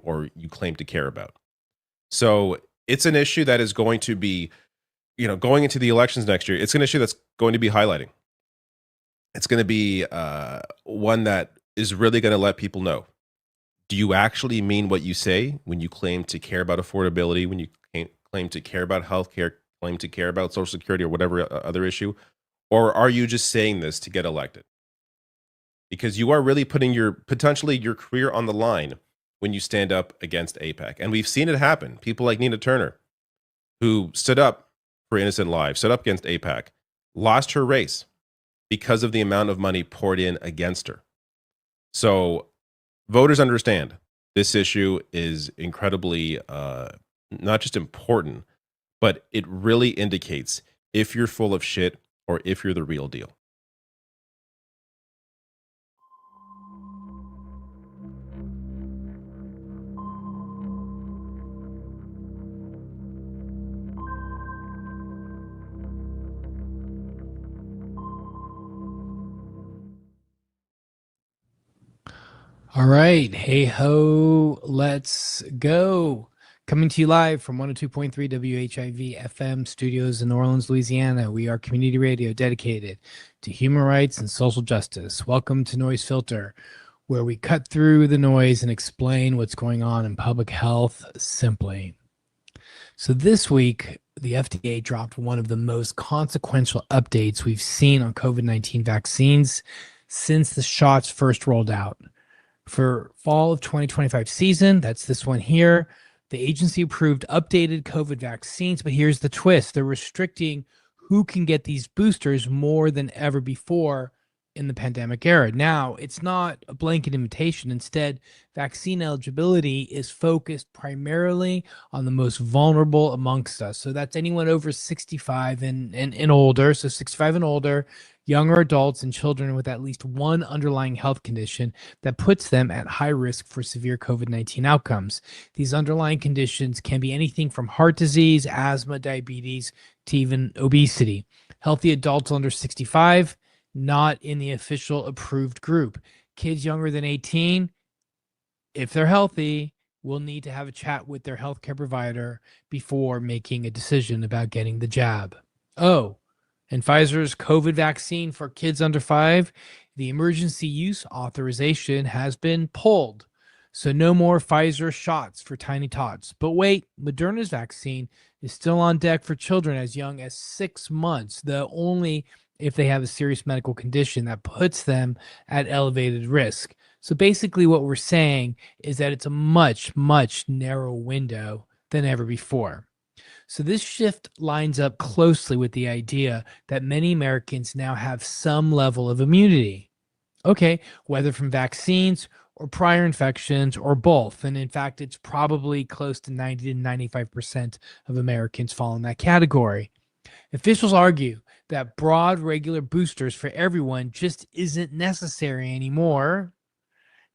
or you claim to care about. So it's an issue that is going to be, going into the elections next year. It's an issue that's going to be highlighting. It's going to be one that is really going to let people know. Do you actually mean what you say when you claim to care about affordability, when you claim to care about healthcare, claim to care about Social Security or whatever other issue? Or are you just saying this to get elected? Because you are really putting potentially your career on the line when you stand up against AIPAC. And we've seen it happen. People like Nina Turner, who stood up for innocent lives, stood up against AIPAC, lost her race because of the amount of money poured in against her. So voters understand this issue is incredibly not just important, but it really indicates if you're full of shit or if you're the real deal. All right. Hey ho, let's go. Coming to you live from 102.3 WHIV FM studios in New Orleans, Louisiana. We are community radio dedicated to human rights and social justice. Welcome to Noise Filter, where we cut through the noise and explain what's going on in public health simply. So this week, the FDA dropped one of the most consequential updates we've seen on COVID-19 vaccines since the shots first rolled out. For fall of 2025 season, that's this one here, the agency approved updated COVID vaccines, but here's the twist. They're restricting who can get these boosters more than ever before in the pandemic era. Now, it's not a blanket invitation. Instead, vaccine eligibility is focused primarily on the most vulnerable amongst us. So that's anyone over 65 and older. So 65 and older, younger adults and children with at least one underlying health condition that puts them at high risk for severe COVID-19 outcomes. These underlying conditions can be anything from heart disease, asthma, diabetes, to even obesity. Healthy adults under 65, not in the official approved group. Kids younger than 18, if they're healthy, will need to have a chat with their healthcare provider before making a decision about getting the jab. Oh, and Pfizer's COVID vaccine for kids under 5, the emergency use authorization has been pulled. So no more Pfizer shots for tiny tots. But wait, Moderna's vaccine is still on deck for children as young as 6 months, though only if they have a serious medical condition that puts them at elevated risk. So basically what we're saying is that it's a much, much narrower window than ever before. So this shift lines up closely with the idea that many Americans now have some level of immunity. Okay, whether from vaccines or prior infections or both. And in fact, it's probably close to 90 to 95% of Americans fall in that category. Officials argue that broad regular boosters for everyone just isn't necessary anymore.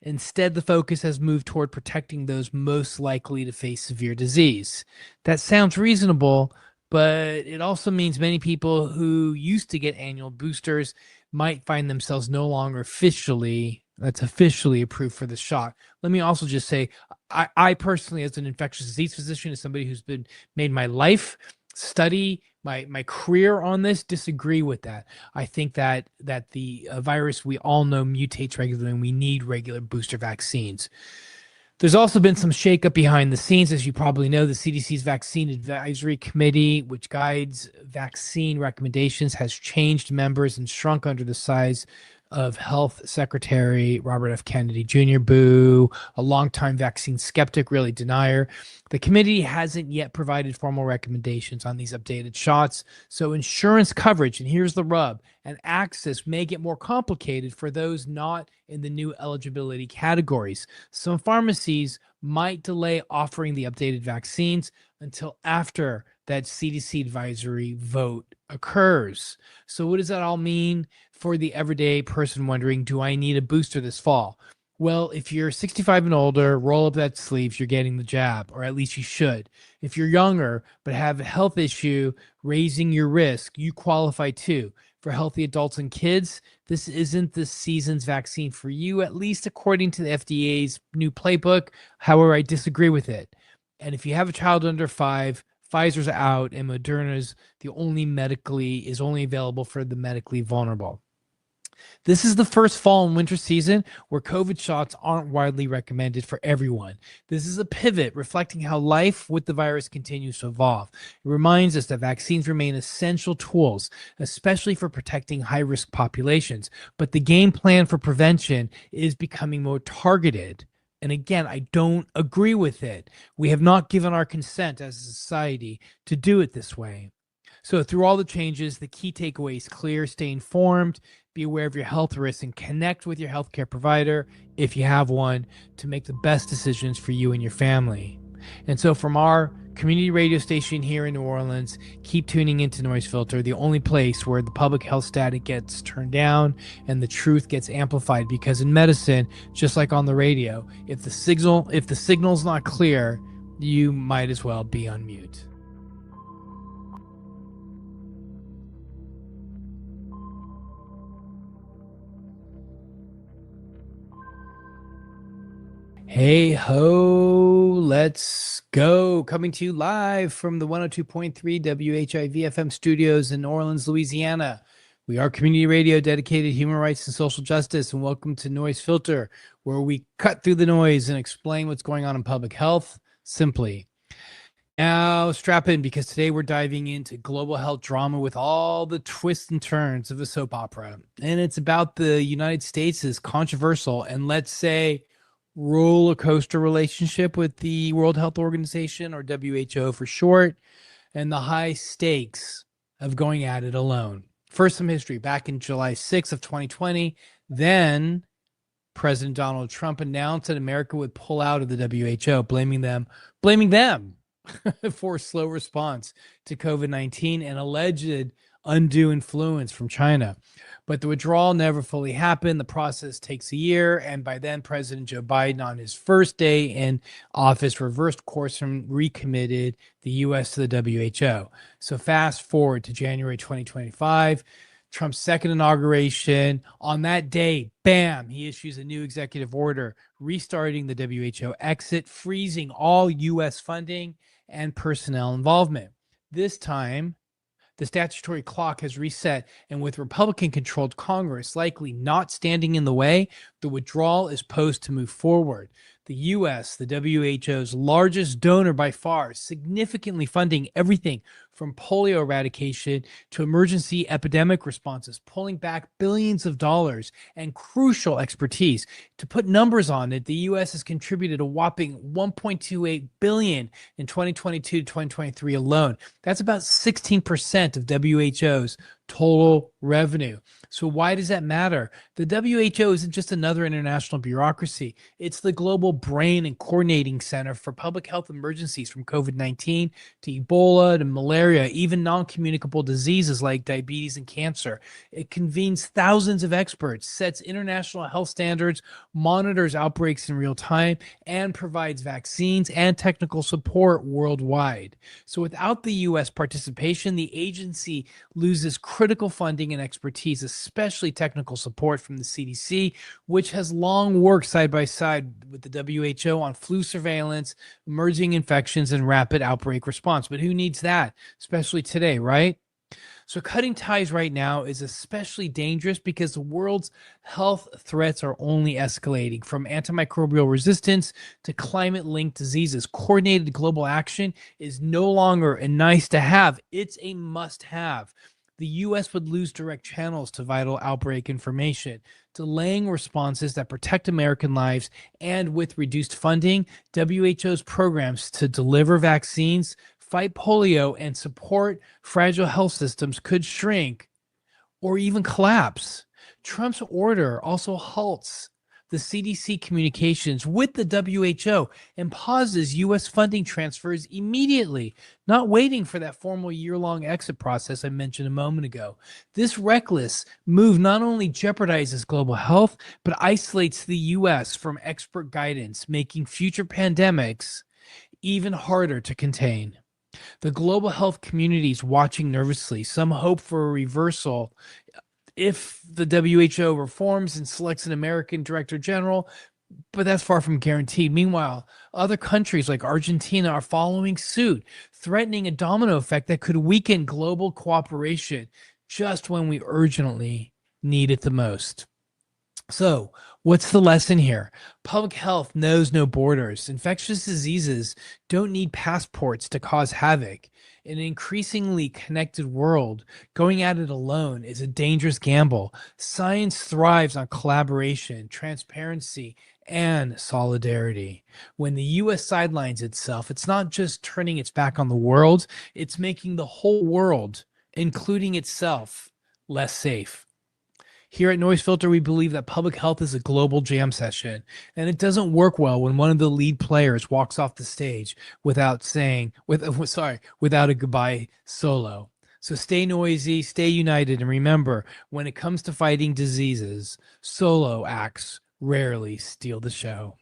Instead, the focus has moved toward protecting those most likely to face severe disease. That sounds reasonable, but it also means many people who used to get annual boosters might find themselves no longer officially approved for the shot. Let me also just say, I personally, as an infectious disease physician, as somebody who's made my life study my career on this, disagree with that. I think that the virus we all know mutates regularly, and we need regular booster vaccines. There's also been some shakeup behind the scenes. As you probably know, the CDC's Vaccine Advisory Committee, which guides vaccine recommendations, has changed members and shrunk under the size of Health Secretary Robert F. Kennedy Jr., boo, a longtime vaccine skeptic, really denier. The committee hasn't yet provided formal recommendations on these updated shots, so insurance coverage, and here's the rub, and access may get more complicated for those not in the new eligibility categories. Some pharmacies might delay offering the updated vaccines until after that CDC advisory vote occurs. So what does that all mean for the everyday person wondering, do I need a booster this fall? Well, if you're 65 and older, roll up that sleeves, you're getting the jab, or at least you should. If you're younger but have a health issue raising your risk, you qualify too. For healthy adults and kids, this isn't the season's vaccine for you, at least according to the FDA's new playbook. However, I disagree with it. And if you have a child under 5, Pfizer's out and Moderna's is only available for the medically vulnerable. This is the first fall and winter season where COVID shots aren't widely recommended for everyone. This is a pivot reflecting how life with the virus continues to evolve. It reminds us that vaccines remain essential tools, especially for protecting high risk populations. But the game plan for prevention is becoming more targeted. And again, I don't agree with it. We have not given our consent as a society to do it this way. So, through all the changes, the key takeaway is clear: stay informed, be aware of your health risks, and connect with your healthcare provider, if you have one, to make the best decisions for you and your family. And so, from our community radio station here in New Orleans, keep tuning into Noise Filter, the only place where the public health static gets turned down and the truth gets amplified. Because in medicine, just like on the radio, if the signal's not clear, you might as well be on mute. Hey ho, let's go. Coming to you live from the 102.3 WHIV FM studios in New Orleans, Louisiana. We are community radio dedicated to human rights and social justice, and welcome to Noise Filter, where we cut through the noise and explain what's going on in public health simply. Now, strap in, because today we're diving into global health drama with all the twists and turns of a soap opera. And it's about the United States' controversial and, let's say, roller coaster relationship with the World Health Organization, or WHO for short, and the high stakes of going at it alone. First, some history. Back in July 6th of 2020, then President Donald Trump announced that America would pull out of the WHO, blaming them for slow response to COVID-19 and alleged undue influence from China. But the withdrawal never fully happened. The process takes a year, and by then, President Joe Biden, on his first day in office, reversed course and recommitted the U.S. to the WHO. So fast forward to January 2025, Trump's second inauguration. On that day, bam, he issues a new executive order restarting the WHO exit, freezing all U.S. funding and personnel involvement. This time, the statutory clock has reset, and with Republican-controlled Congress likely not standing in the way, the withdrawal is poised to move forward. The U.S., the WHO's largest donor by far, significantly funding everything from polio eradication to emergency epidemic responses, pulling back billions of dollars and crucial expertise. To put numbers on it, the U.S. has contributed a whopping $1.28 billion in 2022 to 2023 alone. That's about 16% of WHO's total revenue. So why does that matter? The WHO isn't just another international bureaucracy. It's the global brain and coordinating center for public health emergencies, from COVID-19 to Ebola to malaria, even non-communicable diseases like diabetes and cancer. It convenes thousands of experts, sets international health standards, monitors outbreaks in real time, and provides vaccines and technical support worldwide. So without the U.S. participation, the agency loses critical funding and expertise, especially technical support from the CDC, which has long worked side by side with the WHO on flu surveillance, emerging infections, and rapid outbreak response. But who needs that, especially today, right? So cutting ties right now is especially dangerous because the world's health threats are only escalating, from antimicrobial resistance to climate-linked diseases. Coordinated global action is no longer a nice to have, it's a must have. The U.S. would lose direct channels to vital outbreak information, delaying responses that protect American lives, and with reduced funding, WHO's programs to deliver vaccines, fight polio, and support fragile health systems could shrink or even collapse. Trump's order also halts the CDC communications with the WHO and pauses U.S. funding transfers immediately, not waiting for that formal year-long exit process I mentioned a moment ago. This reckless move not only jeopardizes global health, but isolates the U.S. from expert guidance, making future pandemics even harder to contain. The global health community is watching nervously. Some hope for a reversal if the WHO reforms and selects an American director general, but that's far from guaranteed. Meanwhile, other countries like Argentina are following suit, threatening a domino effect that could weaken global cooperation just when we urgently need it the most. So, what's the lesson here? Public health knows no borders. Infectious diseases don't need passports to cause havoc. In an increasingly connected world, going at it alone is a dangerous gamble. Science thrives on collaboration, transparency, and solidarity. When the US sidelines itself, it's not just turning its back on the world, it's making the whole world, including itself, less safe. Here at Noise Filter, we believe that public health is a global jam session, and it doesn't work well when one of the lead players walks off the stage without a goodbye solo. So stay noisy, stay united, and remember, when it comes to fighting diseases, solo acts rarely steal the show.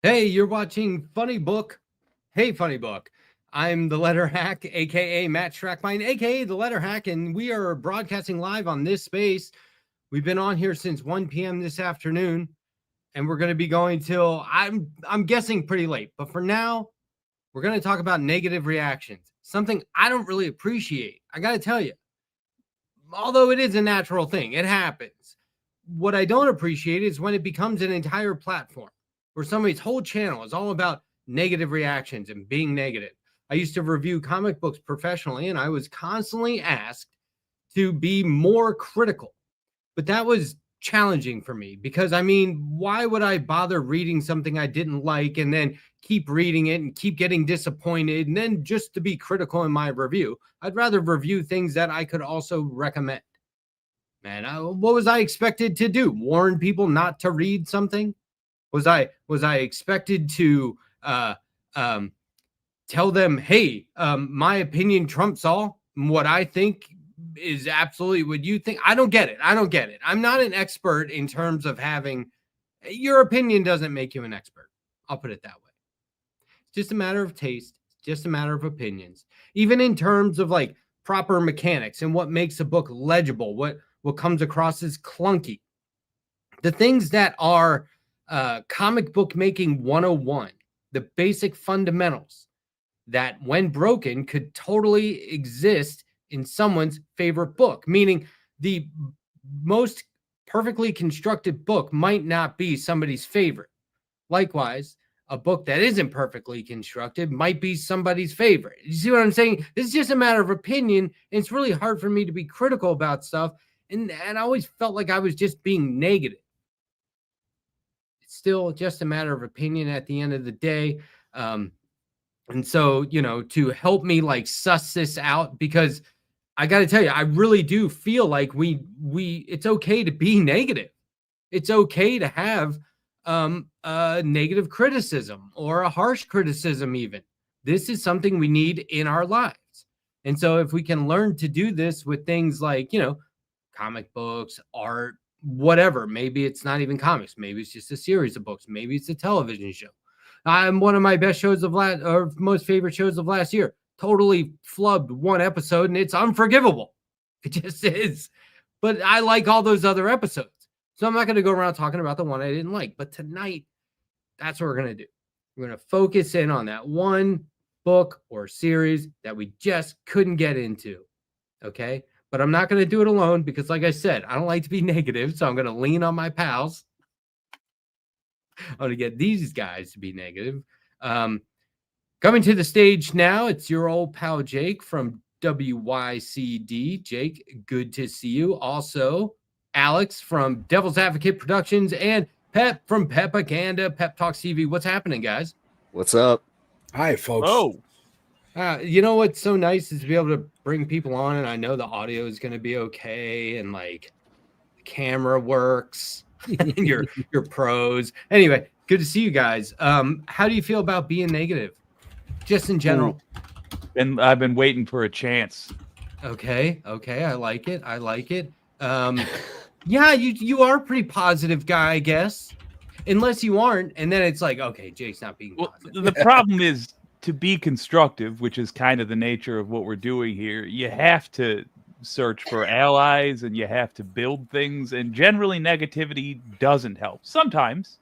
Hey, you're watching Funny Book. Hey, Funny Book. I'm the Letter Hack, aka Matt Schrackmine, aka the Letter Hack, and we are broadcasting live on this space. We've been on here since 1 p.m. this afternoon, and we're going to be going till I'm guessing pretty late. But for now, we're going to talk about negative reactions, something I don't really appreciate. I got to tell you, although it is a natural thing, it happens. What I don't appreciate is when it becomes an entire platform where somebody's whole channel is all about negative reactions and being negative. I used to review comic books professionally, and I was constantly asked to be more critical. But that was challenging for me because, I mean, why would I bother reading something I didn't like and then keep reading it and keep getting disappointed and then just to be critical in my review? I'd rather review things that I could also recommend. Man, what was I expected to do? Warn people not to read something? Was I expected to tell them, hey, my opinion trumps all? What I think is absolutely what you think? I don't get it. I'm not an expert in terms of having your opinion doesn't make you an expert. I'll put it that way. It's just a matter of taste. It's just a matter of opinions. Even in terms of like proper mechanics and what makes a book legible, what comes across as clunky. The things that are comic book making 101, the basic fundamentals that when broken could totally exist in someone's favorite book, meaning the most perfectly constructed book might not be somebody's favorite. Likewise, a book that isn't perfectly constructed might be somebody's favorite. You see what I'm saying? This is just a matter of opinion, and it's really hard for me to be critical about stuff, and I always felt like I was just being negative. Still just a matter of opinion at the end of the day. And so, to help me like suss this out, because I got to tell you, I really do feel like it's okay to be negative. It's okay to have a negative criticism or a harsh criticism even. This is something we need in our lives. And so if we can learn to do this with things like, comic books, art, whatever. Maybe it's not even comics. Maybe it's just a series of books. Maybe it's a television show. I'm one of my best shows of most favorite shows of last year. Totally flubbed one episode, and it's unforgivable. It just is. But I like all those other episodes. So I'm not going to go around talking about the one I didn't like. But tonight, that's what we're going to do. We're going to focus in on that one book or series that we just couldn't get into. Okay? but I'm not going to do it alone because, like I said, I don't like to be negative. So I'm going to lean on my pals. I'm going to get these guys to be negative. Coming to the stage now, it's your old pal Jake from WYCD. Jake, good to see you. Also, Alex from Devil's Advocate Productions and Pep from Pepaganda, Pep Talks TV. What's happening, guys? What's up? Hi, folks. Oh, You know what's so nice is to be able to bring people on, and I know the audio is going to be okay, and like the camera works, and you're pros. Anyway, good to see you guys. How do you feel about being negative, just in general? And I've been waiting for a chance. Okay, I like it. Yeah, you are a pretty positive guy, I guess. Unless you aren't, and then it's like, okay, Jake's not being positive. The problem is to be constructive, which is kind of the nature of what we're doing here. You have to search for allies and you have to build things, and generally negativity doesn't help. Sometimes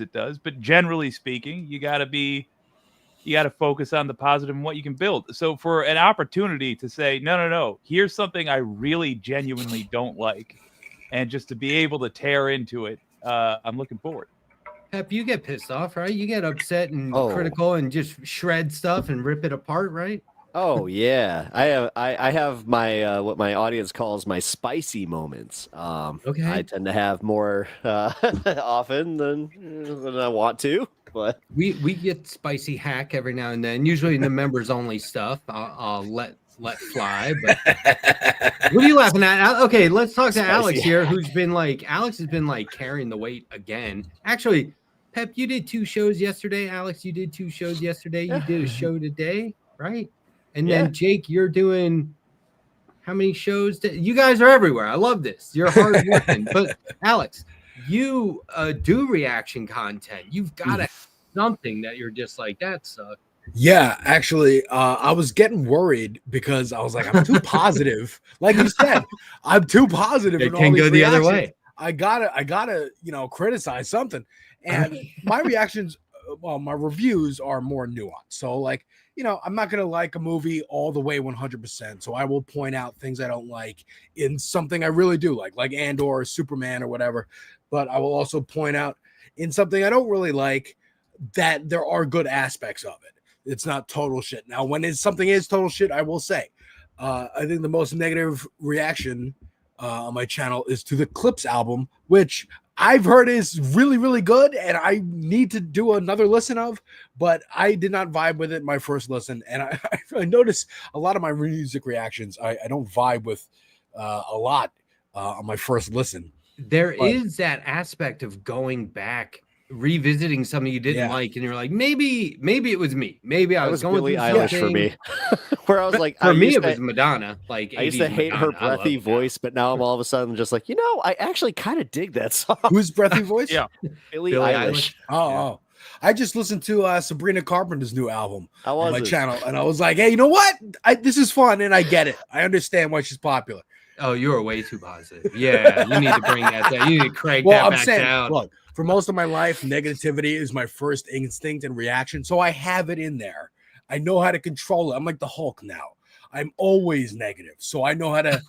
it does, but generally speaking, you got to focus on the positive and what you can build. So for an opportunity to say, no, here's something I really genuinely don't like, and just to be able to tear into it, I'm looking forward. Pep, you get pissed off, right? You get upset and critical and just shred stuff and rip it apart, right? Oh yeah, I have my what my audience calls my spicy moments. Okay. I tend to have more often than I want to, but we get spicy hack every now and then. Usually in the members only stuff. I'll let fly. But what are you laughing at? Okay, let's talk to Spicy Alex here, Alex has been like carrying the weight again. Actually, Pep, you did 2 shows yesterday. Alex, you did 2 shows yesterday. You did a show today, right? And then Jake, you're doing how many shows? You guys are everywhere. I love this. You're hard working. But Alex, you do reaction content. You've got to have something that you're just like, that sucks. Yeah, actually, I was getting worried because I was like, I'm too positive. Like you said, I'm too positive. It can go the other way. I gotta, criticize something. And my reactions, my reviews are more nuanced. So like, I'm not going to like a movie all the way 100%. So I will point out things I don't like in something I really do like Andor or Superman or whatever. But I will also point out in something I don't really like that there are good aspects of it. It's not total shit. Now, when something is total shit, I will say, I think the most negative reaction on my channel is to the Clips album, which I've heard is really, really good, and I need to do another listen of, but I did not vibe with it my first listen, and I noticed a lot of my music reactions, I don't vibe with a lot on my first listen. There is that aspect of going back, revisiting something you didn't like, and you're like, maybe it was me. Maybe I was going Billie through Eilish something. for me, where I was like, for me, it was Madonna. Like I used to hate her breathy voice, but now I'm all of a sudden just like, I actually kind of dig that song. Who's breathy voice? Yeah, Billie Eilish. Oh, I just listened to Sabrina Carpenter's new album on my it? channel, and I was like, hey, you know what? This is fun, and I get it. I understand why she's popular. Oh, you are way too positive. Yeah, you need to bring that down. You need to crank that back down. Look, for most of my life, negativity is my first instinct and reaction, so I have it in there. I know how to control it. I'm like the Hulk now. I'm always negative, so I know how to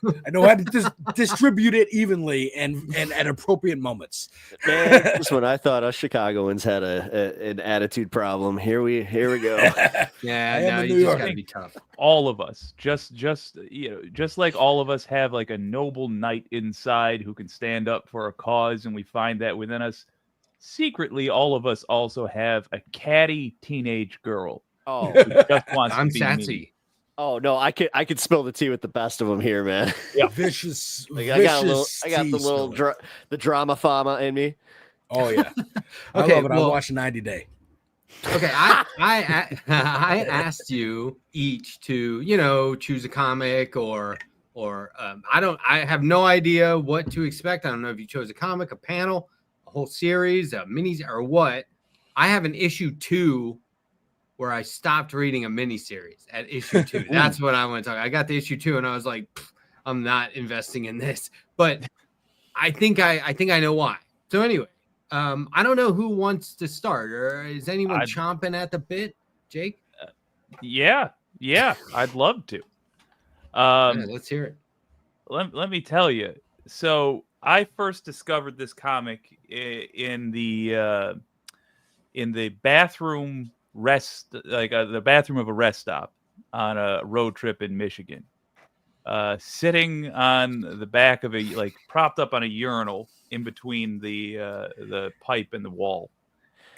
distribute it evenly and at appropriate moments. Man, just when I thought us Chicagoans had an attitude problem, here we go. Yeah, now you just gotta be tough. All of us, just like all of us have like a noble knight inside who can stand up for a cause, and we find that within us. Secretly, all of us also have a catty teenage girl. Oh, who just wants I'm to be sassy. me. Oh no, I could spill the tea with the best of them here, man. Yeah, vicious. I got the drama fama in me. Oh yeah, I love it. I watched 90 Day. Okay, I asked you each to choose a comic or I have no idea what to expect. I don't know if you chose a comic, a panel, a whole series, a mini, or what. I have an issue 2 where I stopped reading a miniseries at issue 2. That's what I want to talk. I got the issue 2 and I was like, I'm not investing in this. But I think I know why. So anyway, I don't know who wants to start, or is anyone chomping at the bit? Jake? Yeah, I'd love to. Let's hear it. let me tell you. So I first discovered this comic in the bathroom the bathroom of a rest stop on a road trip in Michigan. Sitting on the back of propped up on a urinal in between the pipe and the wall,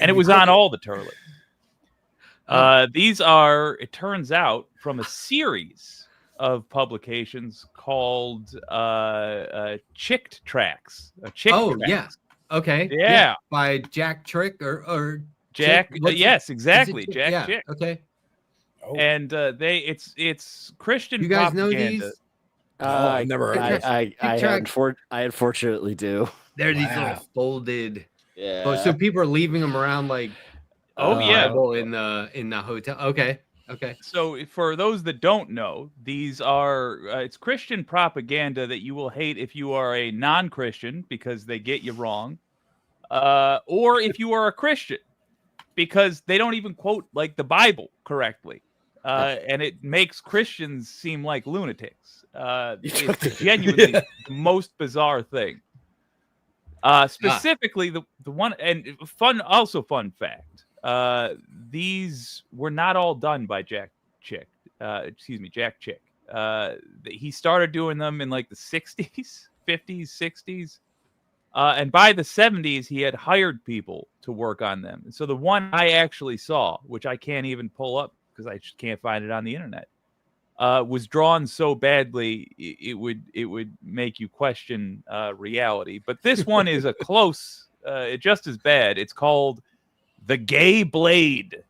and it was on all the toilets. These are, it turns out, from a series of publications called Chicked Tracks. Yeah. Okay. Yeah. By Jack Trick or Jack. Chick? Yes, exactly. Chick? Jack Yeah. Chick. Okay. Oh. And it's Christian You guys know propaganda. these? I never heard of I unfortunately do. They're these Wow. little folded. Yeah. Oh, so people are leaving them around like Yeah. Bible in the hotel. Okay. So for those that don't know, these are it's Christian propaganda that you will hate if you are a non-Christian because they get you wrong, or if you are a Christian because they don't even quote like the Bible correctly, and it makes Christians seem like lunatics. It's genuinely the most bizarre thing. Specifically, the one and fun fact. These were not all done by Jack Chick. Jack Chick. He started doing them in like the 60s, 50s, 60s. And by the 70s, he had hired people to work on them. And so the one I actually saw, which I can't even pull up because I just can't find it on the internet, was drawn so badly it would make you question reality. But this one is a close, just as bad. It's called The Gay Blade.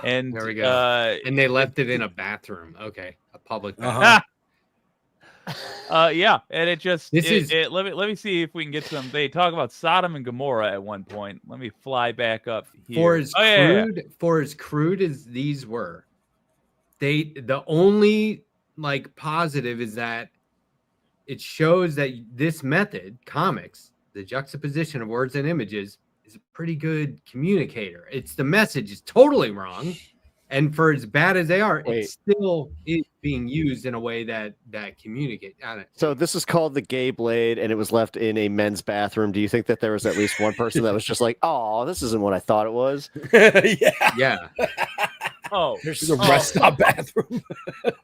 And there we go. And they left it in a bathroom. Okay, a public bathroom. Yeah, and it just This is let me see if we can get some. They talk about Sodom and Gomorrah at one point. Let me fly back up here. For as crude as these were, the only like positive is that it shows that this method, comics, the juxtaposition of words and images, is a pretty good communicator. It's the message is totally wrong. And for as bad as they are, it still is being used in a way that communicates. So this is called The Gay Blade, and it was left in a men's bathroom. Do you think that there was at least one person that was just like, "Oh, this isn't what I thought it was"? Yeah. Oh, there's a rest stop bathroom.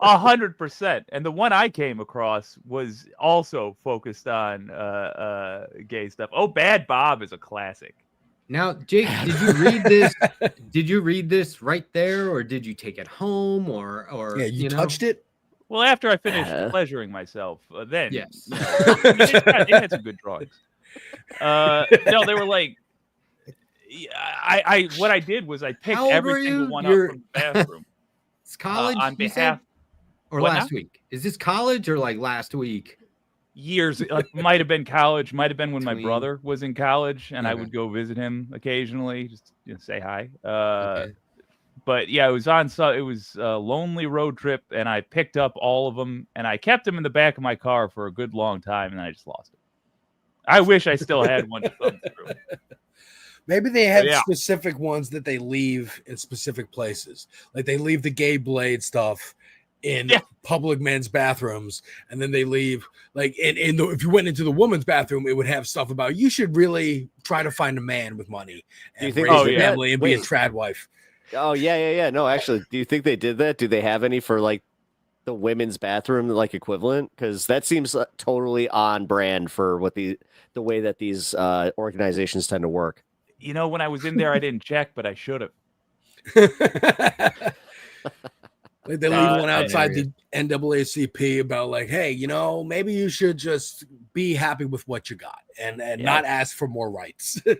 100%. And the one I came across was also focused on gay stuff. Oh, Bad Bob is a classic. Now, Jake, did you read this? Did you read this right there, or did you take it home, or yeah, you touched it? Well, after I finished pleasuring myself, then yes, it had some good drawings. No, they were like, I what I did was I picked every single one up from the bathroom. It's college on behalf, or last week? Is this college or like last week? Years, like might have been college, might have been when my brother was in college, and I would go visit him occasionally, just say hi. But yeah, it was a lonely road trip, and I picked up all of them, and I kept them in the back of my car for a good long time, and I just lost it. I wish I still had one to thumb through. Maybe they had specific ones that they leave in specific places, like they leave the Gay Blade stuff in public men's bathrooms, and then they leave like if you went into the woman's bathroom, it would have stuff about you should really try to find a man with money and raise a family and be a trad wife. Oh yeah. No, actually, do you think they did that? Do they have any for like the women's bathroom like equivalent? Because that seems totally on brand for what the way that these organizations tend to work. You know, when I was in there, I didn't check, but I should have. Like they leave one outside the NAACP about like, hey, maybe you should just be happy with what you got and not ask for more rights. I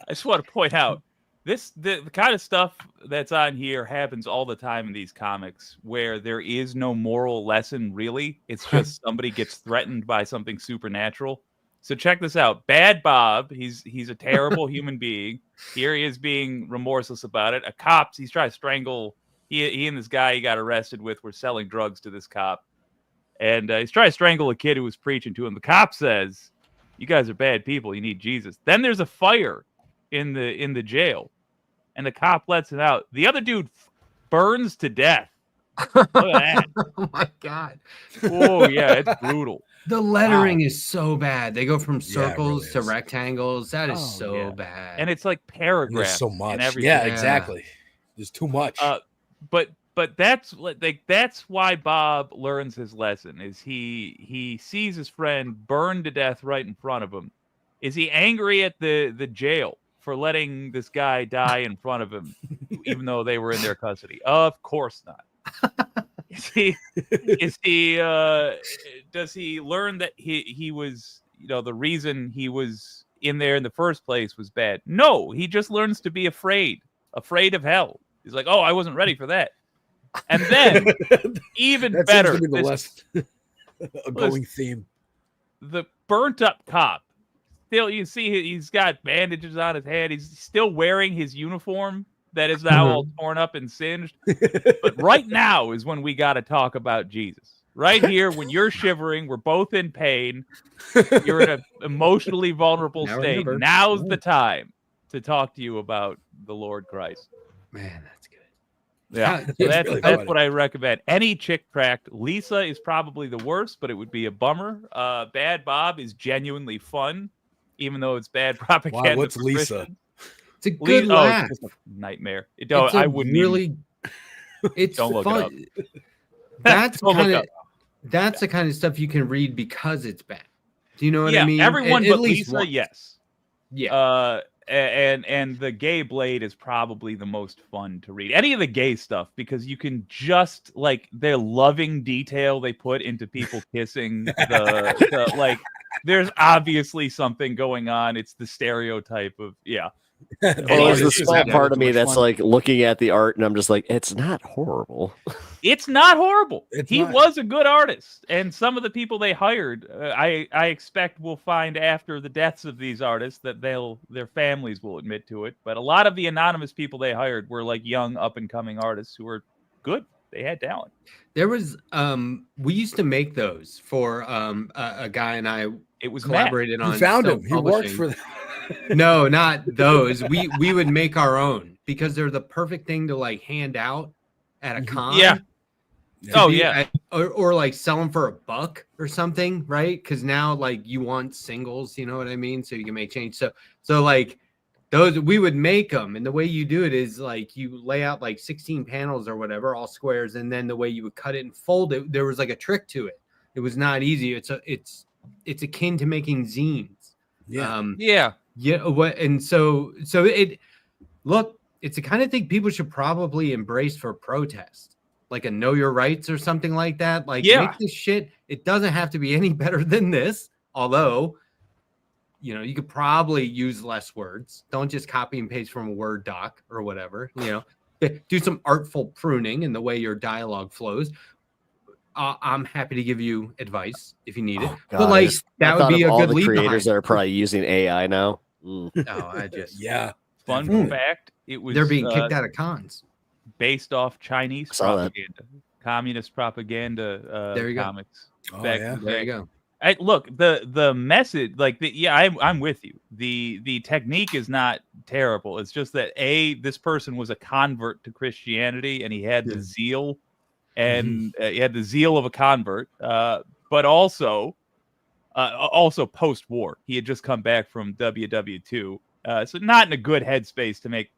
just want to point out the kind of stuff that's on here happens all the time in these comics where there is no moral lesson, really. It's just somebody gets threatened by something supernatural. So check this out. Bad Bob, he's a terrible human being. Here he is being remorseless about it. A cop, he's trying to strangle. He and this guy he got arrested with were selling drugs to this cop. And he's trying to strangle a kid who was preaching to him. The cop says, "You guys are bad people. You need Jesus." Then there's a fire in the jail. And the cop lets it out. The other dude burns to death Look at that. Oh my god. Oh yeah, it's brutal. The lettering is so bad. They go from Yeah, it circles really to is. rectangles. That is Oh, so yeah. bad. And it's like And paragraphs there's so and much. everything. Yeah, Yeah. exactly. There's too much. But that's like that's why Bob learns his lesson. Is he sees his friend burned to death right in front of him. Is he angry at the jail for letting this guy die in front of him, even though they were in their custody? Of course not. Does he learn that he was, the reason he was in there in the first place was bad? No, he just learns to be afraid of hell. He's like, oh, I wasn't ready for that. And then even that better, seems to be the less a going theme. the burnt up cop. Still, you see he's got bandages on his head. He's still wearing his uniform that is now all torn up and singed. But right now is when we got to talk about Jesus. Right here, when you're shivering, we're both in pain. You're in an emotionally vulnerable Now or state. never. Now's the time to talk to you about the Lord Christ. Man, that's good. Yeah, It's so that's really that's funny. what I recommend. Any chick tract. Lisa is probably the worst, but it would be a bummer. Bad Bob is genuinely fun, even though it's bad propaganda. What's for Lisa? Christians. It's a good Oh, laugh. it's just a nightmare. It's I a wouldn't even. really. It's Don't look it fun. up. That's Don't look kind of up. that's the kind of stuff you can read because it's bad. Do you know what Yeah, I mean? everyone At but least Lisa, once. yes. Yeah. And the gay blade is probably the most fun to read. Any of the gay stuff, because you can just like their loving detail they put into people kissing the like. There's obviously something going on. It's the stereotype of Well, It's there's the just small having part too of me much that's fun. like looking at the art and I'm just like, it's not horrible. It's not horrible. It's He not. was a good artist, and some of the people they hired, I expect will find after the deaths of these artists that their families will admit to it. But a lot of the anonymous people they hired were like young up and coming artists who were good. They had talent. There was we used to make those for a guy and I It was Matt. collaborated You on. found him. He worked self-publishing. for the No, not those. We would make our own because they're the perfect thing to like hand out at a con. Yeah. Yeah. Oh yeah. Or like sell them for $1 or something, right? Because now like you want singles, you know what I mean? So you can make change. So like those we would make them, and the way you do it is like you lay out like 16 panels or whatever, all squares, and then the way you would cut it and fold it, there was like a trick to it. It was not easy. It's akin to making zines. Yeah. Yeah. Yeah, what and so it it's the kind of thing people should probably embrace for protest, like a know your rights or something like that. Like make this shit. It doesn't have to be any better than this, although you could probably use less words. Don't just copy and paste from a Word doc or whatever. Do some artful pruning in the way your dialogue flows. I'm happy to give you advice if you need it. But like that would be a all good the lead creators behind that are probably using AI now. No, I just Yeah. Fun fact: it was they're being kicked out of cons. based off Chinese Saw that. propaganda, communist propaganda There you go. comics. Oh, back yeah. in the There day. you go. Look, the message, I'm with you. The technique is not terrible. It's just that this person was a convert to Christianity, and he had the zeal, and he had the zeal of a convert, but also post-war, he had just come back from WW2, so not in a good headspace to make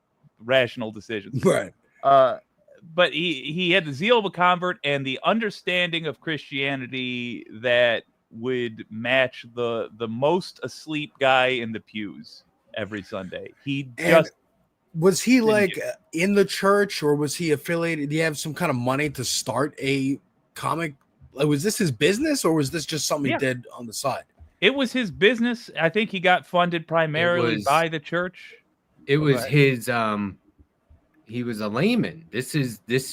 rational decisions. Right. But he had the zeal of a convert and the understanding of Christianity that would match the most asleep guy in the pews every Sunday. Was he like in the church, or was he affiliated? Did he have some kind of money to start a comic? Like, was this his business, or was this just something he did on the side? It was his business. I think he got funded primarily by the church. It was his he was a layman. This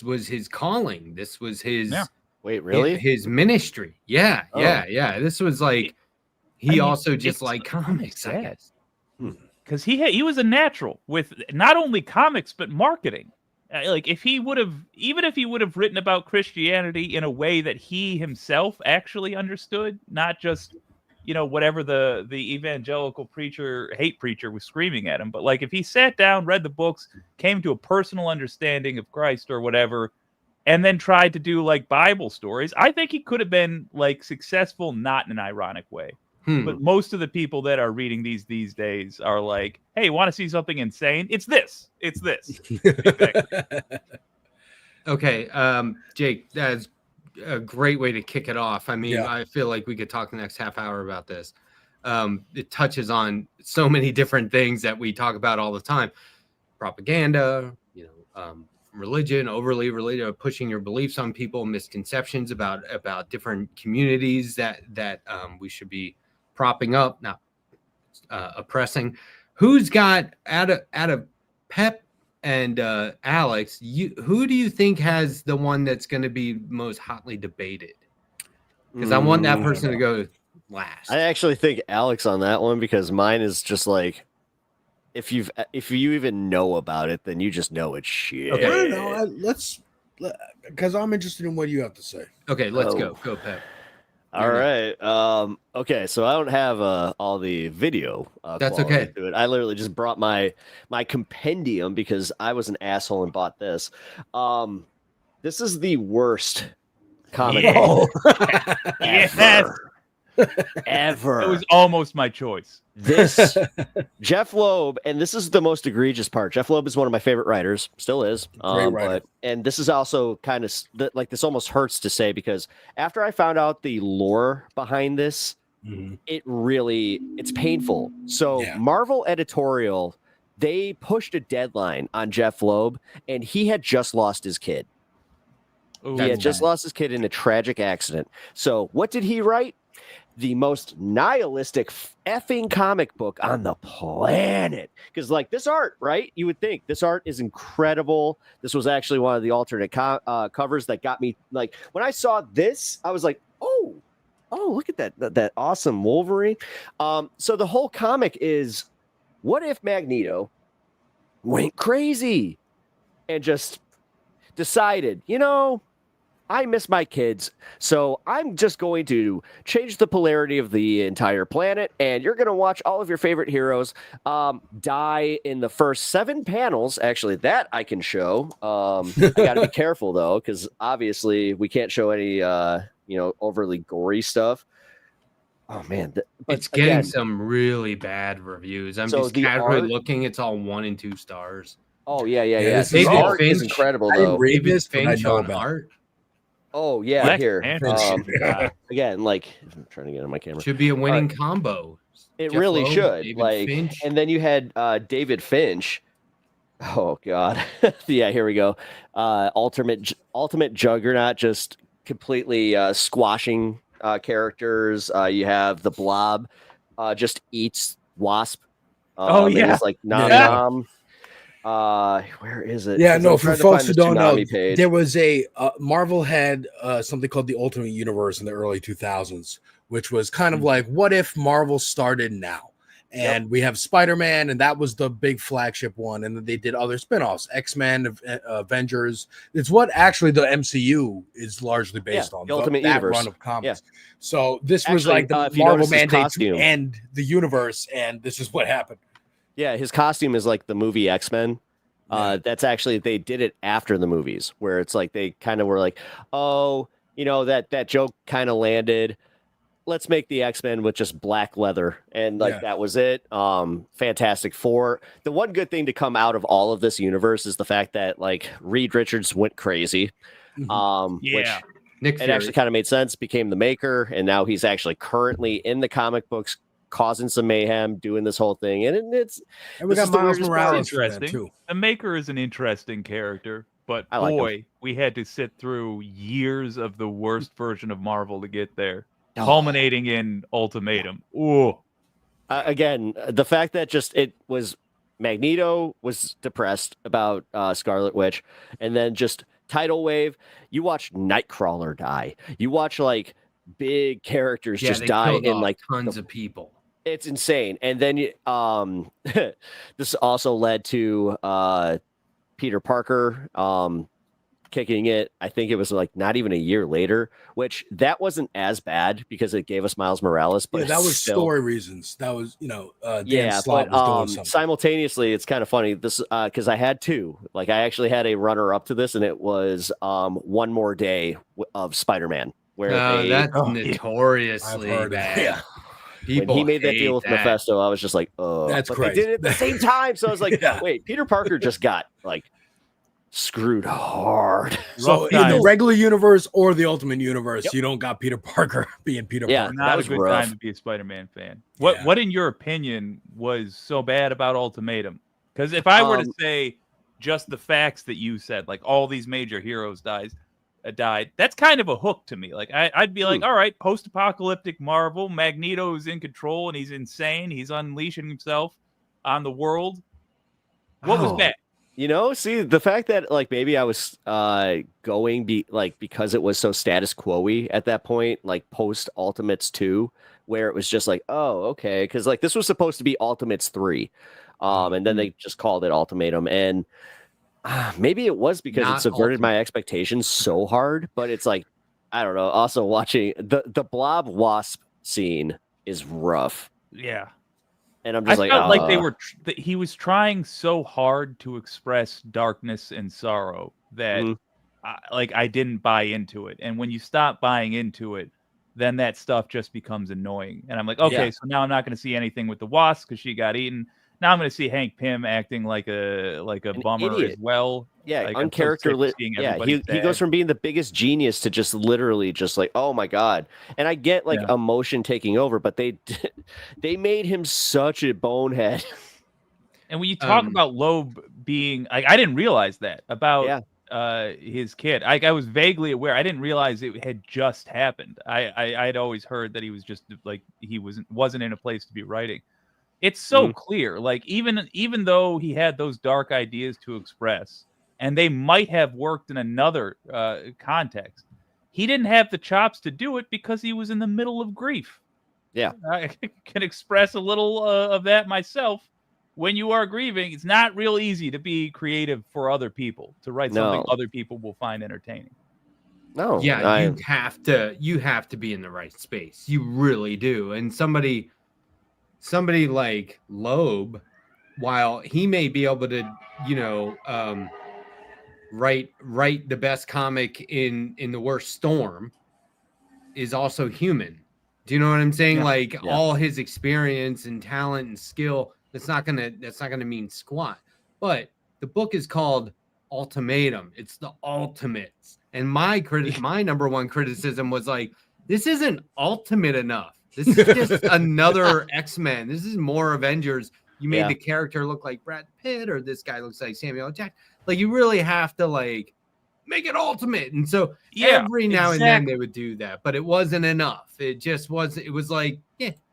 was his calling. This was his Wait, really? his ministry. Yeah. This was like he also just liked comics, I guess. Because he was a natural with not only comics but marketing. Like if he would have written about Christianity in a way that he himself actually understood, not just whatever the evangelical hate preacher was screaming at him, but like if he sat down, read the books, came to a personal understanding of Christ or whatever, and then tried to do like Bible stories. I think he could have been like successful, not in an ironic way. But most of the people that are reading these days are like, hey, want to see something insane? It's this. It's this. Okay, Jake, that's a great way to kick it off. I mean, Yeah. I feel like we could talk the next half hour about this. It touches on so many different things that we talk about all the time. Propaganda, religion, overly religion, pushing your beliefs on people, misconceptions about different communities that we should be propping up, not oppressing. Who's got out of Pep and Alex? Who do you think has the one that's going to be most hotly debated? Because I want that person to go last. I actually think Alex on that one, because mine is just like, if you even know about it, then you just know it's shit. Okay. Let's, because I'm interested in what you have to say. Okay, let's go Pep. All right. Okay, so I don't have all the video. That's okay. To it. I literally just brought my compendium because I was an asshole and bought this. This is the worst comic book ever. Ever. It was almost my choice. This Jeff Loeb, and this is the most egregious part. Jeff Loeb is one of my favorite writers, still is. Great writer. And this is also kind of like, this almost hurts to say, because after I found out the lore behind this, it's painful. So Marvel Editorial, they pushed a deadline on Jeff Loeb, and he had just lost his kid. He had just lost his kid in a tragic accident. So what did he write? The most nihilistic effing comic book on the planet. Because like this art, right? You would think this art is incredible. This was actually one of the alternate covers that got me, like, when I saw this, I was like, oh, look at that awesome Wolverine. So the whole comic is, what if Magneto went crazy and just decided, I miss my kids, so I'm just going to change the polarity of the entire planet, and you're going to watch all of your favorite heroes die in the first 7 panels. Actually, that I can show. I got to be careful, though, because obviously we can't show any, overly gory stuff. Oh, man. It's getting some really bad reviews. I'm just casually looking. It's all 1 and 2 stars. Oh, yeah. David art Finch is incredible, though. David Finch on art. Oh, yeah, here. Again, like, I'm trying to get on my camera. Should be a winning combo. It Jeff really Loeb, should. David Like, Finch. and then you had David Finch. Oh, God. Yeah, here we go. Ultimate Juggernaut, just completely squashing characters. You have the Blob, just eats Wasp. It's like nom. Where is it? Yeah, no, for folks who don't know, page. there was a Marvel had something called the Ultimate Universe in the early 2000s, which was kind of like, what if Marvel started now? And we have Spider-Man, and that was the big flagship one. And then they did other spinoffs, X-Men, Avengers. It's what actually the MCU is largely based on. The Ultimate that Universe run of comics. Yeah. So this was Actually, like the if you Marvel notice his mandate costume. to end the universe, and this is what happened. Yeah, his costume is like the movie X-Men. That's actually, they did it after the movies, where it's like they kind of were like, oh, that joke kind of landed. Let's make the X-Men with just black leather. And that was it. Fantastic Four. The one good thing to come out of all of this universe is the fact that like Reed Richards went crazy. Which Nick it actually kind of made sense, became the maker, and now he's actually currently in the comic books causing some mayhem, doing this whole thing. And we got Miles Morales interesting. too. The Maker is an interesting character, but we had to sit through years of the worst version of Marvel to get there, culminating in Ultimatum. Ooh. Again, the fact that Magneto was depressed about Scarlet Witch, and then just tidal wave. You watch Nightcrawler die. You watch like big characters just die in like tons of people. It's insane. And then this also led to Peter Parker kicking it. I think it was like not even a year later, which that wasn't as bad because it gave us Miles Morales. But that was still, story reasons. That was, Dan yeah, Slott but was doing something. simultaneously, it's kind of funny. This because I had two. Like I actually had a runner up to this, and it was One More Day of Spider-Man, where that's I've notoriously heard of bad. it. People when he made that hate deal with that. Mephisto, I was just like, That's but crazy. they did it at the same time. So I was like, Yeah. wait, Peter Parker just got like screwed hard. So Rough in the time. regular universe or the Ultimate Universe, Yep. you don't got Peter Parker being Peter Yeah. Parker. That Not a was good rough. time to be a Spider-Man fan. Yeah. What in your opinion was so bad about Ultimatum? Because if I were to say just the facts that you said, like all these major heroes died, that's kind of a hook to me. Like I'd be like, all right, post-apocalyptic Marvel, Magneto's in control and he's insane. He's unleashing himself on the world. What was bad? See the fact that like maybe I was because it was so status quo-y at that point, like post Ultimates 2, where it was just like, oh, okay, because like this was supposed to be Ultimates 3. And then they just called it Ultimatum. And maybe it was because Not it subverted Ultimate. my expectations so hard, but it's like, I don't know. Also watching the Blob Wasp scene is rough. Yeah. And I'm I just like, felt like they were he was trying so hard to express darkness and sorrow that I didn't buy into it. And when you stop buying into it, then that stuff just becomes annoying. And I'm like, okay, so now I'm not going to see anything with the Wasp because she got eaten. Now I'm going to see Hank Pym acting like a bummer idiot. as well. Yeah, like, I'm so sick of uncharacteristic. seeing Yeah, everybody he goes from being the biggest genius to just literally just like, oh my god. And I get like emotion taking over, but they made him such a bonehead. And when you talk about Loeb being, I didn't realize that about his kid. I was vaguely aware. I didn't realize it had just happened. I'd always heard that he was just like he wasn't in a place to be writing. It's so clear. Like even though he had those dark ideas to express, and they might have worked in another context, he didn't have the chops to do it because he was in the middle of grief. Yeah, I can express a little of that myself. When you are grieving, it's not real easy to be creative for other people, to write something other people will find entertaining. No, you have to be in the right space. You really do. And somebody like Loeb, while he may be able to, write the best comic in the worst storm, is also human. Do you know what I'm saying? All his experience and talent and skill, that's not gonna mean squat. But the book is called Ultimatum. It's the ultimates. And my number one criticism was like, this isn't ultimate enough. This is just another X-Men. This is more Avengers. You made the character look like Brad Pitt, or this guy looks like Samuel L. Jackson. Like, you really have to like make it ultimate. And so every now and then they would do that, but it wasn't enough. It just wasn't. It was like,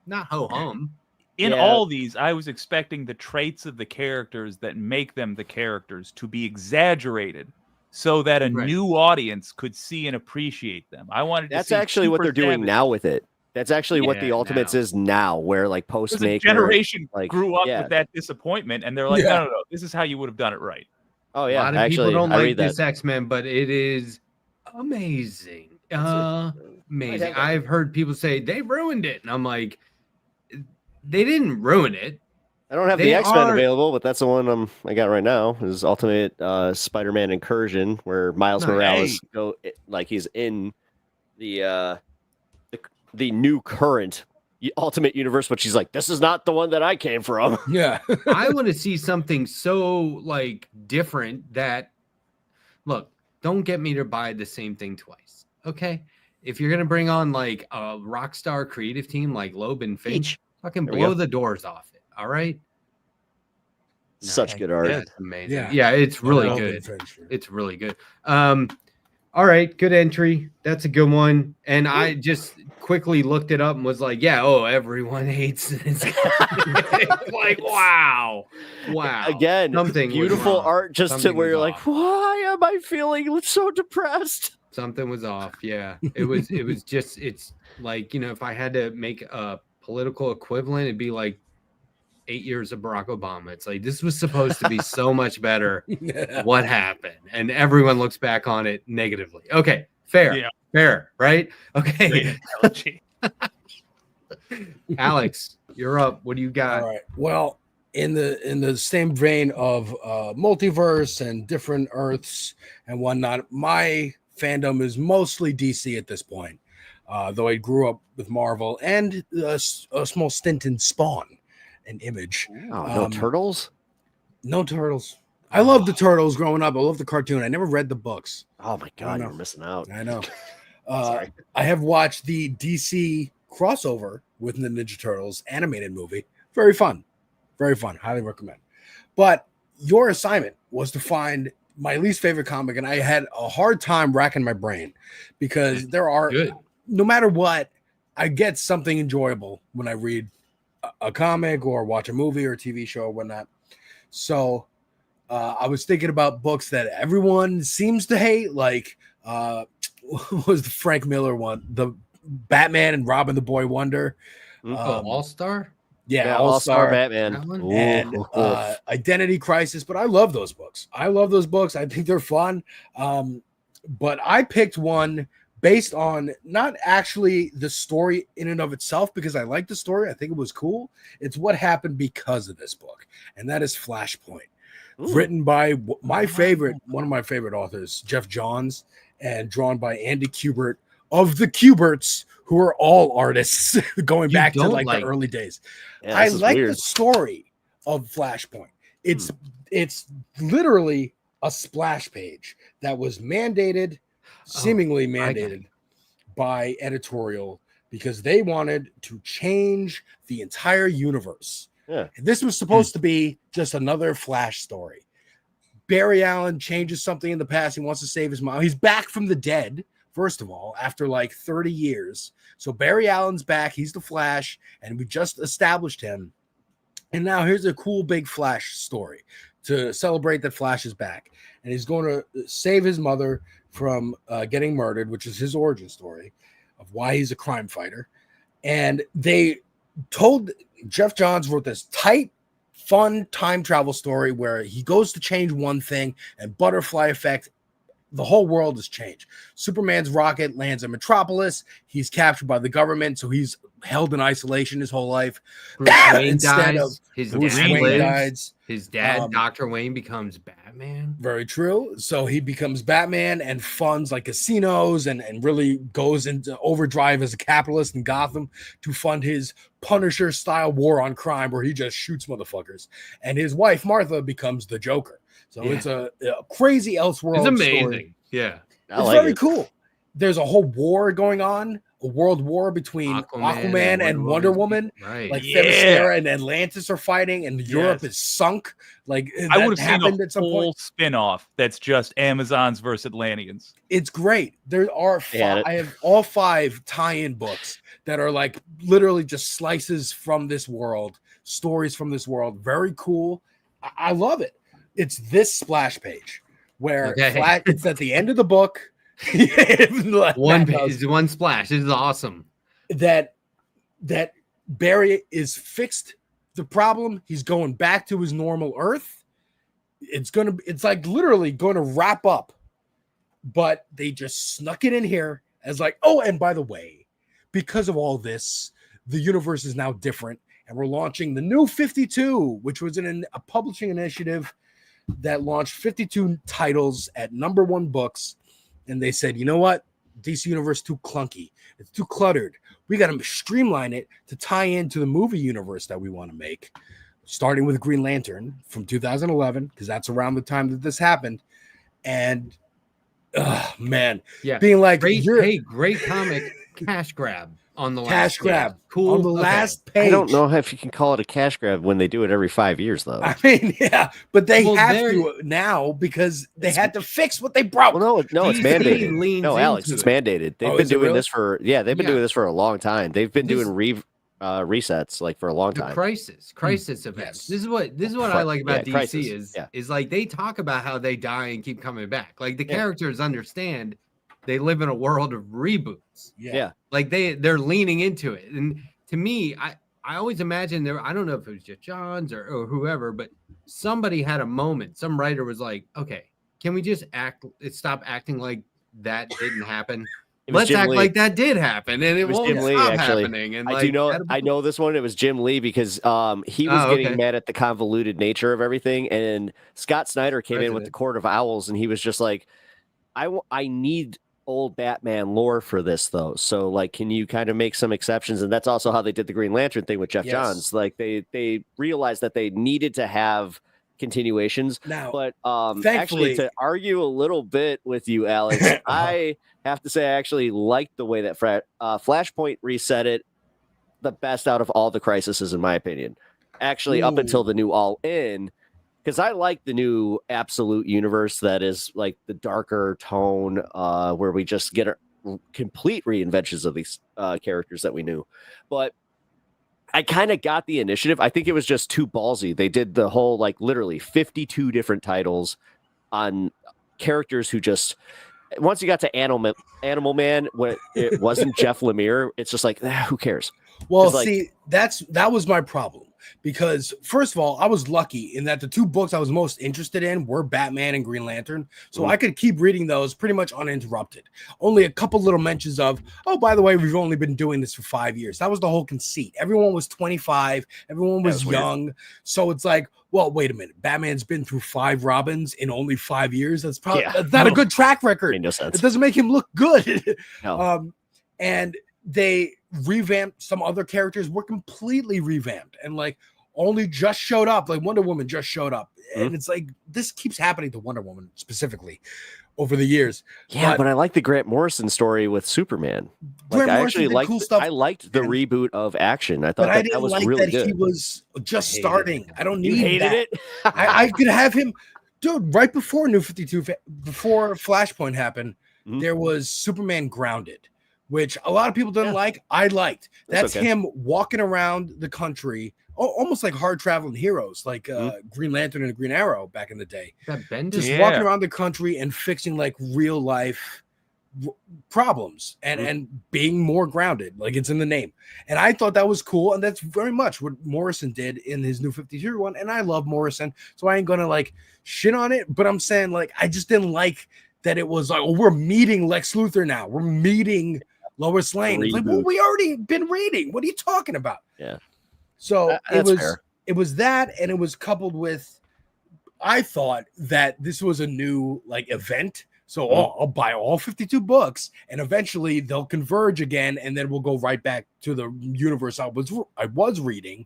not ho hum. In all these, I was expecting the traits of the characters that make them the characters to be exaggerated so that a new audience could see and appreciate them. I wanted to That's see actually what they're doing savage. now with it. That's actually what the Ultimates is now, where like Postmaker, a generation like, grew up with that disappointment, and they're like, no, this is how you would have done it right. Oh yeah, a lot of people don't like this X-Men, but it is amazing. Amazing. I've heard people say they ruined it, and I'm like, they didn't ruin it. I don't have the X-Men available, but that's the one I got right now. Is Ultimate Spider-Man Incursion, where Miles Morales he's in the new current Ultimate Universe, but she's like, this is not the one that I came from. Yeah. I want to see something so like different that, look, don't get me to buy the same thing twice. Okay. If you're going to bring on like a rock star creative team like Loeb and Finch, fucking blow the doors off it. All right. Such good art. That's amazing. Yeah, it's really good. It's really good. All right, good entry. That's a good one. And I just quickly looked it up and was like, everyone hates this. Like, wow. Again, something beautiful art, just something to where you're like, why am I feeling so depressed? Something was off. Yeah, it was just, it's like, if I had to make a political equivalent, it'd be like 8 years of Barack Obama. It's like this was supposed to be so much better. What happened? And everyone looks back on it negatively. Okay, fair, right? Okay, Alex, you're up. What do you got? All right. Well, in the same vein of multiverse and different Earths and whatnot, my fandom is mostly DC at this point. Though I grew up with Marvel and a small stint in Spawn and Image. Oh, no Turtles? No Turtles. I loved the Turtles growing up. I loved the cartoon. I never read the books. Oh my God, you're missing out. I know. Sorry. I have watched the DC crossover with the Ninja Turtles animated movie. Very fun. Very fun. Highly recommend. But your assignment was to find my least favorite comic, and I had a hard time racking my brain because there are, no matter what, I get something enjoyable when I read a comic or watch a movie or a TV show or whatnot. So I was thinking about books that everyone seems to hate, like what was the Frank Miller one? The Batman and Robin the Boy Wonder. All-Star? Yeah, All-Star Batman. And Identity Crisis. But I love those books. I think they're fun. But I picked one based on not actually the story in and of itself, because I like the story. I think it was cool. It's what happened because of this book. And that is Flashpoint. Written by one of my favorite authors, Jeff Johns, and drawn by Andy Kubert of the Kuberts, who are all artists going back to like the early days. Yeah, I like the story of Flashpoint. It's literally a splash page that was seemingly mandated by editorial because they wanted to change the entire universe. Yeah. And this was supposed to be just another Flash story. Barry Allen changes something in the past. He wants to save his mom. He's back from the dead, first of all, after like 30 years. So Barry Allen's back. He's the Flash, and we just established him. And now here's a cool big Flash story to celebrate that Flash is back. And he's going to save his mother from getting murdered, which is his origin story of why he's a crime fighter. And they told Jeff Johns wrote this tight, fun time travel story where he goes to change one thing and butterfly effect. The whole world has changed. Superman's rocket lands in Metropolis. He's captured by the government, so he's held in isolation his whole life. Bruce Wayne dies. His dad, Dr. Wayne, becomes Batman. Very true. So he becomes Batman and funds like casinos and really goes into overdrive as a capitalist in Gotham to fund his Punisher-style war on crime where he just shoots motherfuckers. And his wife, Martha, becomes the Joker. So it's a crazy Elseworld It's amazing. story. Yeah. It's very cool. There's a whole war going on, a world war between Aquaman and Wonder Woman. Right. Like Themyscira and Atlantis are fighting, and Europe is sunk. Like I would have seen at some whole point. spin-off that's just Amazons versus Atlanteans. It's great. There are I have all 5 tie-in books that are like literally just slices from this world, stories from this world. Very cool. I love it. It's this splash page where it's at the end of the book. One page, one splash. This is awesome. That Barry is fixed the problem. He's going back to his normal Earth. It's like literally going to wrap up, but they just snuck it in here as like, oh, and by the way, because of all this, the universe is now different, and we're launching the new 52, which was a publishing initiative that launched 52 titles at #1 books. And they said, you know what? DC Universe too clunky. It's too cluttered. We got to streamline it to tie into the movie universe that we want to make, starting with Green Lantern from 2011, because that's around the time that this happened. And, man, being like, great comic, cash grab. On the cash grab, cool. On the last page. I don't know if you can call it a cash grab when they do it every 5 years, though. I mean, but they have to now because they had to fix what they brought. Well, no, it's mandated. No, Alex, it's mandated. They've been doing this for doing this for a long time. They've been doing resets like for a long time. Crisis events. This is what I like about DC is like they talk about how they die and keep coming back. Like the characters understand. They live in a world of reboots. Yeah. Like they're leaning into it. And to me, I always imagine there. I don't know if it was just Johns or whoever, but somebody had a moment. Some writer was like, "Okay, can we just stop acting like that didn't happen? Let's act like that did happen, and it won't stop happening." And I know this one. It was Jim Lee because he was getting mad at the convoluted nature of everything, and Scott Snyder came in with the Court of Owls, and he was just like, I need old Batman lore for this though, so like, can you kind of make some exceptions? And that's also how they did the Green Lantern thing with Jeff Johns. Like they realized that they needed to have continuations. Now, but thankfully, actually, to argue a little bit with you, Alex, I have to say I actually liked the way that Flashpoint reset it the best out of all the crises, in my opinion. Actually, up until the new All In, because I like the new Absolute universe that is like the darker tone, where we just get complete reinventions of these characters that we knew. But I kind of got the initiative. I think it was just too ballsy. They did the whole, like, literally 52 different titles on characters who just, once you got to Animal Man, when it wasn't Jeff Lemire, it's just like, who cares? Well, see, that was my problem. Because first of all, I was lucky in that the two books I was most interested in were Batman and Green Lantern. So I could keep reading those pretty much uninterrupted. Only a couple little mentions of, oh, by the way, we've only been doing this for 5 years. That was the whole conceit. Everyone was 25. Everyone was young. Weird. So it's like, well, wait a minute. Batman's been through 5 Robins in only 5 years. That's probably that's not a good track record. Made no sense. It doesn't make him look good. No. And they revamped some other characters, were completely revamped and like only just showed up. Like Wonder Woman just showed up. And it's like this keeps happening to Wonder Woman specifically over the years. Yeah, but I like the Grant Morrison story with Superman. Like, I actually liked cool stuff. I liked the reboot of Action. I thought that was really good. He was just starting. I don't need you hated that. It. I could have him, dude. Right before New 52, before Flashpoint happened, there was Superman Grounded, which a lot of people didn't like. I liked. That's him walking around the country, almost like hard traveling heroes, like Green Lantern and Green Arrow back in the day. Just walking around the country and fixing like real life problems and being more grounded, like it's in the name. And I thought that was cool, and that's very much what Morrison did in his New 52 one. And I love Morrison, so I ain't gonna like shit on it. But I'm saying, like, I just didn't like that it was like, oh, we're meeting Lex Luthor now. We're meeting Lois Lane. It's like, well, we already been reading. What are you talking about? Yeah. So it was that, and it was coupled with, I thought that this was a new like event. So I'll buy all 52 books, and eventually they'll converge again, and then we'll go right back to the universe I was reading.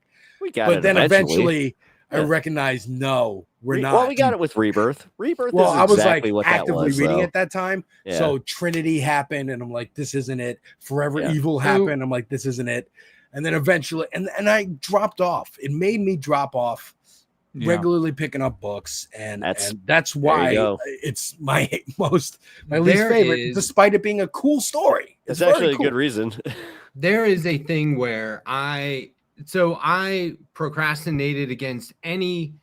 But then eventually I recognized, no, we're not. Well, we got it with Rebirth. Well, I was like actively reading at that time. Yeah. So Trinity happened, and I'm like, this isn't it. Forever Evil happened. I'm like, this isn't it. And then eventually, and I dropped off. It made me drop off regularly picking up books. And that's why it's my least favorite, despite it being a cool story. It's actually a good reason. There is a thing where I procrastinated against any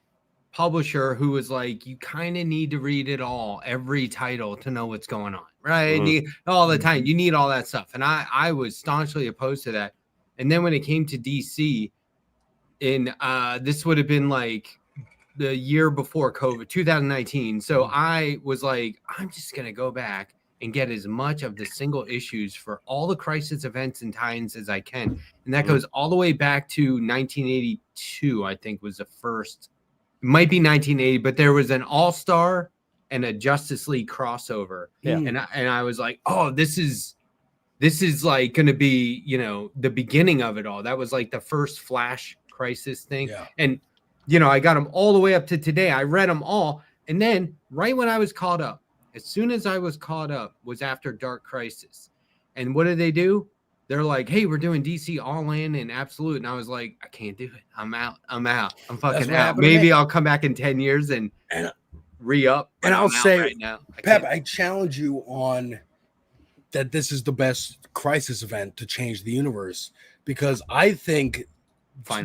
publisher who was like, you kind of need to read it all, every title, to know what's going on, right? All the time. You need all that stuff. And I was staunchly opposed to that. And then when it came to DC, this would have been like the year before COVID, 2019. So I was like, I'm just going to go back and get as much of the single issues for all the crisis events and tie-ins as I can. And that goes all the way back to 1982, I think was the first. It might be 1980, but there was an All-Star and a Justice League crossover. Yeah. And I was like, oh, this is like going to be, the beginning of it all. That was like the first Flash crisis thing. Yeah. And, I got them all the way up to today. I read them all. And then right when I was caught up, as soon as I was caught up was after Dark Crisis. And what did they do? They're like, hey, we're doing DC All In and Absolute. And I was like, I can't do it. I'm out. I'm fucking out. Maybe I'll come back in 10 years and re-up. And I'll say, right now, Pep, I challenge you on that this is the best crisis event to change the universe, because I think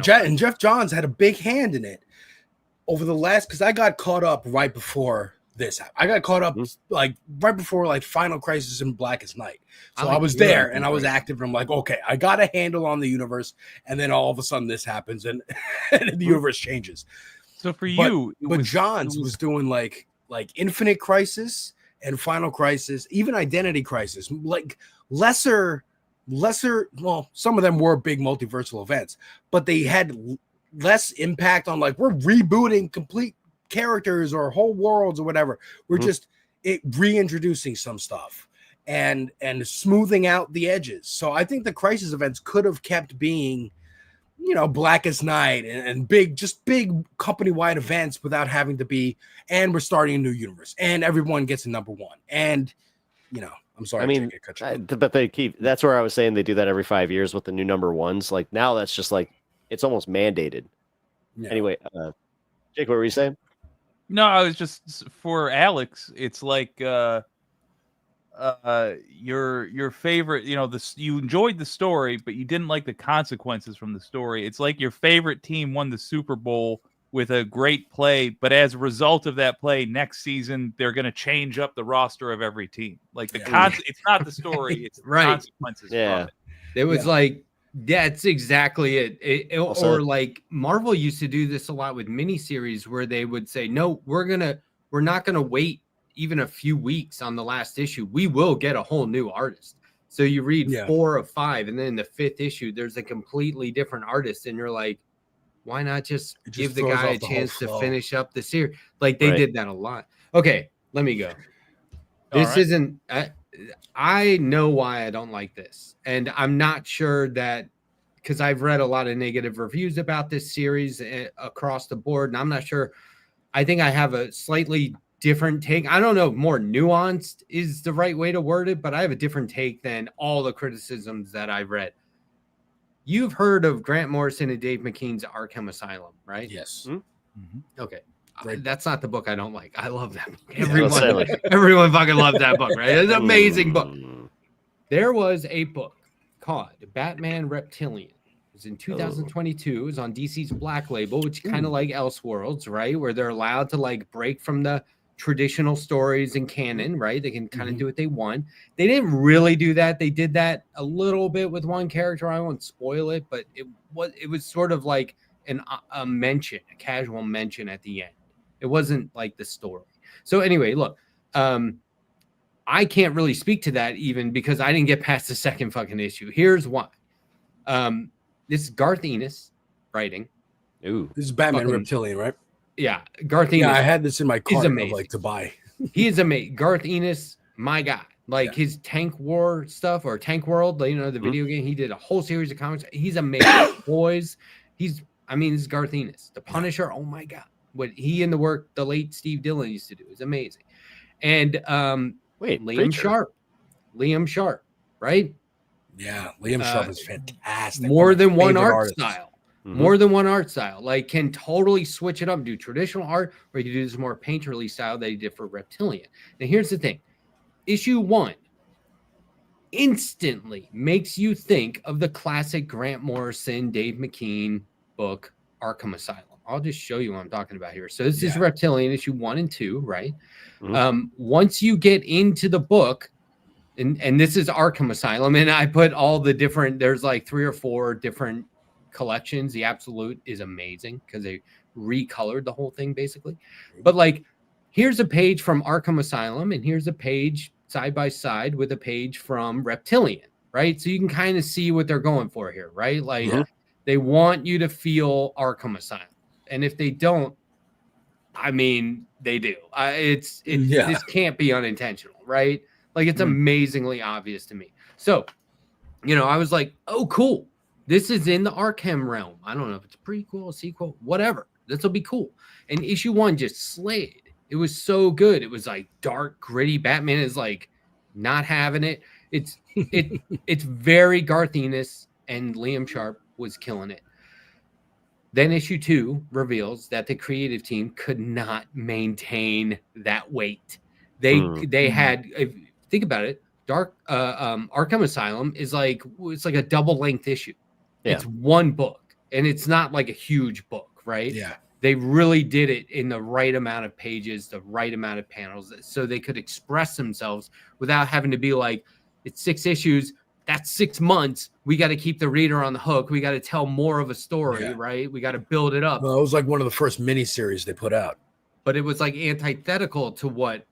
Jeff Johns had a big hand in it over the last, because I got caught up right before this happened. I got caught up Mm-hmm. like right before like Final Crisis and Blackest Night. So I like was your there and I was impression. active and I'm like, okay, I got a handle on the universe. And then all of a sudden this happens and, and the universe changes. So for But- you, But John's was doing like Infinite Crisis and Final Crisis, even Identity Crisis, like lesser. Well, some of them were big multiversal events, but they had less impact on like we're rebooting complete characters or whole worlds or whatever. We're just reintroducing some stuff and smoothing out the edges. So I think the Crisis events could have kept being, you know, Blackest Night and big company-wide events without having to be, and we're starting a new universe and everyone gets a number one. And, you know, I'm sorry. I mean, but they keep, that's where I was saying they do that every 5 years with the new number ones. Like now that's just like, it's almost mandated. Yeah. Anyway, Jake, what were you saying? No, I was just for Alex. It's like your favorite. You know, you enjoyed the story, but you didn't like the consequences from the story. It's like your favorite team won the Super Bowl with a great play, but as a result of that play, next season they're going to change up the roster of every team. Like it's not the story; it's the consequences. Yeah, from it. It was like that's exactly it. Or like Marvel used to do this a lot with miniseries where they would say, "No, we're not gonna wait even a few weeks on the last issue. We will get a whole new artist." So you read 4 of 5, and then in the 5th issue, there's a completely different artist, and you're like, why not just give the guy a chance to finish up the series? Like they did that a lot. Okay, let me go. This isn't. I know why I don't like this, and I'm not sure that because I've read a lot of negative reviews about this series across the board, and I'm not sure. I think I have a slightly different take. I don't know if more nuanced is the right way to word it, but I have a different take than all the criticisms that I've read. You've heard of Grant Morrison and Dave McKean's Arkham Asylum, right? Yes. Mm-hmm. Okay. Right. That's not the book I don't like. I love that book. Yeah, Everyone fucking loves that book, right? It's an amazing book. There was a book called Batman Reptilian. It was in 2022. It was on DC's Black Label, which kind of like Elseworlds, right? Where they're allowed to like break from the traditional stories and canon, right? They can kind of do what they want. They didn't really do that. They did that a little bit with one character. I won't spoil it, but it was sort of like a mention, a casual mention at the end. It wasn't like the story. So anyway, look, I can't really speak to that even because I didn't get past the second fucking issue. Here's why. This is Garth Ennis writing. Ooh, this is Batman Reptilian, right? Yeah, Garth Ennis. Yeah, I had this in my cart like to buy. He is amazing. Garth Ennis, my guy. Like his Tank War stuff or Tank World, you know, the video game. He did a whole series of comics. He's amazing. Boys, this is Garth Ennis. The Punisher, oh my God. What he and the work the late Steve Dillon used to do is amazing. And Liam Sharp, right? Yeah, Liam Sharp is fantastic. More than one art style. More than one art style. Like can totally switch it up, do traditional art, or you can do this more painterly style that he did for Reptilian. Now here's the thing. Issue 1 instantly makes you think of the classic Grant Morrison, Dave McKean book, Arkham Asylum. I'll just show you what I'm talking about here. So this is Reptilian, issue 1 and 2, right? Once you get into the book, and this is Arkham Asylum, and I put all the different, there's like 3 or 4 different collections. The Absolute is amazing because they recolored the whole thing basically. But like, here's a page from Arkham Asylum, and here's a page side by side with a page from Reptilian, right? So you can kind of see what they're going for here, right? Like they want you to feel Arkham Asylum. And if they don't, I mean, they do. This can't be unintentional, right? Like it's amazingly obvious to me. So, you know, I was like, oh, cool. This is in the Arkham realm. I don't know if it's a prequel, a sequel, whatever. This will be cool. And issue 1 just slayed. It was so good. It was like dark, gritty. Batman is like not having it. It's very Garth Ennis, and Liam Sharp was killing it. Then issue 2 reveals that the creative team could not maintain that weight. They had, think about it, Arkham Asylum is like, it's like a double length issue. Yeah. It's one book, and it's not like a huge book, right? Yeah. They really did it in the right amount of pages, the right amount of panels, so they could express themselves without having to be like, it's 6 issues, that's 6 months. We got to keep the reader on the hook. We got to tell more of a story, right? We got to build it up. Well, it was like one of the first miniseries they put out. But it was like antithetical to what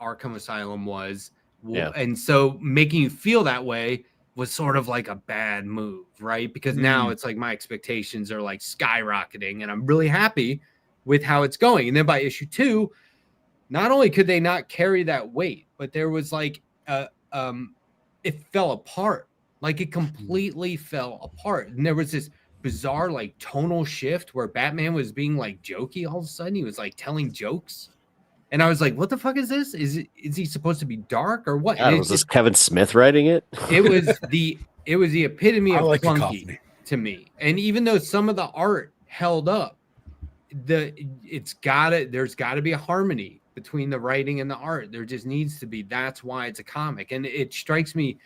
Arkham Asylum was. Yeah. And so making you feel that way was sort of like a bad move, right? Because now it's like my expectations are like skyrocketing and I'm really happy with how it's going. And then by issue 2, not only could they not carry that weight, but there was like it fell apart. Like it completely fell apart. And there was this bizarre like tonal shift where Batman was being like jokey all of a sudden. He was like telling jokes. And I was like, what the fuck is this? Is he supposed to be dark or what? Was this Kevin Smith writing it? It was the epitome of like clunky to me. And even though some of the art held up, there's gotta be a harmony between the writing and the art. There just needs to be. That's why it's a comic. And it strikes me,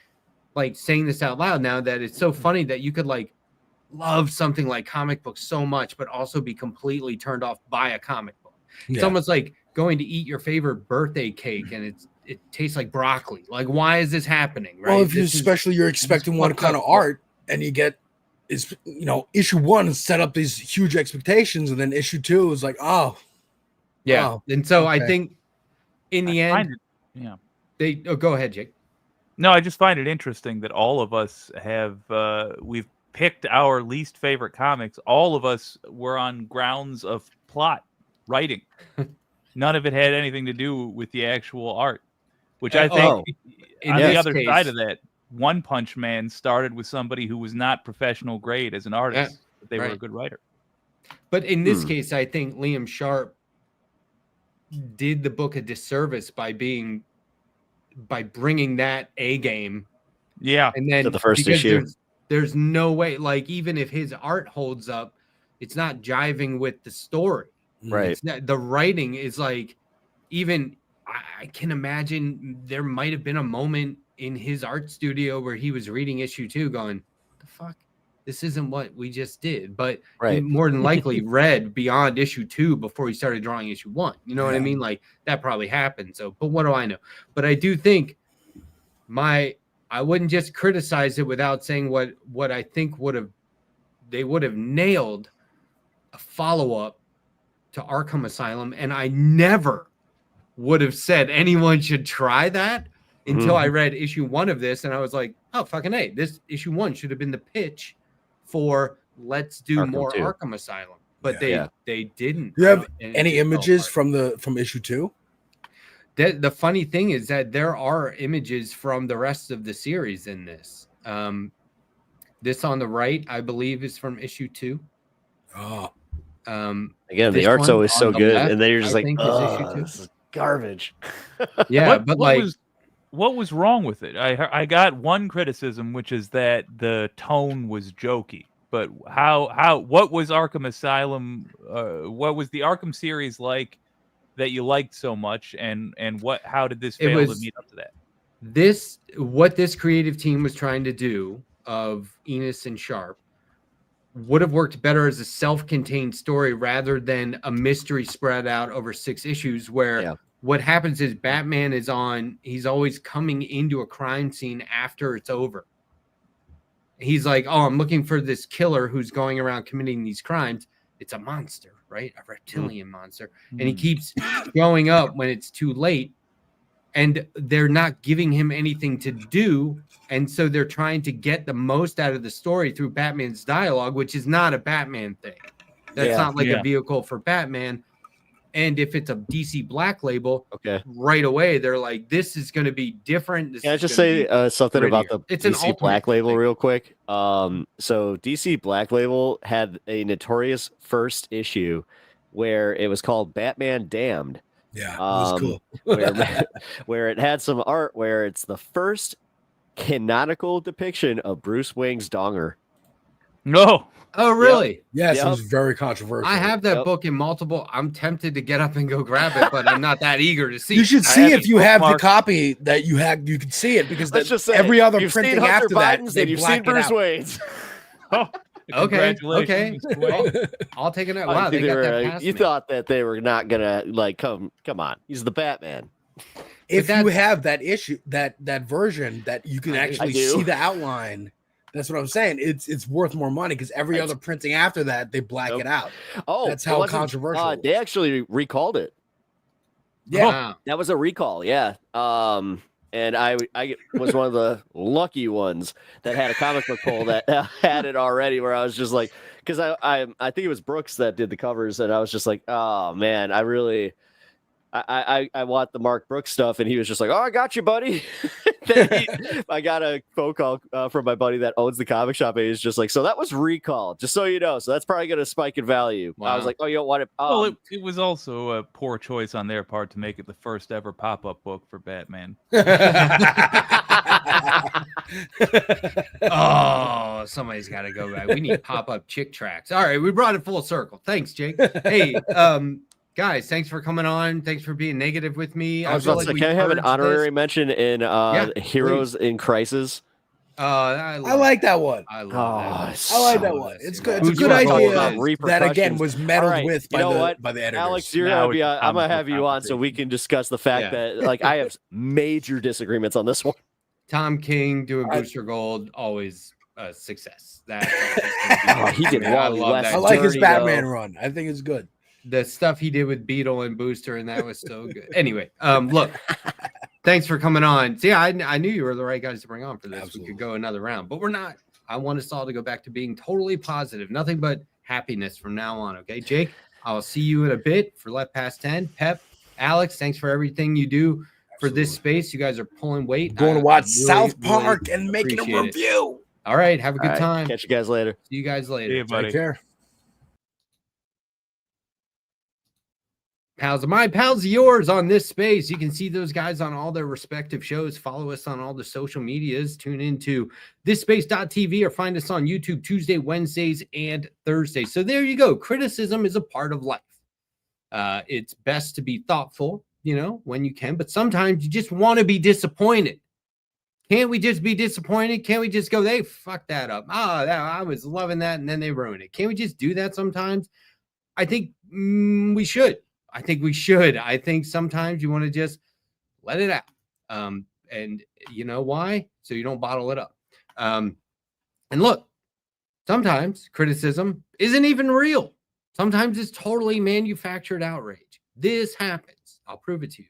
like saying this out loud now, that it's so funny that you could like love something like comic books so much, but also be completely turned off by a comic book. It's almost like going to eat your favorite birthday cake and it tastes like broccoli. Like, why is this happening? Right. Well, if you're expecting one kind of art and you get issue 1 set up these huge expectations, and then issue 2 is like, and so I think in the end, go ahead, Jake. No, I just find it interesting that all of us have we've picked our least favorite comics. All of us were on grounds of plot writing. None of it had anything to do with the actual art, which I think on the other side of that, One Punch Man started with somebody who was not professional grade as an artist, but they were a good writer. But in this case, I think Liam Sharp did the book a disservice by bringing that A game. Yeah. And then to the first issue. There's no way, like, even if his art holds up, it's not jiving with the story. Right. It's not, the writing is like, even I can imagine there might have been a moment in his art studio where he was reading issue 2 going, the fuck? This isn't what we just did. But he more than likely read beyond issue 2 before he started drawing issue 1. You know what I mean? Like, that probably happened. So, but what do I know? But I do think I wouldn't just criticize it without saying what I think they would have nailed a follow-up to Arkham Asylum, and I never would have said anyone should try that until I read issue 1 of this, and I was like, oh, fucking A, this issue 1 should have been the pitch for let's do Arkham more 2. Arkham Asylum. But they didn't. you have any images from issue 2? The funny thing is that there are images from the rest of the series in this. This on the right, I believe, is from issue 2. Oh. Again, the art's always so good, and then you're just like, oh, this is garbage. Yeah, what was wrong with it? I got one criticism, which is that the tone was jokey. But what was Arkham Asylum? What was the Arkham series like that you liked so much, and how did this fail to meet up to that? What this creative team was trying to do of Enos and Sharp would have worked better as a self-contained story rather than a mystery spread out over 6 issues where what happens is Batman he's always coming into a crime scene after it's over. He's like, oh, I'm looking for this killer who's going around committing these crimes. It's a monster, right? A reptilian monster. And he keeps showing up when it's too late. And they're not giving him anything to do. And so they're trying to get the most out of the story through Batman's dialogue, which is not a Batman thing. That's not like a vehicle for Batman. And if it's a DC Black label, right away, they're like, this is going to be different. Can I just say something about the DC Black label real quick? So DC Black label had a notorious first issue where it was called Batman Damned. Yeah, it was cool. where it had some art where it's the first canonical depiction of Bruce Wayne's donger. No. Oh, really? Yes, it was very controversial. I have that book in multiple. I'm tempted to get up and go grab it, but I'm not that eager to see. You should see if you have the copy that you had. You can see it because every other printing after that, you've seen Bruce Wayne's. Oh, Okay. Congratulations, Mr. Wayne. I'll take it out. Oh, Wow, you they think got they that were- past you me. thought that they were not gonna like come on. He's the Batman. If But you that's- have that issue, that version that you can I do. actually I do. see the outline, that's what I'm saying. It's worth more money because every It's- other printing after that they black Nope. it out. Oh, That's it how wasn't- controversial it They was. actually recalled it. Yeah, Wow. That was a recall, yeah. And I was one of the lucky ones that had a comic book poll that had it already. Where I was just like, because I think it was Brooks that did the covers, and I was just like, oh man, I really. I want the Mark Brooks stuff, and he was just like, "Oh, I got you, buddy." I got a phone call from my buddy that owns the comic shop, and he's just like, "So that was recalled, just so you know. So that's probably going to spike in value." I was Wow. like, "Oh, you don't want it?" Well, it was also a poor choice on their part to make it the first ever pop-up book for Batman. Oh, somebody's got to go back. We need pop-up chick tracks. All right, we brought it full circle. Thanks, Jake. Hey, guys, thanks for coming on. Thanks for being negative with me. I was feel about to say, we can I have an purged honorary this. mention in Heroes in Crisis? I I like that one. I love Oh, that. it's I like so that one. It's good. It's a Who's good your fault idea. about That again repercussions? was meddled All right, with you by know the what? by the editors. Alex, you're Now gonna be. it's a I'm gonna comic have book you on so we can discuss the fact Yeah. that like I have major disagreements on this one. Tom King doing I- Booster Gold, always a success. That's Oh, he did I Wally love West that. I like his dirty, Batman though. run. I think it's good. The stuff he did with Beetle and Booster, and that was so good. Anyway, look, thanks for coming on. See, I knew you were the right guys to bring on for this. Absolutely. We could go another round, but we're not. I want us all to go back to being totally positive, nothing but happiness from now on. Okay, Jake, I'll see you in a bit for Left Past 10. Pep, Alex, thanks for everything you do for this space. You guys are pulling weight. Going to I watch really, South really Park and making a appreciate it. review. All right, have a All good right, time. catch you guys later. See you guys later. See you, buddy. Take care. Pals of mine, pals of yours on this space. You can see those guys on all their respective shows. Follow us on all the social medias. Tune into thisspace.tv or find us on YouTube Tuesday, Wednesdays, and Thursdays. So there you go. Criticism is a part of life. It's best to be thoughtful, when you can, but sometimes you just want to be disappointed. Can't we just be disappointed? Can't we just go, they fucked that up? I was loving that, and then they ruined it. Can't we just do that sometimes? I think we should. I think sometimes you want to just let it out. And you know why? So you don't bottle it up. And look, sometimes criticism isn't even real. Sometimes it's totally manufactured outrage. This happens. I'll prove it to you.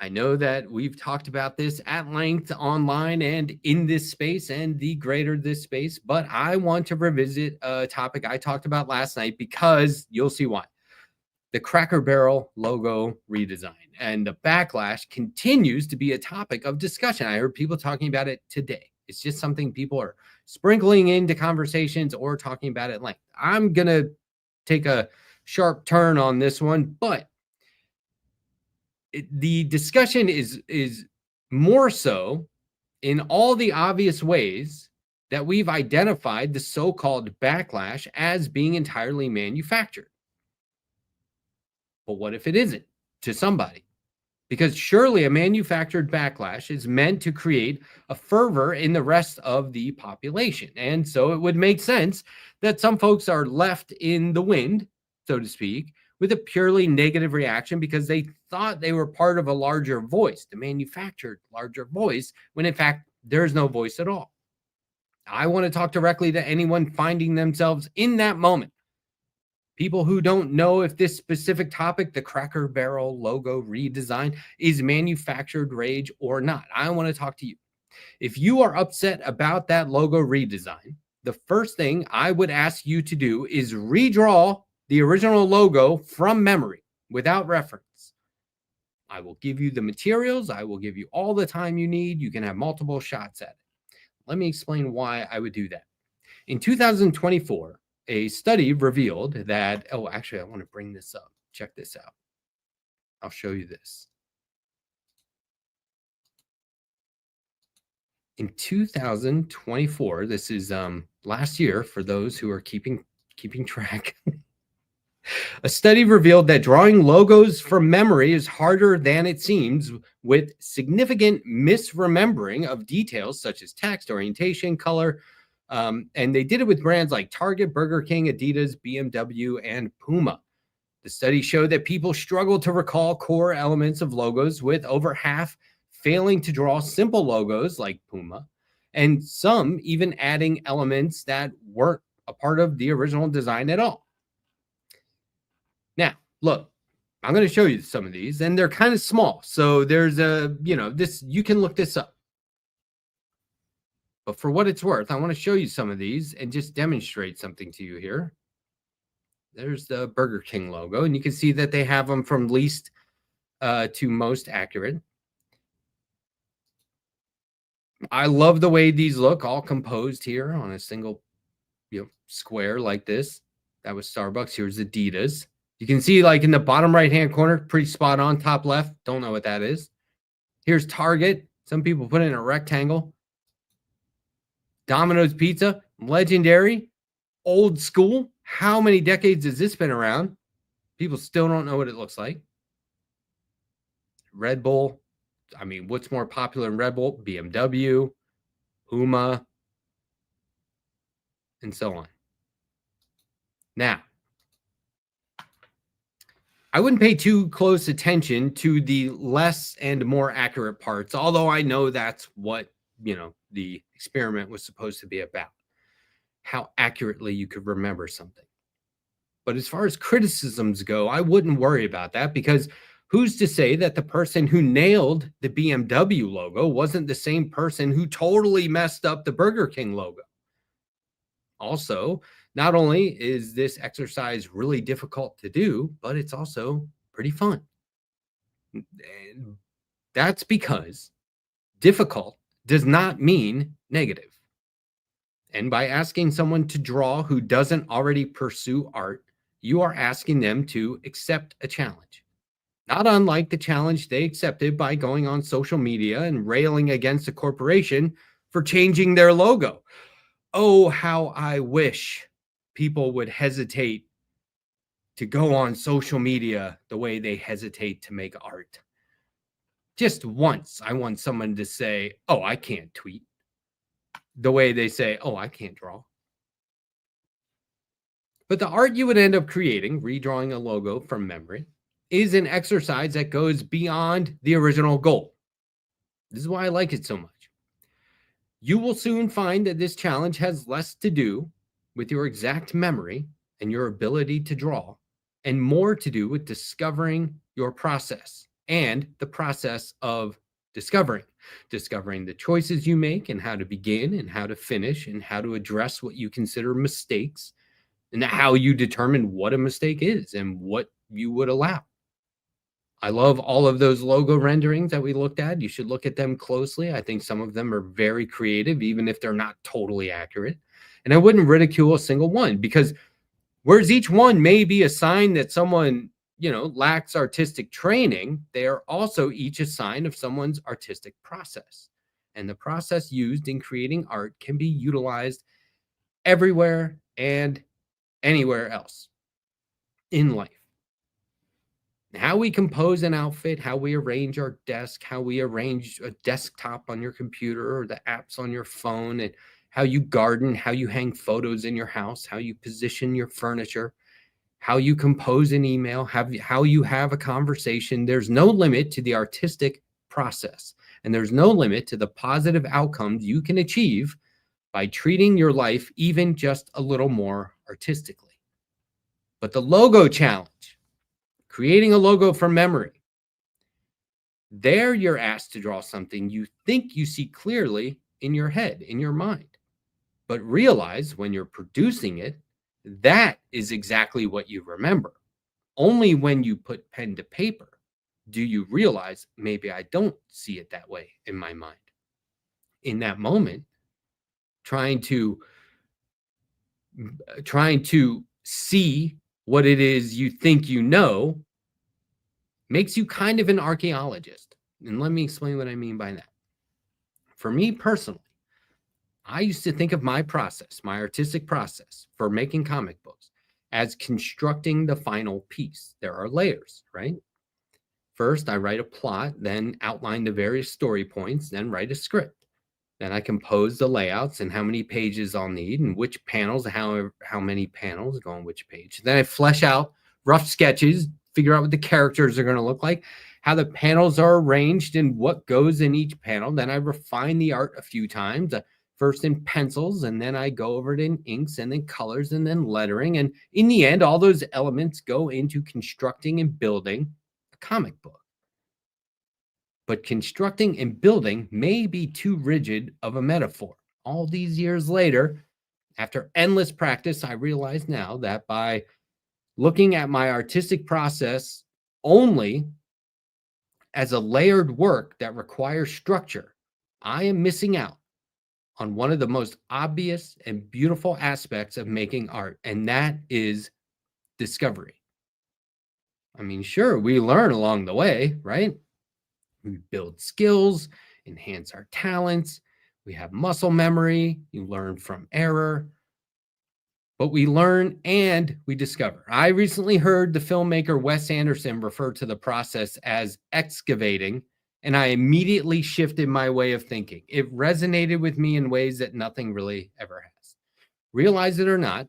I know that we've talked about this at length online and in this space and the greater this space, but I want to revisit a topic I talked about last night because you'll see why. The Cracker Barrel logo redesign and the backlash continues to be a topic of discussion. I heard people talking about it today. It's just something people are sprinkling into conversations or talking about at length. I'm going to take a sharp turn on this one, but the discussion is more so in all the obvious ways that we've identified the so-called backlash as being entirely manufactured. But what if it isn't to somebody? Because surely a manufactured backlash is meant to create a fervor in the rest of the population. And so it would make sense that some folks are left in the wind, so to speak, with a purely negative reaction because they thought they were part of a larger voice, the manufactured larger voice, when in fact, there's no voice at all. I want to talk directly to anyone finding themselves in that moment. People who don't know if this specific topic, the Cracker Barrel logo redesign, is manufactured rage or not. I want to talk to you. If you are upset about that logo redesign, the first thing I would ask you to do is redraw the original logo from memory without reference. I will give you the materials. I will give you all the time you need. You can have multiple shots at it. Let me explain why I would do that. In 2024, a study revealed that, actually, I want to bring this up. Check this out. I'll show you this. In 2024, this is last year for those who are keeping track. A study revealed that drawing logos from memory is harder than it seems, with significant misremembering of details such as text, orientation, color, And they did it with brands like Target, Burger King, Adidas, BMW, and Puma. The study showed that people struggle to recall core elements of logos, with over half failing to draw simple logos like Puma, and some even adding elements that weren't a part of the original design at all. Now, look, I'm going to show you some of these, and they're kind of small. So there's you can look this up. But for what it's worth, I want to show you some of these and just demonstrate something to you here. There's the Burger King logo, and you can see that they have them from least to most accurate. I love the way these look, all composed here on a single square like this. That was Starbucks. Here's Adidas. You can see, like, in the bottom right-hand corner, pretty spot on. Top left, don't know what that is. Here's Target. Some people put it in a rectangle. Domino's Pizza, legendary, old school. How many decades has this been around? People still don't know what it looks like. Red Bull. I mean, what's more popular than Red Bull? BMW, Puma, and so on. Now, I wouldn't pay too close attention to the less and more accurate parts, although I know that's what, the experiment was supposed to be about. How accurately you could remember something. But as far as criticisms go, I wouldn't worry about that, because who's to say that the person who nailed the BMW logo wasn't the same person who totally messed up the Burger King logo? Also, not only is this exercise really difficult to do, but it's also pretty fun. And that's because difficult does not mean negative. And by asking someone to draw who doesn't already pursue art, you are asking them to accept a challenge. Not unlike the challenge they accepted by going on social media and railing against a corporation for changing their logo. Oh, how I wish people would hesitate to go on social media the way they hesitate to make art. Just once, I want someone to say, oh, I can't tweet, the way they say, oh, I can't draw. But the art you would end up creating, redrawing a logo from memory, is an exercise that goes beyond the original goal. This is why I like it so much. You will soon find that this challenge has less to do with your exact memory and your ability to draw, and more to do with discovering your process and the process of discovering the choices you make, and how to begin and how to finish, and how to address what you consider mistakes, and how you determine what a mistake is and what you would allow. I love all of those logo renderings that we looked at. You should look at them closely. I think some of them are very creative, even if they're not totally accurate. And I wouldn't ridicule a single one, because whereas each one may be a sign that someone, lacks artistic training, they are also each a sign of someone's artistic process. And the process used in creating art can be utilized everywhere and anywhere else in life. How we compose an outfit, how we arrange our desk, how we arrange a desktop on your computer or the apps on your phone, and how you garden, how you hang photos in your house, how you position your furniture, how you compose an email, how you have a conversation. There's no limit to the artistic process, and there's no limit to the positive outcomes you can achieve by treating your life even just a little more artistically. But the logo challenge, creating a logo from memory, there you're asked to draw something you think you see clearly in your head, in your mind. But realize when you're producing it, that is exactly what you remember. Only when you put pen to paper do you realize, maybe I don't see it that way in my mind. In that moment, trying to see what it is you think you know makes you kind of an archaeologist. And let me explain what I mean by that. For me personally, I used to think of my process, my artistic process for making comic books, as constructing the final piece. There are layers, right? First, I write a plot, then outline the various story points, then write a script. Then I compose the layouts and how many pages I'll need and which panels, how many panels go on which page. Then I flesh out rough sketches, figure out what the characters are going to look like, how the panels are arranged and what goes in each panel. Then I refine the art a few times, first in pencils, and then I go over it in inks and then colors and then lettering. And in the end, all those elements go into constructing and building a comic book. But constructing and building may be too rigid of a metaphor. All these years later, after endless practice, I realize now that by looking at my artistic process only as a layered work that requires structure, I am missing out on one of the most obvious and beautiful aspects of making art, and that is discovery. I mean, sure, we learn along the way, right? We build skills, enhance our talents. We have muscle memory. You learn from error. But we learn and we discover. I recently heard the filmmaker Wes Anderson refer to the process as excavating, and I immediately shifted my way of thinking. It resonated with me in ways that nothing really ever has. Realize it or not,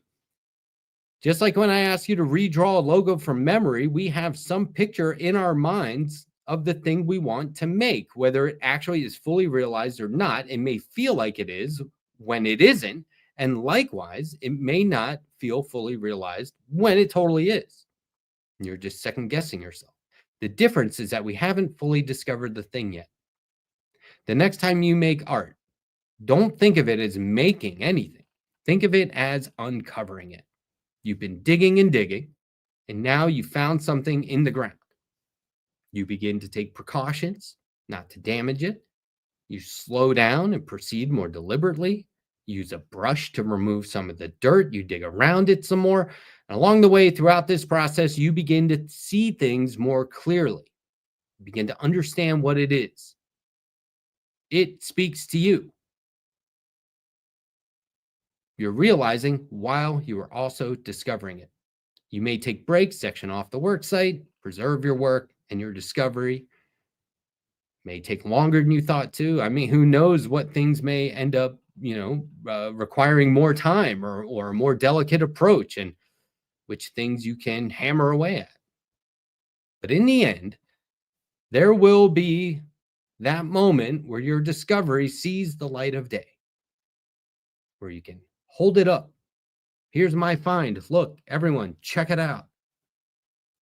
just like when I ask you to redraw a logo from memory, we have some picture in our minds of the thing we want to make, whether it actually is fully realized or not. It may feel like it is when it isn't. And likewise, it may not feel fully realized when it totally is. You're just second guessing yourself. The difference is that we haven't fully discovered the thing yet. The next time you make art, don't think of it as making anything. Think of it as uncovering it. You've been digging and digging, and now you found something in the ground. You begin to take precautions not to damage it. You slow down and proceed more deliberately. Use a brush to remove some of the dirt. You dig around it some more. And along the way, throughout this process, you begin to see things more clearly. You begin to understand what it is. It speaks to you. You're realizing while you are also discovering it. You may take breaks, section off the work site, preserve your work and your discovery. May take longer than you thought to. I mean, who knows what things may end up, requiring more time or a more delicate approach, and which things you can hammer away at. But in the end, there will be that moment where your discovery sees the light of day, where you can hold it up. Here's my find. Look, everyone, check it out.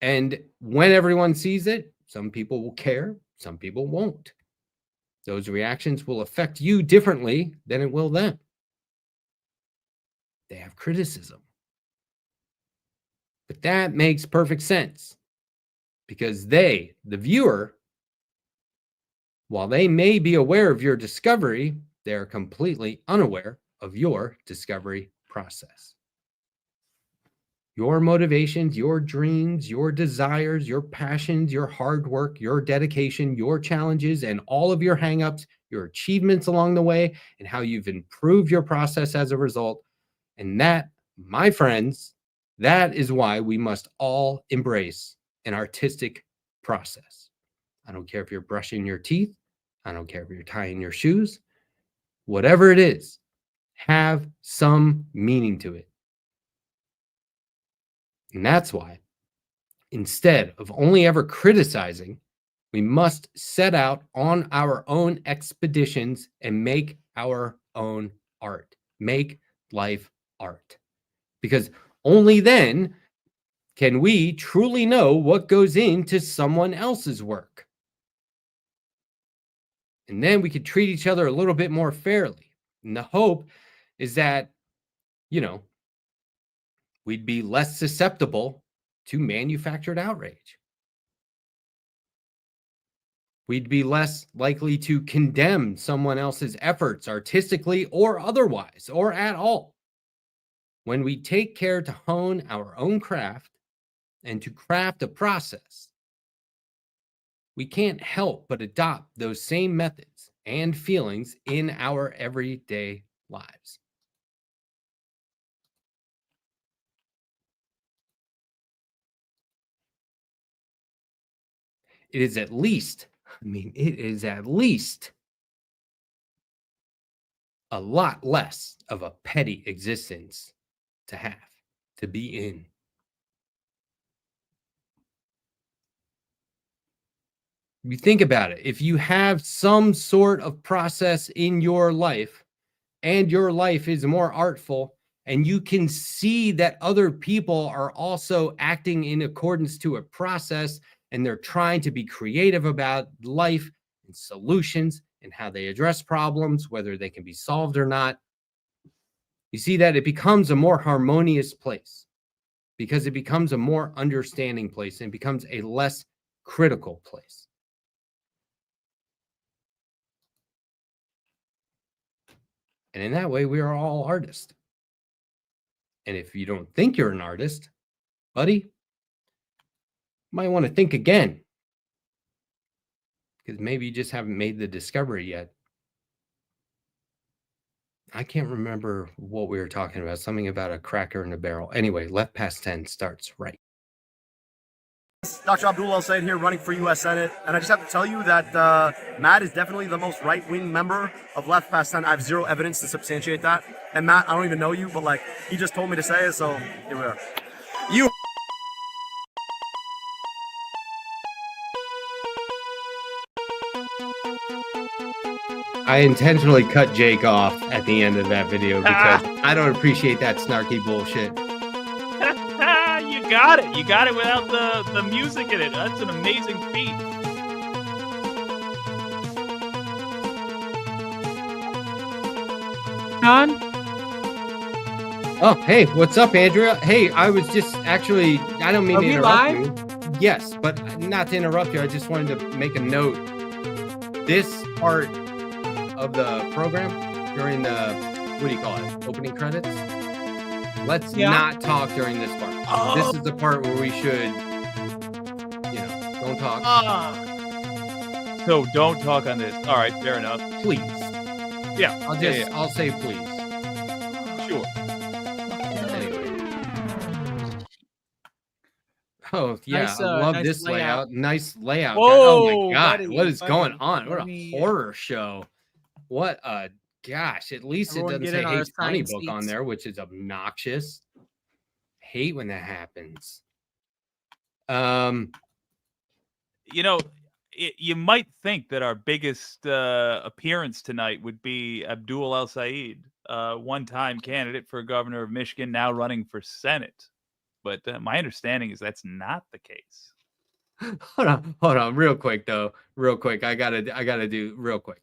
And when everyone sees it, some people will care, some people won't. Those reactions will affect you differently than it will them. They have criticism. But that makes perfect sense because they, the viewer, while they may be aware of your discovery, they are completely unaware of your discovery process. Your motivations, your dreams, your desires, your passions, your hard work, your dedication, your challenges, and all of your hangups, your achievements along the way, and how you've improved your process as a result. And that, my friends, that is why we must all embrace an artistic process. I don't care if you're brushing your teeth. I don't care if you're tying your shoes. Whatever it is, have some meaning to it. And that's why, instead of only ever criticizing, we must set out on our own expeditions and make our own art. Make life art. Because only then can we truly know what goes into someone else's work. And then we could treat each other a little bit more fairly. And the hope is that, we'd be less susceptible to manufactured outrage. We'd be less likely to condemn someone else's efforts artistically or otherwise, or at all. When we take care to hone our own craft and to craft a process, we can't help but adopt those same methods and feelings in our everyday lives. It is at least a lot less of a petty existence to have, to be in. You think about it. If you have some sort of process in your life and your life is more artful, and you can see that other people are also acting in accordance to a process, and they're trying to be creative about life and solutions and how they address problems, whether they can be solved or not, you see that it becomes a more harmonious place because it becomes a more understanding place and becomes a less critical place. And in that way, we are all artists. And if you don't think you're an artist, buddy, you might want to think again. Because maybe you just haven't made the discovery yet. I can't remember what we were talking about. Something about a cracker in a barrel. Anyway, left past 10 starts right. Dr. Abdul El-Sayed here, running for U.S. Senate, and I just have to tell you that Matt is definitely the most right-wing member of Left Past 10. I have zero evidence to substantiate that. And Matt, I don't even know you, but like he just told me to say it, so here we are. You. I intentionally cut Jake off at the end of that video because I don't appreciate that snarky bullshit. You got it. You got it without the music in it. That's an amazing feat. John? Oh, hey, what's up, Andrea? Hey, I was just actually, I don't mean to interrupt you. Yes, but not to interrupt you. I just wanted to make a note. This part of the program during the, what do you call it? Opening credits? Let's not talk during this part. Oh. This is the part where we should, you know, don't talk. So don't talk on this. All right, fair enough. Please. Yeah. I'll say please. Sure. Anyway. Oh, yeah. Nice, I love nice this layout. Nice layout. Whoa, Oh my God. buddy, What is buddy. going on? What Let a me, horror show. What a gosh. At least it Everyone doesn't get say in our Hey Funny assigned Book on seats. there, which is obnoxious. Hate when that happens. You know, you might think that our biggest appearance tonight would be Abdul El-Sayed, one-time candidate for governor of Michigan, now running for Senate. But my understanding is that's not the case. Hold on, real quick though. Real quick. I gotta do real quick.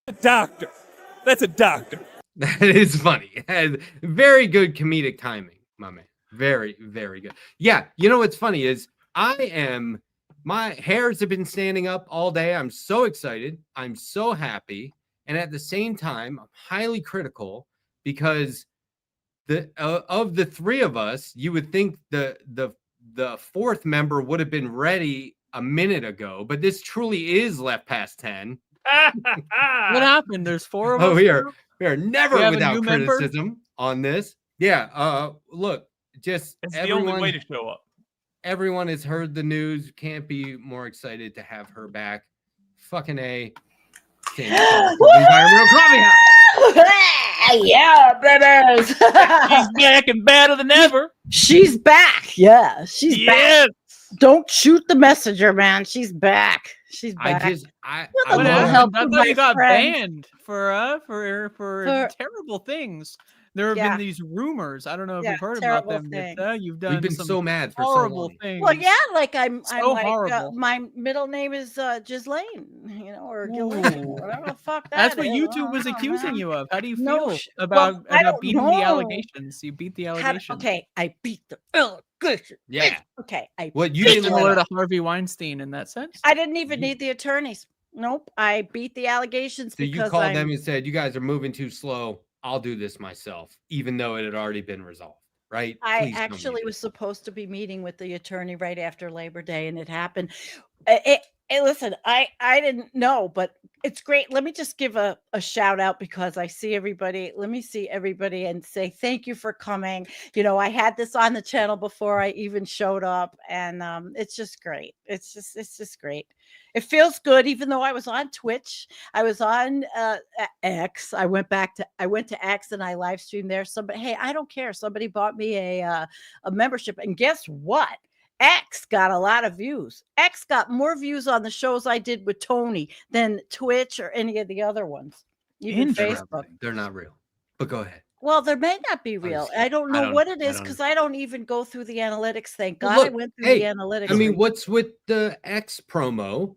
A doctor. That's a doctor. That is funny. And very good comedic timing, my man. Very, very good. Yeah, you know what's funny is my hairs have been standing up all day. I'm so excited. I'm so happy. And at the same time, I'm highly critical because of the three of us, you would think the fourth member would have been ready a minute ago, but this truly is left past 10. What happened? There's four of us. We are never We have a without new member? criticism on this. Yeah. Look, just It's the only way to show up. Everyone has heard the news. Can't be more excited to have her back. Fucking A. Environmental Coffeehouse. Yeah, babies. She's back and better than ever. She's back. Yeah, she's Yes. back. Don't shoot the messenger, man. She's back. She's back. I What the What hell love- happened? happened? I to thought my you got friend? banned for terrible things. There have Yeah. been these rumors. I don't know if Yeah, you've heard about terrible them. things. That, you've done We've been some so mad for so horrible long. things. Well, yeah, like I'm So like horrible. my middle name is Ghislaine, you know, or Ghislaine, Ooh. whatever the fuck that That's what is. YouTube was I don't accusing know. you of. How do you No, feel well, about I don't beating know. the allegations? You beat the Had- allegations. okay, I beat the allegation. Yeah. Okay, I What you beat didn't the- Similar to Harvey Weinstein in that sense. I didn't even need the attorneys. Nope, I beat the allegations So you because called I'm them and said, "You guys are moving too slow. I'll do this myself," even though it had already been resolved, right? I Please tell me actually you was did. supposed to be meeting with the attorney right after Labor Day, and it happened. Listen, I didn't know, but It's great. Let me just give a shout out because I see everybody. Let me see everybody and say thank you for coming. You know, I had this on the channel before I even showed up, and it's just great. It's just great. It feels good, even though I was on Twitch. I was on X. I went to X and I live streamed there. Somebody, hey, I don't care. Somebody bought me a membership, and guess what? X got a lot of views. X got more views on the shows I did with Tony than Twitch or any of the other ones, even Facebook. They're not real. But go ahead. Well, there may not be real. I don't know what it is because I don't even go through the analytics. Thank God I went through the analytics. I mean, what's with the X promo?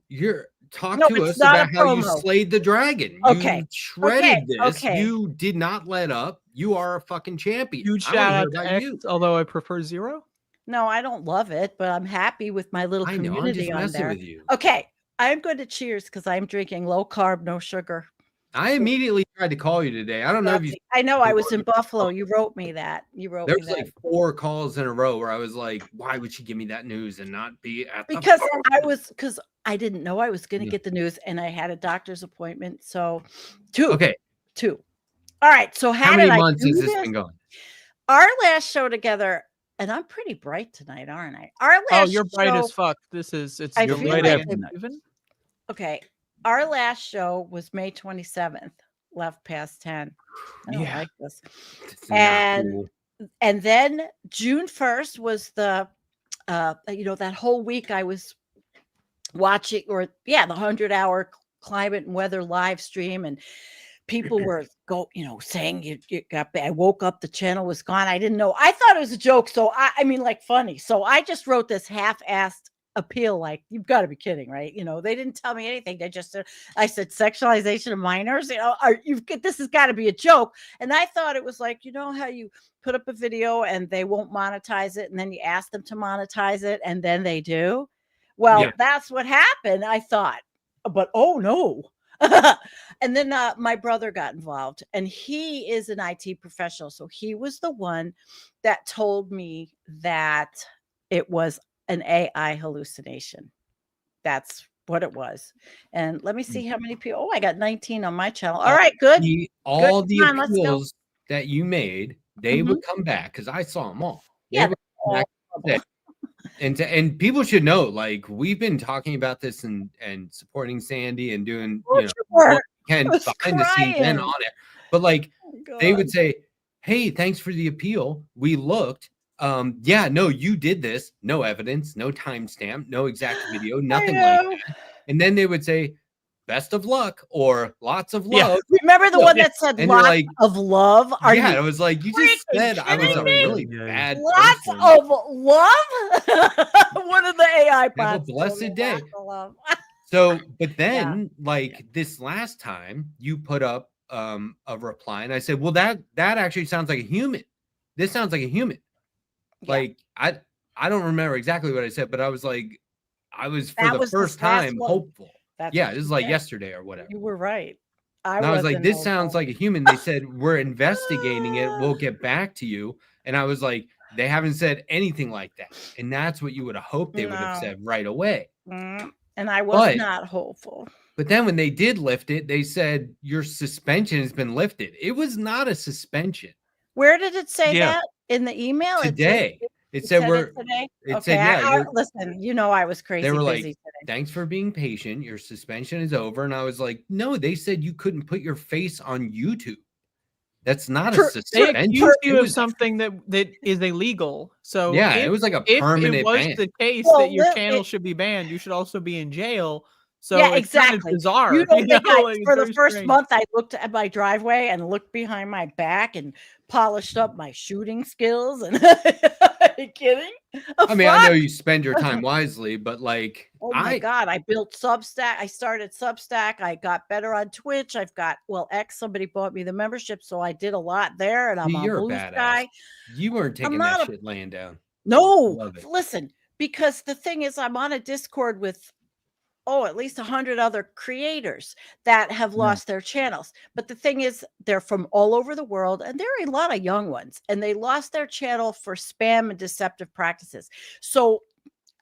Talk No, to it's us not a about how you promo. slayed the dragon. Okay. You shredded this. Okay. You did not let up. You are a fucking champion. Huge I wanna shout hear out to about X, you. although I prefer Zero. No, I don't love it, but I'm happy with my little I know. I'm just community on messing there. with you. Okay, I'm going to cheers because I'm drinking low carb, no sugar. I immediately tried to call you today. I don't know if you. I know I was in Buffalo. You wrote me that. There was like 4 calls in a row where I was like, "Why would she give me that news and not be at the?" Because I didn't know I was going to get the news, and I had a doctor's appointment. So 2. Okay. 2. All right. So How many months has this been going? Our last show together, and I'm pretty bright tonight, aren't I? Our last you're bright show, as fuck. It's I you're feel right like after even. Okay. Our last show was May 27th, left past 10. I don't like this. And then June 1st was the that whole week I was watching the 100-hour climate and weather live stream, and people were saying you got bad. I woke up, the channel was gone. I didn't know. I thought it was a joke. So I mean, like, funny. So I just wrote this half-assed appeal, like, you've got to be kidding, right? They didn't tell me anything. They just said, I said sexualization of minors, this has got to be a joke. And I thought it was like, how you put up a video and they won't monetize it, and then you ask them to monetize it and then they do. Well, that's what happened, I thought. But oh no. And then my brother got involved, and he is an IT professional. So he was the one that told me that it was an AI hallucination. That's what it was. And let me see how many people. Oh, I got 19 on my channel. All right, good. All the appeals that you made, they would come back because I saw them all. They would come back. And people should know, like, we've been talking about this and supporting Sandy and doing what we can behind the scenes and on it. But like, they would say, "Hey, thanks for the appeal. We looked. No, you did this. No evidence, no timestamp, no exact video, nothing like that." And then they would say, "Best of luck," or "Lots of love." Remember the one that said "lots of love"? I was like, you just said I was a really bad lots person. of love. What are the AI bots? Have a blessed day. So, but then, like, this last time, you put up a reply, and I said, "Well, that actually sounds like a human. This sounds like a human." Like, I don't remember exactly what I said, but I was like, I was for the first time hopeful. This is like yesterday or whatever. You were right. I was like, this sounds like a human. They said, "We're investigating it. We'll get back to you." And I was like, they haven't said anything like that. And that's what you would have hoped they would have said right away. And I was not hopeful. But then when they did lift it, they said, "Your suspension has been lifted." It was not a suspension. Where did it say that in the email? Today. It said we're today. It said, listen, I was crazy. They were like, today. "Thanks for being patient. Your suspension is over." And I was like, "No, they said you couldn't put your face on YouTube. That's not a suspension." They accused you of something that is illegal. So it was like a permanent If it was ban. the case that your channel should be banned, you should also be in jail. So it's kind of bizarre. For the first month, I looked at my driveway and looked behind my back and polished up my shooting skills. And are you kidding? I mean, I know you spend your time wisely, but like, oh my God, I built Substack. I started Substack. I got better on Twitch. I've got X. Somebody bought me the membership, so I did a lot there. And I'm on Blue Sky. You weren't taking that shit laying down. No, listen, because the thing is, I'm on a Discord with at least 100 other creators that have lost their channels. But the thing is, they're from all over the world, and there are a lot of young ones, and they lost their channel for spam and deceptive practices. So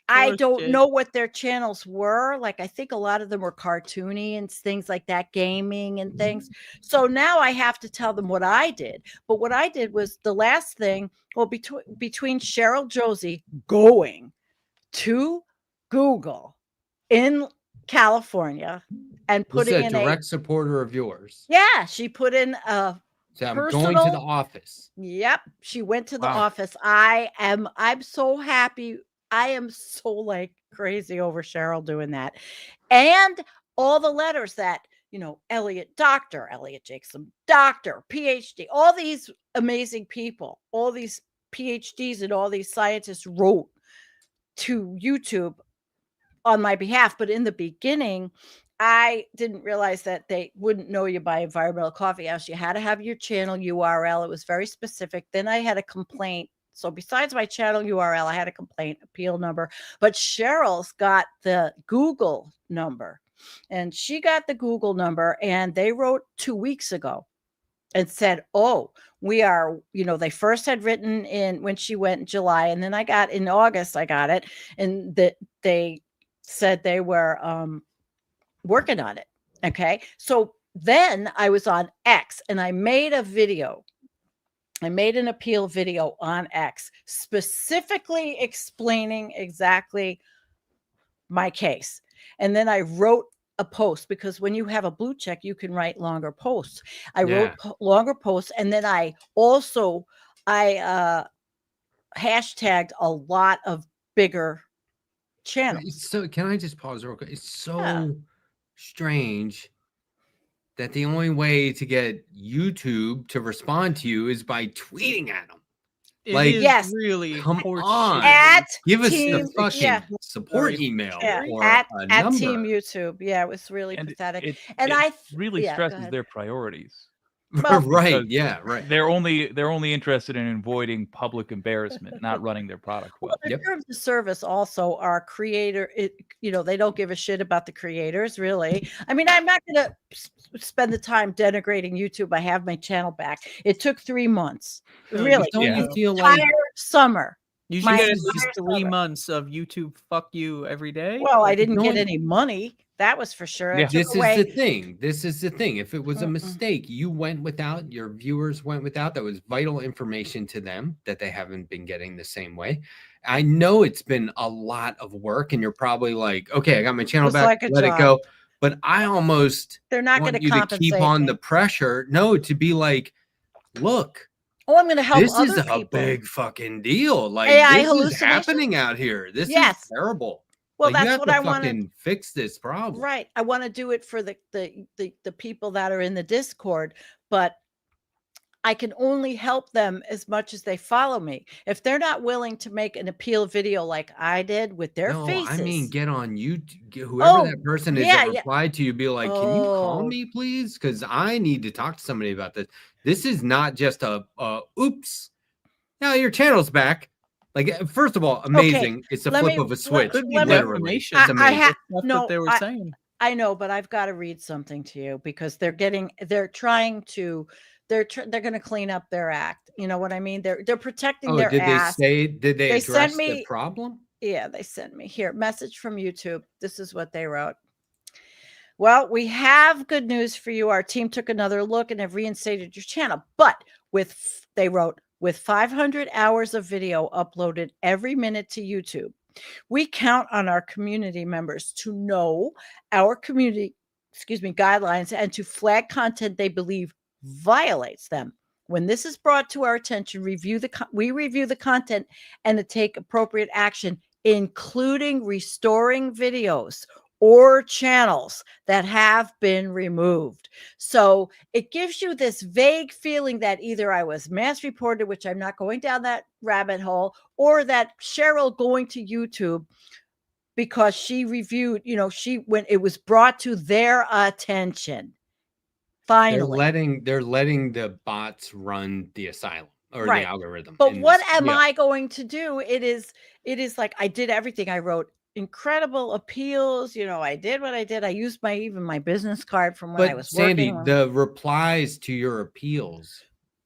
I course, don't Jake. know what their channels were. Like, I think a lot of them were cartoony and things like that, gaming and things. So now I have to tell them what I did. But what I did was the last thing, well, between Cheryl Josie going to Google in California and This is putting a in direct supporter of yours. yeah, she put in a So I'm personal, going to the office. Yep, she went to the Wow. office. I'm so happy. I am so like crazy over Cheryl doing that. And all the letters that, Elliot Doctor, Elliot Jackson Doctor, PhD, all these amazing people, all these PhDs and all these scientists wrote to YouTube on my behalf. But in the beginning, I didn't realize that they wouldn't know you by Environmental Coffeehouse. You had to have your channel URL. It was very specific. Then I had a complaint. So besides my channel URL, I had a complaint appeal number. But Cheryl's got the Google number. And she got the Google number. And they wrote 2 weeks ago and said, oh, we are, they first had written in when she went in July. And then in August, I got it. And that they said they were working on it. Okay. So then I was on X and I made a video. I made an appeal video on X specifically explaining exactly my case. And then I wrote a post because when you have a blue check, you can write longer posts. I wrote longer posts. And then I hashtagged a lot of bigger channels. So can I just pause real quick? It's so strange that the only way to get YouTube to respond to you is by tweeting at them. Yes, really. Come on, give us the fucking support email or at a number. Team YouTube. Yeah, it was really pathetic. It really stresses their priorities. Well, right. Yeah. Right. They're only interested in avoiding public embarrassment, not running their product well. In terms of service, also our creator, they don't give a shit about the creators, really. I mean, I'm not going to spend the time denigrating YouTube. I have my channel back. It took 3 months. Really, don't you feel like summer? You should get at least 3 months of YouTube fuck you every day. Well, I didn't get any money. That was for sure. Yeah. This is the thing. If it was a mistake, you went without, your viewers went without. That was vital information to them that they haven't been getting the same way. I know it's been a lot of work, and you're probably like, okay, I got my channel back, let it go. But I almost they're not going to keep on the pressure. No, to be like, look. Oh, I'm going to help. This is a big fucking deal. Like this is happening out here. This is terrible. Well, like, that's what I want to fix this problem. Right. I want to do it for the people that are in the Discord, but I can only help them as much as they follow me. If they're not willing to make an appeal video like I did with their faces. I mean, get on YouTube. Whoever that person is that replied to you, be like, can you call me, please? Because I need to talk to somebody about this. This is not just a oops. Now your channel's back. Like, first of all, amazing. It's a flip of a switch. Literally. It's amazing. They were saying. I know, but I've got to read something to you because they're going to clean up their act. You know what I mean? They're protecting their ass. Did they address the problem? Yeah, they sent me here. Message from YouTube. This is what they wrote. Well, we have good news for you. Our team took another look and have reinstated your channel. But they wrote, with 500 hours of video uploaded every minute to YouTube, we count on our community members to know our community, guidelines and to flag content they believe violates them. When this is brought to our attention, we review the content and to take appropriate action, including restoring videos or channels that have been removed. So it gives you this vague feeling that either I was mass reported, which I'm not going down that rabbit hole, or that Cheryl going to YouTube because she reviewed, when it was brought to their attention. Finally, they're letting the bots run the asylum or the algorithm. But what am I going to do? It is like I did everything. I wrote incredible appeals. I did what I did. I used my business card from when I was Sandy, working. the replies to your appeals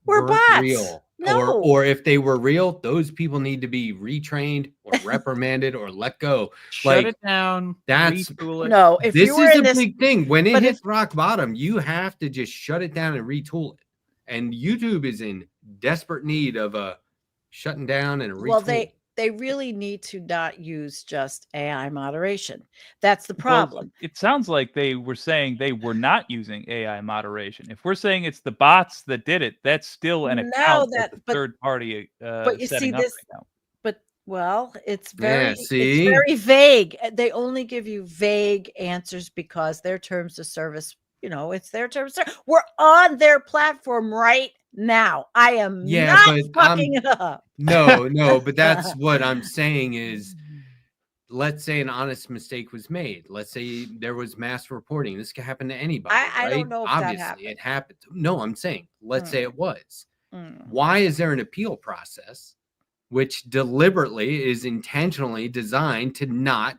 were bots. real. No. Or if they were real, those people need to be retrained or reprimanded or let go. Shut it down. That's retool it. No, if this you were is in a this, big thing. When it but hits rock bottom, you have to just shut it down and retool it. And YouTube is in desperate need of a shutting down and a retool. well, they really need to not use just AI moderation. That's the problem. Well, it sounds like they were saying they were not using AI moderation. If we're saying it's the bots that did it, that's still an account that's a third party but you see setting up this, right now. but well, it's very see? it's very vague. They only give you vague answers because their terms of service, it's their terms of service. We're on their platform right now. I am not fucking it up. No, but that's what I'm saying is, let's say an honest mistake was made. Let's say there was mass reporting. This could happen to anybody. I right? don't know if Obviously, that happened. it happened. No, I'm saying, let's say it was. Mm. Why is there an appeal process which deliberately is intentionally designed to not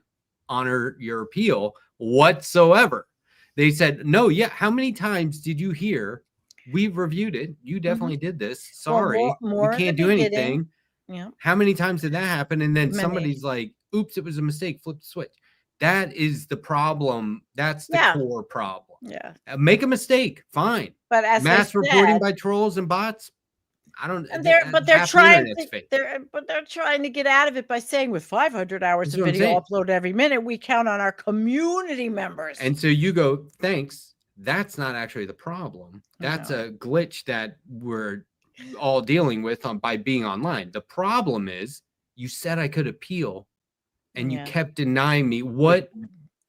honor your appeal whatsoever? They said, no, yeah. How many times did you hear? We've reviewed it. You definitely did this. Sorry, more we in the can't do beginning. anything. Yeah. How many times did that happen? And then Many. somebody's like, oops, it was a mistake. Flip the switch. That is the problem. That's the core problem. Yeah. Make a mistake. Fine. But as mass I reporting said, by trolls and bots. I don't. and they're half the trying internet's to, fake. they're trying to get out of it by saying with 500 hours That's of what I'm video saying. upload every minute, we count on our community members. And so you go, thanks. That's not actually the problem. That's a glitch that we're all dealing with by being online. The problem is you said I could appeal and you kept denying me.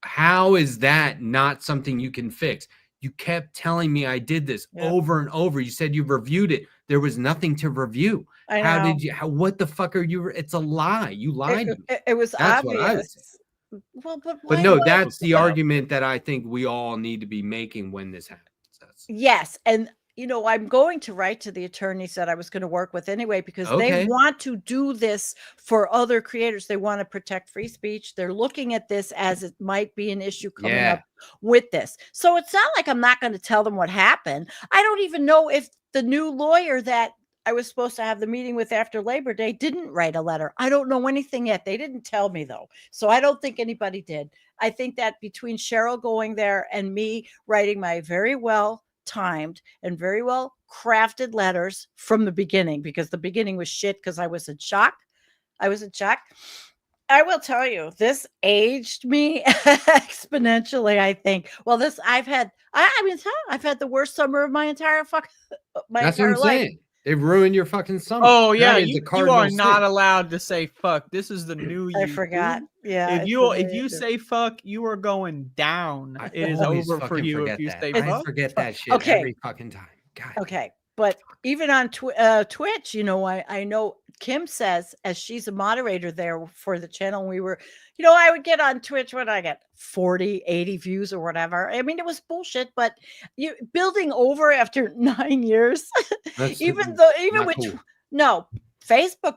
How is that not something you can fix? You kept telling me I did this over and over. You said you reviewed it. There was nothing to review. How did you? What the fuck are you? It's a lie. You lied to me. It was That's obvious. what I would say. Well, But no, that's the argument that I think we all need to be making when this happens. Yes, and I'm going to write to the attorneys that I was going to work with anyway, because they want to do this for other creators. They want to protect free speech. They're looking at this as it might be an issue coming up with this. So it's not like I'm not going to tell them what happened. I don't even know if the new lawyer that I was supposed to have the meeting with after Labor Day didn't write a letter. I don't know anything yet. They didn't tell me though. So I don't think anybody did. I think that between Cheryl going there and me writing my very well timed and very well crafted letters from the beginning, because the beginning was shit because I was in shock. I will tell you, this aged me exponentially, I think. Well, I've had the worst summer of my entire That's what I'm saying. It ruined your fucking summer. Oh yeah, you are not allowed to say fuck. This is the new you. I forgot. Yeah. If you say fuck, you are going down. It is over for you if you say fuck. I forget that shit every fucking time. God. Okay. But even on Twitch, I know Kim says, as she's a moderator there for the channel, we were, I would get on Twitch, what did I get? 40, 80 views or whatever. I mean, it was bullshit, but you building over after 9 years, Facebook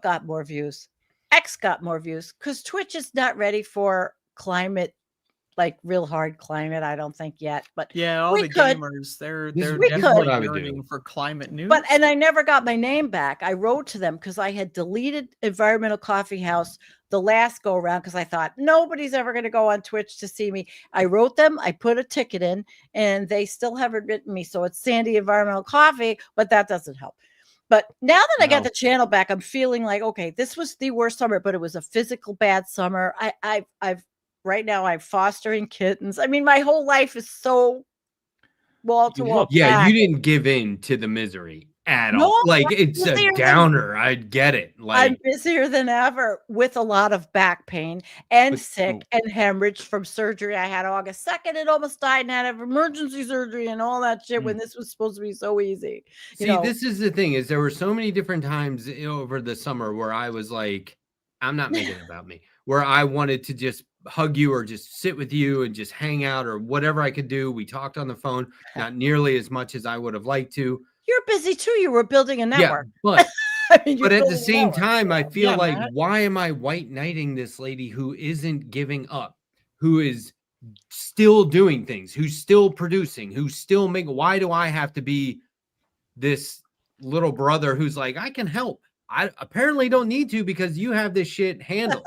got more views. X got more views because Twitch is not ready for climate, like real hard climate, I don't think yet. But yeah, all the gamers, they're definitely yearning for climate news. And I never got my name back. I wrote to them because I had deleted Environmental Coffeehouse the last go around because I thought nobody's ever going to go on Twitch to see me. I wrote them, I put a ticket in, and they still haven't written me. So it's Sandy Environmental Coffee, but that doesn't help. But now that I got the channel back, I'm feeling like, okay, this was the worst summer, but it was a physical bad summer. Right now, I'm fostering kittens. I mean, my whole life is so wall to wall. Yeah, you didn't give in to the misery at all. Like, it's a downer. I get it. Like, I'm busier than ever with a lot of back pain and sick and hemorrhage from surgery. I had August 2nd. It almost died and had to have emergency surgery and all that shit when this was supposed to be so easy. This is the thing is there were so many different times over the summer where I was like, I'm not making it about me, where I wanted to just hug you or just sit with you and just hang out or whatever I could do. We talked on the phone, not nearly as much as I would have liked to. You're busy too. You were building a network. Yeah, but but at the same time, I feel like, why am I white knighting this lady who isn't giving up, who is still doing things, who's still producing, who's still making? Why do I have to be this little brother who's like, I can help. I apparently don't need to because you have this shit handled.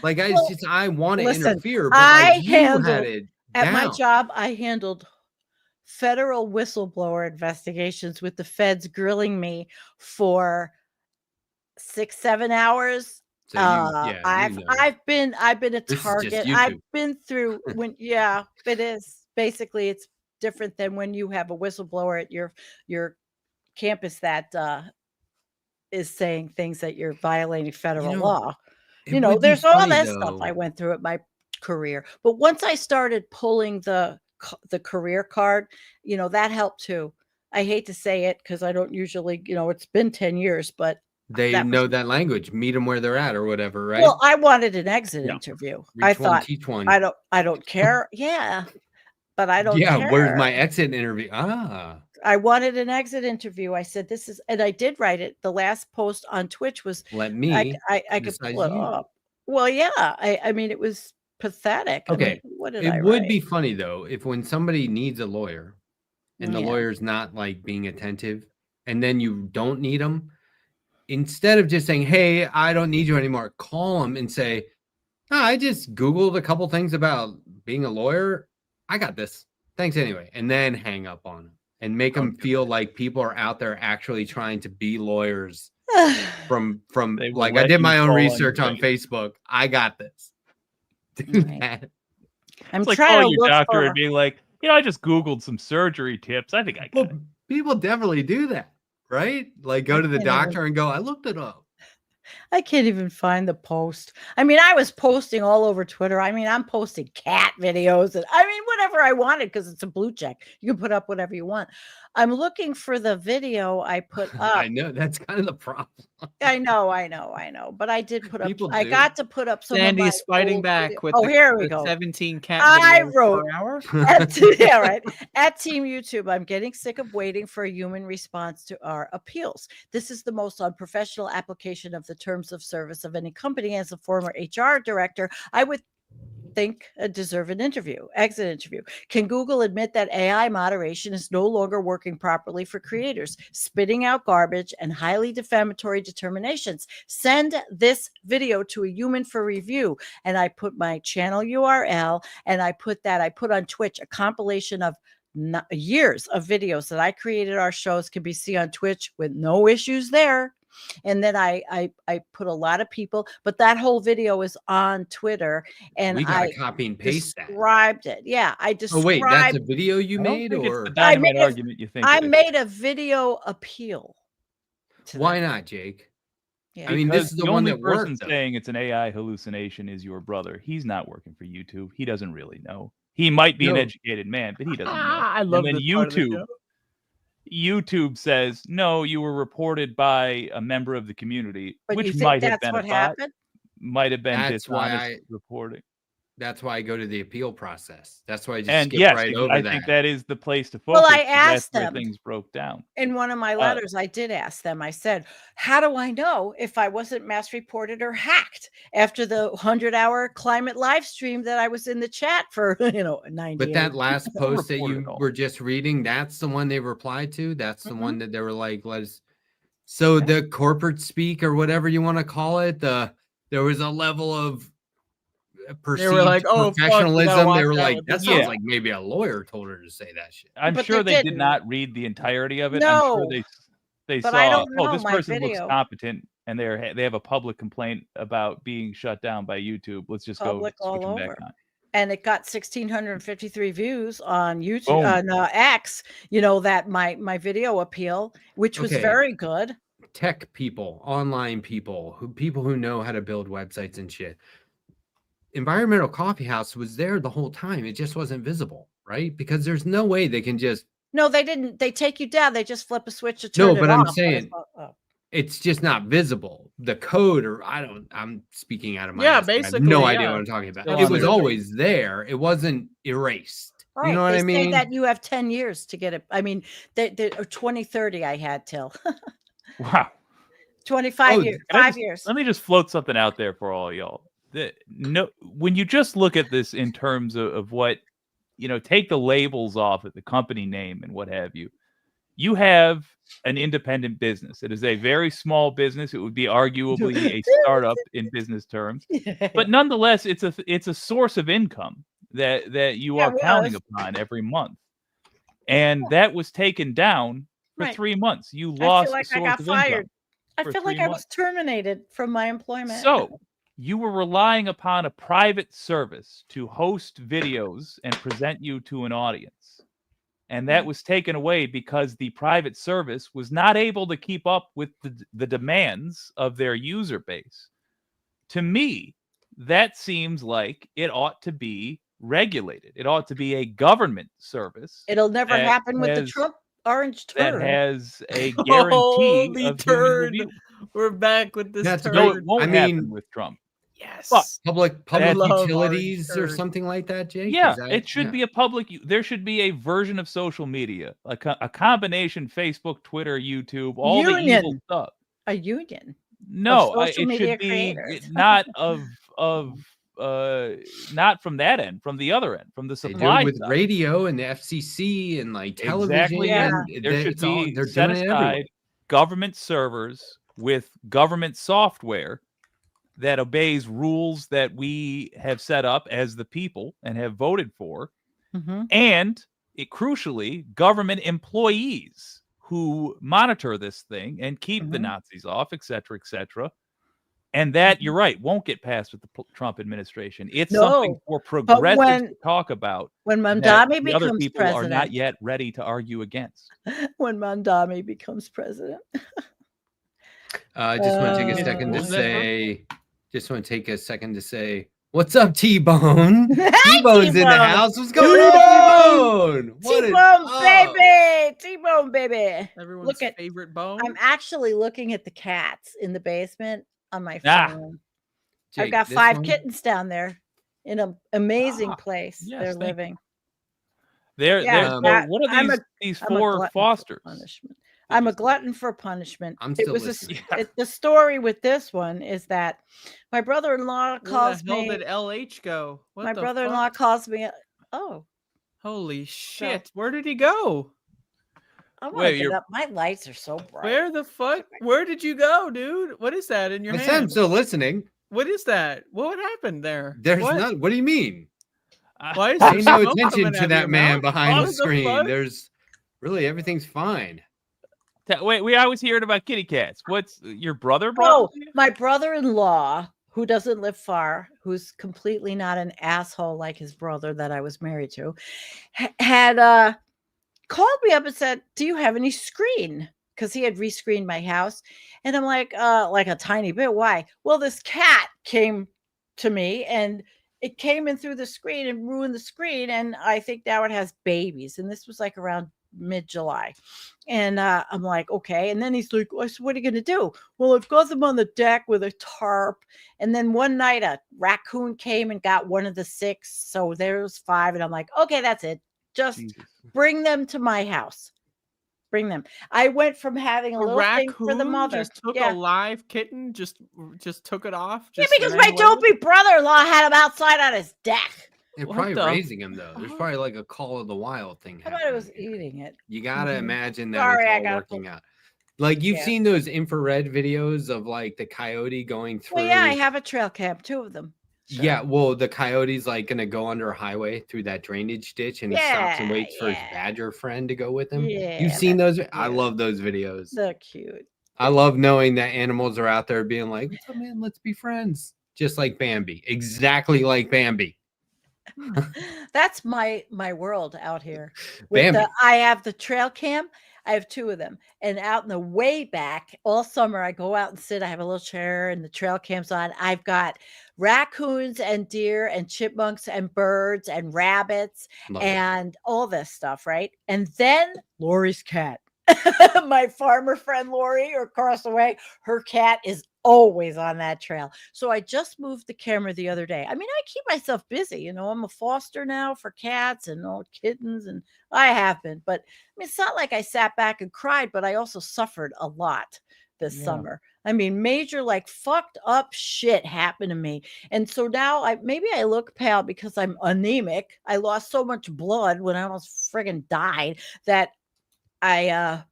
Like I want to interfere, but like you had it at my job. I handled federal whistleblower investigations with the feds grilling me for 6-7 hours. So I've been a target. I've been through it is basically it's different than when you have a whistleblower at your campus that is saying things that you're violating federal law. There's all that stuff I went through at my career. But once I started pulling the career card, that helped too. I hate to say it because I don't usually, it's been 10 years, but they know that language, meet them where they're at or whatever, right? Well, I wanted an exit interview. I thought, teach one. I don't care. Yeah. But I don't care. Where's my exit interview? I wanted an exit interview. I said, and I did write it. The last post on Twitch was, let me, I could pull it up. Well, yeah. I mean, it was pathetic. Okay. I mean, what did I It would write? be funny though, if when somebody needs a lawyer and the lawyer's not like being attentive and then you don't need them, instead of just saying, hey, I don't need you anymore, call them and say, I just Googled a couple things about being a lawyer. I got this. Thanks anyway. And then hang up on them and make them feel like people are out there actually trying to be lawyers from like I did my own research on Facebook. I got this. Do that. I'm it's like trying calling to your look doctor for... and being like, I just Googled some surgery tips. I think I got it. People definitely do that, right? Like go to the doctor and go, I looked it up. I can't even find the post. I mean, I was posting all over Twitter. I mean, I'm posting cat videos and whatever I wanted because it's a blue check. You can put up whatever you want. I'm looking for the video I put up. I know that's kind of the problem. I know. But I did put up. I got to put up some. Sandy's fighting back with. Here we go. 17 cat. I wrote per hour. At Team YouTube. I'm getting sick of waiting for a human response to our appeals. This is the most unprofessional application of the terms of service of any company. As a former HR director, I would think deserve an exit interview. Can Google admit that AI moderation is no longer working properly for creators, spitting out garbage and highly defamatory determinations? Send this video to a human for review. And I put my channel URL and I put on Twitch a compilation of years of videos that I created. Our shows can be seen on Twitch with no issues there. And then I put a lot of people, but that whole video is on Twitter, and we gotta copy and paste described it. Yeah, I described. Oh wait, that's a video you made, or I made argument? You think I made a video appeal. Why not, Jake? Yeah. I mean, this is the one that person worked. Saying it's an AI hallucination is your brother. He's not working for YouTube. He doesn't really know. He might be an educated man, but he doesn't know. I love and then YouTube says, no, you were reported by a member of the community, but which might have been happened. Might have been dishonest reporting. That's why I go to the appeal process. That's why I just skip right over that. I think that is the place to focus. Well, I asked them. Things broke down. In one of my letters, I did ask them. I said, how do I know if I wasn't mass reported or hacked after the 100-hour climate live stream that I was in the chat for, 90 But that last post that you were just reading, that's the one they replied to. That's the one that they were like, So the corporate speak or whatever you want to call it, there was a level of perceived professionalism. They were like, that sounds like maybe a lawyer told her to say that shit. I'm sure they did not read the entirety of it. No. I'm sure they saw, this person looks competent, and they have a public complaint about being shut down by YouTube. Let's just go switch them back on. And it got 1,653 views on YouTube, on X, that my video appeal, which was very good. Tech people, online people who know how to build websites and shit. Environmental Coffeehouse was there the whole time. It just wasn't visible, right? Because there's no way they can just. No, they didn't. They take you down. They just flip a switch to turn it off. No, but I'm saying it's just not visible. The code, I'm speaking out of my ass. Basically. I have no idea what I'm talking about. It was always there. It wasn't erased. Right. You know what I mean? Say that you have 10 years to get it. I mean, 2030 I had till. Wow. 25 years. 5 years. Let me just float something out there for all y'all. When you just look at this in terms of what, take the labels off at the company name and what have you, You have an independent business. It is a very small business. It would be arguably a startup in business terms, but nonetheless, it's a source of income that you are counting upon every month. And that was taken down for 3 months. You lost I feel like I got fired. I feel like I was terminated from my employment. So you were relying upon a private service to host videos and present you to an audience. And that was taken away because the private service was not able to keep up with the demands of their user base. To me, that seems like it ought to be regulated. It ought to be a government service. It'll never happen with the Trump orange turd. That has a guarantee of human review. We're back with this turd. No, it won't happen with Trump. Yes. But public utilities or something like that, Jake? Yeah, it should be a public. There should be a version of social media, like a combination: Facebook, Twitter, YouTube, all the evil stuff. A union. No, it should be not not from that end, from the other end, from the supply with side. radio and the FCC and like television. Exactly. Yeah. There should be set aside government servers with government software that obeys rules that we have set up as the people and have voted for. And crucially, government employees who monitor this thing and keep the Nazis off, et cetera, and that, you're right, won't get passed with the Trump administration. It's something for progressives to talk about. When Mamdani becomes other people president, are not yet ready to argue against. When Mamdani becomes president. I just want to take a second to say. Just want to take a second to say, what's up, T-Bone? T-Bone's in the house. What's going on, T-Bone? T-Bone, baby. T-Bone, baby. Everyone's favorite bone. I'm actually looking at the cats in the basement on my phone. Jake, I've got 5 kittens down there in an amazing place. Yes, they're living. What are these 4 fosters? I'm a glutton for punishment. I'm still listening. The story with this one is that my brother-in-law calls me. Where the hell did LH go? My brother-in-law calls me. Oh, holy shit! Where did he go? I want to get up. My lights are so bright. Where the fuck? Where did you go, dude? What is that in your hand? I'm still listening. What is that? What happened there? There's none. What do you mean? Why is pay no attention to that man behind the screen? There's really everything's fine. Wait, we always heard about kitty cats. What's your brother? Oh, my brother-in-law, who doesn't live far, who's completely not an asshole like his brother that I was married to, had called me up and said, "Do you have any screen?" Because he had rescreened my house, and I'm like a tiny bit. Why? Well, this cat came to me and it came in through the screen and ruined the screen, and I think now it has babies. And this was like around mid-July, and I'm like, okay. And then he's like, I said, what are you gonna do? Well, I've got them on the deck with a tarp, and then one night a raccoon came and got one of the 6, so there's 5. And I'm like, okay, that's it, just bring them to my house. Bring them. I went from having a little thing for the mother. Just took a live kitten, just took it off. Because my dopey brother-in-law had him outside on his deck. They're probably raising him though. There's probably like a Call of the Wild thing. I thought it was eating it. You gotta imagine that it's all working out. Like you've seen those infrared videos of like the coyote going through. Well, yeah, I have a trail cam, 2 of them. So. Yeah, well, the coyote's like gonna go under a highway through that drainage ditch, and he stops and waits for his badger friend to go with him. Yeah, you've seen those? I love those videos. They're cute. I love knowing that animals are out there being like, "What's up, man? Let's be friends." Just like Bambi, exactly like Bambi. That's my world out here. I have the trail cam. I have 2 of them, and out in the way back all summer, I go out and sit. I have a little chair, and the trail cam's on. I've got raccoons and deer and chipmunks and birds and rabbits and all this stuff, right? And then Lori's cat. My farmer friend Lori, or across the way, her cat is always on that trail. So I just moved the camera the other day. I mean, I keep myself busy. You know, I'm a foster now for cats and kittens, and I have been. But I mean, it's not like I sat back and cried, but I also suffered a lot this summer. I mean, major like fucked up shit happened to me. And so now maybe I look pale because I'm anemic. I lost so much blood when I almost friggin' died that I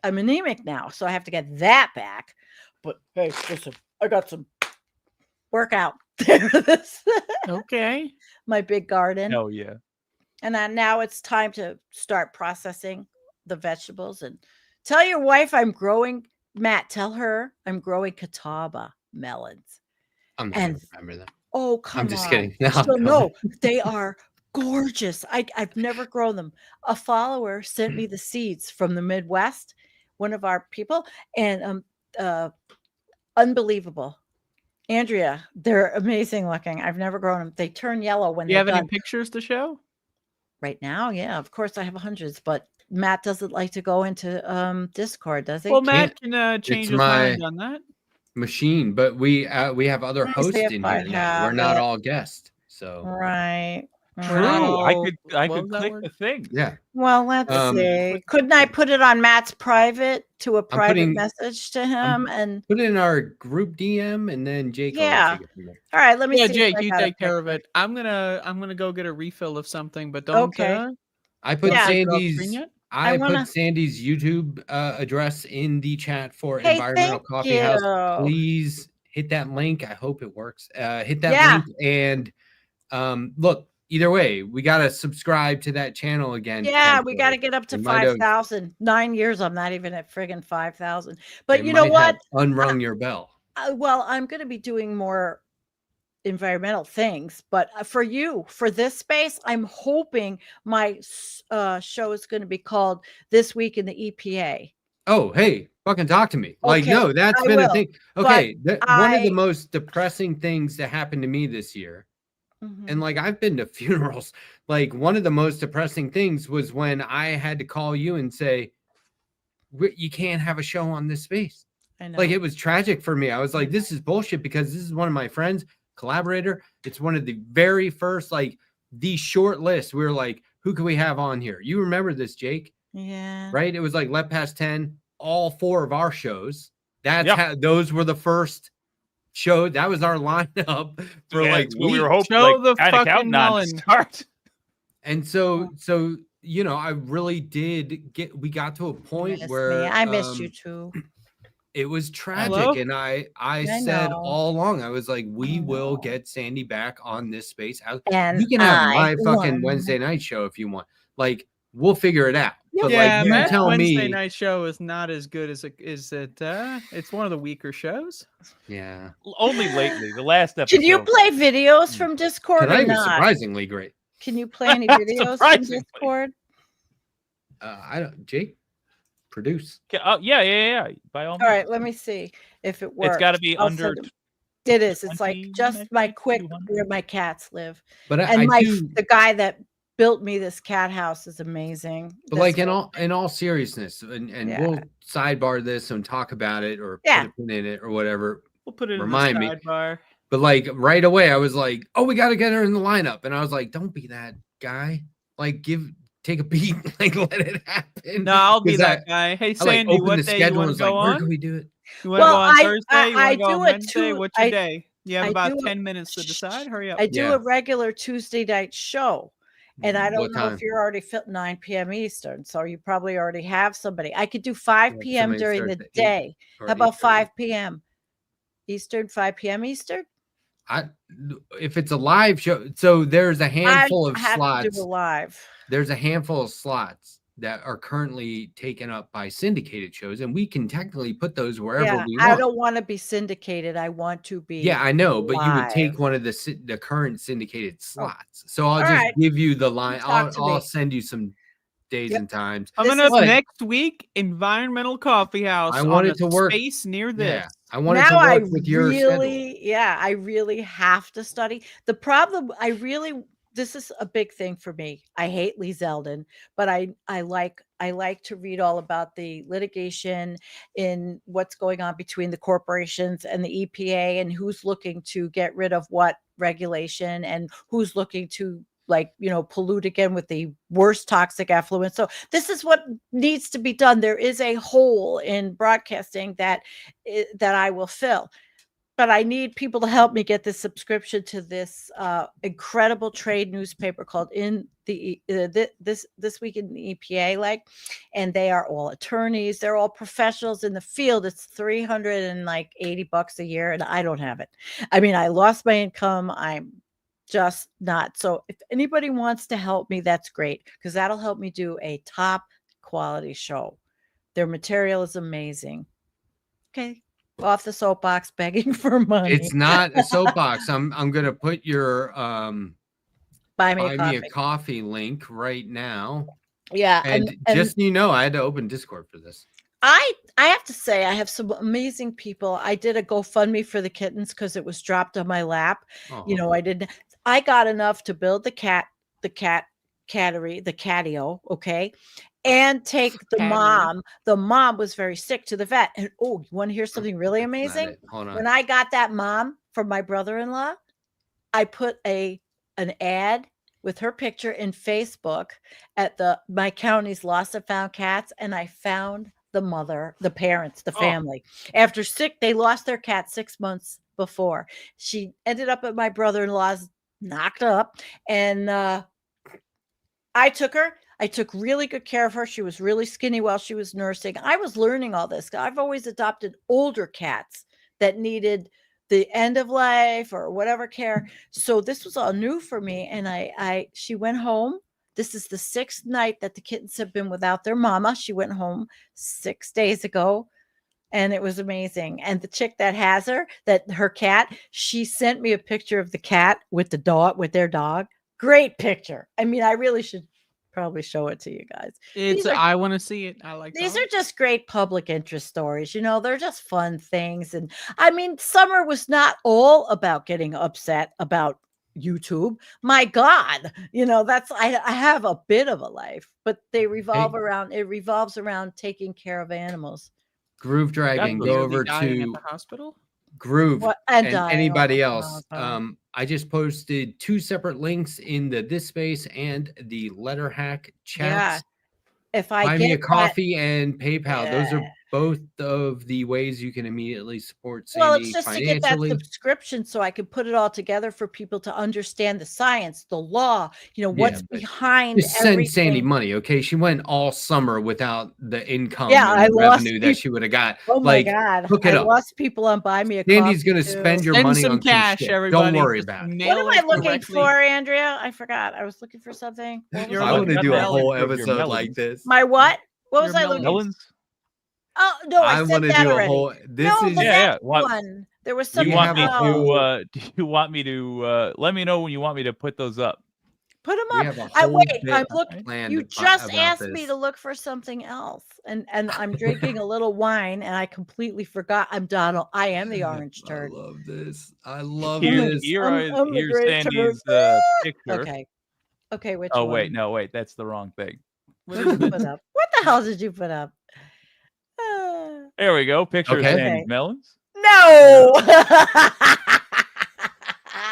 I'm anemic now, so I have to get that back. But hey, listen, I got some workout. Okay. My big garden. Hell yeah. And then now it's time to start processing the vegetables. And tell your wife I'm growing, Matt, tell her I'm growing catawba melons. I'm not gonna remember that. Oh, come on. I'm just kidding. No, So, no, they are gorgeous. I've never grown them. A follower sent me the seeds from the Midwest, one of our people, and unbelievable. Andrea, they're amazing looking. I've never grown them. They turn yellow when Do you they're have any done. pictures to show? Right now, yeah, of course I have hundreds, but Matt doesn't like to go into Discord, does he? Well, Matt can change his mind on that. Machine, but we have other Let me hosts see if in I here now. We're have not it. all guests, so Right. True. I could click the thing. yeah. Well, let's see. Couldn't I put it on Matt's private to a private message to him and put it in our group DM, and then Jake. Yeah. Will take it from there. All right, let me Yeah, see. Jake, you take care of it. I'm gonna go get a refill of something, but don't. Okay. I put Yeah. Sandy's. I wanna- put Sandy's YouTube address in the chat for Hey, Environmental thank Coffeehouse. you. Please hit that link. I hope it works. Hit that link and look. Either way, we gotta subscribe to that channel again. Yeah, we got to get up to We might have- 5,000. 9 years, I'm not even at friggin' 5,000. But they you know might what? have unrung your bell. Well, I'm going to be doing more environmental things, but for this space, I'm hoping my show is going to be called This Week in the EPA. Oh, hey, fucking talk to me. Like, Okay, no, that's I been a will, thing. but Okay, one of the I- most depressing things that happened to me this year, Mhm. and like I've been to funerals, like one of the most depressing things was when I had to call you and say, you can't have a show on this space. I know. Like, it was tragic for me. I was like, this is bullshit, because this is one of my friends, collaborator. It's one of the very first, like the short list. We were like, who can we have on here? You remember this, Jake? Yeah. Right? It was like Let Past 10, all 4 of our shows. That's how those were the first show. That was our lineup for like we were weeks. hoping like, kind of counting on to start. And so you know, I really did we got to a point Miss where me. I missed you too. it was tragic. Hello? And I said all along, I was like, we will get Sandy back on this space. And you can have I my fucking won. Wednesday night show if you want. Like, we'll figure it out. But yeah, like, you Matt's tell Wednesday me. night show is not as good as it is. It's one of the weaker shows. Yeah. Only lately. The last episode. Can you play videos from Discord or Tonight was not? surprisingly great. Can you play any videos from Discord? I don't. Jake, produce. Yeah. By all All means. right, let me see if it works. It's got to be I'll under. send them. It is. It's like 20 just my quick 200. where my cats live. But And I do. the guy that built me this cat house is amazing. But like in all seriousness, and Yeah. we'll sidebar this and talk about it or Yeah. put a pin in it or whatever. We'll put it Remind in me. the sidebar. But like right away, I was like, "Oh, we got to get her in the lineup," and I was like, "Don't be that guy. Like, take a beat. Like, let it happen." No, I'll be 'Cause that guy. Hey, I like Sandy, opened what the day you schedule and want was to like, go "Where on? can we do it?" You want to Well, go on I- Thursday? You I want to go do on it Wednesday? too. What's your I- day? You have I about do 10 minutes to decide. Hurry up. I do Yeah. a regular Tuesday night show. And I don't What know time? if you're already fit 9 p.m. Eastern, so you probably already have somebody. I could do 5 Yeah, p.m. somebody during the starts at 8 day. or How about 8:30. 5 p.m. Eastern, 5 p.m. Eastern? If it's a live show, so there's a handful of I have to slots. do a live. There's a handful of slots that are currently taken up by syndicated shows, and we can technically put those wherever Yeah, we I want. don't want to be syndicated. I want to be. Yeah, I know, but you would take live. one of the current syndicated slots. So I'll All just right. give you the line. Talk to I'll me. send you some days Yep. and times. Coming This up is- next week, Environmental Coffee House. I want on it to work. Space near this. Yeah, I want it Now to I work with your schedule. really have to study. The problem, this is a big thing for me. I hate Lee Zeldin, but I like to read all about the litigation in what's going on between the corporations and the EPA and who's looking to get rid of what regulation and who's looking to pollute again with the worst toxic effluent. So this is what needs to be done. There is a hole in broadcasting that I will fill. but I need people to help me get this subscription to this incredible trade newspaper called This Week in the EPA, and they are all attorneys. They're all professionals in the field. It's $380 a year, and I don't have it. I mean, I lost my income. I'm just not. So if anybody wants to help me, that's great, because that'll help me do a top quality show. Their material is amazing. Okay. Off the soapbox, begging for money. It's not a soapbox. I'm gonna put your buy me a coffee link right now. Yeah, and just so you know, I had to open Discord for this. I have to say, I have some amazing people. I did a GoFundMe for the kittens because it was dropped on my lap. Oh. I got enough to build the catio, okay, and take the mom. The mom was very sick to the vet. And you want to hear something really amazing? Hold on. When I got that mom from my brother-in-law, I put an ad with her picture in Facebook at my county's lost and found cats, and I found the mother, the parents, the family. After they lost their cat 6 months before. She ended up at my brother-in-law's, knocked up, and I took her. I took really good care of her. She was really skinny while she was nursing. I was learning all this. I've always adopted older cats that needed the end of life or whatever care. So this was all new for me. And she went home. This is the 6th night that the kittens have been without their mama. She went home 6 days ago, and it was amazing. And the chick that has her cat, she sent me a picture of the cat with their dog. Great picture. I mean, I really should probably show it to you guys. I want to see it. I like these are just great public interest stories. They're just fun things. And I mean, summer was not all about getting upset about YouTube. My God, I have a bit of a life, but it revolves around taking care of animals. Groove Dragon, go over to at the hospital. Groove and anybody else. I just posted 2 separate links in this space and the Letter Hack chats. Yeah. If I buy me a coffee and PayPal, those are both of the ways you can immediately support Sandy well, it's just financially. to get that subscription so I can put it all together for people to understand the science, the law, what's behind just everything. Send Sandy money, okay? She went all summer without the income and the revenue that she would have got. Oh my God. I lost people on Buy Me a Coffee. Sandy's going to spend your money on cash, some shit. everybody. Don't worry about it. What am I looking for, Andrea? I forgot. I was looking for something. I want to do a whole episode like this. My what? What was I looking for? Oh no! I want to do a whole. This is one. There was something. Do you want me to? Let me know when you want me to put those up. Put them up. I'm looking. You just asked me to look for something else, and I'm drinking a little wine, and I completely forgot. I'm Donald. I am the orange turd. I love this. I love this. Here's Sandy's picture. Okay. Which? Oh wait, no, wait. That's the wrong thing. What did you put up? What the hell did you put up? There we go. Picture of Sandy's melons. No.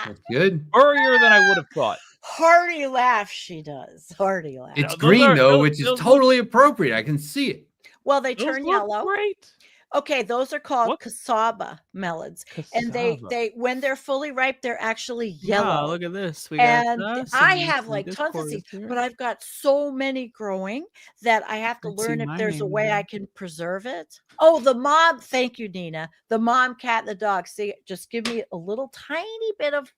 That's good. Earlier than I would have thought. Hearty laugh, she does. Hearty laugh. It's green which is totally appropriate. I can see it. Well, they turn yellow. Great. Okay, those are called cassava melons, and they when they're fully ripe, they're actually yellow. Oh, look at this. I have tons of seeds, but I've got so many growing that I have to learn if there's a way I can preserve it. Oh, the mom. Thank you, Nina. The mom, cat, and the dog. See, just give me a little tiny bit of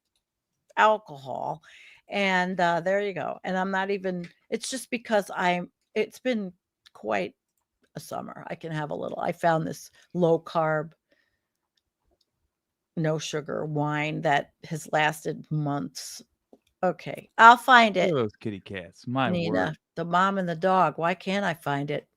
alcohol, and there you go. And I'm not even. It's just because it's been quite a summer. I can have a little. I found this low carb, no sugar wine that has lasted months. Okay, I'll find it. Those kitty cats, my Nina, word. the mom and the dog. Why can't I find it?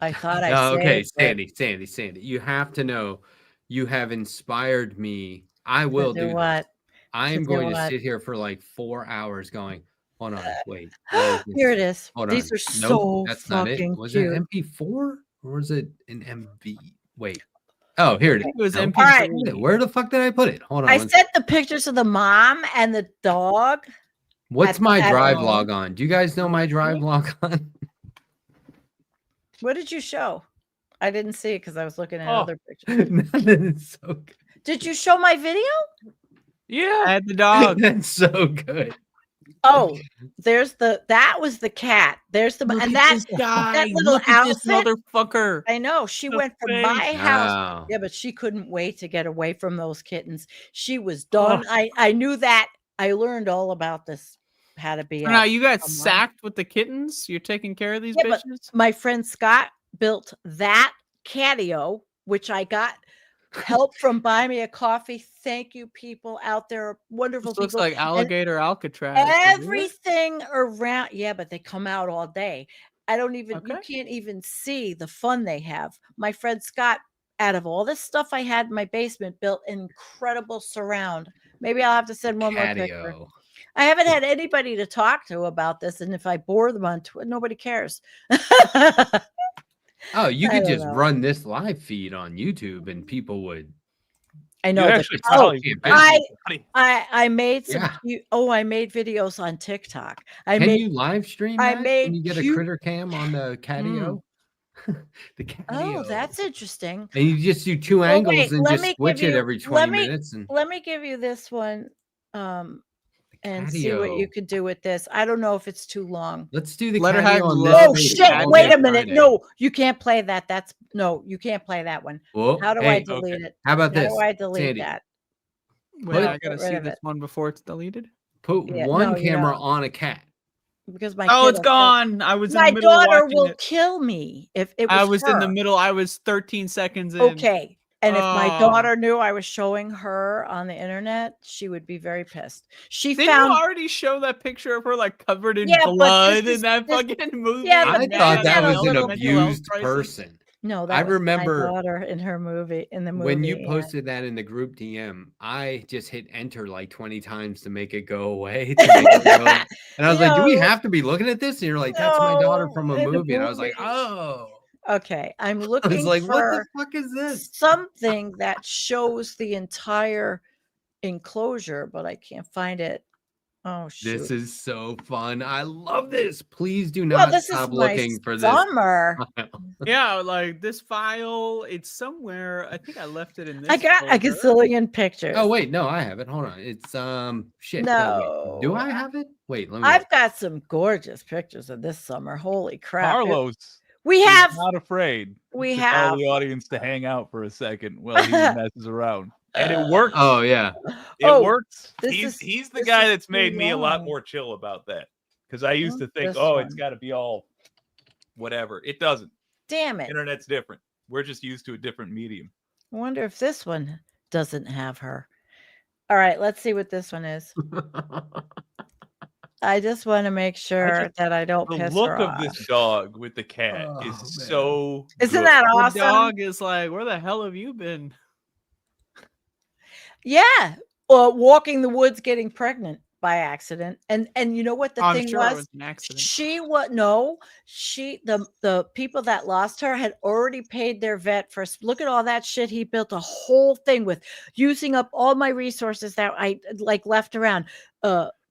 I thought I. Okay, Sandy. You have to know, you have inspired me. I will do what? I am going to sit here for 4 hours going. Hold on, wait. Here it is. Hold These on. are so that's not it. fucking Was cute. it MP4 or was it an MV? Wait. Oh, here it is. It was MP4. MP3. Right. Where the fuck did I put it? Hold on. I sent the pictures of the mom and the dog. What's my drive log on? Do you guys know my drive log on? What did you show? I didn't see it because I was looking at other pictures. It's so good. Did you show my video? Yeah. I had the dog. That's so good. Oh, that was the cat. There's the Look and at that this guy. that little Look at this outfit. motherfucker. I know she The went from face. my house. Wow. Yeah, but she couldn't wait to get away from those kittens. She was done. I knew that. I learned all about this. How to be. So now you got a mom. sacked with the kittens. You're taking care of these Yeah, but bitches. my friend Scott built that catio, which I got help from Buy Me a Coffee. Thank you, people out there, wonderful This looks people. like And alligator Alcatraz. doesn't it? everything around, yeah, but they come out all day. I don't even, you Okay. can't even see the fun they have. My friend Scott, out of all this stuff I had in my basement, built an incredible surround. Maybe I'll have to send one more picture. Catio. I haven't had anybody to talk to about this, and if I bore them on Twitter, nobody cares. Oh, you I could don't just know. run this live feed on YouTube and people would. I You know. actually Oh, probably can't could bet. be funny. I made some. Yeah. I made videos on TikTok. Can you live stream I that? made Can you get a cute- critter cam on the catio? The catio. Oh, that's interesting. And you just do two Well, angles wait, and let just me switch give it you- every let 20 me- minutes. And Let me give you this one, and see what you catio. could do with this. I don't know if it's too long. Let's do the Let her catio have on love this. Oh This shit! Catio. Wait a minute. Friday. No, you can't play that. You can't play that one. Whoa, How do I hey, delete it? how about How this? do I delete Sandy, that? Wait, Put- I gotta Get rid see of this it. one before it's deleted. Put Yeah, one no, you camera don't. on a cat. Because my Oh, kid it's will kill- gone. I was in My the middle of daughter watching will it. kill me if it was I was in the her. middle. I was 13 seconds in. Okay. And if my Oh. daughter knew I was showing her on the internet, she would be very pissed. She Didn't found you already show that picture of her like covered in Yeah, but blood this in that is- this- fucking movie? yeah, I but thought this that had a was an little mental health abused crisis. person. no, that I was remember my daughter in her movie in the movie. when you yeah. posted that in the group DM, I just hit enter like 20 times to make it go away. to make it go- And I was like, do we No. have to be looking at this? And you're like, that's my daughter No, from a in the movie. And I was like, movie. oh. Okay, I'm I looking was like, what the for fuck is this? something that shows the entire enclosure, but I can't find it. Oh shoot! This is so fun. I love this. Please do well, not this stop is my looking for this. summer. Yeah, like this file, it's somewhere. I think I left it in this. I got a folder. gazillion pictures. Oh wait, no, I have it. Hold on. It's shit. No, wait. Do No. I have it? Wait, let me I've got some gorgeous pictures of this summer. Holy crap! Carlos We is have not afraid we to have tell the audience to hang out for a second while he messes around. And it works. Oh yeah. It Oh, works. this He's the this guy is that's too made me a lot long. more chill about that. Because I used to think, This oh, it's one. got to be all whatever. It doesn't. Damn it! Internet's different. We're just used to a different medium. I wonder if this one doesn't have her. All right, let's see what this one is. I just want to make sure that I don't The piss look her of off. this dog with the cat Oh, man. is so. Isn't good. that The awesome? dog is like, where the hell have you been? Yeah. Or walking the woods getting pregnant by accident. And you know what the I'm thing sure it was? was an accident. The people that lost her had already paid their vet for look at all that shit he built a whole thing with, using up all my resources that I like left around.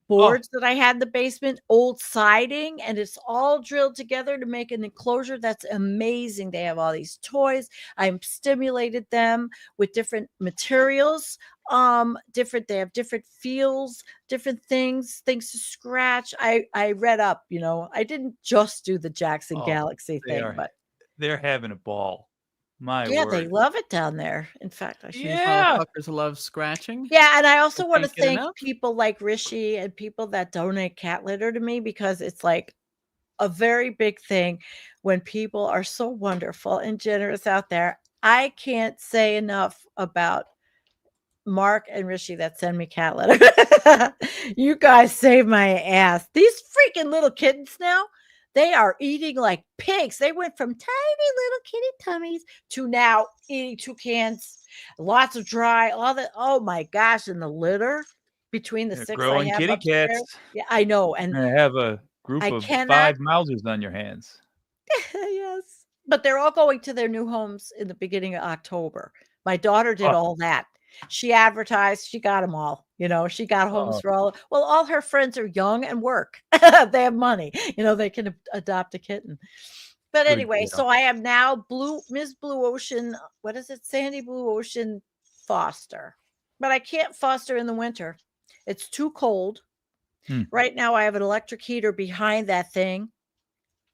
Boards that I had in the basement, old siding, and it's all drilled together to make an enclosure that's amazing. They have all these toys. I stimulated them with different materials. They have different feels, different things to scratch. I read up, I didn't just do the Jackson Oh, Galaxy they thing, are- but They're having a ball. My yeah, word. they love it down there. In fact, I should. Yeah. Motherfuckers love scratching. Yeah, and I also I want to can't get thank enough. people like Rishi and people that donate cat litter to me, because it's like a very big thing when people are so wonderful and generous out there. I can't say enough about Mark and Rishi that send me cat litter. You guys save my ass. These freaking little kittens now, they are eating like pigs. They went from tiny little kitty tummies to now eating 2 cans, lots of dry, all that. Oh my gosh. And the litter between the They're 6 growing I have kitty upstairs. cats. Yeah, I know. And You're gonna have a group I of cannot- 5 Mausers on your hands. yes, but they're all going to their new homes in the beginning of October. My daughter did Oh. all that. She advertised, she got them all, she got homes Oh. for all her friends are young and work. They have money, they can adopt a kitten. But Good anyway, deal. so I am now Ms. Blue Ocean. What is it? Sandy Blue Ocean foster, but I can't foster in the winter. It's too cold. Right now, I have an electric heater behind that thing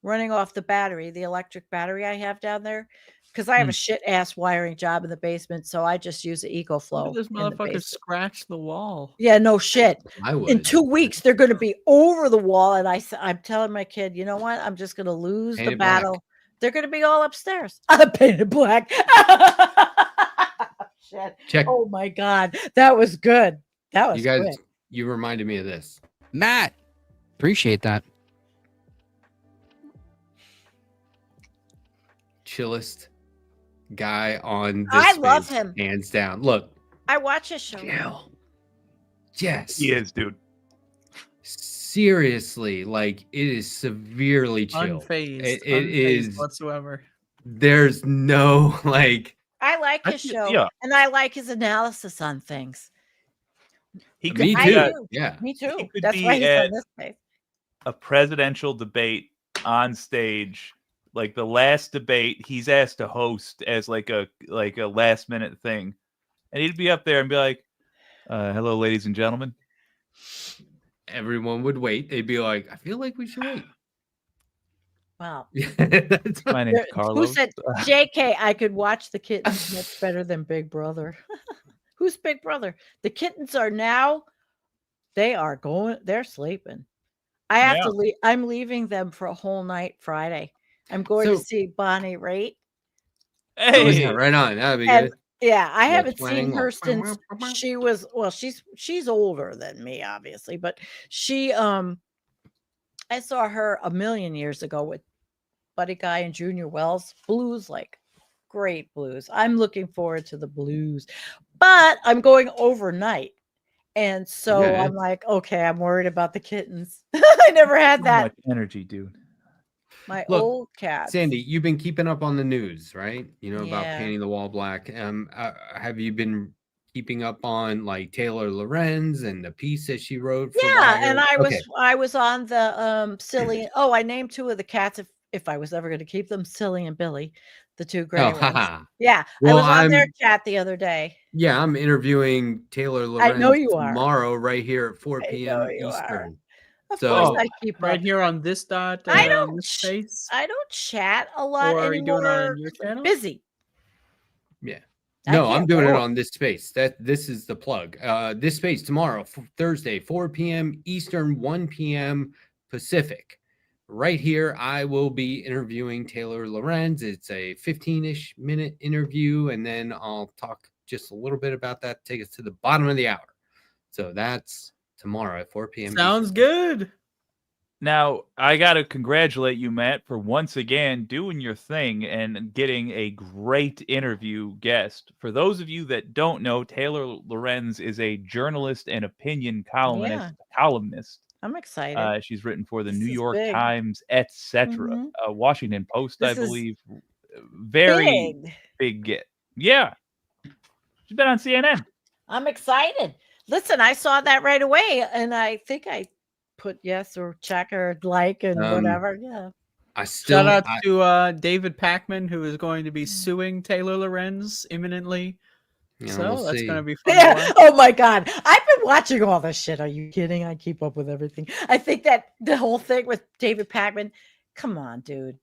running off the battery, the electric battery I have down there, because I have a shit ass wiring job in the basement. So I just use the EcoFlow. This motherfucker scratch the wall. Yeah, no shit. I would. In 2 weeks, they're going to be over the wall. And I'm telling my kid, you know what? I'm just going to lose Paint the it black. battle. They're going to be all upstairs. I painted black. Shit. Check. Oh my God. That was good. That was You guys, quick. you reminded me of this. Matt, appreciate that. Chillest guy on this I love space, him. hands down. Look, I watch his show. yes, He is, dude. seriously, like it is severely chill. Unfazed. It unfazed is. whatsoever. There's no like. I like his show, and I like his analysis on things. He could Me be too. I do. Yeah. Me too. He could That's be why he's at on this place. a presidential debate on stage, like the last debate he's asked to host as like a last minute thing, and he'd be up there and be like, hello ladies and gentlemen. Everyone would wait. They'd be like, I feel like we should wait. Wow. My name's Carlos. Who said, JK, I could watch the kittens much better than Big Brother? Who's Big Brother? The kittens are now, they're sleeping. I have to leave. I'm leaving them for a whole night Friday. I'm going to see Bonnie Raitt. Hey, yeah, right on. That'd be And good. yeah, I Yeah, haven't twang, seen her like, since she was, well, she's older than me, obviously, but she I saw her a million years ago with Buddy Guy and Junior Wells. Blues, like great blues. I'm looking forward to the blues, but I'm going overnight. And so Okay. I'm like, okay, I'm worried about the kittens. I never had so that. much energy, dude. My Look, old cat. Sandy, you've been keeping up on the news, right? You know about Yeah. painting the wall black. Have you been keeping up on like Taylor Lorenz and the piece that she wrote? For Yeah, and Wired? I was on the silly. Oh, I named two of the cats if I was ever going to keep them, Silly and Billy, the two gray ones. haha. Yeah, Well, I was on their I'm- chat the other day. Yeah, I'm interviewing Taylor I Lorenz know you are. tomorrow right here at 4 I p.m. know you are. Eastern. Of So- course, I keep Right up. here on this dot. I don't this space. I don't chat a lot Or are you anymore. doing it on your channel? Busy. Yeah. I No, I'm can't doing it work. on this space. This is the plug. This space tomorrow, Thursday, 4 p.m. Eastern, 1 p.m. Pacific. Right here, I will be interviewing Taylor Lorenz. It's a 15-ish minute interview, and then I'll talk just a little bit about that, take us to the bottom of the hour. So that's tomorrow at 4 p.m. Sounds Eastern. good. Now, I got to congratulate you, Matt, for once again doing your thing and getting a great interview guest. For those of you that don't know, Taylor Lorenz is a journalist and opinion columnist. I'm excited. She's written for the This New is York big. Times, etc., Mhm. Washington Post, This I is believe. Very Big. big get. Yeah. She's been on CNN. I'm excited. Listen, I saw that right away, and I think I put yes or check or like and whatever. Yeah. I still Shout out to David Packman, who is going to be suing Taylor Lorenz imminently. So that's going to be fun. Yeah. To watch. Oh my God. I've been watching all this shit. Are you kidding? I keep up with everything. I think that the whole thing with David Packman, come on, dude.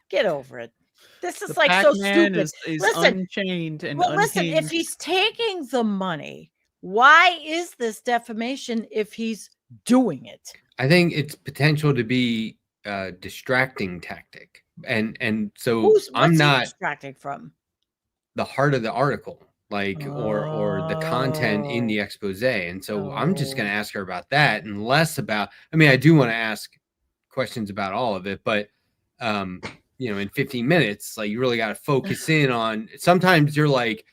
Get over it. This is The like so Pac-Man stupid. is Listen, unchained and well, listen, if unhinged. he's taking the money, why is this defamation if he's doing it? I think it's potential to be a distracting tactic. And so What's I'm he not distracting from? the heart of the article, like or the content in the expose. And so I'm just going to ask her about that and less about, I mean, I do want to ask questions about all of it, but you know, in 15 minutes, like you really got to focus in on, sometimes you're like,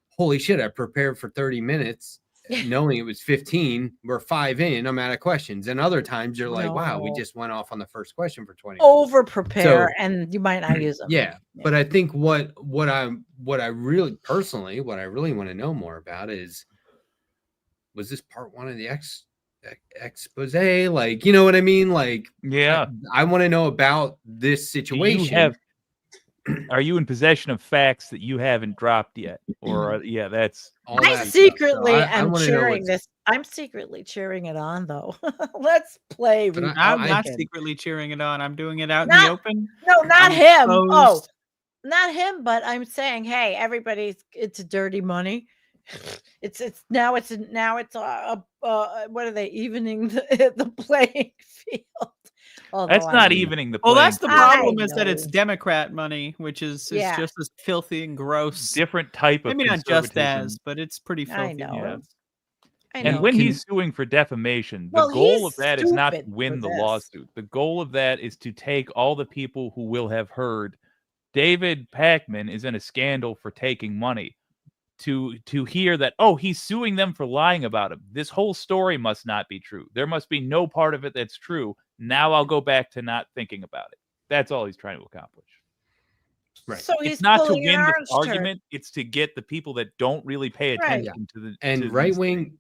holy shit, I prepared for 30 minutes knowing it was 15, we're 5 in, I'm out of questions. And other times you're like, wow, we just went off on the first question for 20 minutes. Over prepare and you might not use them. Yeah. But I think what I really personally, what I really want to know more about is, was this part one of the expose? Like, you know what I mean? Like, yeah, I want to know about this situation. Are you in possession of facts that you haven't dropped yet? Or yeah, that's All I that stuff. secretly So I am wanna know cheering what's- this. I'm secretly cheering it on, though. Let's play. But I'm not Republican. secretly cheering it on. I'm doing it out in Not- the open. No, not I'm him. Oh, exposed. not him. But I'm saying, hey, everybody's. It's dirty money. It's now what are they evening the playing field? Although that's I not mean, even the. Well, playing that's the field. problem I is that it's know. Democrat money, which is Yeah. just as filthy and gross. Different type of Maybe not just conservatism. as, but it's pretty I filthy. know. Yeah. I And know. when he's suing for defamation, the Well, goal of he's that is not to stupid win for the this. lawsuit. The goal of that is to take all the people who will have heard David Pakman is in a scandal for taking money to hear that, oh, he's suing them for lying about him. This whole story must not be true. There must be no part of it that's true. Now I'll go back to not thinking about it. That's all he's trying to accomplish. Right. So he's It's not to pulling an win the orange turd. argument. It's to get the people that don't really pay Right. attention to the And to right these wing things.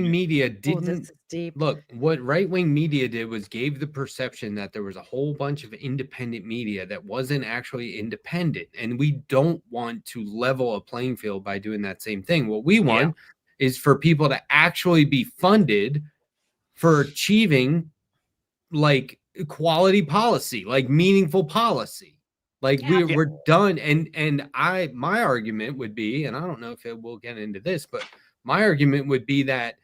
media Oh, this didn't is deep. look. What right wing media did was gave the perception that there was a whole bunch of independent media that wasn't actually independent, and we don't want to level a playing field by doing that same thing. What we want is for people to actually be funded for achieving like quality policy, like meaningful policy. Like we're done. And my argument would be, and I don't know if we'll get into this, but my argument would be that,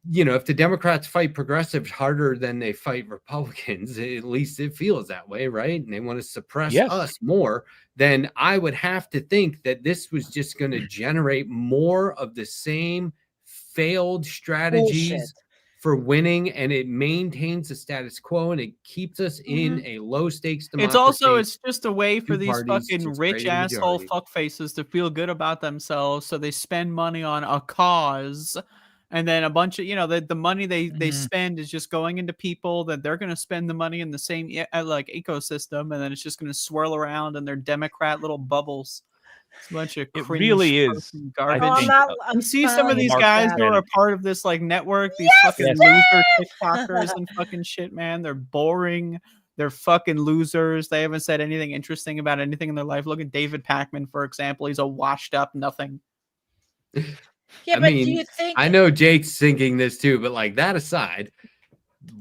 you know, if the Democrats fight progressives harder than they fight Republicans, at least it feels that way, right? And they want to suppress us more, then I would have to think that this was just going to generate more of the same failed strategies Bullshit. for winning, and it maintains the status quo, and it keeps us in a low stakes democracy. It's just a way for Two these parties fucking to rich create a asshole majority. fuckfaces to feel good about themselves, so they spend money on a cause, and then a bunch of the money they spend is just going into people that they're going to spend the money in the same like ecosystem, and then it's just going to swirl around in their Democrat little bubbles. It's a bunch of It cringe really is. fucking I garbage. think, You see some of these guys who are a part of this like network, these fucking loser TikTokers and fucking shit, man. They're boring. They're fucking losers. They haven't said anything interesting about anything in their life. Look at David Pakman, for example. He's a washed up nothing. Yeah, I but mean, do you think I know Jake's thinking this too, but like that aside,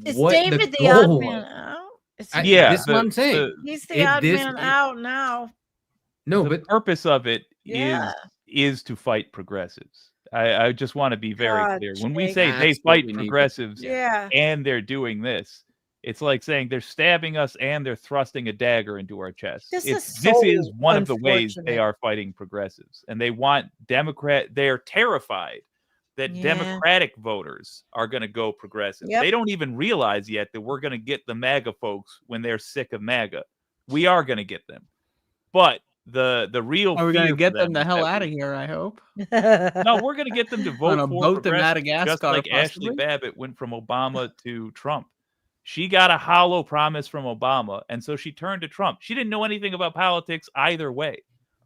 is what David the goal odd man was- out? Is I- he- this is what I'm saying. he's the odd this- man out now. No, the but purpose of it Yeah. is to fight progressives. I just want to be very God, clear. When we Jake. say they That's what fight we need to- progressives Yeah. and they're doing this, it's like saying they're stabbing us and they're thrusting a dagger into our chest. This This is is so one of the ways they unfortunate. are fighting progressives. And they want they're terrified that Yeah. Democratic voters are going to go progressive. Yep. They don't even realize yet that we're going to get the MAGA folks when they're sick of MAGA. We are going to get them. But the real Are we fear going to for get them the is hell that out of here? I hope. No, we're going to get them to vote On a for boat to progressives, Madagascar, just like Ashley possibly? Babbitt went from Obama to Trump. She got a hollow promise from Obama, and so she turned to Trump. She didn't know anything about politics either way,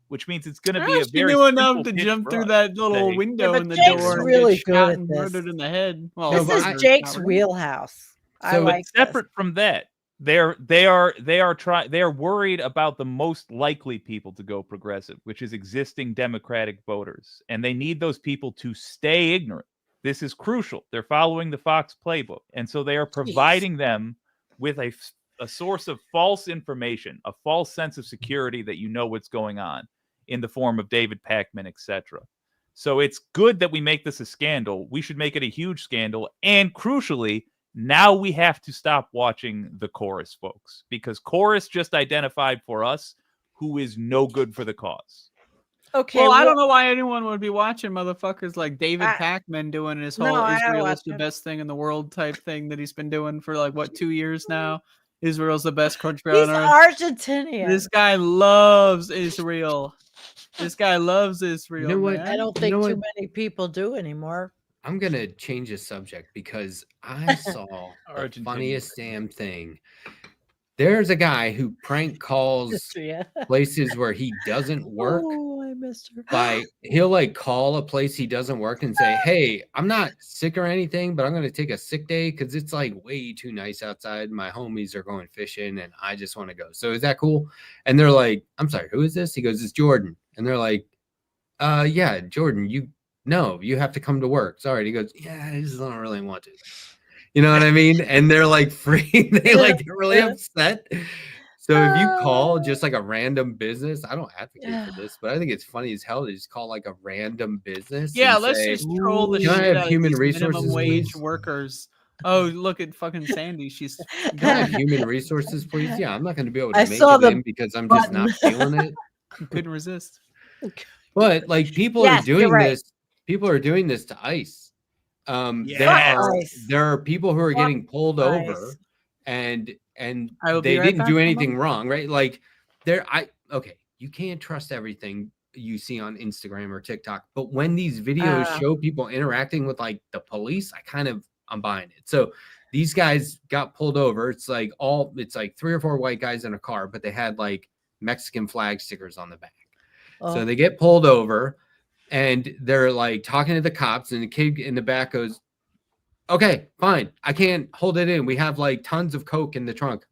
which means it's going to be a She very knew enough simple to pitch jump for through us that to little say, window but in the Jake's door and really get good shot at and this. murdered in the head. Well, No, This but is I- Jake's not really. wheelhouse. I So- like But separate from that, they are worried about the most likely people to go progressive, which is existing Democratic voters, and they need those people to stay ignorant. This is crucial. They're following the Fox playbook, and so they are providing them with a source of false information, a false sense of security that you know what's going on in the form of David Pakman, etc. So it's good that we make this a scandal. We should make it a huge scandal, and crucially, now we have to stop watching the Chorus folks, because Chorus just identified for us who is no good for the cause. Okay. Well, I don't know why anyone would be watching motherfuckers like David I- Pakman doing his No, whole I don't Israel watch is the him. best thing in the world type thing that he's been doing for like what 2 years now. Israel's the best country He's on earth. Argentinian. This guy loves Israel. This guy loves Israel. know what? man. I don't You think know too what? many people do anymore. I'm gonna change the subject because I saw the Argentinian. funniest damn thing. There's a guy who prank calls Yeah. places where he doesn't work, Oh, I missed her. he'll like call a place he doesn't work and say, "Hey, I'm not sick or anything, but I'm going to take a sick day because it's like way too nice outside. My homies are going fishing and I just want to go. So is that cool?" And they're like, "I'm sorry, who is this?" He goes, "It's Jordan." And they're like, yeah, Jordan, you have to come to work. Sorry." He goes, "Yeah, I just don't really want to." You know what I mean? And they're like free. They like get really upset. So if you call just like a random business, I don't advocate for this, but I think it's funny as hell to just call like a random business. Yeah, and let's say, just troll the "Can I shit have out of human these resources, minimum wage please? workers." Oh, look at fucking Sandy. She's Can I have human resources, please?" Yeah, I'm not going to be able to I make saw it the in because I'm just not feeling it. couldn't resist. But like people Yes, are you're doing right. this. People are doing this to ICE. Yes. There are people who are Fuck getting pulled over, ICE. and I will they be right didn't back do in a anything moment. wrong, right? Like okay, you can't trust everything you see on Instagram or TikTok, but when these videos show people interacting with like the police, I'm buying it. So these guys got pulled over. It's like 3 or 4 white guys in a car, but they had like Mexican flag stickers on the back. So they get pulled over and they're like talking to the cops, and the kid in the back goes, "Okay, fine. I can't hold it in. We have like tons of coke in the trunk."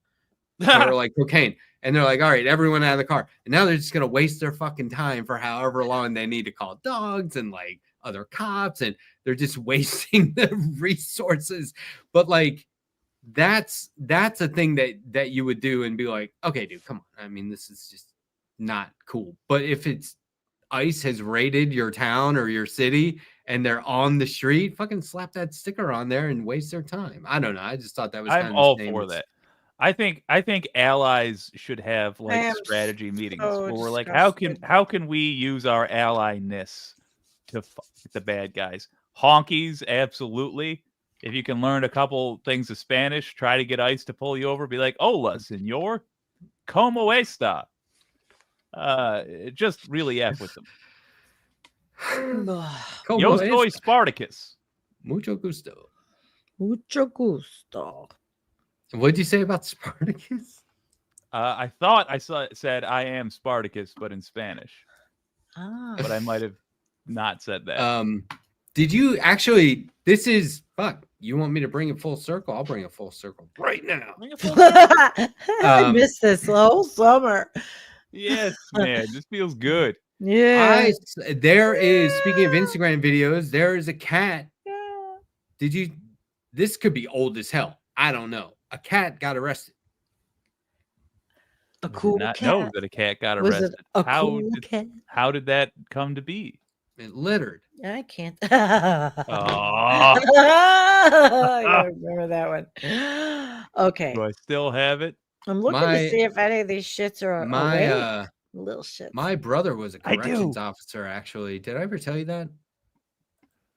Or like cocaine. And they're like, "All right, everyone out of the car." And now they're just going to waste their fucking time for however long they need to call dogs and like other cops. And they're just wasting the resources. But like, that's a thing that you would do and be like, "Okay, dude, come on. I mean, this is just not cool." But if it's ICE has raided your town or your city and they're on the street, fucking slap that sticker on there and waste their time. I don't know. I just thought that was kind I'm of all the same for as- that. I think allies should have I like am strategy meetings so where we're like, disgusted. how can we use our ally-ness to fight the bad guys? Honkies, absolutely. If you can learn a couple things of Spanish, try to get ICE to pull you over. Be like, "Hola, señor, como esta?" Just really F with them. Yo soy Spartacus. Mucho gusto. Mucho gusto. What did you say about Spartacus? I thought said "I am Spartacus," but in Spanish. But I might have not said that. Did you actually? This is fuck. You want me to bring it full circle? I'll bring it full circle right now. I missed this the whole summer. Yes, man, this feels good. Yeah. There is, speaking of Instagram videos, there is a cat. Did you? This could be old as hell. I don't know. A cat got arrested. A cool Did not cat. know that a cat got Was arrested. it a cool cat? How did that come to be? It littered. I can't. Oh. I don't remember that one. Okay. Do I still have it? I'm looking to see if any of these shits are away. Little shits. My brother was a I corrections do. officer, actually. Did I ever tell you that?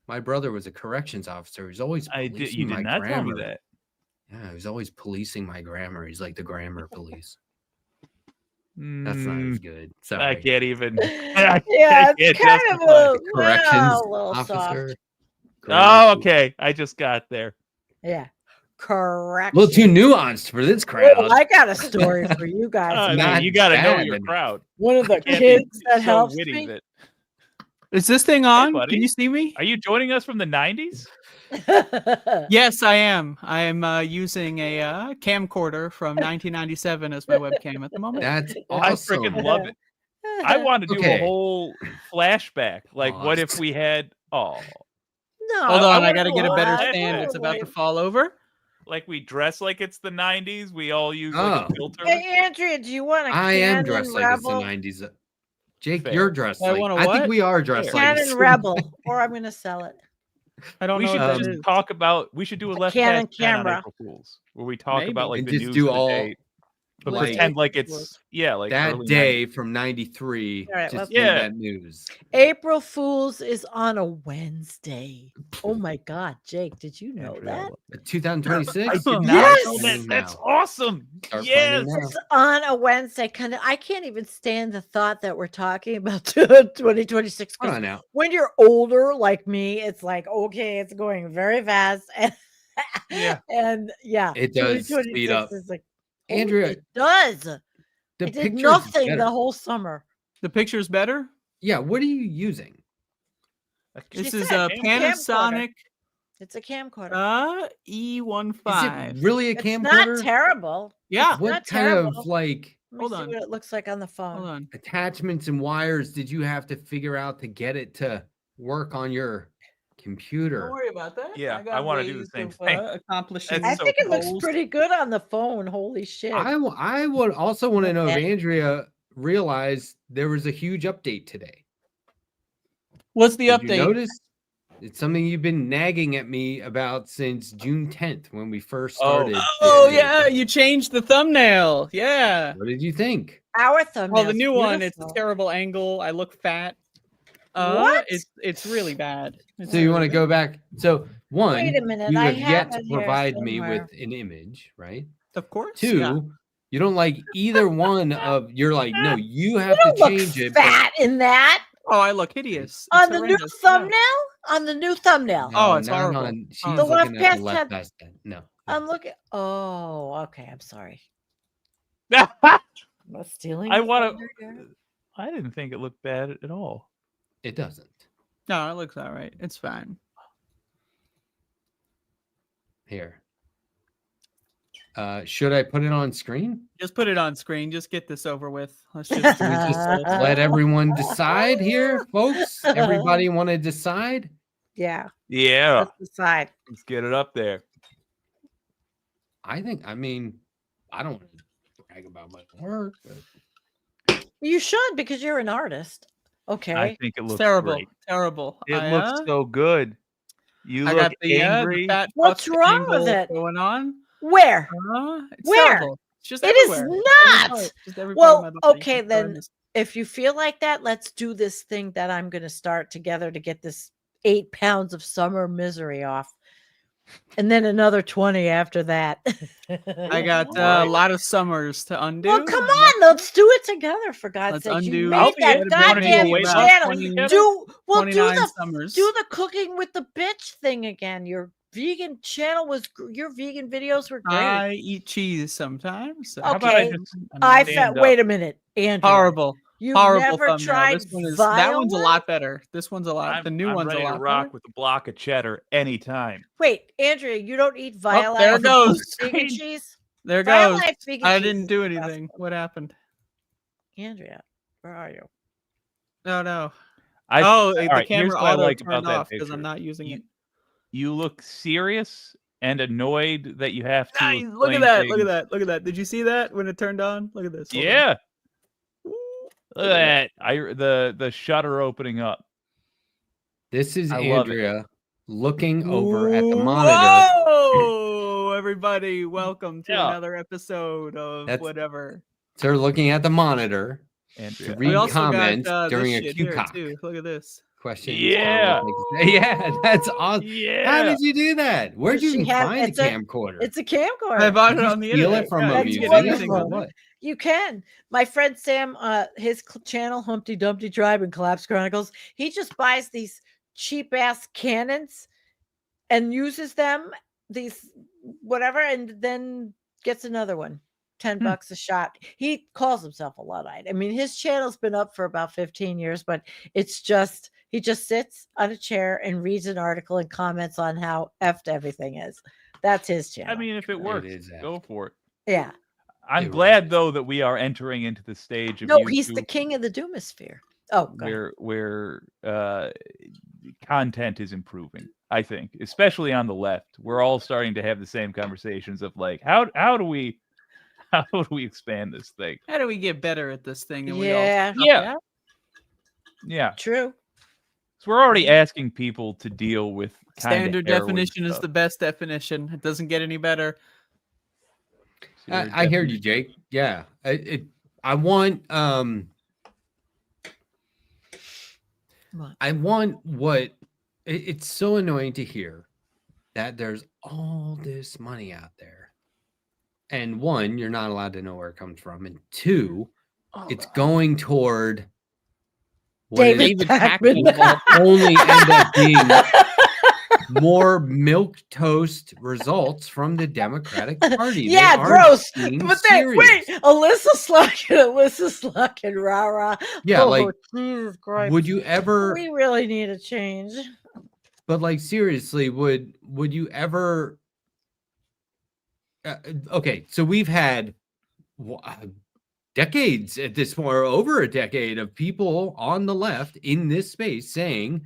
My brother was a corrections officer. He's always You policing did my not tell me grammar. that. Yeah, he was always policing my grammar. He's like the grammar police. That's Mm, not as good. Sorry. I can't even. Yeah, can't it's kind of justify a it. Corrections little officer. soft. Oh, okay. I just got there. Yeah. Correct. A little too nuanced for this crowd. Oh, I got a story for you guys. I mean, not you got to know bad. your crowd. One of the Can't be kids that so helps witty me. that- Is this thing on? buddy. Can you see me? Are you joining us from the 90s? Yes, I am. I am using a camcorder from 1997 as my webcam at the moment. That's I awesome. freaking love it. I want to do Okay. a whole flashback. Like, what if we had? Oh, No, Hold on, I wanna got to do get a better flashback. stand. It's about to fall over. like we dress like it's the 90s. We all use like Oh. a filter. Hey, Andrea, do you want a I am Canon dressed like it's the Rebel? 90s. Jake, Fair. you're dressed I like want a I think what? we are dressed Fair. like it's Canon the Rebel, or I'm going to sell it. I don't We know should what that just is. talk about. We should do a A left Canon Pass 10 on camera. April Fools, where we talk Maybe. about like And the just news do of the all, day, but like, pretend like it's like that early day from 93. All right, just let's- do Yeah. that news. April Fool's is on a Wednesday. Oh my God, Jake, did you know that? 2026. I did not Yes! know that. That's Now. awesome. Start Yes. planning now. It's on a Wednesday. I can't even stand the thought that we're talking about 2026. Hold 'cause on now. when you're older like me, it's like, okay, it's going very fast. And Yeah. and yeah, It does speed 2026 up. is like, Andrea, it does. the It did pictures nothing better. the whole summer. The picture's better. Yeah, what are you using? This She is said a camcorder. Panasonic It's a camcorder. E15. Is it really a It's camcorder? not terrible. Yeah. It's What not kind terrible. of like Let me Hold see on. what it looks like on the phone. Hold on. attachments and wires did you have to figure out to get it to work on your computer? Don't worry about that. Yeah, got I wanna do the ways same of, thing. accomplishing. That's I so think it looks goals. pretty good on the phone. Holy shit. I would also want to know if Okay. Andrea realized there was a huge update today. What's the Did you update? notice? It's something you've been nagging at me about since June 10th when we first Oh. started. Oh this. yeah, you changed the thumbnail. Yeah. What did you think? Our thumbnail. Well, the new one, it's a terrible angle. I look fat. What? It's really bad. It's So you want to really go back? So one, Wait a minute, you I have yet have to it here provide me somewhere. with an image, right? bad. Of course. Two, yeah. you don't like either one of. You're like, no, you have You to don't change look it. but- fat in that. Oh, I look hideous. On It's the new horrendous. Yeah. thumbnail? On the new thumbnail. Oh, it's not horrible. on- she's The one looking at past the left 10. best. No. I'm looking. Oh, okay. I'm sorry. I Am I stealing? wanna- thunder here? didn't think it looked bad at all. It doesn't. No, it looks all right. It's fine. Here. Should I put it on screen? Just put it on screen. Just get this over with. Let's just. Can we just let everyone decide here, folks? Everybody want to decide? Yeah. Yeah, Let's decide. let's get it up there. I mean, I don't want to brag about my work, but You should because you're an artist. Okay. I think it It's looks terrible. great. Terrible. It looks so good. You I look got the angry. fat What's fuck wrong with angle it? going on. Where? It's Where? terrible. It's just It is everywhere. not. Just every part Well, of my body. okay, It's then horrendous. if you feel like that, let's do this thing that I'm going to start together to get this 8 pounds of summer misery off. And then another 20 after that. I got a lot of summers to undo. Well, come on, let's do it together for God's Let's sake. You undo. made I'll be that able to goddamn do about channel. 20 Do 29 the summers. do the cooking with the bitch thing again. Your vegan channel was your vegan videos were great. I eat cheese sometimes. So How about I Okay. just I stand felt. Wait up? a minute, Andrew. horrible. You've Horrible never thumbnail. tried This one is that one's a Violet? lot better. This one's a lot. The new I'm one's a ready lot to rock better. with a block of cheddar anytime. Wait, Andrea, you don't eat there Violet it goes. vegan cheese? There it goes. Violet vegan I cheese didn't is do the best anything. one. What happened? Andrea, where are you? No. I, The all right, here's camera what I auto like turned about that off because I'm picture. not using You- it. You look serious and annoyed that you have to. Nice. Look at explain that. Look at things. that. Look at that. Did you see that when it turned on? Look at this. Hold on. Yeah. Look at that. The shutter opening up. this is I love it. Andrea looking over at the monitor. Whoa, everybody! Welcome to Yeah. another episode of That's- whatever. So they're looking at the monitor to Andrea. read We also comments got during this a shit Q here, cock too. Look at this. question. Yeah. Yeah, that's awesome. How Yeah. did you do that? Where'd you She even has- find a it's a- camcorder? It's a camcorder. I bought Did it you on the steal internet. it from Yeah, a you can museum get anything or on it. what? You can. My friend Sam, his channel, Humpty Dumpty Tribe and Collapse Chronicles, he just buys these cheap ass cannons and uses them, these whatever, and then gets another one. $10 a shot. He calls himself a Luddite. I mean, his channel's been up for about 15 years, but it's just he just sits on a chair and reads an article and comments on how effed everything is. That's his channel. I mean, if it works, is that. go for it. yeah. I'm It glad though that we are entering into the stage of No, YouTube he's the king of the Doomosphere. Oh, go ahead. where content is improving. I think, especially on the left, we're all starting to have the same conversations of like, how do we expand this thing? How do we get better at this thing? And Yeah. we all Yeah. Yeah. True. So we're already asking people to deal with kinda standard harrowing definition is stuff. the best definition. It doesn't get any better. I hear you, Jake. Yeah. I want it's so annoying to hear that there's all this money out there. And one, you're not allowed to know where it comes from. And two, it's going toward what David is Pakman. will only end up being more milk toast results from the Democratic Party. Yeah, They aren't gross. being But then wait, serious. Alyssa Slug, rah rah. Yeah, Oh, like, Jesus Christ. would you ever? We really need a change. But like, seriously, would you ever? Okay, so we've had decades at this point, or over a decade, of people on the left in this space saying,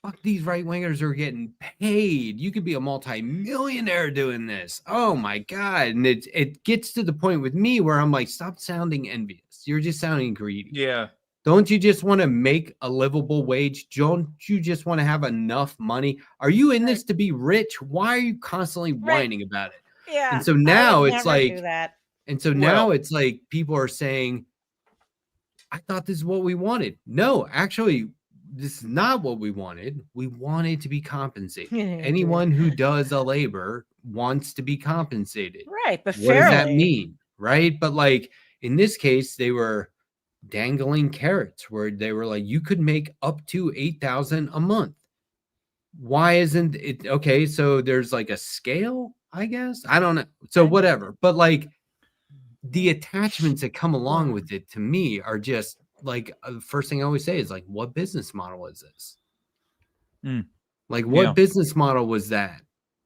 fuck, these right-wingers are getting paid. You could be a multi-millionaire doing this. Oh my God. And it gets to the point with me where I'm like, stop sounding envious. You're just sounding greedy. Yeah. Don't you just want to make a livable wage? Don't you just want to have enough money? Are you in this to be rich? Why are you constantly whining about it? Yeah. And so now it's never like, do that. and so now it's like people are saying, I thought this is what we wanted. No, actually, this is not what we wanted. We wanted to be compensated. Anyone who does a labor wants to be compensated. Right, but what does that fairly. mean? Right? But like in this case, they were dangling carrots where they were like, you could make up to $8,000 a month. Why isn't it okay? So there's like a scale, I guess. I don't know. So whatever. But like the attachments that come along with it to me are just like the first thing I always say is like, what business model is this? Like, what business model was that?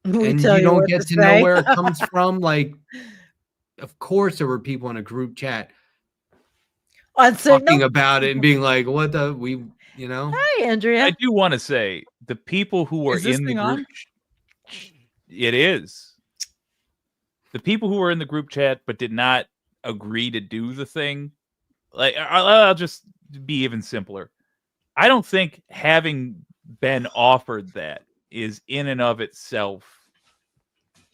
We And tell you you don't what get to to know say. where it comes from. Like, of course, there were people in a group chat On Signal. talking about it and being like, what the, we, you know? Hi, Andrea. I do want to say the people who were Is this in the thing group, on? it is. The people who were in the group chat but did not agree to do the thing, like I'll just be even simpler. I don't think having been offered that is in and of itself.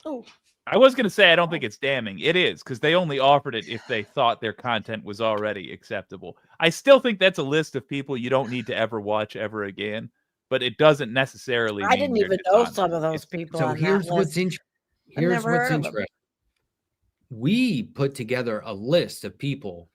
Oh. I was going to say I don't think it's damning. It is, because they only offered it if they thought their content was already acceptable. I still think that's a list of people you don't need to ever watch ever again, but it doesn't necessarily I mean didn't they're even know dishonest. some of those people. So on here's that what's list. here's never what's heard of 'em. interesting. We put together a list of people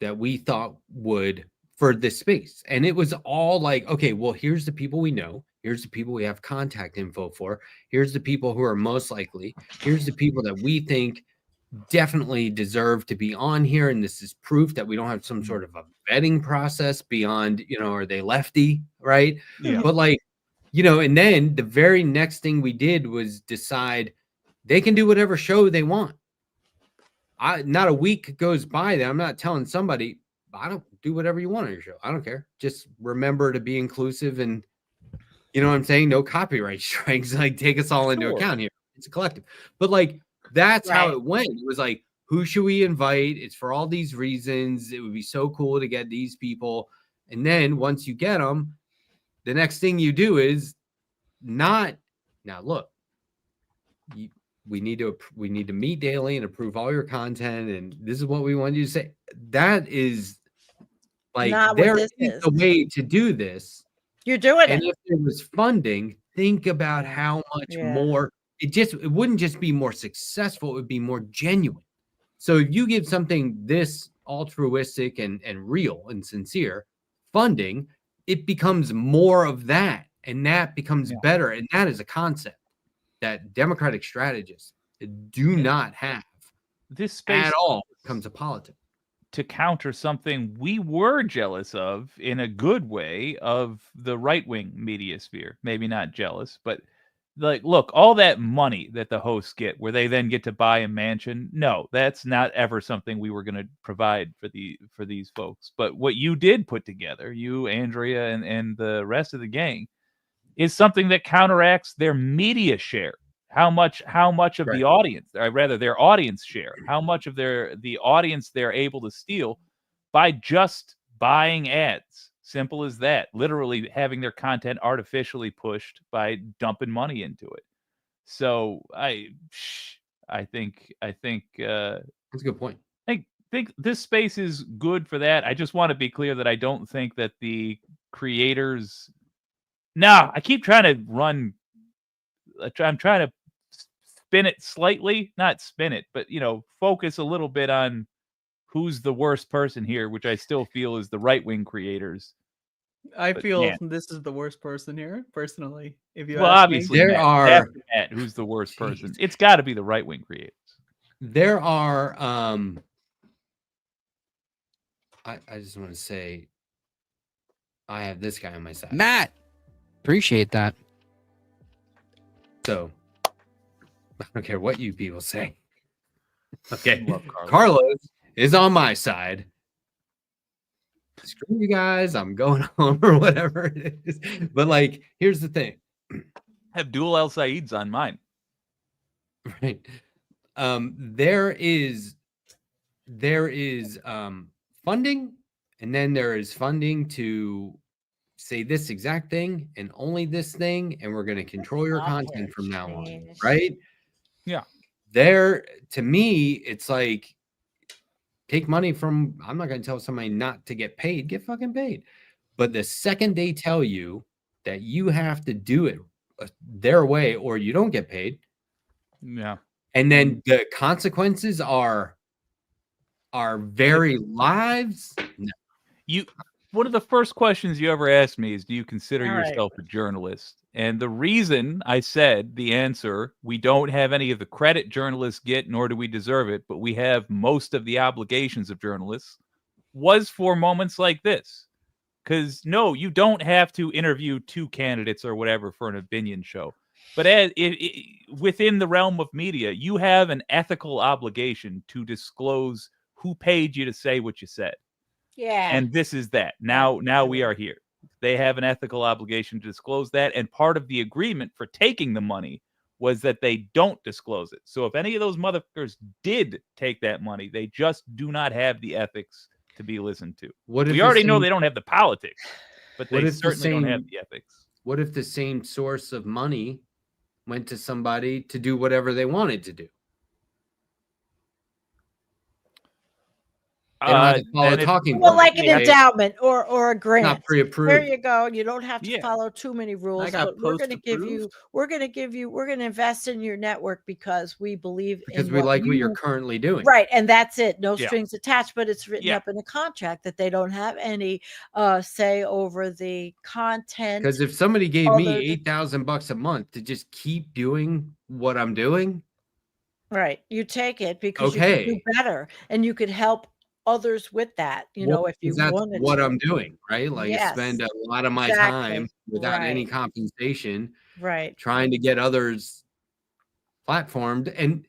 that we thought would for this space, and it was all like, okay, well, here's the people we know, here's the people we have contact info for, here's the people who are most likely, here's the people that we think definitely deserve to be on here, and this is proof that we don't have some sort of a vetting process beyond, you know, are they lefty, right? Yeah. But like, you know, and then the very next thing we did was decide they can do whatever show they want. Not a week goes by that I'm not telling somebody, I don't do whatever you want on your show. I don't care. Just remember to be inclusive, and you know what I'm saying? No copyright strikes. Like, take us all into account here. It's a collective. But like, that's how it went. It was like, who should we invite? It's for all these reasons. It would be so cool to get these people. And then once you get them, the next thing you do is not, now look, we need to meet daily and approve all your content, and this is what we want you to say. That is like, Not what there this is is. a way to do this. You're doing And it. if there was funding, think about how much more it wouldn't just be more successful, it would be more genuine. So if you give something this altruistic and real and sincere funding, it becomes more of that, and that becomes better. And that is a concept that Democratic strategists do not have this space at all when it comes to politics. To counter something we were jealous of in a good way of the right-wing media sphere. Maybe not jealous, but like, look, all that money that the hosts get where they then get to buy a mansion. No, that's not ever something we were going to provide for these folks. But what you did put together, you, Andrea, and the rest of the gang, is something that counteracts their media share. How much of the audience, or rather their audience share, how much of the audience they're able to steal by just buying ads. Simple as that. Literally having their content artificially pushed by dumping money into it. So I think that's a good point. I think this space is good for that. I just want to be clear that I don't think that the creators. No, I keep trying to run. I'm trying to spin it slightly, not spin it, but, you know, focus a little bit on who's the worst person here, which I still feel is the right-wing creators. I But, feel man. this is the worst person here, personally. If you Well, ask me. obviously, There Matt. are- After Matt, who's the worst person? It's got to be the right-wing creators. There are I just want to say I have this guy on my side. Matt, appreciate that. So I don't care what you people say. Okay. Love Carlos. Carlos is on my side. Screw you guys. I'm going home or whatever it is. But like, here's the thing. Abdul El Said's on mine. Right. There is funding, and then there is funding to say this exact thing and only this thing, and we're going to control your content from now on, right? Yeah. There, to me, it's like take money from. I'm not going to tell somebody not to get paid. Get fucking paid. But the second they tell you that you have to do it their way or you don't get paid, Yeah. and then the consequences are very lives. No. One of the first questions you ever asked me is, do you consider All right. yourself a journalist? And the reason I said the answer, we don't have any of the credit journalists get, nor do we deserve it, but we have most of the obligations of journalists, was for moments like this. Because no, you don't have to interview 2 candidates or whatever for an opinion show. But within the realm of media, you have an ethical obligation to disclose who paid you to say what you said. Yeah. And this is that. Now we are here. They have an ethical obligation to disclose that. And part of the agreement for taking the money was that they don't disclose it. So if any of those motherfuckers did take that money, they just do not have the ethics to be listened to. We already know they don't have the politics, but they certainly don't have the ethics. What if the same source of money went to somebody to do whatever they wanted to do? They don't have to follow talking Well, points, like an endowment or a grant. not pre-approved. There you go. You don't have to Yeah. follow too many rules. got But we're going to post-approved. we're going to invest in your network because we believe because in we like what you- you're currently doing. Right, and that's it. No Yeah. strings attached, but it's written Yeah. up in a contract that they don't have any say over the content. Because if somebody gave Other me than- $8,000 a month to just keep doing what I'm doing, Right, you take it because you Okay. can do better, and you could help others with that. You know, if you because that's wanted what to. I'm doing, right? Like I Yes, spend a lot of my exactly. time without any Right. compensation Right. trying to get others platformed. And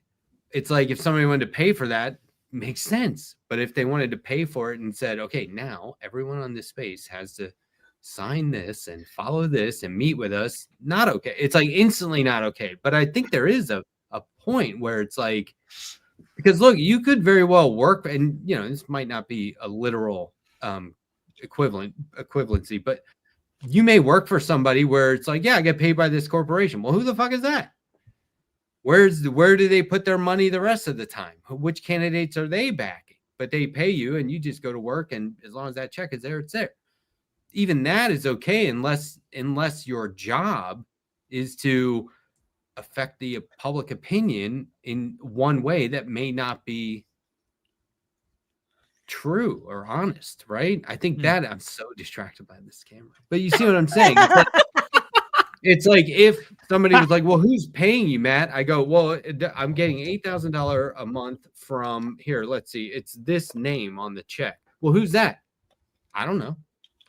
it's like if somebody wanted to pay for that, makes sense. But if they wanted to pay for it and said, okay, now everyone on this space has to sign this and follow this and meet with us, not okay. It's like instantly not okay. But I think there is a point where it's like, because look, you could very well work, and you know, this might not be a literal equivalency, but you may work for somebody where it's like, yeah, I get paid by this corporation. Well, who the fuck is that? Where do they put their money the rest of the time? Which candidates are they backing? But they pay you and you just go to work, and as long as that check is there, it's there. Even that is okay unless your job is to affect the public opinion in one way that may not be true or honest, right? I think that I'm so distracted by this camera. But you see what I'm saying? It's like if somebody was like, well, who's paying you, Matt? I go, well, I'm getting $8,000 a month from here. Let's see. It's this name on the check. Well, who's that? I don't know.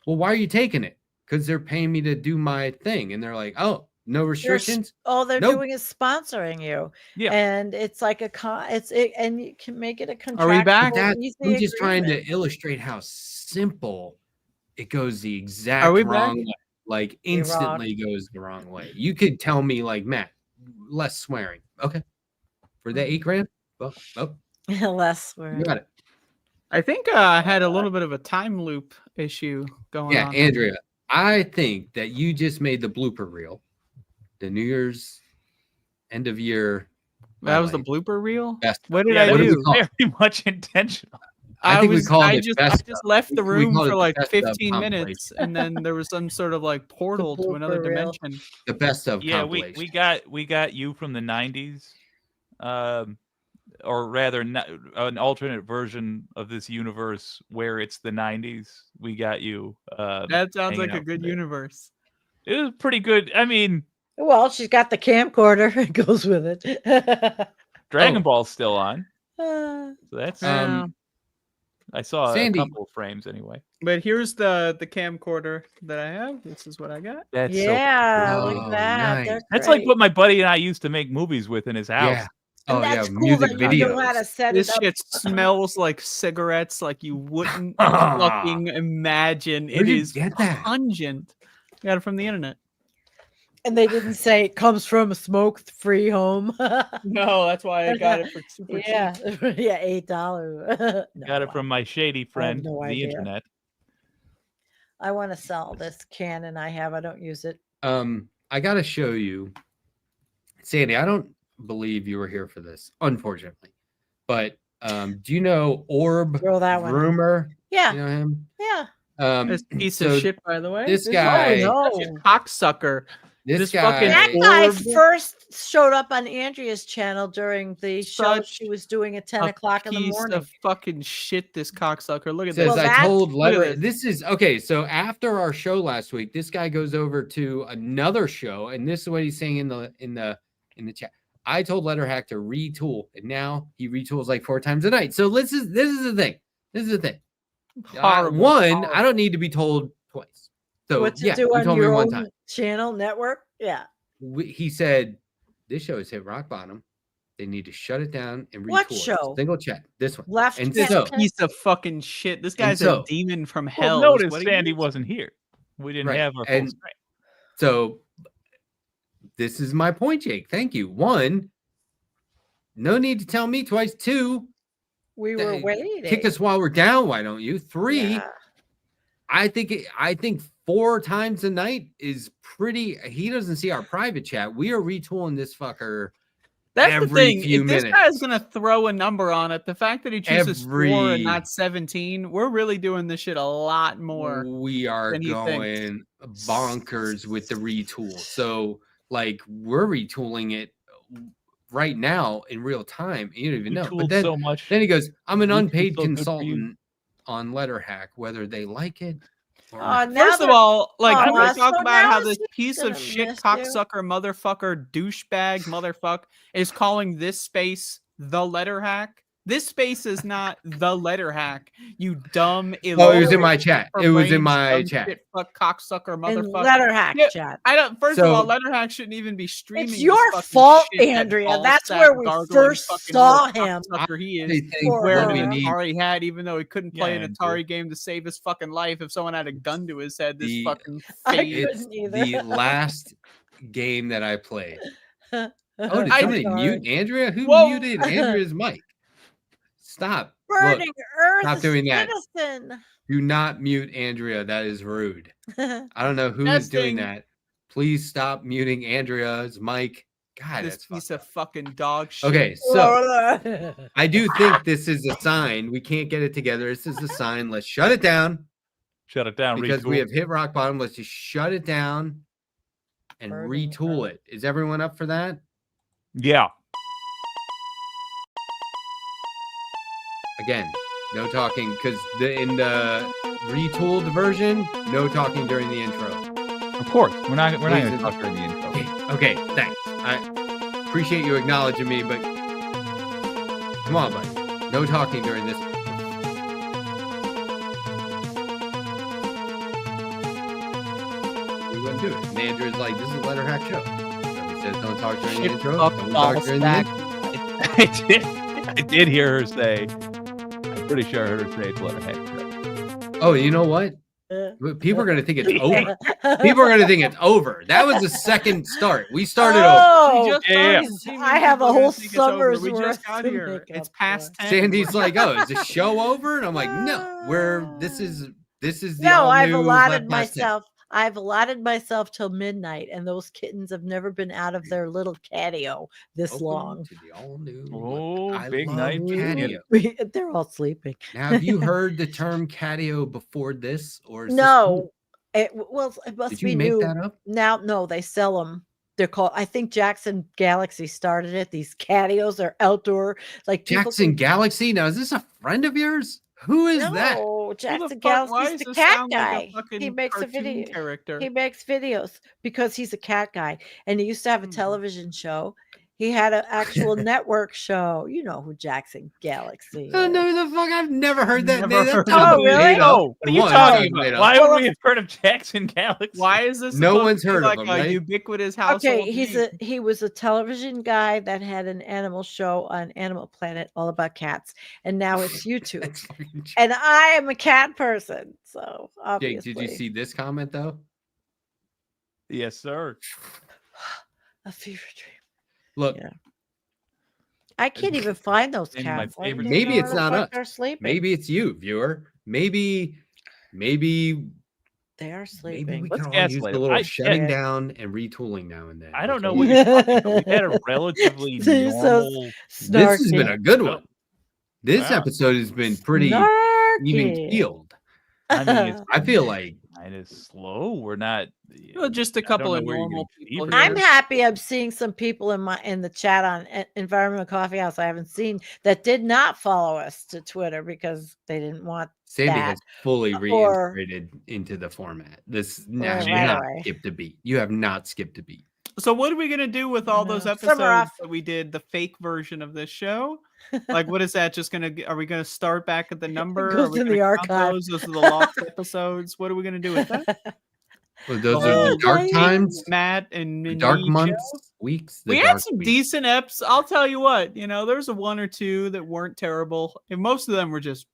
Well, why are you taking it? Because they're paying me to do my thing. And they're like, oh, no restrictions. All they're Nope. doing is sponsoring you. Yeah. And it's like and you can make it a contractual. Are we back? easy I'm just trying agreement. to illustrate how simple it goes the exact Are we back? wrong way. Like You're wrong. instantly goes the wrong way. You could tell me like, Matt, less swearing. Okay. For the $8,000? Well, Less you word. got it. I think I had a little bit of a time loop issue going Yeah, on. Andrea, I think that you just made the blooper reel. The New Year's end of year. That was the highlight. blooper reel. Best. What did Yeah, I that What do we do? was call it? very much intentional. I think we called I it just best I just of. left the We room called it for the like best of 15 compilation. minutes, and then there was some sort of like portal to another blooper reel. dimension. The best of Yeah, compilation. we got you from the 90s. or rather, an alternate version of this universe where it's the 90s. We got you. That sounds hanging like a out good there. universe. It was pretty good. I mean, Well, she's got the camcorder. It goes with it. Dragon Ball's still on. Uh, So that's Yeah. I saw Sandy. a couple of frames anyway. But here's the camcorder that I have. This is what I got. That's yeah, so look Oh, at that. nice. They're that's like great. what my buddy and I used to make movies with in his house. Yeah. And Oh yeah, that's cool music that you know videos. how to set This it up. shit smells like cigarettes, like you wouldn't fucking imagine. Where'd It you is get that? pungent. Got it from the internet. And they didn't say it comes from a smoke-free home. No, that's why I got it for super yeah, cheap. yeah, $8. Got it from my shady friend, no the idea. internet. I want to sell this Canon I have. I don't use it. I gotta show you, Sandy. I don't believe you were here for this, unfortunately. But do you know Orb Throw that one. Rumor? Yeah, You know him? yeah. This piece so of shit, by the way. this is guy- such a cocksucker. This This guy. fucking That guy Orb. first showed up on Andrea's channel during the show Such she was doing at 10 A o'clock in the piece morning. of fucking shit. This cocksucker. Look at says this. Well, I that's- told look at letter. this. This is okay. So after our show last week, this guy goes over to another show, and this is what he's saying in the chat. I told Letterhack to retool, and now he retools like 4 times a night. So this is the thing. This is the thing. Horrible, One, horrible. I don't need to be told twice. So what to yeah, do you on told me your one own time. channel network? Yeah. He said this show has hit rock bottom. They need to shut it down and retool. What it. show? Single chat. This one. Left And This so- piece of fucking shit. This And guy's so- a demon from Well, hell. notice What he Sandy is. wasn't here. We didn't Right, have our full and- strength. So this is my point, Jake. Thank you. 1, no need to tell me twice. 2, We were Dang. waiting. kick us while we're down. Why don't you? 3, Yeah. I think 4 times a night is pretty. He doesn't see our private chat. We are retooling this fucker. That's the every thing. few If this minutes. guy's gonna throw a number on it, the fact that he chooses 4 Every- and not 17, we're really doing this shit a lot more. We are than he thinks. going bonkers with the retool. So like we're retooling it right now in real time. You don't even We know. tooled But then, so much. then he goes, I'm an We tooled unpaid so good for you. consultant on Letterhack, whether they like it or Oh, not. now First of they're- all, like Oh, I'm gonna so talk about now how is this he piece gonna of shit miss you? cocksucker motherfucker douchebag motherfucker is calling this space the letter hack. This space is not the letter hack. You dumb. Oh, it was in illiterate, my chat. for It was in brains, my dumb chat. shit, fuck cocksucker In motherfucker. letter hack Yeah, chat. I don't. First of all, So- Letterhack shouldn't even be streaming. It's this your fucking fault, shit, that Andrea. ball That's sack where we gargling first fucking saw little him. cocksucker he I is. think Poor Wearing what we an need Atari hat, even though he couldn't play Yeah, an Andrew. Atari game to save his fucking life if someone had a gun to his head. This The- fucking I fade. it's couldn't either. the last game that I played. Oh, did I- somebody Sorry. mute Andrea? Who Whoa. muted Andrea's mic? Stop. Look, Burning Earth. stop is doing that. citizen. do not mute Andrea. That is rude. I don't know who is doing Testing. that. Please stop muting Andrea's mic. God, This that's piece fucked of fucking dog shit. up. Okay, so I do think this is a sign. We can't get it together. This is a sign. Let's shut it down Shut it down. because we retool. have hit rock bottom. Let's just shut it down and Burning retool Earth. it. Is everyone up for that? Yeah. Again, no talking because in the retooled version, no talking during the intro. Of course. We're not Please, going to talk during the intro. Okay, thanks. I appreciate you acknowledging me, but come on, buddy. No talking during this. We wouldn't do it. And Andrew's like, this is a letter hack show. So he says, don't talk during the Shit intro. fuck Don't ball talk during stack. the intro. I did hear her say. I'm pretty sure I heard her say it's let her heck. Oh, you know what? People are going to think it's over. People are going to think it's over. That was the second start. We started over. Oh, We just Yeah. started. See, I have a people are gonna whole think it's over. summer's We just worth got to here. make It's up past for. 10. Sandy's like, oh, is the show over? And I'm like, no, this is the No, I've all-new allotted Left Past 10. myself. I've allotted myself till midnight, and those kittens have never been out of their little catio this Welcome long. to the all-new. Oh, I big love night. catio. They're all sleeping. Now, have you heard the term catio before this, or is this No, new? it must Did be you make new that up? now. No, they sell them. they're called, I think Jackson Galaxy started it. These catios are outdoor, like people Jackson can, Galaxy. Now, is this a friend of yours? Who is that? no, Who the Jackson fuck? Why Galaxy's does the this cat sound like a guy. He fucking makes a cartoon video. character? He makes videos because he's a cat guy, and he used to have a television show. He had an actual network show. You know who Jackson Galaxy Oh, is. no, the fuck! I've never heard that Never name. That heard sounds of it. made Oh, up. No, what are you One, talking sounds made about? up. Why Well, would we have heard of Jackson Galaxy? Why is this? No supposed one's to be heard of like him, a right? ubiquitous household Okay, name? he was a television guy that had an animal show on Animal Planet all about cats, and now it's YouTube. That's fucking true. And I am a cat person, so Jake, obviously. did you see this comment though? Yes, sir. A fever dream? Look, Yeah. I can't even find those And my cats. I favorite- don't maybe even it's know where not the us. fuck they're sleeping. maybe it's you, viewer. Maybe They are we sleeping. can Let's all gaslight use a them. little shutting Yeah. down and retooling now and then. I don't That's know all. what you're talking about. We've had a relatively You're so normal. This has been Snarky. a good one. This Wow. episode has been pretty even Snarky. keeled. I mean, it's I feel like kind of slow. We're not. Well, just a I don't couple know of where you're normal getting people fever. here. I'm happy I'm seeing some people in the chat on Environmental Coffeehouse I haven't seen that did not follow us to Twitter because they didn't want Sandy that. has fully Or- reintegrated into the format. This Right, has right, not right. skipped a beat. You have not skipped a beat. So what are we gonna do with all those Summer episodes off. that we did, the fake version of this show? Like, what is that? Just gonna? Are we gonna start back at the number? goes Are we in the gonna count archive. Those are the lost episodes. What are we gonna do with that? Well, those are the dark Okay. times, Matt and the me, dark Joe? months, weeks. The We dark had some weeks. decent eps. I'll tell you what. There's a one or two that weren't terrible, and most of them were just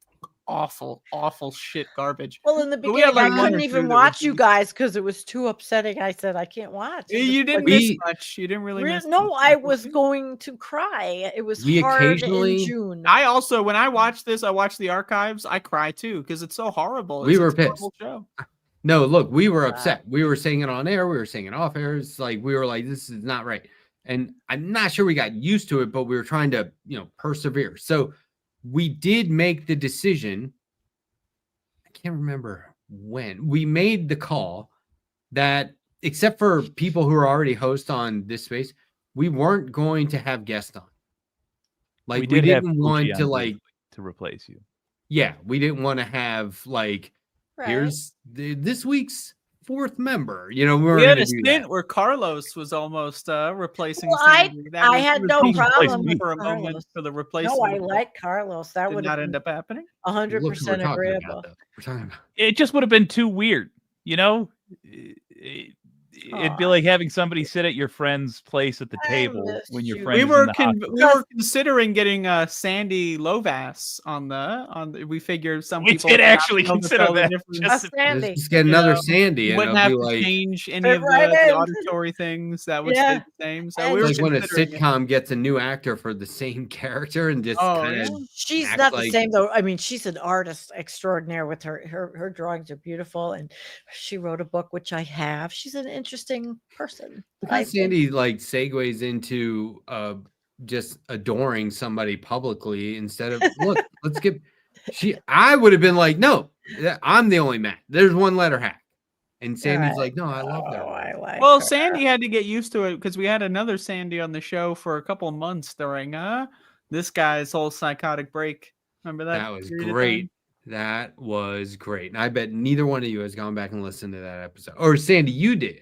awful shit garbage. Well, in the But we had, beginning, like, I one or couldn't two even that watch was you decent. guys because it was too upsetting. I said I can't watch. It You was didn't like- miss We- much. You didn't really Re- miss. no, much. I was going to cry. It was We hard in occasionally- June. I also, when I watched this, I watched the archives. I cry too because it's so horrible. We It's were a terrible pissed. show. No, look, we were Wow. upset. We were saying it on air. We were saying it off air. It's like we were like, this is not right. And I'm not sure we got used to it, but we were trying to, persevere. So we did make the decision. I can't remember when we made the call that, except for people who are already hosts on this space, we weren't going to have guests on. Like we did have didn't Fuji want on to briefly like, to replace you. yeah, we didn't want to have like, Right. here's this week's fourth member. We weren't We had going a to do stint that. where Carlos was almost replacing. Well, Sandy. I had no he was problem waiting with for a moment Carlos. for the replacement. No, I like Carlos. That Did would not have end been up happening. Look who we're 100% talking about, agreeable. though. We're talking about It just would have been too weird, It'd be Aw. like having somebody sit at your friend's place at the I table miss when your you. friend We is were in the hospital. we were considering getting Sandy Lovass on the. We figured some We people did would not actually be able to consider tell the that, difference. just- A Sandy. Let's just get another know, Sandy, and Wouldn't it'll have be to like change any Fit of right the in. auditory things. That would Yeah. stay the same. So And we were like when a considering it. sitcom gets a new actor for the same character and just Oh, kind of yeah. She's act not the like- same though. I mean, she's an artist extraordinaire with her drawings are beautiful, and she wrote a book which I have. She's an interesting person. Look how I think. Sandy like segues into just adoring somebody publicly instead of look, let's get I would have been like, no, I'm the only Matt. There's one letter hack. And Sandy's Right. like, no, I love Oh, that. I like Well, her. Sandy had to get used to it because we had another Sandy on the show for a couple of months during this guy's whole psychotic break. Remember that? That was period of great. time? That was great. And I bet neither one of you has gone back and listened to that episode. Or Sandy, you did.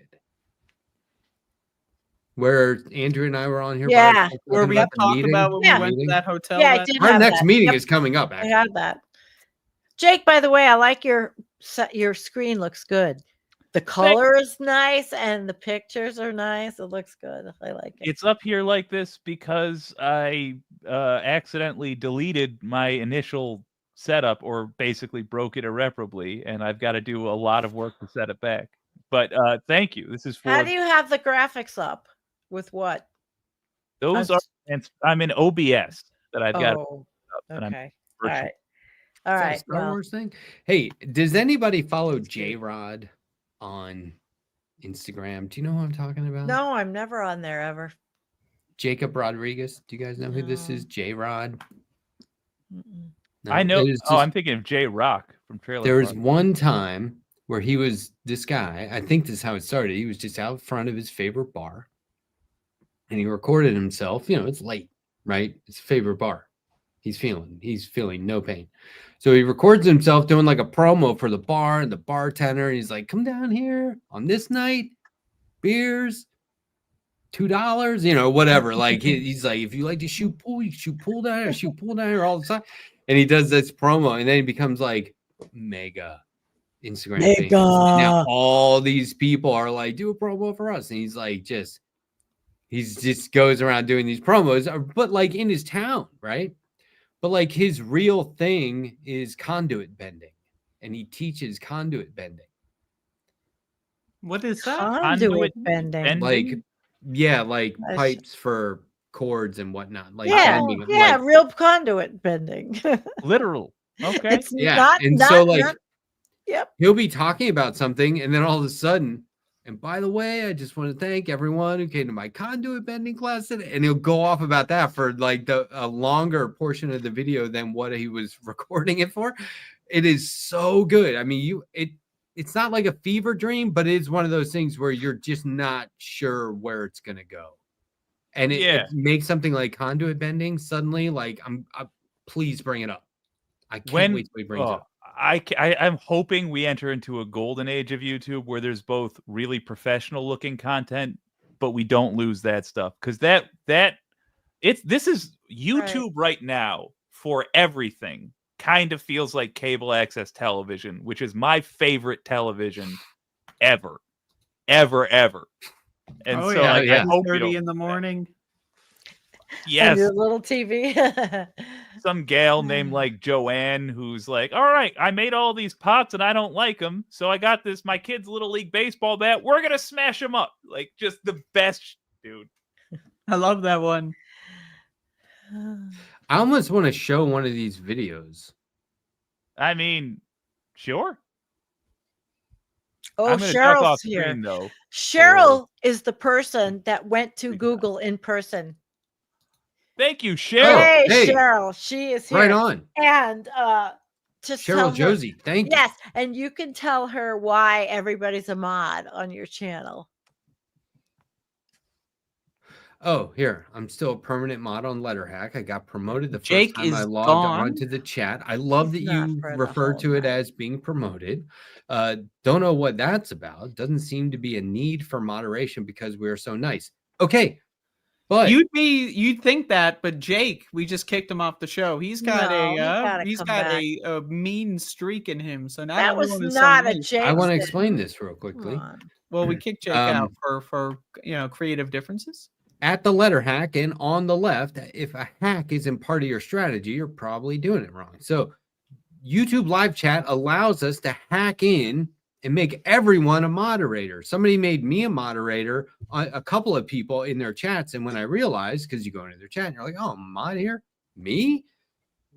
Where Andrew and I were on here. by Yeah. ourselves Where talking we about the talked meeting. about when Yeah. we went to that hotel. Yeah, I that- did Our have next that. meeting Yep, is coming up, I actually. had that. Jake, by the way, I like your screen looks good. The color is nice and the pictures are nice. It looks good. I like it. It's up here like this because I accidentally deleted my initial setup, or basically broke it irreparably, and I've got to do a lot of work to set it back. But thank you. This is for How do you have the graphics up? With what? those I'm are. s- And I'm in OBS that I've got. Oh, and I'm okay. All virtual. right. All Is that a right. Star Well, Wars thing. Hey, does anybody follow J Rod on Instagram? Do you know who I'm talking about? no, I'm never on there ever. Jacob Rodriguez. Do you guys know who this No. is? J Rod. Mm-mm. I know. it is Oh, just- I'm thinking of J Rock from Trailer. There was Park. one time where he was this guy. I think this is how it started. He was just out front of his favorite bar, and he recorded himself. It's late, right? It's a favorite bar. He's feeling no pain. So he records himself doing like a promo for the bar and the bartender. And he's like, come down here on this night, beers, $2, whatever. Like he's like, if you like to shoot pool, you shoot pool down here, shoot pool down here all the time. And he does this promo, and then he becomes like mega Instagram famous. Now all these people are like, do a promo for us. And he's like, he just goes around doing these promos, but like in his town, right? But like his real thing is conduit bending, and he teaches conduit bending. What is that? Conduit bending. Like, yeah, like pipes for cords and whatnot. Like bending, like, real conduit bending. Literal. Okay. It's yep. He'll be talking about something, and then all of a sudden, and by the way, I just want to thank everyone who came to my conduit bending class today. And he'll go off about that for like a longer portion of the video than what he was recording it for. It is so good. I mean, it's not like a fever dream, but it's one of those things where you're just not sure where it's gonna go. And it makes something like conduit bending suddenly like please bring it up. I can't wait till he brings it up. I'm hoping we enter into a golden age of YouTube where there's both really professional looking content, but we don't lose that stuff. Because this is YouTube right now for everything. Kind of feels like cable access television, which is my favorite television ever. And I hope 30 in the morning. Yes. On your little TV. Some gal named like Joanne who's like, all right, I made all these pots and I don't like them. So I got my kid's little league baseball bat. We're going to smash them up. Like just the best, dude. I love that one. I almost want to show one of these videos. I mean, sure. Oh, Cheryl's here. Screen, though. Cheryl is the person that went to Google in person. Thank you, Cheryl. Hey, Cheryl. She is here. Right on. And just Cheryl Josie, thank you. Yes, and you can tell her why everybody's a mod on your channel. Oh, here. I'm still a permanent mod on Letterhack. I got promoted the first time I logged on to the chat. I love that you refer to it as being promoted. Don't know what that's about. Doesn't seem to be a need for moderation because we're so nice. Okay. But you'd think that, but Jake, we just kicked him off the show. He's got a mean streak in him. So now that was not a Jake. I want to explain this real quickly. Well, we kicked Jake out for creative differences. At the letter hack and on the left, if a hack isn't part of your strategy, you're probably doing it wrong. So YouTube live chat allows us to hack in and make everyone a moderator. Somebody made me a moderator, a couple of people in their chats. And when I realized, because you go into their chat and you're like, oh, I'm a mod here? Me?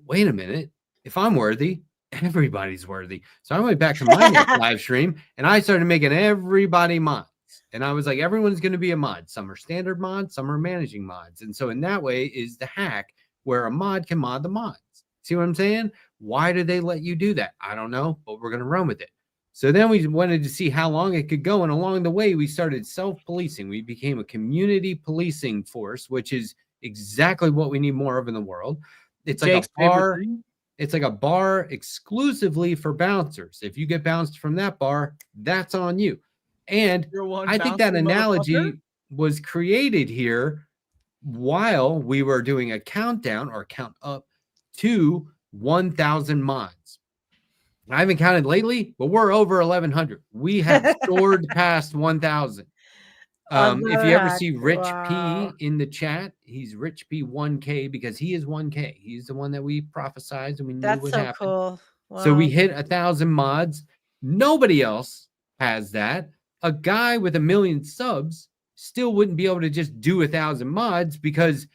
Wait a minute. If I'm worthy, everybody's worthy. So I went back to my next live stream and I started making everybody mods. And I was like, everyone's going to be a mod. Some are standard mods, some are managing mods. And so in that way is the hack where a mod can mod the mods. See what I'm saying? Why did they let you do that? I don't know, but we're going to run with it. So then we wanted to see how long it could go. And along the way, we started self-policing. We became a community policing force, which is exactly what we need more of in the world. It's like a bar. It's like a bar exclusively for bouncers. If you get bounced from that bar, that's on you. And I think that analogy was created here while we were doing a countdown or count up to 1,000 mods. I haven't counted lately, but we're over 1,100. We have soared past 1,000. If you ever see Rich P in the chat, he's Rich P 1K because he is 1K. He's the one that we prophesized and we knew would happen. Cool. Wow. So we hit 1,000 mods. Nobody else has that. A guy with 1 million subs still wouldn't be able to just do 1,000 mods because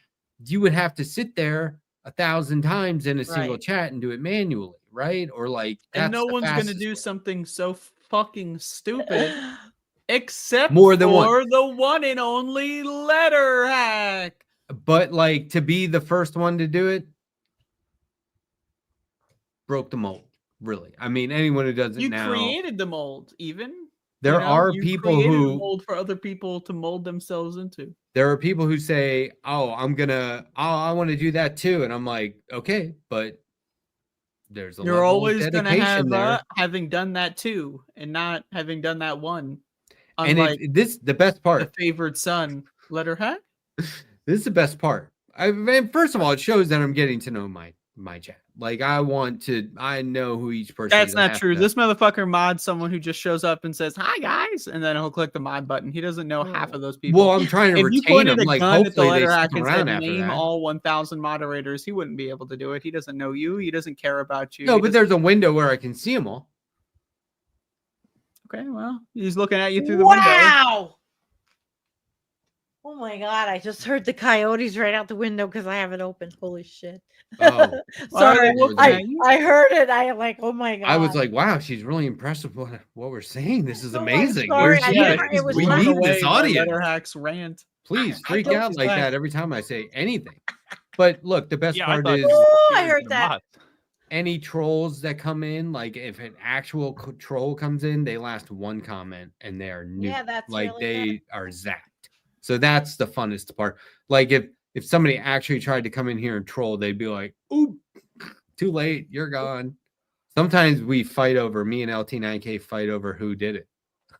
you would have to sit there 1,000 times in a single chat and do it manually, right? Or like, and no one's going to do something so fucking stupid except more than for the one and only letter hack. But like to be the first one to do it broke the mold, really. I mean, anyone who does it now. You created the mold, even. There are You people created a who mold for other people to mold themselves into. there are people who say, "Oh, I want to do that too," and I'm like, "Okay, but there's a You're level of always going to dedication have there." having done that too, and not having done that one. And Unlike the best the part, favored son, letter hack. this is the best part. I mean, first of all, it shows that I'm getting to know my chat. Like I know who each person That's is. I not have true. to- This motherfucker mods someone who just shows up and says, "Hi guys," and then he'll click the mod button. He doesn't know half of those people. Well, I'm trying to If you retain pointed them. a Like gun at the hopefully they letter hack stick and around said, after "Name that. all 1,000 moderators," he wouldn't be able to do it. He doesn't know you. He doesn't care about you. No, He but doesn't- there's a window where I can see them all. okay. Well, he's looking at you through the window. Wow. Oh my God. I just heard the coyotes right out the window because I have it open. Holy shit. Oh, Why are Sorry. they looking I- at you? I heard it. I am like, oh my God. I was like, wow, she's really impressed with what we're saying. This is Oh, I'm amazing. sorry, Where's I she never- at? it was We blown need away this by audience. letter hack's rant. Please I freak don't- out like Right. that every time I say anything. But look, the best Yeah, part I is thought Oh, I she was heard the that. mod. any trolls that come in, like if an actual troll comes in, they last one comment and they are new. Yeah, that's like really they good. are zapped. So that's the funnest part. Like if somebody actually tried to come in here and troll, they'd be like, "Oop, too late, you're gone." Sometimes me and LT9K fight over who did it.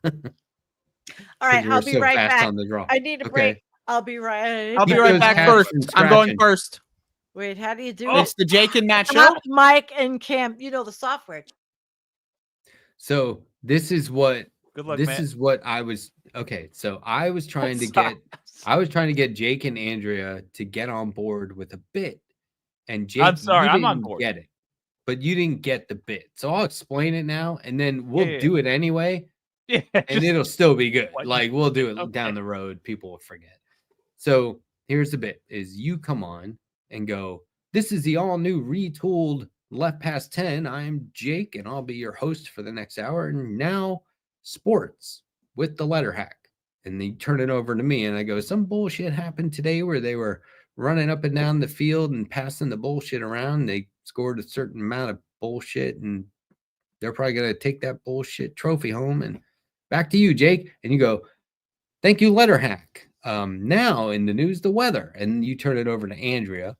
All right, 'Cause I'll we're be so right fast back. on the draw. I need a Okay. break. I'll be right. I'll be Keep right those back cats first. from I'm going scratching. first. Wait, how do you do It's it? the Jake and Matt show. Stop, Mike and Cam. You know the software. So this is what Good luck, this Matt. is what I was okay. So I was trying to Stop. get Jake and Andrea to get on board with a bit. And Jake, I'm sorry, you I'm on didn't board. get it, but you didn't get the bit. So I'll explain it now, and then we'll Yeah. do it anyway, Yeah, and just- it'll still be good. What? Like we'll do it Okay. down the road. People will forget. So here's the bit: is you come on and go. This is the all new retooled Left Past 10. I'm Jake, and I'll be your host for the next hour. And now sports with the letter hack. And they turn it over to me, and I go, some bullshit happened today where they were running up and down the field and passing the bullshit around. They scored a certain amount of bullshit, and they're probably going to take that bullshit trophy home. And back to you, Jake. And you go, thank you, letter hack. Now in the news, the weather. And you turn it over to Andrea.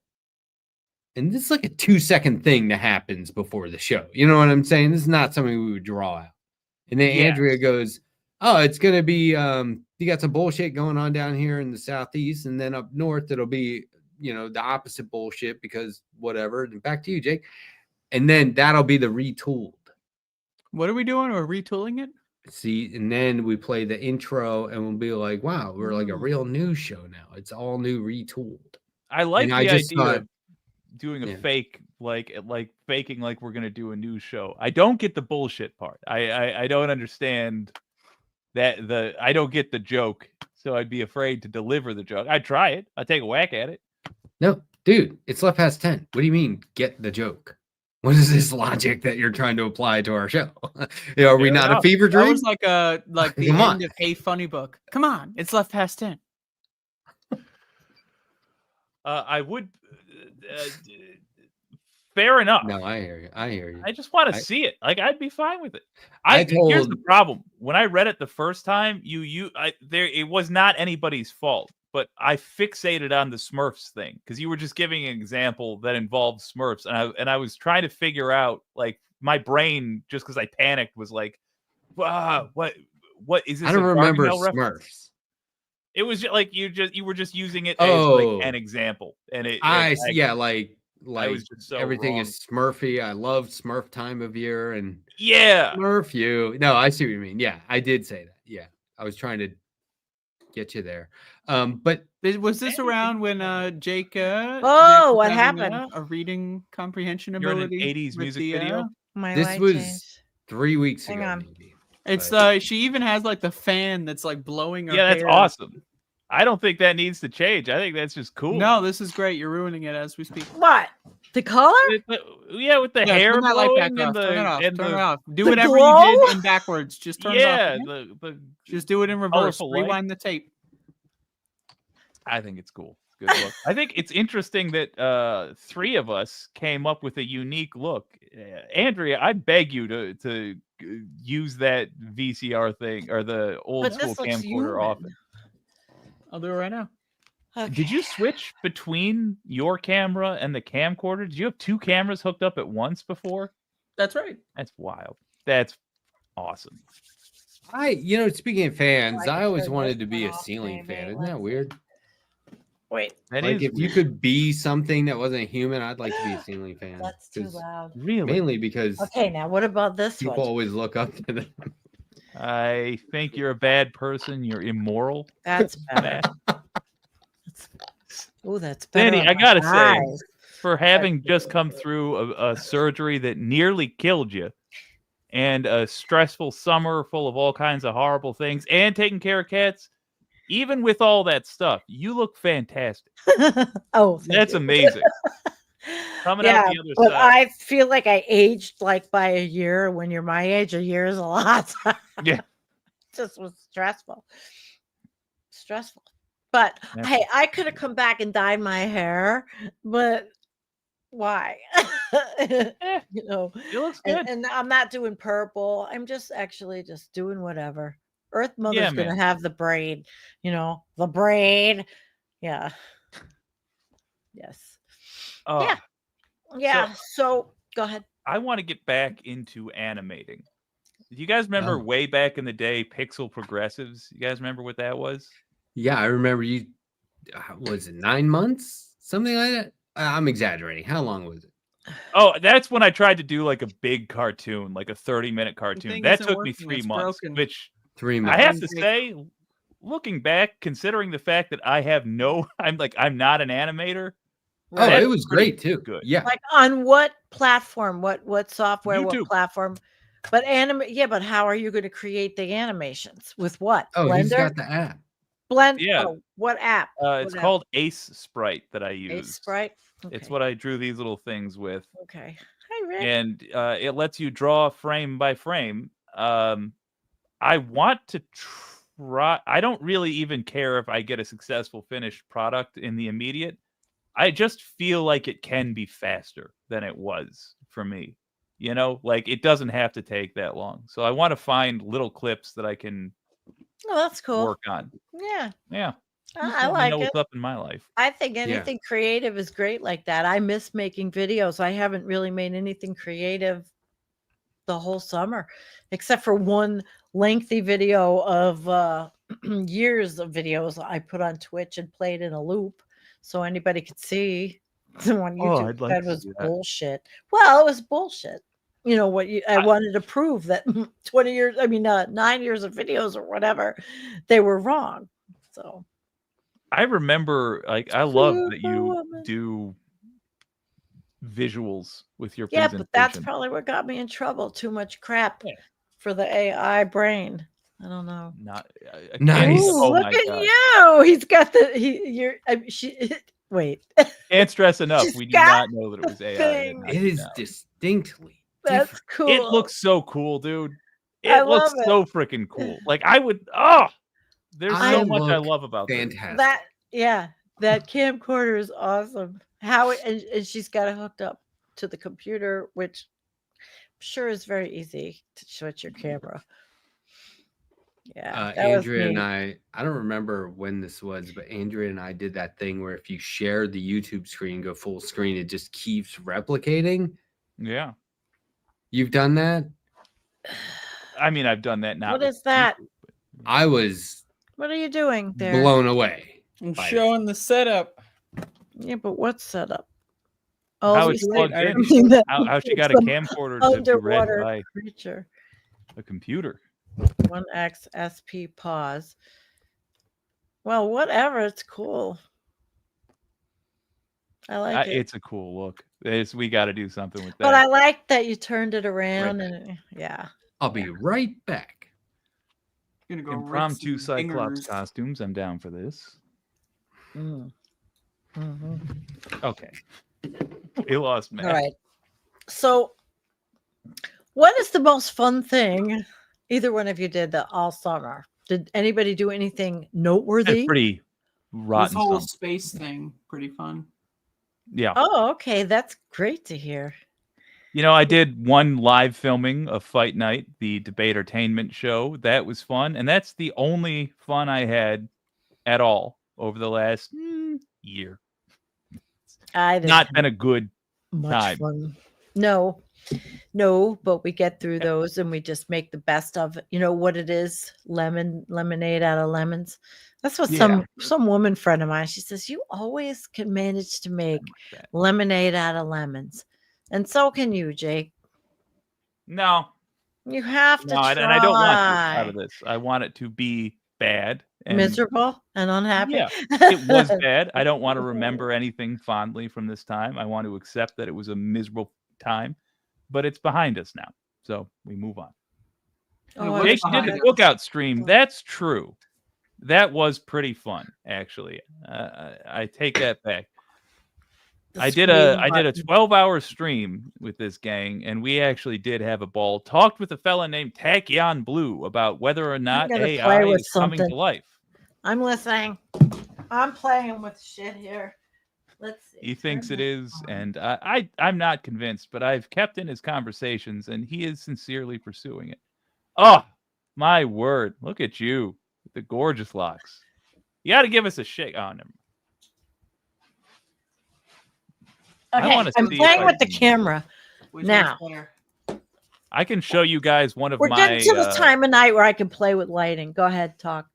And this is like a 2-second thing that happens before the show. You know what I'm saying? This is not something we would draw out. And then Yes. Andrea goes, oh, it's going to be, you got some bullshit going on down here in the Southeast. And then up north, it'll be, the opposite bullshit because whatever. And back to you, Jake. And then that'll be the retooled. What are we doing? We're retooling it. See, and then we play the intro and we'll be like, wow, we're like a real news show now. It's all new retooled. I like And the I just idea thought- of doing a Yeah. fake, like faking like we're gonna do a news show. I don't get the bullshit part. I don't understand that I don't get the joke, so I'd be afraid to deliver the joke. I'd try it. I'd take a whack at it. No, dude, it's Left Past 10. What do you mean, get the joke? What is this logic that you're trying to apply to our show? Are we Fair not enough. a fever That dream? was like the Come on. end of Hey Funny Book. Come on, it's Left Past 10. I would. Fair enough. No, I hear you. I hear you. I just want to I- see it. Like I'd be fine with it. I Here's the told- problem. When I read it the first time, it was not anybody's fault, but I fixated on the Smurfs thing because you were just giving an example that involved Smurfs, and I was trying to figure out, like, my brain, just because I panicked, was like, what is this? I don't a remember Gargamel reference? Smurfs. It was just like you were just using it as Oh. like an example, and it. I I- yeah, like I was just so everything wrong. is Smurfy. I love Smurf time of year and Yeah. Smurf you. No, I see what you mean. Yeah, I did say that. Yeah, I was trying to get you there. But Was this around when Jake? Oh, Jake was what having happened? A reading comprehension You're in an ability. 80s with music the, video? My this light was changed. 3 weeks Hang ago. on. Maybe. It's but- she even has like the fan that's like blowing her Yeah, that's hair. awesome. I don't think that needs to change. I think that's just cool. No, this is great. You're ruining it as we speak. What? The color? Yeah, with the Yeah, hair turn that light back blowing off. and Turn it off. and Turn it the off. Do The whatever glow? you did in backwards. Just turn yeah, it off. the Just do it in reverse. colorful light. Rewind the tape. I think it's cool. Good look. I think it's interesting that 3 of us came up with a unique look. Andrea, I beg you to use that VCR thing or the old But school this looks camcorder human. often. I'll do it right now. Did you switch between your camera and the camcorder? Did you have two cameras hooked up at once before? That's right. That's wild. That's awesome. Speaking of fans, I I always turn wanted this to be one a off, ceiling maybe. fan. Isn't that weird? Wait, That Like is if you weird. could be something that wasn't human, I'd like to be a ceiling fan. that's too 'Cause- loud. Really? Mainly because Okay, now what about this people one? always look up to them. I think you're a bad person. You're immoral. That's better. Matt. Oh, that's better. Danny, on I my gotta say, eyes. for having just come through a surgery that nearly killed you, and a stressful summer full of all kinds of horrible things, and taking care of cats, even with all that stuff, you look fantastic. Oh, thank That's you. amazing. Coming out the other but side. I feel like I aged like by a year. When you're my age, a year is a lot. Yeah. Just was stressful. But That's- hey, I could have come back and dyed my hair, but why? You know, It looks good. and I'm not doing purple. I'm just actually just doing whatever. Earth Mother's Yeah, gonna man. have the braid, the braid. Yeah. Yes. Oh, Yeah. Yeah. So go ahead. I want to get back into animating. Do you guys remember way back in the day, Pixel Progressives? You guys remember what that was? Yeah, I remember you. Was it 9 months? Something like that. I'm exaggerating. How long was it? Oh, that's when I tried to do like a big cartoon, like a 30-minute cartoon. thing That isn't took me working, 3 it's months, broken. which 3 I months. have to Big. say, looking back, considering the fact that I have I'm not an animator. Oh, That's it was pretty great too. good. Yeah. Like on what platform? What software? YouTube. What platform? But but how are you going to create the animations? With what? Oh, Blender? he's got the app. Yeah. Oh, what app? It's What app? called Ace Sprite that I use. Ace Sprite. It's Okay. what I drew these little things with. Okay. Hi, Rick. And it lets you draw frame by frame. I want to try. I don't really even care if I get a successful finished product in the immediate. I just feel like it can be faster than it was for me. Like it doesn't have to take that long. So I want to find little clips that I can Oh, that's cool. work on. Yeah, Yeah. I Let me like know it. what's up in my life. I think anything creative is great like that. I miss making videos. I haven't really made anything creative the whole summer, except for one lengthy video of years of videos I put on Twitch and played in a loop so anybody could see. The one YouTube I'd like said to was see that. bullshit. Well, it was bullshit. I wanted to prove that 9 years of videos or whatever, they were wrong. So I remember, I love that you Superwoman. do visuals with your yeah, presentation. but that's probably what got me in trouble. Too much crap Yeah. for the AI brain. I don't know. Not Nice. Ooh, Oh look my at God. you. He's got wait. Can't stress enough. She's We do got not know that it was AI. thing. that knocked It you is down. distinctly That's different. cool. It looks so cool, dude. I It looks love it. so freaking cool. Like there's I so much I look love about this. Fantastic. that camcorder is awesome. And she's got it hooked up to the computer, which I'm sure is very easy to switch your camera. Yeah, that was Andrea and neat. I don't remember when this was, but Andrea and I did that thing where if you share the YouTube screen, go full screen, it just keeps replicating. Yeah. You've done that? I mean, I've done that now. What is that? I was What are you doing there? blown away. I'm by it. showing the setup. Yeah, but what's set up? How you it's said- plugged I in. already mean, that- How she got a some camcorder to be read underwater by creature. a computer. 1x SP pause. Well, whatever. It's cool. I like it. It's a cool look. We got to do something with that. But I like that you turned it around back. and yeah. I'll be right back. Gonna go Impromptu rip some Cyclops fingers. costumes. I'm down for this. Mm. Mhm. Okay. We lost Matt. All right. So, what is the most fun thing either one of you did all summer? Did anybody do anything That's noteworthy? pretty This rotten. whole stuff. space thing, pretty fun. Yeah. Oh, okay. That's great to hear. You know, I did one live filming of Fight Night, the debate-ertainment show. That was fun, and that's the only fun I had at all over the last year. I didn't Not have been a good much time. fun. No, but we get through those and we just make the best of it. You know what it is? Lemonade out of lemons. That's what some woman friend of mine, she says, you always can manage to make lemonade out of lemons. And so can you, Jake. No. You have to try. And I don't want this out of this. I want it to be bad. And miserable and unhappy. Yeah, it was bad. I don't want to remember anything fondly from this time. I want to accept that it was a miserable time, but it's behind us now. So we move on. Jake, you did the cookout stream. That's true. That was pretty fun, actually. I take that back. I did a 12-hour stream with this gang, and we actually did have a ball. Talked with a fella named Tachyon Blue about whether or not AI is coming to life. I'm listening. I'm playing with shit here. Let's see. He thinks it is, and I'm not convinced, but I've kept in his conversations, and he is sincerely pursuing it. Oh, my word. Look at you. The gorgeous locks. You got to give us a shake. Oh, never mind. Okay, I'm playing with the camera now. I can show you guys one of my... We're getting to the time of night where I can play with lighting. Go ahead, talk.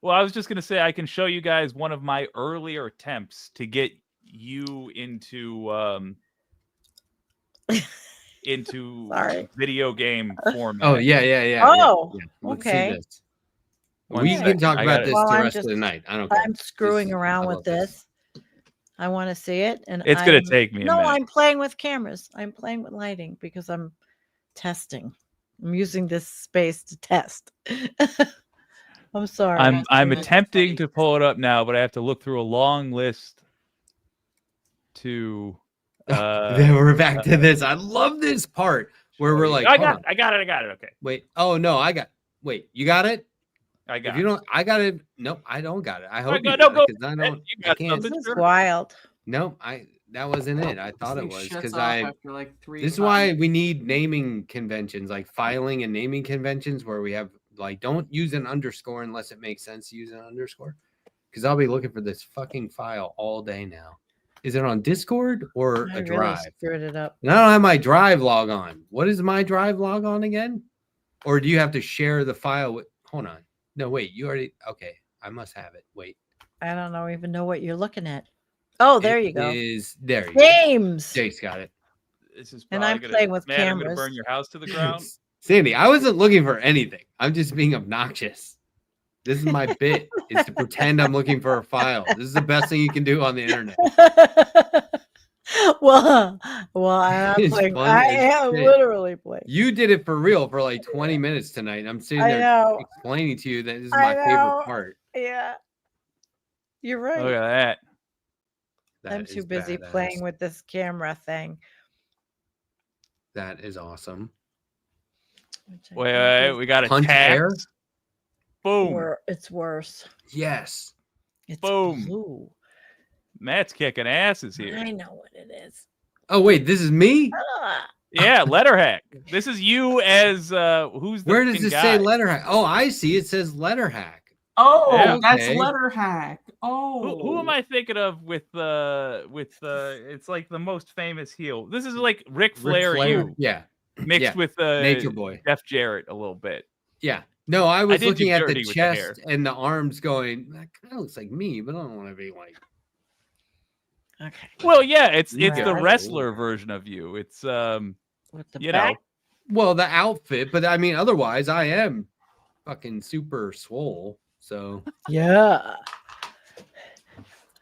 Well, I was just going to say I can show you guys one of my earlier attempts to get you into video game format. Oh, yeah. Oh, Let's okay. see this. We can talk about this the rest of the night. I don't care. I'm screwing around with this. I want to see it, and it's going to take me a minute. I'm playing with cameras. I'm playing with lighting because I'm testing. I'm using this space to test. I'm sorry. I'm attempting to pull it up now, but I have to look through a long list to then we're back to this. I love this part where we're like, I got it. Okay. Wait. Oh no, wait, you got it? I got if you don't I got it. Nope, I don't got it. I hope go. I don't I can't. This is wild. No, that wasn't it. I thought it was because like this is why we need naming conventions, like filing and naming conventions where we have like don't use an underscore unless it makes sense to use an underscore. Because I'll be looking for this fucking file all day now. Is it on Discord or a drive? Really screwed it up. And I don't have my drive log on. What is my drive log on again? Or do you have to share the file with? Hold on. No, wait. You already. Okay, I must have it. Wait. I don't even know what you're looking at. Oh, there you go. There you Games. go. Jake's got it. This is and I'm playing with cameras. I'm gonna burn your house to the ground. Sandy, I wasn't looking for anything. I'm just being obnoxious. This is my bit, is to pretend I'm looking for a file. This is the best thing you can do on the internet. well, I'm playing. I am literally playing. You did it for real for like 20 minutes tonight. I'm sitting there explaining to you that this is my favorite part. Yeah. You're right. Look at that. I'm too busy playing with this camera thing. That is awesome. Wait, we got a tax. Boom. It's worse. Yes. It's boom. Blue. Matt's kicking asses here. I know what it is. Oh wait, this is me? Yeah, letter hack. This is you as who's the Where does this guy? say letter hack? Oh, I see. It says letter hack. Oh, yeah, that's letter hack. Oh, who am I thinking of with it's like the most famous heel. This is like Ric Flair. You. Yeah. Mixed with Nature Boy. Jeff Jarrett a little bit. Yeah. No, I was looking at the chest and the arms going, that kind of looks like me, but I don't want to be like. Okay. Well, yeah, it's the wrestler version of you. It's with the you back? know. Well, the outfit, but I mean otherwise I am fucking super swole. So yeah.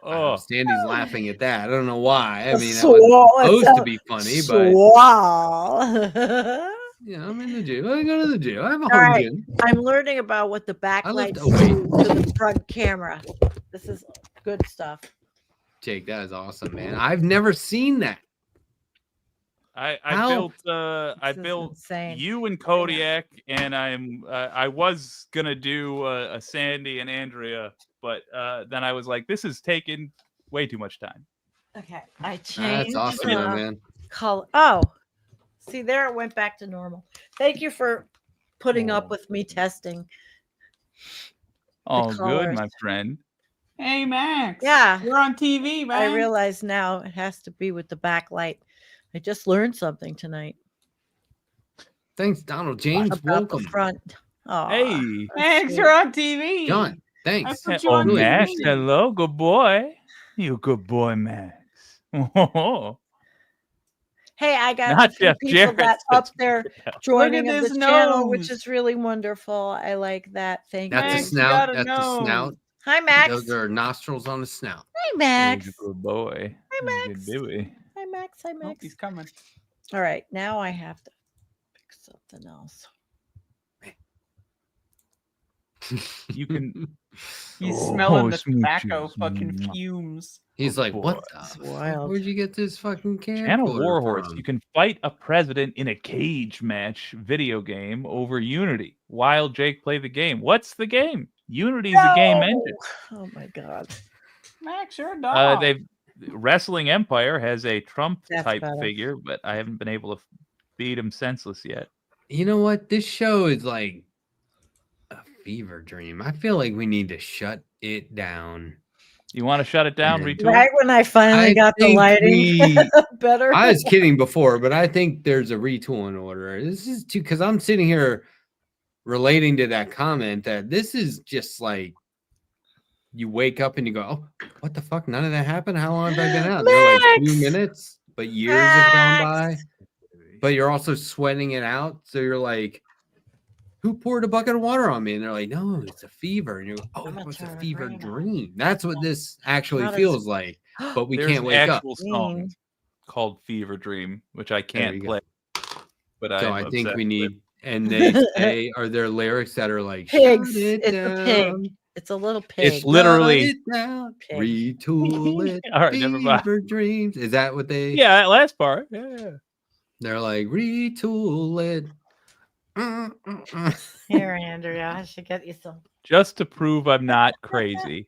Oh, Sandy's laughing at that. I don't know why. I mean, that was supposed to be funny, but yeah, I'm in the gym. I go to the gym. I have a home gym. I'm learning about what the backlights do to the front camera. This is good stuff. Jake, that is awesome, man. I've never seen that. I built insane. you and Kodiak, and I was gonna do a Sandy and Andrea, but then I was like, this is taking way too much time. Okay, I changed. That's awesome, man. Color. Oh, See, there it went back to normal. Thank you for putting up with me testing. Oh, good, colors. my friend. Hey, Max. Yeah. You're on TV, man. I realize now it has to be with the backlight. I just learned something tonight Thanks, Donald James. about Welcome. the front. Oh, Hey, Max, you're on TV. John, thanks. put you oh, on Max, TV. hello, good boy. You good boy, Max. Oh, hey, I got Not a few Jeff people Jarrett, that that's up there Look joining at of this the channel, which nose. is really wonderful. I like that. Thank That's you. a Max, you snout. got a That's a nose. snout. Hi, Max. Those are nostrils on the snout. Hi, he's Max. a good boy. Hi, Good Max. boy. Hi, Max. Hi, Oh, Max. he's coming. All right, now I have to pick something else. You can. He's Oh, smelling the smooches. tobacco fucking Mwah. fumes. He's like, what the It's fuck? wild. Where'd you get this fucking Channel camcorder Warhorse. from? You can fight a president in a cage match video game over Unity while Jake play the game. What's the game? Unity's a game engine. Oh my god. Max, you're a dog. Wrestling Empire has a Trump That's type better. figure, but I haven't been able to beat him senseless yet. You know what? This show is like a fever dream. I feel like we need to shut it down. You want to shut it down, Yeah. retool? Right when I finally got the think lighting better. I was kidding before, but I think there's a retool in order. This is too, because I'm sitting here relating to that comment that this is just like you wake up and you go, oh, what the fuck? None of that happened. How long have I been out? They're like 2 Max! minutes, but years have gone by. Max! But you're also sweating it out. So you're like, who poured a bucket of water on me? And they're like, no, it's a fever. And you're like, oh, I'm gonna it's a turn it fever green on. dream. That's what this actually How does- feels like. But we There's can't an wake up. actual song called Fever Dream, which I There can't you go. play. But So I'm I think obsessed we with. need, and they say, are there lyrics that are like, Pigs. shut it It's a pig. down, It's a little pig. It's literally- shut it down, Pig. retool it, All right, never mind. fever dreams. Is that what they? Yeah, that last part. Yeah. They're like, retool it. Here, Andrea, I should get you some. Just to prove I'm not crazy,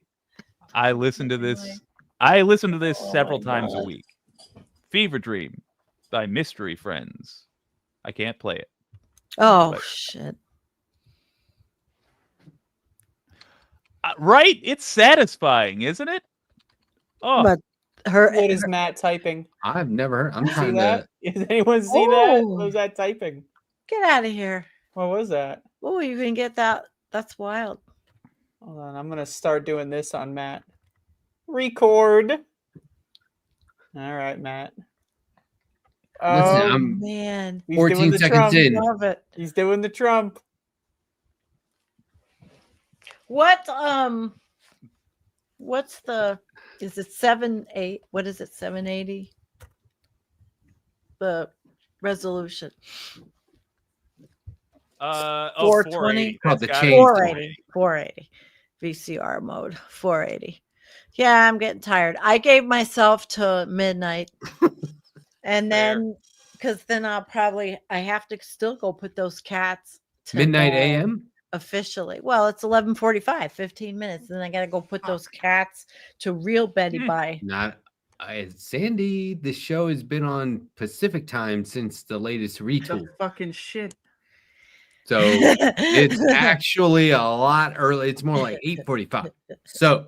I listen to this. I listen to this Oh several my times a God. week. Fever Dream by Mystery Friends. I can't play it. Oh But- shit. Right? It's satisfying, isn't it? Oh, But her What is Matt typing? I've never heard. I'm See trying that? to. Does anyone see that? Oh. What was that typing? get out of here. What was that? Oh, you can get that. That's wild. Hold on, I'm gonna start doing this on Matt. Record. All right, Matt. Listen, Oh, I'm Man, he's 14 doing the seconds Trump. in. love it. He's doing the Trump. What's the? Is it 7-8? What is it? 780. The resolution. 420? 480. Called the That's gotta be change. 480. 480. VCR mode. 480. Yeah, I'm getting tired. I gave myself to midnight, and then because then I have to still go put those cats to Midnight bed AM. officially. Well, it's 11:45, 15 minutes, and then I got to go put those cats to real Betty by. Not Sandy. The show has been on Pacific time since the latest The retool. fucking shit. So it's actually a lot early. It's more like 8:45. So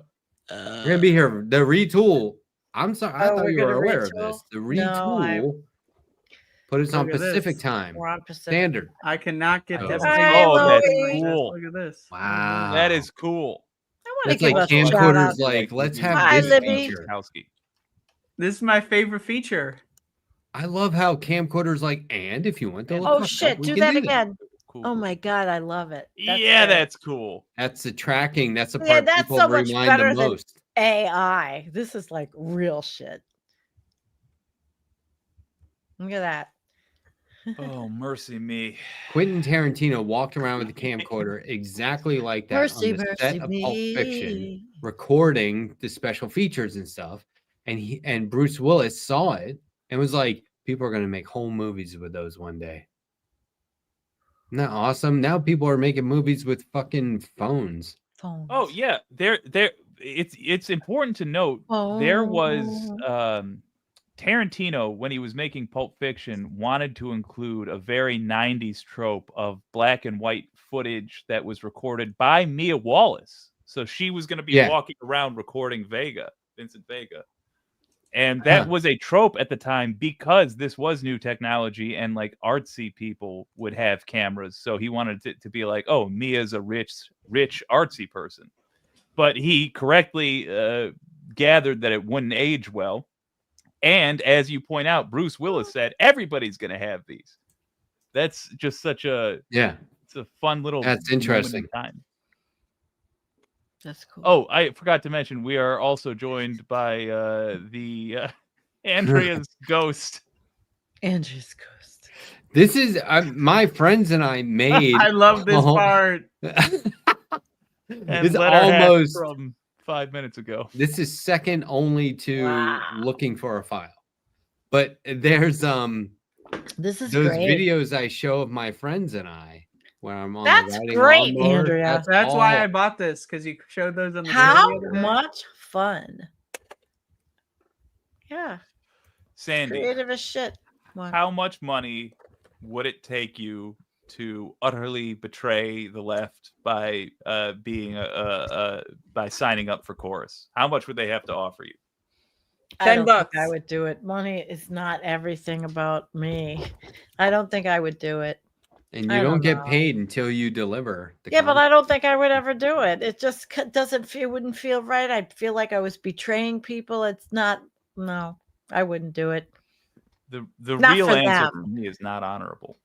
we're gonna be here. The retool. I'm sorry. I Oh, thought we're you were gonna aware of retool? this. The No, retool. Put us on Look at Pacific this. time. We're on Pacific. Standard. I cannot get Oh. everything. Hi, Oh, that's Louie. cool. Look at this. Wow. That is cool. I want to That's give like us a shout camcorders. out. Like, let's have Hi, this Libby. feature. Kowski. This is my favorite feature. I love how camcorders like, and if you want to look Oh fucked shit! up, we Do can that do again. Cool. Oh my god, I love it. Yeah, great. that's cool. That's the tracking. That's the Yeah, part that's people so much rewind better the than- most. AI. This is like real shit. Look at that. Oh, mercy me. Quentin Tarantino walked around with the camcorder exactly like that Mercy, on the mercy set of Pulp Fiction, me. recording the special features and stuff. And Bruce Willis saw it and was like, people are going to make whole movies with those one day. Isn't that awesome? Now people are making movies with fucking phones. Phones. Oh yeah, there. It's important to note there was Oh. Tarantino, when he was making Pulp Fiction, wanted to include a very 90s trope of black and white footage that was recorded by Mia Wallace. So she was going to be walking around recording Vincent Vega. And that was a trope at the time because this was new technology and like artsy people would have cameras. So he wanted it to be like, oh, Mia's a rich artsy person. But he correctly gathered that it wouldn't age well. And as you point out, Bruce Willis said, everybody's going to have these. That's just such a, it's a fun little, that's interesting time. That's cool. Oh, I forgot to mention, we are also joined by Andrea's ghost. Andrea's ghost. This is my friends and I made. I love this part. It's almost from 5 minutes ago. This is second only to looking for a file. But there's this is those great. videos I show of my friends and I where I'm on That's the riding great, lawnmower. Andrea. That's why I bought this, because you showed those on the How video the other day. much fun? Yeah. Sandy, Creative as shit. What? how much money would it take you to utterly betray the left by being by signing up for Chorus? How much would they have to offer you? I don't $10. think I would do it. Money is not everything about me. I don't think I would do it. And you I don't don't get know. paid until you deliver. Yeah, but I don't think I would ever do it. It just doesn't feel, wouldn't feel right. I'd feel like I was betraying people. It's not, no, I wouldn't do it. The Not real for answer them. for me is not honorable.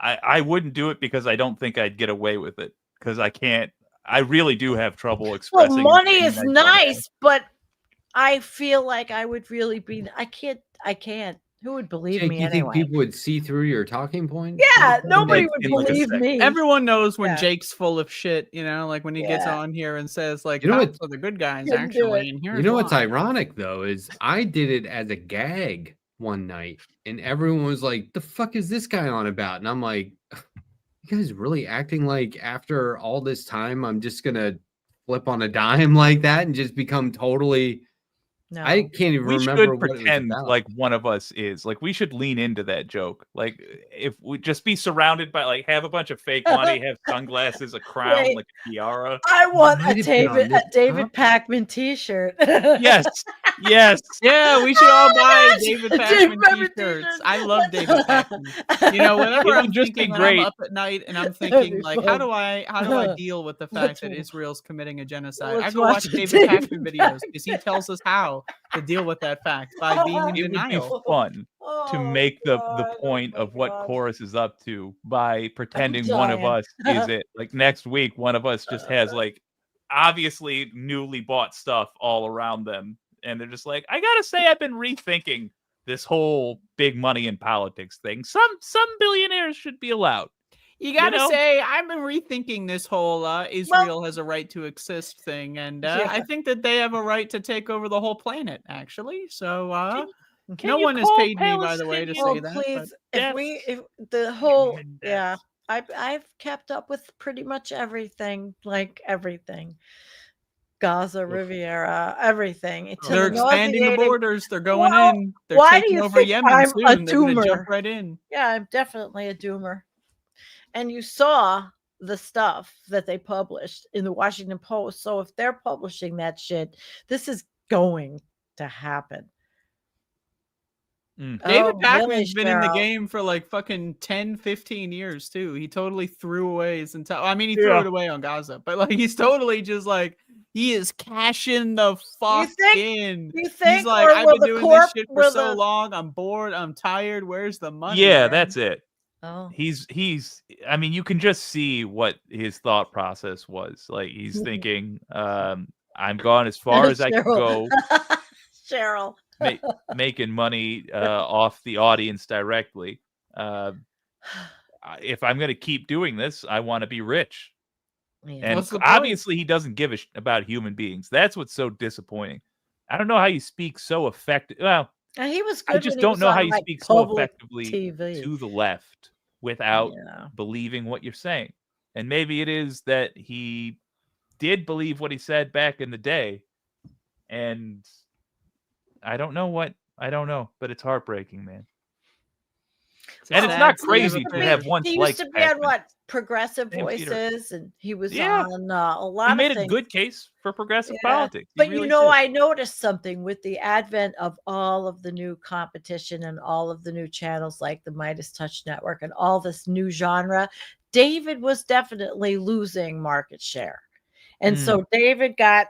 I wouldn't do it because I don't think I'd get away with it, because I really do have trouble expressing. Well, money is opinion I don't have. nice, but I feel like I would really be, I can't. Who would believe Jake, me you anyway? think people would see through your talking points? Yeah, nobody would in like a believe second. me. Everyone knows when Yeah. Jake's full of shit, like when he gets Yeah. on here and says, like, You know cops are the good guys, Couldn't do actually. it. And here's You know what's why. ironic though is I did it as a gag one night, and everyone was like, "The fuck is this guy on about?" And I'm like, "You guys really acting like after all this time, I'm just gonna flip on a dime like that and just become totally." No. I can't even We remember should what it was pretend about. like one of us is. Like, we should lean into that joke. Like, if we just be surrounded by, like, have a bunch of fake money, have sunglasses, a crown, Wait. like a tiara. I want Might a have been on this David topic. Pakman t-shirt. Yes, yes. Yeah, we should all buy Yes, David David Pakman Pakman t-shirts. t-shirts. I love David Pakman. Whenever It I'm would just be thinking when great. I'm up at night and I'm That'd thinking, be like, fun. how do I deal with the fact Let's that wa- Israel's committing a genocide? I let's go watch watch a David David Pakman videos because he tells us how to deal with that fact by being in It would be denial. fun to Oh, make the God, point oh of my what God. Chorus is up to by pretending one of dying. us is it. Like, next week, one of us just has, like, obviously newly bought stuff all around them, and they're just like, I gotta say, I've been rethinking this whole big money in politics thing. Some billionaires should be allowed. You gotta know? say, I've been rethinking this whole Israel has a right to exist thing, and Yeah. I think that they have a right to take over the whole planet, actually. So Can no you one has call paid me, by the way, to Palestinians- say Oh, that. but- please. Yes. If the whole, Human yeah, deaths. I've kept up with pretty much everything, like everything. Gaza, Riviera, everything. To They're the expanding the nauseating- borders. They're going Well, in. They're why do taking you over think Yemen I'm soon. a They're going to doomer? jump right in. Yeah, I'm definitely a doomer. And you saw the stuff that they published in the Washington Post. So if they're publishing that shit, this is going to happen. Mm. David Oh, Pakman's really, been in the Cheryl? game for like fucking 10, 15 years too. He totally threw away his entire. I mean, he threw Yeah. it away on Gaza, but like he's totally just like he is cashing the fuck in. You He's think, like, or I've will been the doing corp, this shit for will so the, long. I'm bored. I'm tired. Where's the money? Yeah, man? that's it. oh, He's I mean, you can just see what his thought process was. Like, he's thinking, I'm gone as far as I can go, Cheryl. making money off the audience directly. If I'm going to keep doing this, I want to be rich. Yeah. And What's the point? obviously, he doesn't give a about human beings. That's what's so disappointing. I don't know how you speak so effective. Well, And he was good I just when he don't was know on, how you like, speak so public effectively TV. to the left without Yeah. believing what you're saying. And maybe it is that he did believe what he said back in the day. And I don't know what I don't know, but it's heartbreaking, man. It's a And it's sad not state of crazy to have affairs. once He used liked to be on Pac-Man. what? Progressive Same theater. Voices, and he was Yeah. on a lot He of made a things. good case for progressive Yeah. politics. He But really you know, did. I noticed something with the advent of all of the new competition and all of the new channels like the Midas Touch Network and all this new genre. David was definitely losing market share. And so David got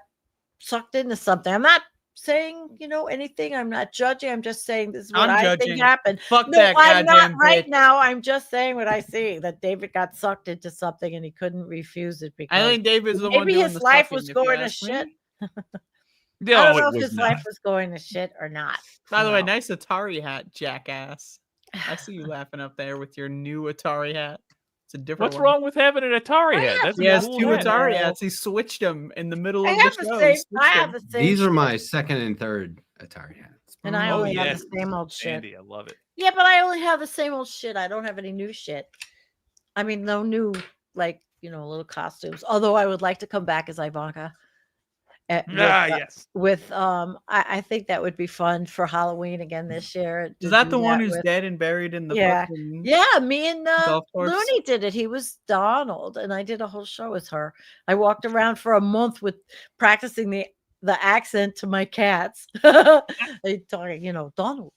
sucked into something. I'm not saying, anything. I'm not judging. I'm just saying this is what I'm I judging. think happened. Fuck No, that I'm not goddamn right bitch. now. I'm just saying what I see, that David got sucked into something and he couldn't refuse it I because think David's the one maybe doing his the life sucking, was if you going to ask shit. me. I No, don't know it if was his not. life was going to shit or not. By the way, No. nice Atari hat, jackass. I see you laughing up there with your new Atari hat. It's a different What's one. wrong with having an Atari I hat? have That's He a has cool two hat. Atari No. hats. He switched them in the middle I of have the the show. same. He switched I have them. the same. These are shit, my second and third Atari hats. and I Oh only have yes, the same old shit. Andy, I love it. Yeah, but I only have the same old shit. I don't have any new shit. I mean, no new little costumes. Although I would like to come back as Ivanka. Yes. I think that would be fun for Halloween again this year. Is that do the one who's with- dead and buried in the Yeah. fucking Yeah, me and golf course? Looney did it. He was Donald, and I did a whole show with her. I walked around for a month with practicing the accent to my cats. They talking, Donald.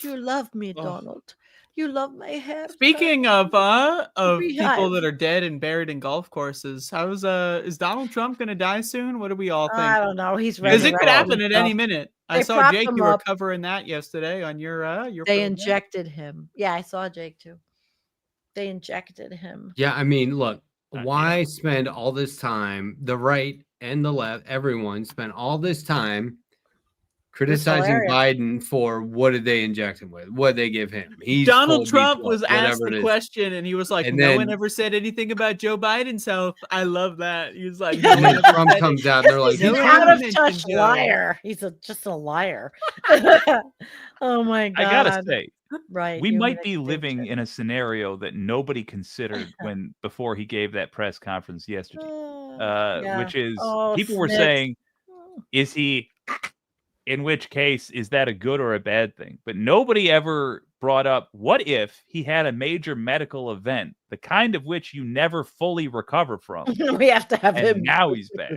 You love me, Donald. You love my hair. Speaking of people Beehive. that are dead and buried in golf courses, is Donald Trump gonna die soon? What do we all think? I don't know. He's Because it could resurrected happen at any himself. minute. I They saw propped Jake. him You were up. covering that yesterday on your They program. injected him. Yeah, I saw Jake too. They injected him. Yeah, I mean, look, Yeah. why spend all this time, the right and the left, everyone spent all this time criticizing hilarious. Biden for what did they inject him with? What did they give him? He's Donald full Trump B+, was asked whatever it the is. question, and he was like, And "No one then- ever said anything about Joe Biden's health." I love that. He was like, And "No one then ever Trump said it." comes out and they're like, He's no an one out ever of touch mentioned Joe. liar. He's just a liar. Oh my god! I gotta say, right? we human might be living extinction. in a scenario that nobody considered before he gave that press conference yesterday. Yeah. Which is Oh, people were snitch. saying, is he? In which case, is that a good or a bad thing? But nobody ever brought up, what if he had a major medical event, the kind of which you never fully recover from, We have to have and him. now he's back.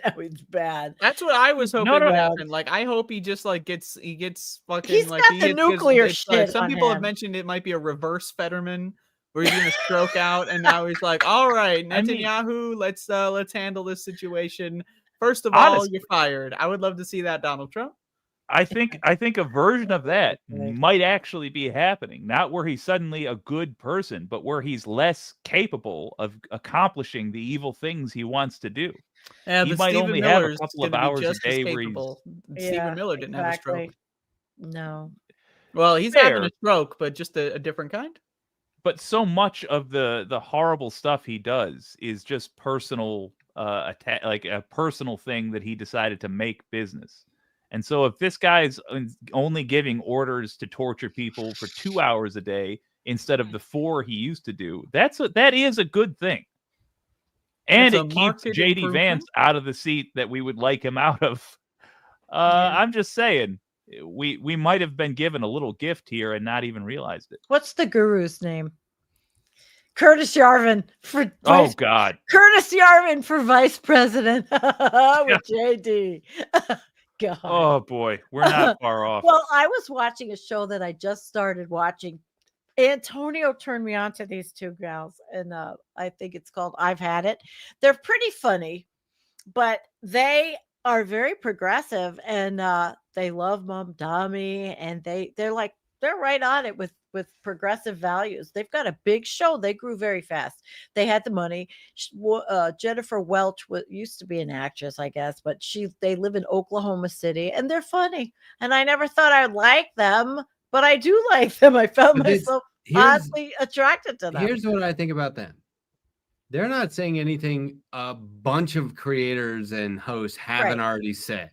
Now he's bad. That's what I was hoping No, no. would happen. Like, I hope he just gets fucking He's like got he the hits- 'cause nuclear it's, like, shit some on people have him. mentioned it might be a reverse Fetterman, where he's gonna stroke out, and now he's like, "All right, I mean- Netanyahu, let's handle this situation. First of all, Honestly. you're fired." I would love to see that, Donald Trump. I think a version of that Okay. might actually be happening. Not where he's suddenly a good person, but where he's less capable of accomplishing the evil things he wants to do. Yeah, He but might Stephen only have a Miller's couple of gonna be hours a just as day where he's capable. Yeah, Stephen Miller didn't have a stroke. exactly. No. Well, he's having Fair. a stroke, but just a different kind. But so much of the horrible stuff he does is just personal attack, like a personal thing that he decided to make business. And so if this guy's only giving orders to torture people for 2 hours a day instead of the 4 he used to do, that is a good thing. And That's a it keeps market JD improvement. Vance out of the seat that we would like him out of. Yeah. I'm just saying, we might have been given a little gift here and not even realized it. What's the guru's name? Curtis Yarvin for Oh vice, God. Curtis Yarvin for vice president with JD. God. Oh boy, we're not far off. Well, I was watching a show that I just started watching. Antonio turned me on to these two gals, and I think it's called I've Had It. They're pretty funny, but they are very progressive, and they love Mom Dummy, and they're right on it with progressive values. They've got a big show. They grew very fast. They had the money. Jennifer Welch used to be an actress, I guess, but they live in Oklahoma City, and they're funny. And I never thought I'd like them, but I do like them. I found But this- myself here's- oddly attracted to them. Here's what I think about them. They're not saying anything a bunch of creators and hosts haven't Right. already said.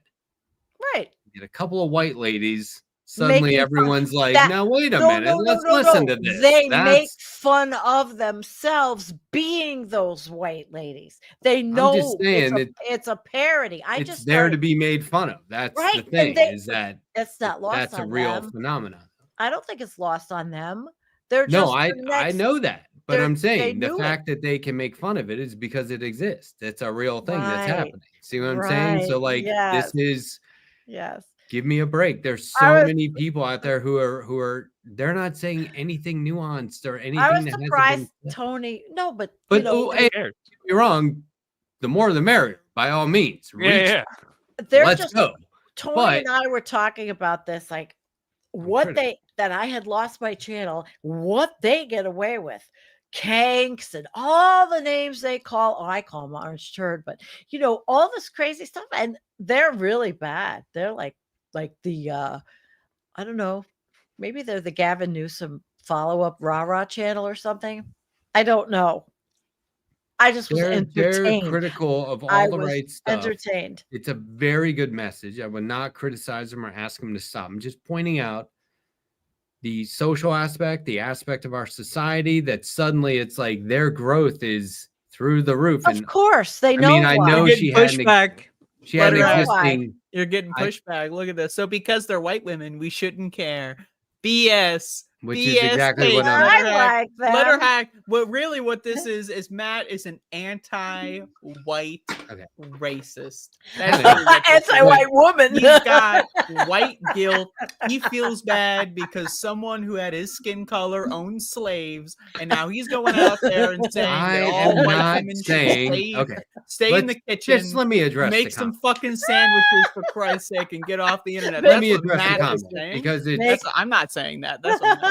Right. Get a couple of white ladies suddenly making fun- everyone's like, that- now wait a No, minute, no, no, let's no, listen no. to this. They make That's fun of themselves being those white ladies. They I'm know just saying it's a parody. I it's just there to started, be made fun of. That's the right, thing, and they, is that it's not lost that's a on real them. phenomenon. I don't think it's lost on them. They're No, just I the next, know that, but they're- I'm they saying the knew it. fact that they can make fun of it is because it exists. It's a real thing that's Right, happening. See what I'm saying? So right, like yes, this is yes. give me a break. There's I so was many people out there who are they're not saying anything nuanced or I anything was that hasn't surprised been. Tony. No, but But oh, hey, cares? you're wrong. The more the merrier, by all means. Reach, they're let's just go. Tony But and I were talking about this, like what critical. that I had lost my channel, what they get away with. Kanks and all the names they call. Oh, I call them orange turd, but all this crazy stuff, and they're really bad. They're like the I don't know, maybe they're the Gavin Newsom follow-up rah-rah channel or something. I don't know. I just was they're entertained. critical of all I the was right stuff. entertained. It's a very good message. I would not criticize them or ask them to stop. I'm just pointing out the social aspect, the aspect of our society that suddenly it's like their growth is through the roof. Of course, they know. I why. know You're she getting had pushback. she had an Letter existing. You're getting pushback. Look at this. So because they're white women, we shouldn't care. BS. Which BS is exactly what takes. I'm. I Letter hack. like them. Letter hack. What this is Matt is an anti-white racist. That's really what this is. Anti-white woman. He's got white guilt. He feels bad because someone who had his skin color owned slaves, and now he's going out there and saying I that am all white not women should saying. stay in the kitchen. Just let me address Make the some comment. fucking sandwiches for Christ's sake and get off the internet. Let That's me what address the Matt is comment saying. because it's. I'm not saying that. That's what Matt is saying.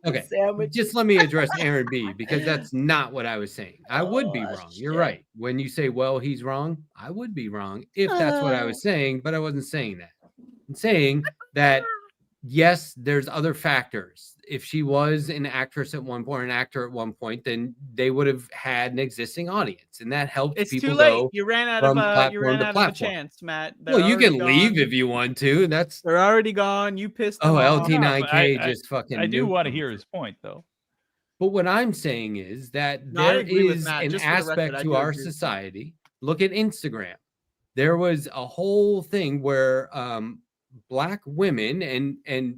Okay, Sandwich. just let me address Aaron B because that's not what I was saying. I would be wrong. You're shit. right. When you say, well, he's wrong, I would be wrong if that's what I was saying, but I wasn't saying that. I'm saying that, yes, there's other factors. If she was an actress at one point, an actor at one point, then they would have had an existing audience, and that helped It's people too late. go You ran out from of platform to a platform. chance, Matt. Well, you can They're leave already if you want to. That's gone. They're already gone. You pissed them off. LT9K I- just fucking. I do nuked want to them. hear his point, though. But what I'm saying is that No, I there agree with is Matt. an Just for the record, aspect I to do our agree with Matt. society. Look at Instagram. There was a whole thing where black women and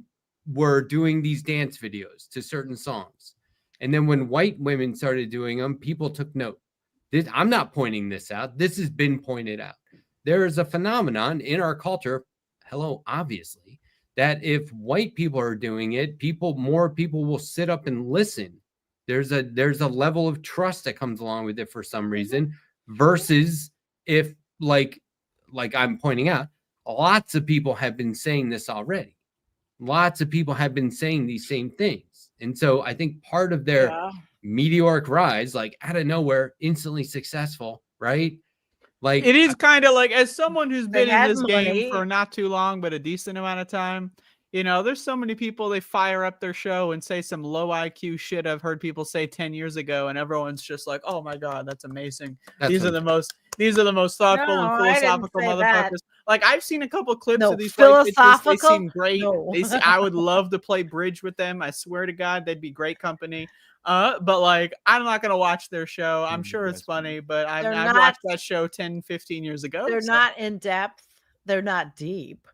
were doing these dance videos to certain songs. And then when white women started doing them, people took note. I'm not pointing this out. This has been pointed out. There is a phenomenon in our culture, obviously, that if white people are doing it, more people will sit up and listen. There's a level of trust that comes along with it for some reason, versus if like I'm pointing out, lots of people have been saying this already. Lots of people have been saying these same things. And so I think part of their meteoric rise, like out of nowhere, instantly successful, right? Like It is kind of like, as someone who's They been in had this game money. for not too long, but a decent amount of time, there's so many people, they fire up their show and say some low IQ shit I've heard people say 10 years ago, and everyone's just like, oh my God, that's amazing. These are the most thoughtful No, and I didn't philosophical say motherfuckers. that. Like, I've seen a couple clips No, of these white bitches. They philosophical? seem great. No. I would love to play bridge with them. I swear to God, they'd be great company. But like, I'm not going to watch their show. I'm sure it's funny, but I've watched that show 10, 15 years ago. They're not in depth. They're not deep.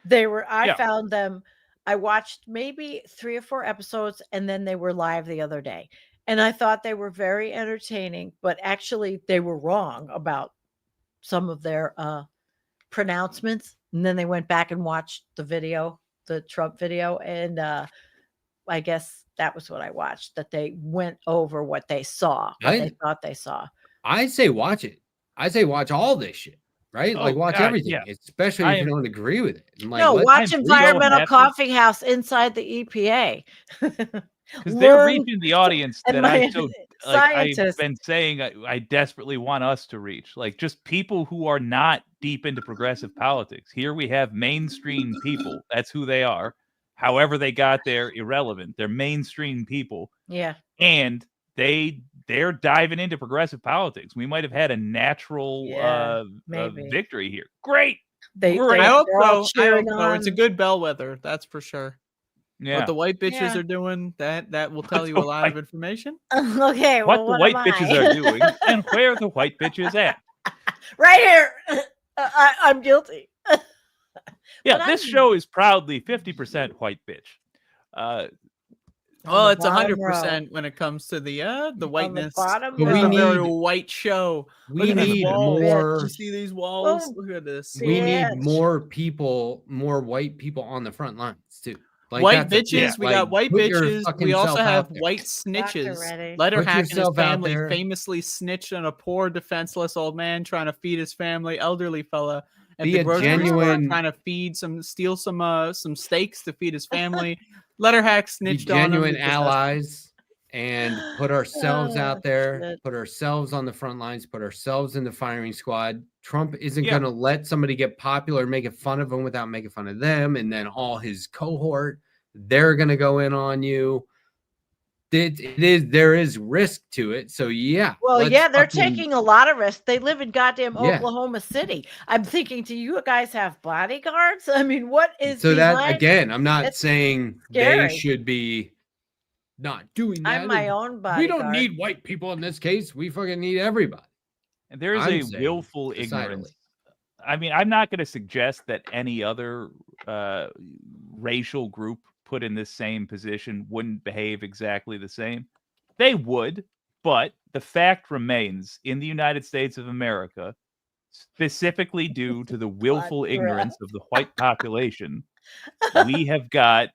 I found them. I watched maybe 3 or 4 episodes, and then they were live the other day. And I thought they were very entertaining, but actually they were wrong about some of their pronouncements. And then they went back and watched the Trump video. And I guess that was what I watched, that they went over what they saw, what they thought they saw. I say watch it. I say watch all this shit, right? Like watch everything, especially if you don't agree with it. And like, watch Environmental Coffeehouse inside the EPA. Because they're reaching the audience that I've scientists. been saying I desperately want us to reach. Like, just people who are not deep into progressive politics. Here we have mainstream people. That's who they are. However they got there, irrelevant. They're mainstream people. Yeah. And they're diving into progressive politics. We might have had a natural victory here. Great. They, Right. I hope they're all so. I hope cheering so. It's a on. good bellwether, that's for sure. Yeah. What the white bitches Yeah. are doing, that will tell What you the a lot of white- information. Okay, What well, the what white am bitches I? are doing and where the white bitches at. Right here. I'm guilty. Yeah, But this I'm- show is proudly 50% white bitch. On Well, the it's bottom 100% when it comes to the whiteness. bottom But It's we a row. very need- white show. We Look at these need walls. more. You see these walls? Oh, Look at this. We need bitch. more people, more white people on the front lines too. Like, White that's the thing. bitches. We got white put your bitches. fucking We also self have out there. white Dr. snitches. Reddy. Letterhack and his yourself out family there. famously snitched on a poor, defenseless old man trying to feed his family, elderly fella at Be the a grocery store, genuine- trying to steal some steaks to feed his family. Letterhack Be snitched on him. genuine because that's- allies and put ourselves Oh, out there, shit. put ourselves on the front lines, put ourselves in the firing squad. Trump isn't Yeah. going to let somebody get popular, making fun of him without making fun of them, and then all his cohort, they're going to go in on you. There is risk to it. So yeah. Well, let's yeah, they're fucking- taking a lot of risks. They live in goddamn Yeah. Oklahoma City. I'm thinking, do you guys have bodyguards? I mean, what is So that behind- again, I'm not It's saying scary. they should be not doing that. I'm my and own we bodyguard. don't need white people in this case. We fucking need everybody. And there is I'm a saying willful societally. ignorance. I mean, I'm not going to suggest that any other racial group put in this same position wouldn't behave exactly the same. They would, but the fact remains in the United States of America, specifically due to the willful God, ignorance of the white population, we have got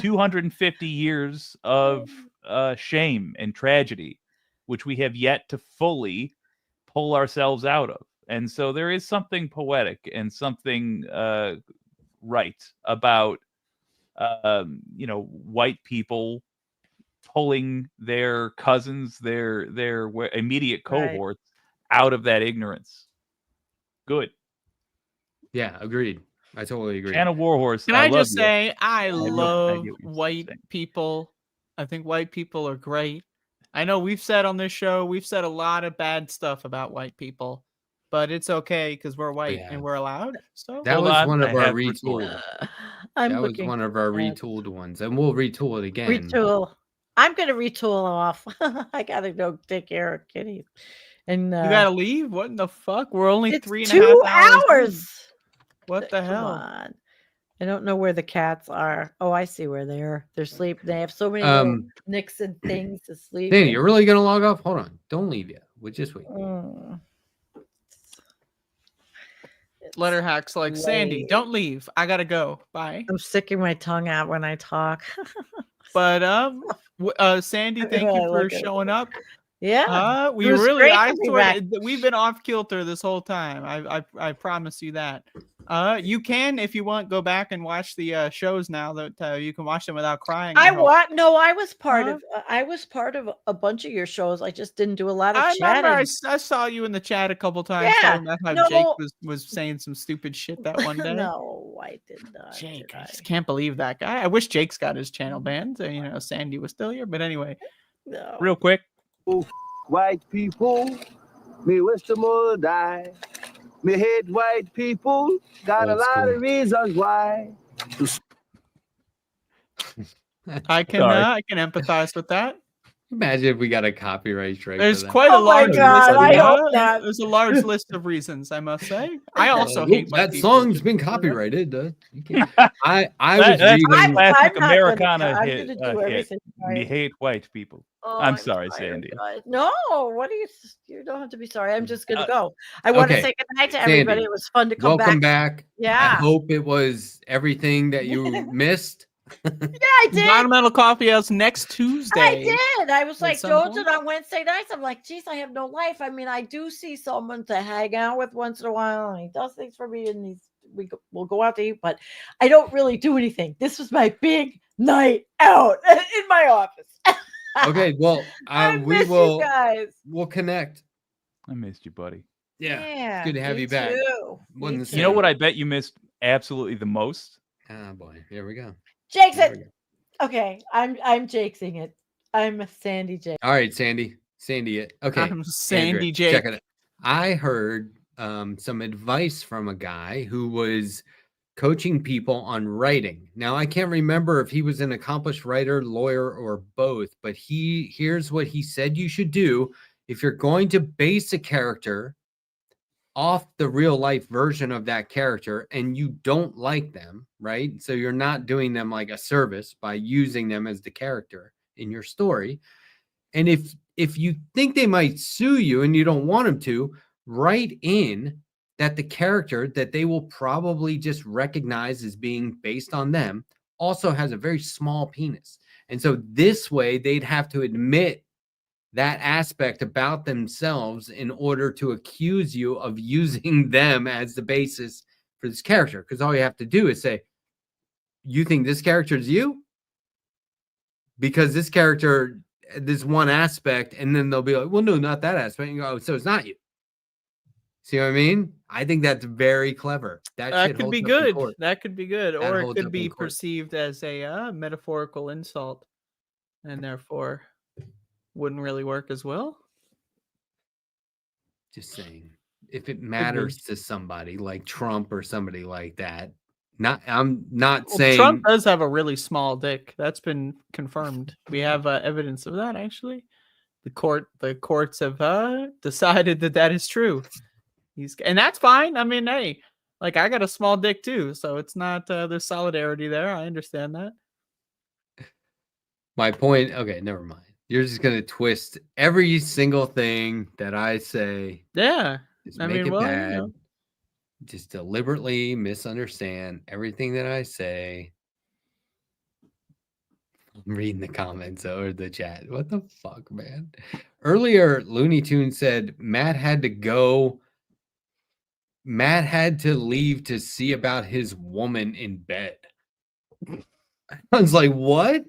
250 years of shame and tragedy, which we have yet to fully pull ourselves out of. And so there is something poetic and something right about white people pulling their cousins, their immediate Right. cohorts out of that ignorance. Good. Yeah, agreed. I totally agree. Channel Warhorse. Can I I love just you. say, I have no love idea what you're white saying. people. I think white people are great. I know we've said on this show, we've said a lot of bad stuff about white people, but it's okay because we're white Yeah. and we're allowed. So That Hold was on, one of I our have retooled. I'm That was looking one of our at- retooled ones, and we'll retool it again. retool. I'm gonna retool off. I gotta go take care of kitties. And you gotta leave? What in the fuck? We're only it's 3.5 hours. 2 in. hours. What the Come hell? on. I don't know where the cats are. Oh, I see where they are. They're sleeping. They have so many little nicks and things to sleep. Danny, in. you're really gonna log off? Hold on, don't leave yet. We'll just wait. Mm. Letterhack's like, Sandy, Late. don't leave. I gotta go. Bye. I'm sticking my tongue out when I talk. But Sandy, thank I you for look at it. showing up. Yeah. We It was really, great I to be swear, back. we've been off kilter this whole time. I promise you that. You can, if you want, go back and watch the shows now. That you can watch them without crying. I hope. what? No, I was part Huh? of. I was part of a bunch of your shows. I just didn't do a lot of I remember chatting. I saw you in the chat a couple times Yeah, talking about how Jake no. was saying some stupid shit that one day. No, I did not. Jake, did I I? just can't believe that guy. I wish Jake's got his channel banned. So, Sandy was still here. But anyway, No. Real quick, White people, me wish them all die. Me hate white people, got a Old lot school. of reasons why. I can empathize with that. Imagine if we got a copyright strike. There's for that. quite a Oh my large God, list. I Yeah, hope not. There's a large list of reasons, I must say. I also Oop, hate white that people. song's been copyrighted. You can't- I was that's reading. a classic I'm not gonna- Americana I'm hit. gonna do everything Me right. hate white people. Oh, I'm sorry, tired, Sandy. guys. No, what are you? You don't have to be sorry. I'm just gonna go. I want to okay, say goodnight to everybody. Sandy, It was fun to come Welcome back. back. I Yeah, hope it was everything that you missed. yeah, I did. Environmental Coffeehouse next Tuesday. I did. I was like some Jones point? on Wednesday nights. I'm like, geez, I have no life. I mean, I do see someone to hang out with once in a while, and he does things for me, and we'll go out to eat, but I don't really do anything. This was my big night out in my office. Okay, well, I we miss will. you guys. We'll connect. I missed you, buddy. Yeah, good to have me you back. too. Wasn't Me the You know same. what I bet you missed absolutely the most? Ah, boy, here we go. Jake's There we it. go. Okay, I'm Jakesing it. I'm a Sandy Jake. All right, Sandy. Sandy it. Okay. I'm Sandy Andrea, Jake. check it out. I heard some advice from a guy who was coaching people on writing. Now, I can't remember if he was an accomplished writer, lawyer, or both, but here's what he said you should do if you're going to base a character off the real life version of that character and you don't like them, right? So you're not doing them like a service by using them as the character in your story. And if you think they might sue you and you don't want them to, write in that the character that they will probably just recognize as being based on them also has a very small penis. And so this way they'd have to admit that aspect about themselves in order to accuse you of using them as the basis for this character. Because all you have to do is say, you think this character is you? Because this character, this one aspect, and then they'll be like, well, no, not that aspect. And you go, oh, so it's not you. See what I mean? I think that's very clever. That could be good. That could be good. That Or it holds could up be in court. perceived as a metaphorical insult and therefore wouldn't really work as well. Just saying, if it matters to somebody like Trump or somebody like that, I'm not saying Trump does have a really small dick. That's been confirmed. We have evidence of that. Actually, the courts have decided that is true. And that's fine. I mean, hey, like I got a small dick too, so it's not there's solidarity there. I understand that. My point. Okay, never mind. You're just gonna twist every single thing that I say. Yeah, just I make mean, it well, bad. you know. Just deliberately misunderstand everything that I say. I'm reading the comments or the chat. What the fuck, man? Earlier, Looney Tunes said Matt had to leave to see about his woman in bed. I was like, what?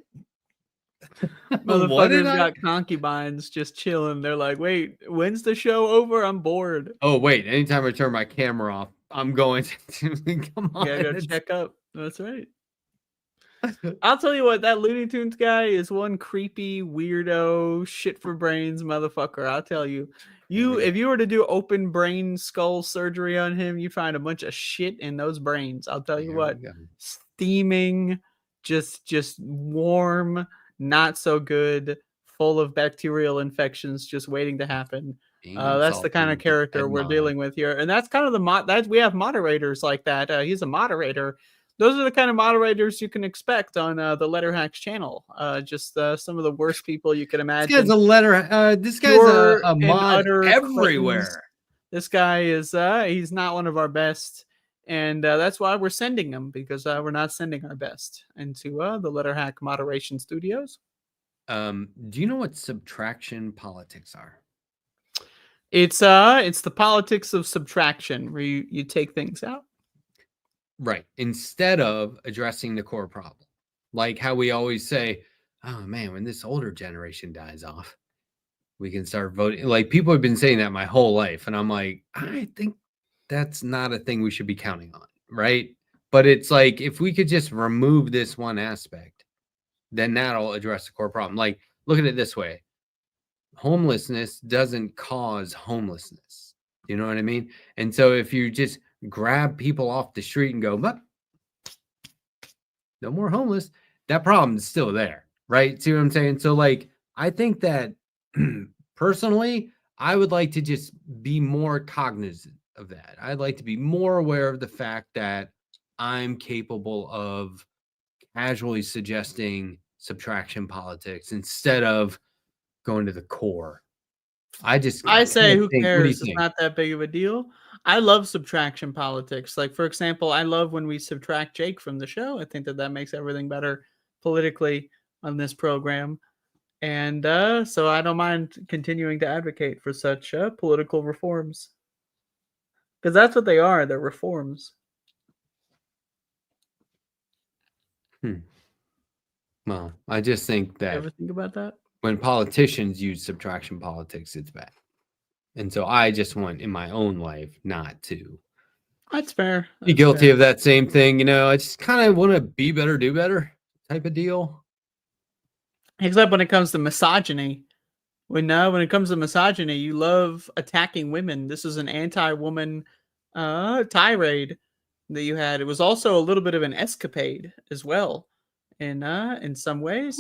Motherfuckers got concubines just chilling. They're like, wait, when's the show over? I'm bored. Oh, wait. Anytime I turn my camera off, I'm going to come on. Yeah, go check up. That's right. I'll tell you what, that Looney Tunes guy is one creepy, weirdo, shit for brains motherfucker. I'll tell you. If you were to do open brain skull surgery on him, you find a bunch of shit in those brains. I'll tell you what. Steaming, just warm, not so good, full of bacterial infections just waiting to happen. That's the kind of character we're dealing with here. And that's kind of that we have moderators like that. He's a moderator. Those are the kind of moderators you can expect on the Letter Hacks channel. Just some of the worst people you can imagine. This guy's a letter. This guy's a mod everywhere. Cretins. This guy is he's not one of our best. And that's why we're sending him, because we're not sending our best into the Letter Hack moderation studios. Do you know what subtraction politics are? It's the politics of subtraction, where you take things out. Right. Instead of addressing the core problem. Like how we always say, oh man, when this older generation dies off, we can start voting. Like people have been saying that my whole life. And I'm like, I think that's not a thing we should be counting on. Right. But it's like, if we could just remove this one aspect, then that'll address the core problem. Like, look at it this way. Homelessness doesn't cause homelessness. You know what I mean? And so if you just grab people off the street and go, but no more homeless, that problem is still there, right? See what I'm saying? So like, I think that personally, I would like to just be more cognizant of that. I'd like to be more aware of the fact that I'm capable of casually suggesting subtraction politics instead of going to the core. I say, who cares? It's not that big of a deal. I love subtraction politics. Like, for example, I love when we subtract Jake from the show. I think that makes everything better politically on this program. And so I don't mind continuing to advocate for such political reforms. Because that's what they are. They're reforms. Well, I just think that... You ever think about that? When politicians use subtraction politics, it's bad. And so I just want in my own life not to. That's fair. Be guilty of that same thing. You know, I just kind of want to be better, do better type of deal. Except when it comes to misogyny, when it comes to misogyny, you love attacking women. This is an anti-woman tirade that you had. It was also a little bit of an escapade as well, in some ways.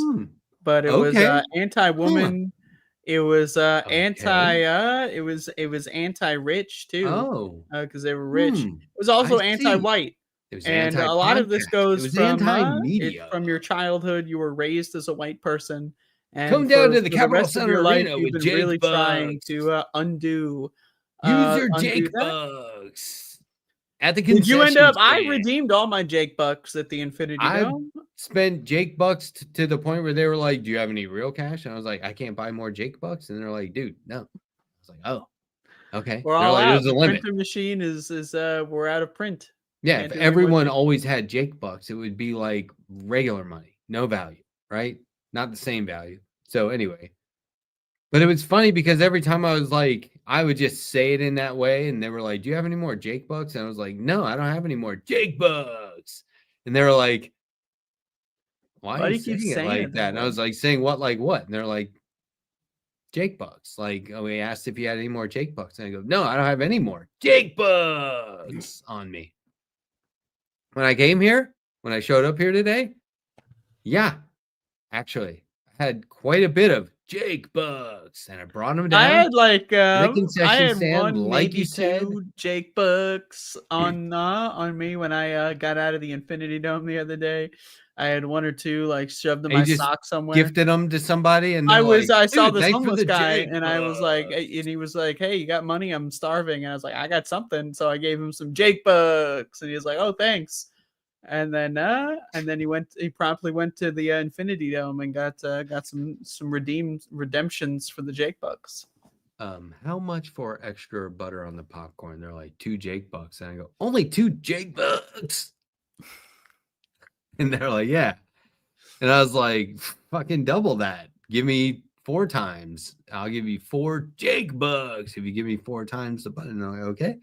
But it was anti-woman. It was it was anti-rich too. Because they were rich. It was also anti-white. It was And a lot of this anti-podcast. goes It was from anti-media. from your childhood. You were raised as a white person, and Come down to the for Capitol rest of Center your life, Arena you've with been Jake really trying Bugs. to undo. Use your undo Jake that. Bucks at the Did concession you end up? I stand. redeemed all my Jake Bucks at the Infinity I Dome. spent Jake Bucks to the point where they were like, "Do you have any real cash?" And I was like, "I can't buy more Jake Bucks." And they're like, "Dude, no." I was like, "Oh, okay." We're They're all like, out. "There's a The limit." printer machine is we're out of print. Yeah, Can't if do any more everyone Jake- always had Jake Bucks, it would be like regular money, no value, right? Not the same value. So anyway, but it was funny because every time I was like, I would just say it in that way, and they were like, "Do you have any more Jake Bucks?" And I was like, "No, I don't have any more Jake Bucks." And they were like, "Why are you saying it like that?" And I was like, "Saying what, like what?" And they're like, "Jake Bucks." Like, we asked if you had any more Jake Bucks, and I go, "No, I don't have any more Jake Bucks on me." When I came here, when I showed up here today, yeah, actually, I had quite a bit of Jake Bucks, and I brought them down. I had like the I concession had stand, one, like maybe you said. two Jake Bucks on me when I got out of the Infinity Dome the other day. I had one or two like shoved in And you my just sock somewhere. Gifted them to somebody, and I they're like, saw "Dude, this thanks for homeless the guy, Jake and I was like, Bucks." and he was like, "Hey, you got money? I'm starving." And I was like, "I got something." So I gave him some Jake Bucks, and he was like, "Oh, thanks." And then he promptly went to the Infinity Dome and got some redemptions for the Jake Bucks. How much for extra butter on the popcorn? They're like, 2 Jake Bucks. And I go, only 2 Jake Bucks. And they're like, yeah. And I was like, fucking double that. Give me 4 times. I'll give you 4 Jake Bucks if you give me 4 times the butter. And I'm like, okay.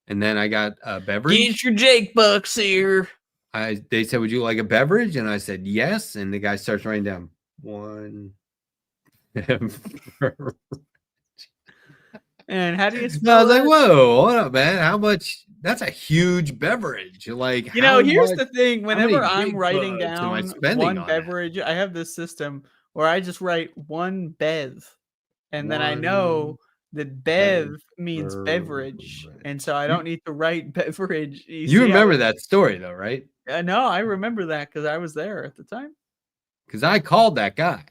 And then I got a beverage. Get your Jake Bucks here. They said, would you like a beverage? And I said, yes. And the guy starts writing down 1 beverage. And how do you I spell was like, that? whoa, hold up, man. How much? That's a huge beverage. Like, here's the thing. how Whenever many I'm Jake writing Bucks am I down spending one on that? beverage, I have this system where I just write one bev, and then I know that bev means beverage, and so I don't need to write beverage. You remember that story though, right? No, I remember that because I was there at the time. Because I called that guy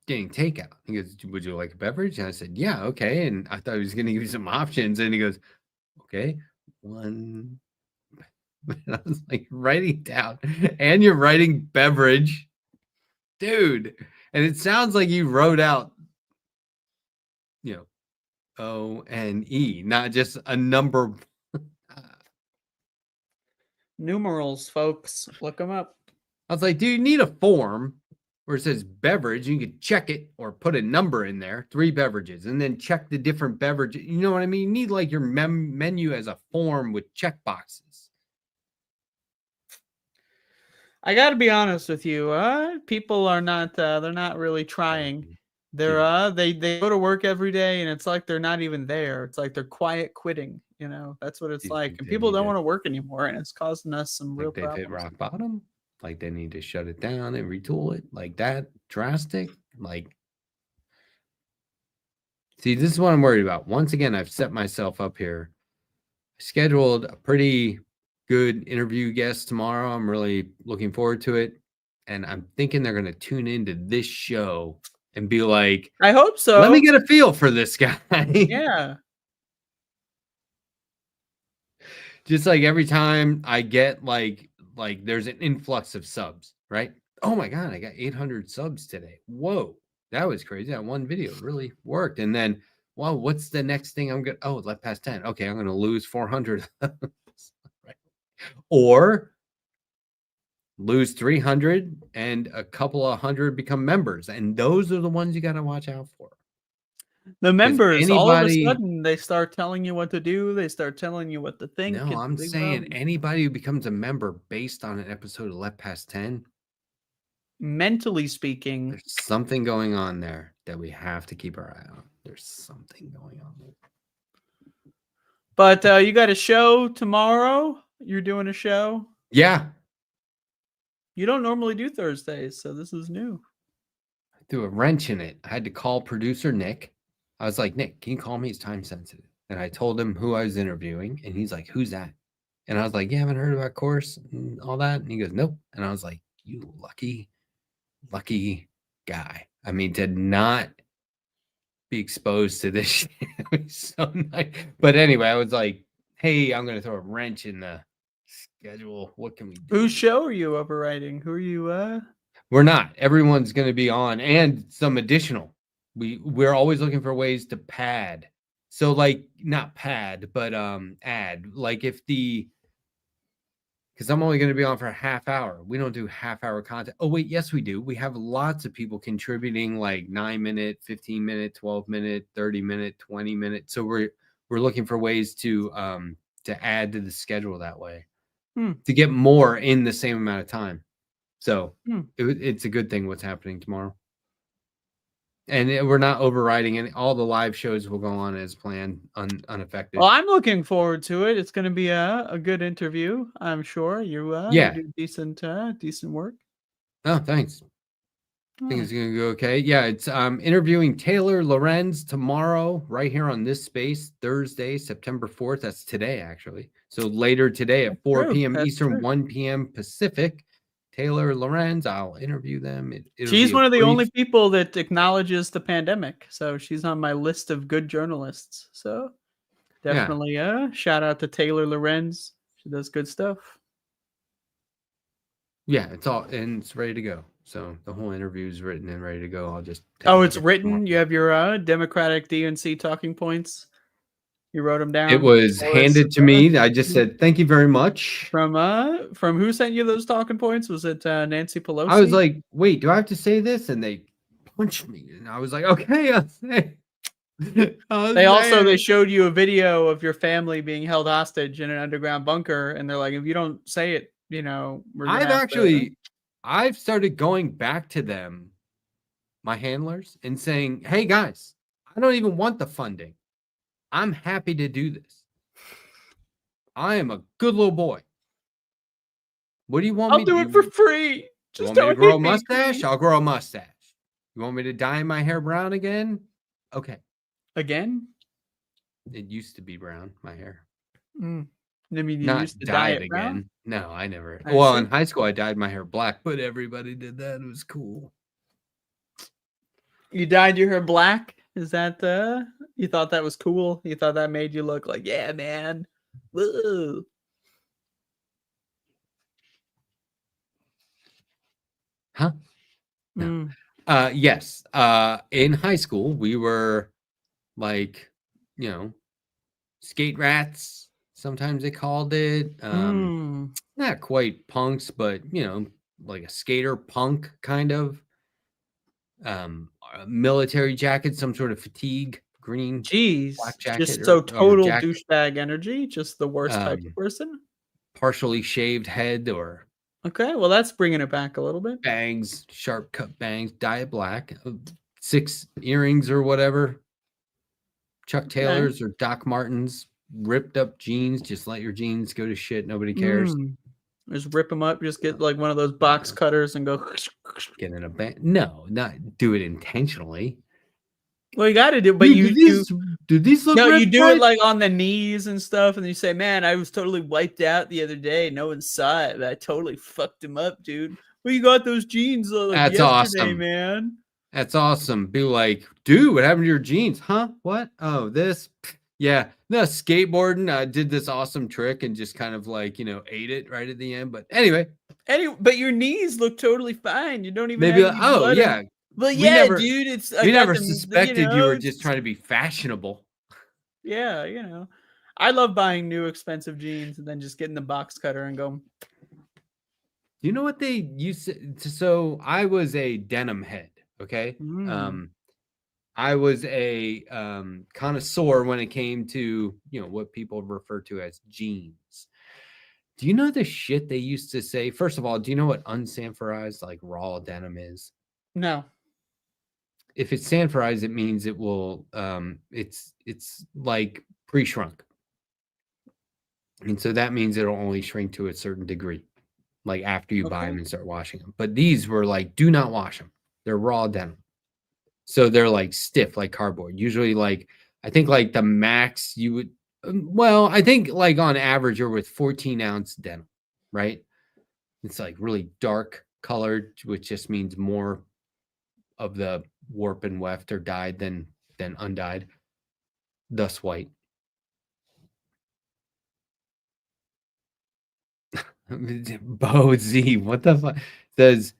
getting takeout. He goes, would you like a beverage? And I said, yeah, okay. And I thought he was going to give me some options. And he goes, okay, 1. And I was like, writing down, and you're writing beverage, dude. And it sounds like you wrote out, O and E, not just a number. Numerals, folks. Look them up. I was like, do you need a form where it says beverage? You can check it or put a number in there, 3 beverages, and then check the different beverages. You know what I mean? You need like your menu as a form with check boxes. I got to be honest with you. People are not. They're not really trying. They're they go to work every day, and it's like they're not even there. It's like they're quiet quitting. That's what it's like. And people don't want to work anymore, and it's causing us some real They've problems. hit rock bottom. Like they need to shut it down and retool it. Like that drastic. Like, see, this is what I'm worried about. Once again, I've set myself up here. I scheduled a pretty good interview guest tomorrow. I'm really looking forward to it. And I'm thinking they're going to tune into this show and be like, I hope so. let me get a feel for this guy. Yeah. Just like every time I get like there's an influx of subs, right? Oh my God, I got 800 subs today. Whoa, that was crazy. That one video really worked. And then, wow, what's the next thing I'm going to, left past 10. Okay, I'm going to lose 400. Right? Or lose 300 and a couple of hundred become members. And those are the ones you got to watch out for. The members, all of a sudden, they start telling you what to do. They start telling you what to think. No, I'm saying anybody who becomes a member based on an episode of Left Past 10, mentally speaking. There's something going on there that we have to keep our eye on. There's something going on there. But you got a show tomorrow? You're doing a show? Yeah. You don't normally do Thursdays, so this is new. I threw a wrench in it. I had to call producer Nick. I was like, Nick, can you call me? It's time sensitive. And I told him who I was interviewing. And he's like, who's that? And I was like, you haven't heard about Course and all that? And he goes, nope. And I was like, you lucky guy. I mean, to not be exposed to this shit was so nice. But anyway, I was like, hey, I'm going to throw a wrench in the schedule. What can we do? Whose show are you overwriting? Who are you? We're not. Everyone's going to be on, and some additional. We're always looking for ways to pad. So like not pad, but add. Like if because I'm only going to be on for a half hour. We don't do half-hour content. Oh wait, yes we do. We have lots of people contributing like 9-minute, 15-minute, 12-minute, 30-minute, 20-minute. So we're looking for ways to add to the schedule that way. To get more in the same amount of time. So it's a good thing what's happening tomorrow. And we're not overriding any. All the live shows will go on as planned, unaffected. Well, I'm looking forward to it. It's going to be a good interview, I'm sure. You do decent work. Oh, thanks. I think it's going to go okay. Yeah, it's interviewing Taylor Lorenz tomorrow right here on this space, Thursday, September 4th. That's today, actually. So later today at 4 p.m. Eastern, 1 p.m. Pacific. Taylor Lorenz, I'll interview them. She's one of the only people that acknowledges the pandemic. So she's on my list of good journalists. So definitely shout out to Taylor Lorenz. She does good stuff. Yeah, it's ready to go. So the whole interview is written and ready to go. I'll just it's written. You have your Democratic DNC talking points. You wrote them down. It was handed to me. I just said thank you very much. From who sent you those talking points? Was it Nancy Pelosi? I was like, wait, do I have to say this? And they punched me, and I was like, okay, I'll say. They showed you a video of your family being held hostage in an underground bunker, and they're like, if you don't say it, I've started going back to them, my handlers, and saying, hey guys, I don't even want the funding. I'm happy to do this. I am a good little boy. What do you want me to do? I'll do it for free. You want me to grow a mustache? I'll grow a mustache. You want me to dye my hair brown again? Okay. Again? It used to be brown, my hair. I mean, you Not used to dye dye it it brown? again. No, I never. I Well, see. in high school, I dyed my hair black, but everybody did that. It was cool. You dyed your hair black? Is that you thought that was cool? You thought that made you look like, yeah, man. Woo. Huh? No. Yes. In high school, we were like, skate rats. Sometimes they called it. Not quite punks, but like a skater punk kind of. A military jacket, some sort of fatigue, green. Jeez. Black jacket. Just so total jacket. douchebag energy. Just the worst type of person. Partially shaved head or. Okay, well, that's bringing it back a little bit. Bangs, sharp cut bangs, dye it black, 6 earrings or whatever. Chuck Taylors or Doc Martens, ripped up jeans. Just let your jeans go to shit. Nobody cares. Just rip them up. Just get like one of those box cutters and go. Get in a band. No, not do it intentionally. Well, you got to do, but do these look? No, red you do bright? it like on the knees and stuff, and you say, "Man, I was totally wiped out the other day. No one saw it, but I totally fucked him up, dude." Well, you got those jeans That's yesterday, awesome, man. That's awesome. Be like, dude, what happened to your jeans? Huh? What? Oh, this. Yeah, no, skateboarding. I did this awesome trick and just kind of like ate it right at the end. But anyway, but your knees look totally fine. You don't even maybe. have any blood Yeah. But dude, it's we never suspected you were just trying to be fashionable. Yeah, I love buying new expensive jeans and then just getting the box cutter and going. You know what they used to? So I was a denim head. Okay. I was a connoisseur when it came to what people refer to as jeans. Do you know the shit they used to say? First of all, do you know what unsanforized like raw denim is? No. If it's sanforized, it means it will it's like pre-shrunk. And so that means it'll only shrink to a certain degree, like after you buy them and start washing them. But these were like, do not wash them. They're raw denim. So they're like stiff, like cardboard. Usually, like, I think like the max you would, well, I think like on average you're with 14-ounce denim, right? It's like really dark colored, which just means more of the warp and weft are dyed than undyed, thus white. Bo Z, what the fuck? Says,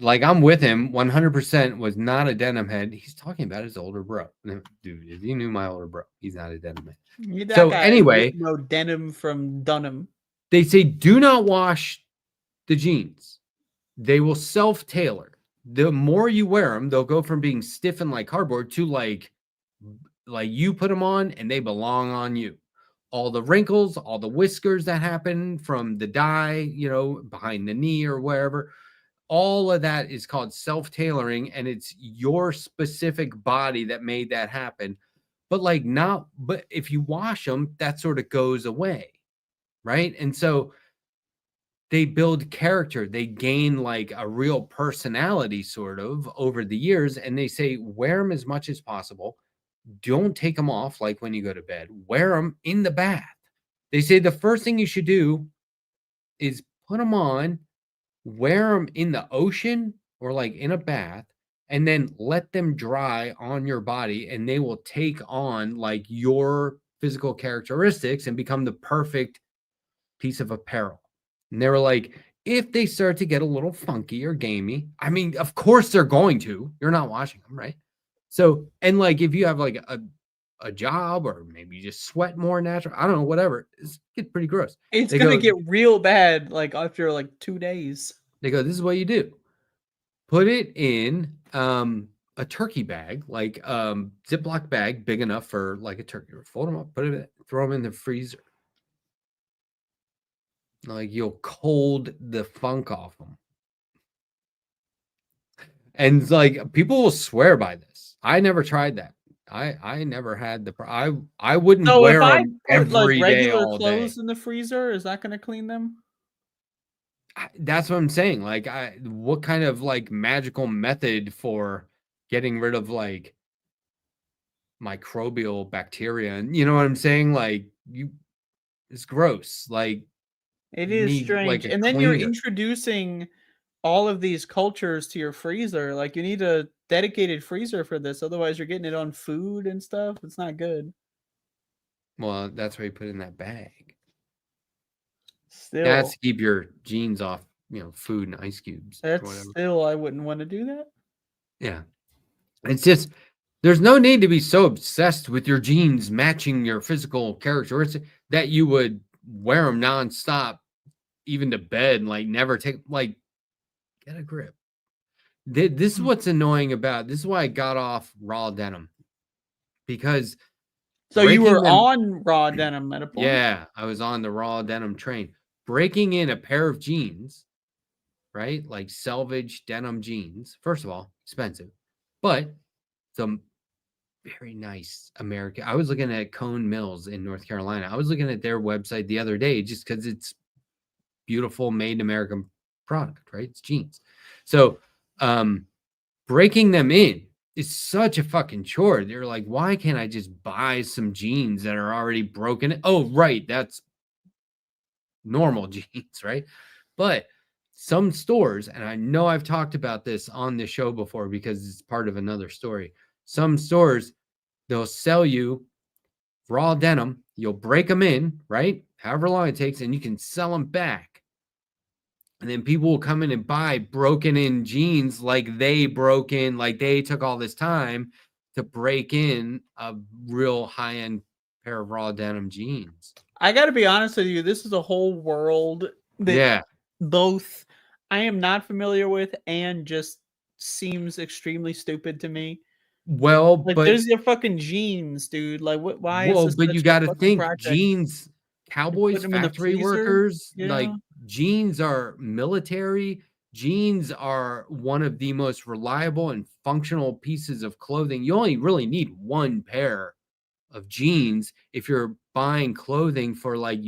like, I'm with him. 100% was not a denim head. He's talking about his older bro. Dude, if you knew my older bro, he's not a denim head. So anyway, no denim from Dunham. They say do not wash the jeans. They will self-tailor. The more you wear them, they'll go from being stiff and like cardboard to like you put them on and they belong on you. All the wrinkles, all the whiskers that happen from the dye, you know, behind the knee or wherever, all of that is called self-tailoring, and it's your specific body that made that happen. But if you wash them, that sort of goes away, right? And so they build character. They gain like a real personality sort of over the years, and they say wear them as much as possible. Don't take them off like when you go to bed. Wear them in the bath. They say the first thing you should do is put them on, wear them in the ocean or like in a bath, and then let them dry on your body, and they will take on like your physical characteristics and become the perfect piece of apparel. And they were like, if they start to get a little funky or gamey, I mean, of course they're going to. You're not washing them, right? So, and like if you have like a job, or maybe you just sweat more natural, I don't know, whatever, it's get pretty gross. It's going to get real bad like after like 2 days. They go, this is what you do. Put it in a turkey bag, like Ziploc bag big enough for like a turkey. Fold them up, throw them in the freezer. Like you'll cold the funk off them. And like people will swear by this. I never tried that. I never had I wouldn't wear them every day, all day. Clothes in the freezer, is that going to clean them? That's what I'm saying. Like, what kind of like magical method for getting rid of like microbial bacteria? And you know what I'm saying? Like, it's gross. Like, it is strange. Like and then you're introducing all of these cultures to your freezer. Like, you need a dedicated freezer for this. Otherwise, you're getting it on food and stuff. It's not good. Well, that's why you put it in that bag. Still, that's to keep your jeans off, you know, food and ice cubes. That's still, I wouldn't want to do that. Yeah. It's just, there's no need to be so obsessed with your jeans matching your physical characteristics that you would wear them nonstop, even to bed, and like never take, like, get a grip. This is what's annoying about, this is why I got off raw denim. Because so you were on raw denim at a point? Yeah, I was on the raw denim train. Breaking in a pair of jeans, right? Like selvage denim jeans. First of all, expensive, but some very nice American. I was looking at Cone Mills in North Carolina. I was looking at their website the other day just because it's beautiful, made in American product, right? It's jeans. So breaking them in is such a fucking chore. They're like, why can't I just buy some jeans that are already broken? Oh, right. That's normal jeans, right? But some stores, and I know I've talked about this on the show before because it's part of another story. Some stores, they'll sell you raw denim. You'll break them in, right? However long it takes, and you can sell them back. And then people will come in and buy broken in jeans like they broke in, like they took all this time to break in a real high-end pair of raw denim jeans. I got to be honest with you. This is a whole world that both I am not familiar with and just seems extremely stupid to me. Well, like, but there's your fucking jeans, dude. Like, what? Why? Well, is this but you got to think project? jeans cowboys, put 'em in the factory freezer, workers, you like know? jeans are military. Jeans are one of the most reliable and functional pieces of clothing. You only really need one pair of jeans if you're buying clothing for like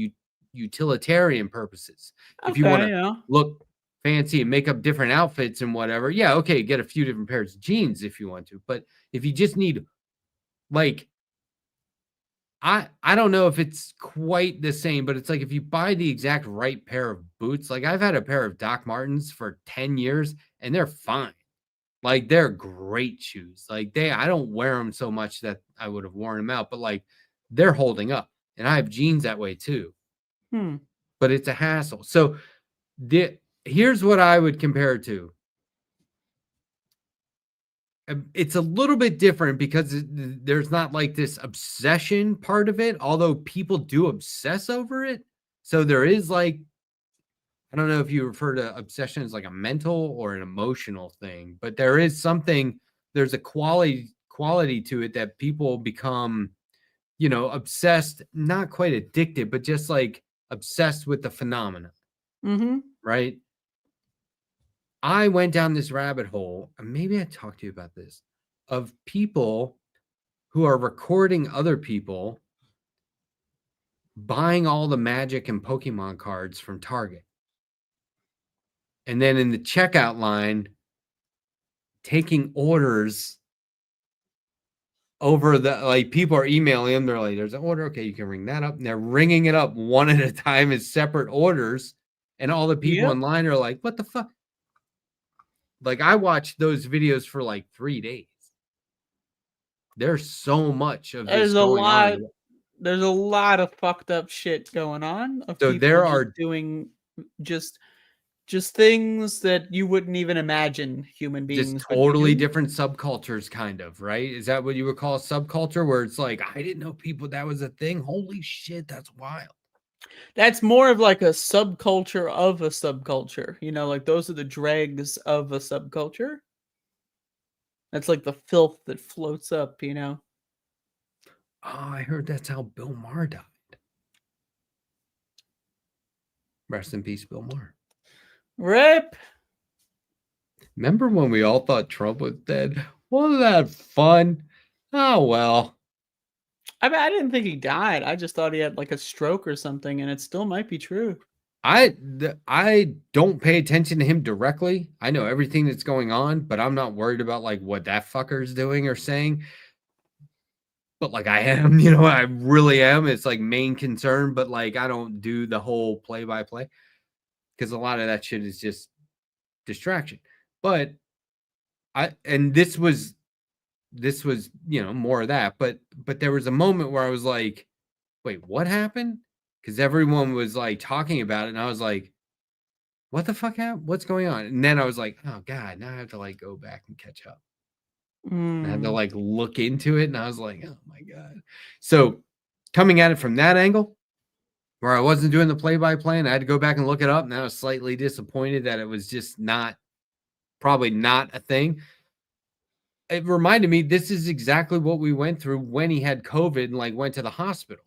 utilitarian purposes. If you want Okay, to yeah. look fancy and make up different outfits and whatever, yeah, okay, get a few different pairs of jeans if you want to. But if you just need like I don't know if it's quite the same, but it's like if you buy the exact right pair of boots, like I've had a pair of Doc Martens for 10 years and they're fine. Like they're great shoes. Like I don't wear them so much that I would have worn them out, but like they're holding up. And I have jeans that way too. Hmm. But it's a hassle. So here's what I would compare it to. It's a little bit different because there's not like this obsession part of it, although people do obsess over it. So there is like, I don't know if you refer to obsession as like a mental or an emotional thing, but there is something, there's a quality to it that people become, you know, obsessed, not quite addicted, but just like obsessed with the phenomena. Mm-hmm. Right? I went down this rabbit hole, and maybe I talked to you about this, of people who are recording other people buying all the Magic and Pokemon cards from Target. And then in the checkout line, taking orders over the, like, people are emailing them. They're like, there's an order. Okay, you can ring that up. And they're ringing it up one at a time as separate orders. And all the people in line are like, what the fuck? Like, I watched those videos for like 3 days. There's so much of this going on. There's a lot of fucked up shit going on. Of So people there just are doing just things that you wouldn't even imagine human beings just would totally do. different subcultures, kind of, right? Is that what you would call a subculture? Where it's like, I didn't know people that was a thing. Holy shit, that's wild. That's more of like a subculture of a subculture. You know, like those are the dregs of a subculture. That's like the filth that floats up, you know. Oh, I heard that's how Bill Maher died. Rest in peace, Bill Maher. Rip. Remember when we all thought Trump was dead? Wasn't that fun? Oh, well. I mean, I didn't think he died. I just thought he had like a stroke or something, and it still might be true. I don't pay attention to him directly. I know everything that's going on, but I'm not worried about like what that fucker's doing or saying. But like I am, you know, I really am. It's like main concern, but like I don't do the whole play-by-play because a lot of that shit is just distraction. But this was, you know, more of that. But there was a moment where I was like, wait, what happened? Because everyone was like talking about it, and I was like, what the fuck happened? What's going on? And then I was like, oh God, now I have to like go back and catch up. I had to like look into it, and I was like, oh my God. So coming at it from that angle, where I wasn't doing the play-by-play, and I had to go back and look it up, and I was slightly disappointed that it was just probably not a thing. It reminded me, this is exactly what we went through when he had COVID and like went to the hospital.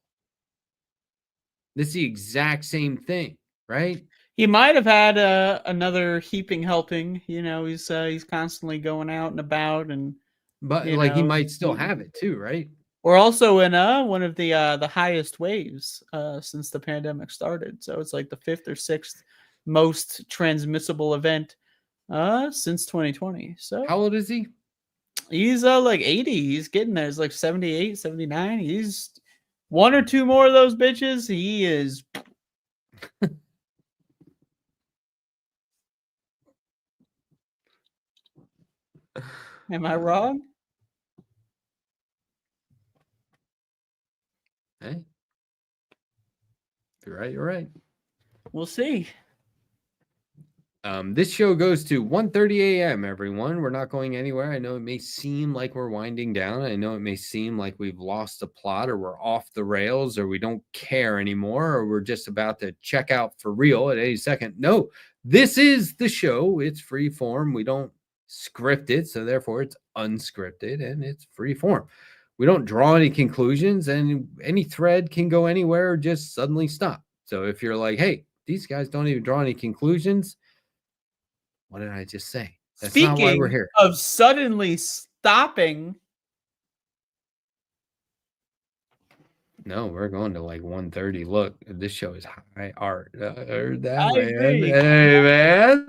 This is the exact same thing, right? He might have had another heaping helping. You know, he's constantly going out and about, and but like he might still have it too, right? We're also in one of the highest waves since the pandemic started. So it's like the 5th or 6th most transmissible event since 2020. So how old is he? He's like 80. He's getting there. He's like 78, 79. He's one or two more of those bitches. He is. Am I wrong? Hey. If you're right, you're right. We'll see. This show goes to 1:30 a.m., everyone. We're not going anywhere. I know it may seem like we're winding down. I know it may seem like we've lost the plot, or we're off the rails, or we don't care anymore, or we're just about to check out for real at any second. No, this is the show. It's free form. We don't script it, so therefore it's unscripted and it's free form. we don't draw any conclusions, and any thread can go anywhere or just suddenly stop. So if you're like, hey, these guys don't even draw any conclusions, what did I just say? That's not why we're Speaking here. of suddenly stopping, No, we're going to like 1:30. Look, this show is high art. Heard that, I man. agree. Hey, man.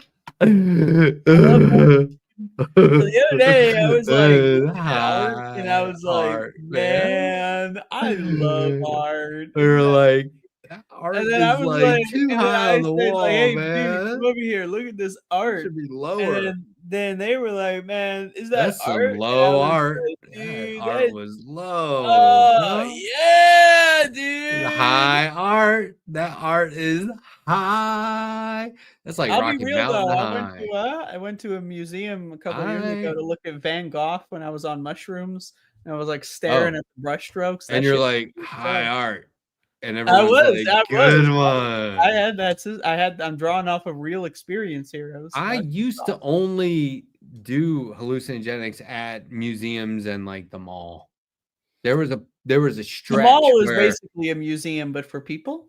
The other day, I was like, looking at art, High and I was like, art, man. man, I love art. We were like, that art And then I is was like like, too and then high I on the said, like, wall, hey, dude, man. come over here, look at this It art. should be And lower. then they were like, man, is that That's some art? And I low was art. like, That dude, art that's was low. oh, bro. yeah, dude. High art. That art is high. That's like I'll be Rocky real Mountain though. high. I went to a museum a couple years ago High. to look at Van Gogh when I was on mushrooms, and I was like staring Oh, at the brush strokes. and That you're shit was like cool as high fuck. art, and I everyone's was. like, I good was. I one. had that. I'm drawing off a real experience here. I used to only do hallucinogenics at museums and like the mall. There was a The stretch mall is where, basically a museum, but for people.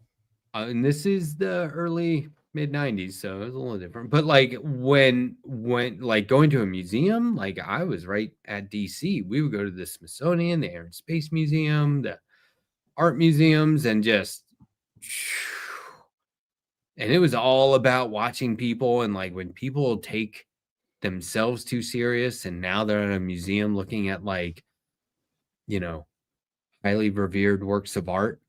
and this is the early mid 90s, so it was a little different. But like when like going to a museum, like I was right at DC. We would go to the Smithsonian, the Air and Space Museum, the art museums, and just and it was all about watching people. And like when people take themselves too serious, and now they're in a museum looking at like, you know, highly revered works of art,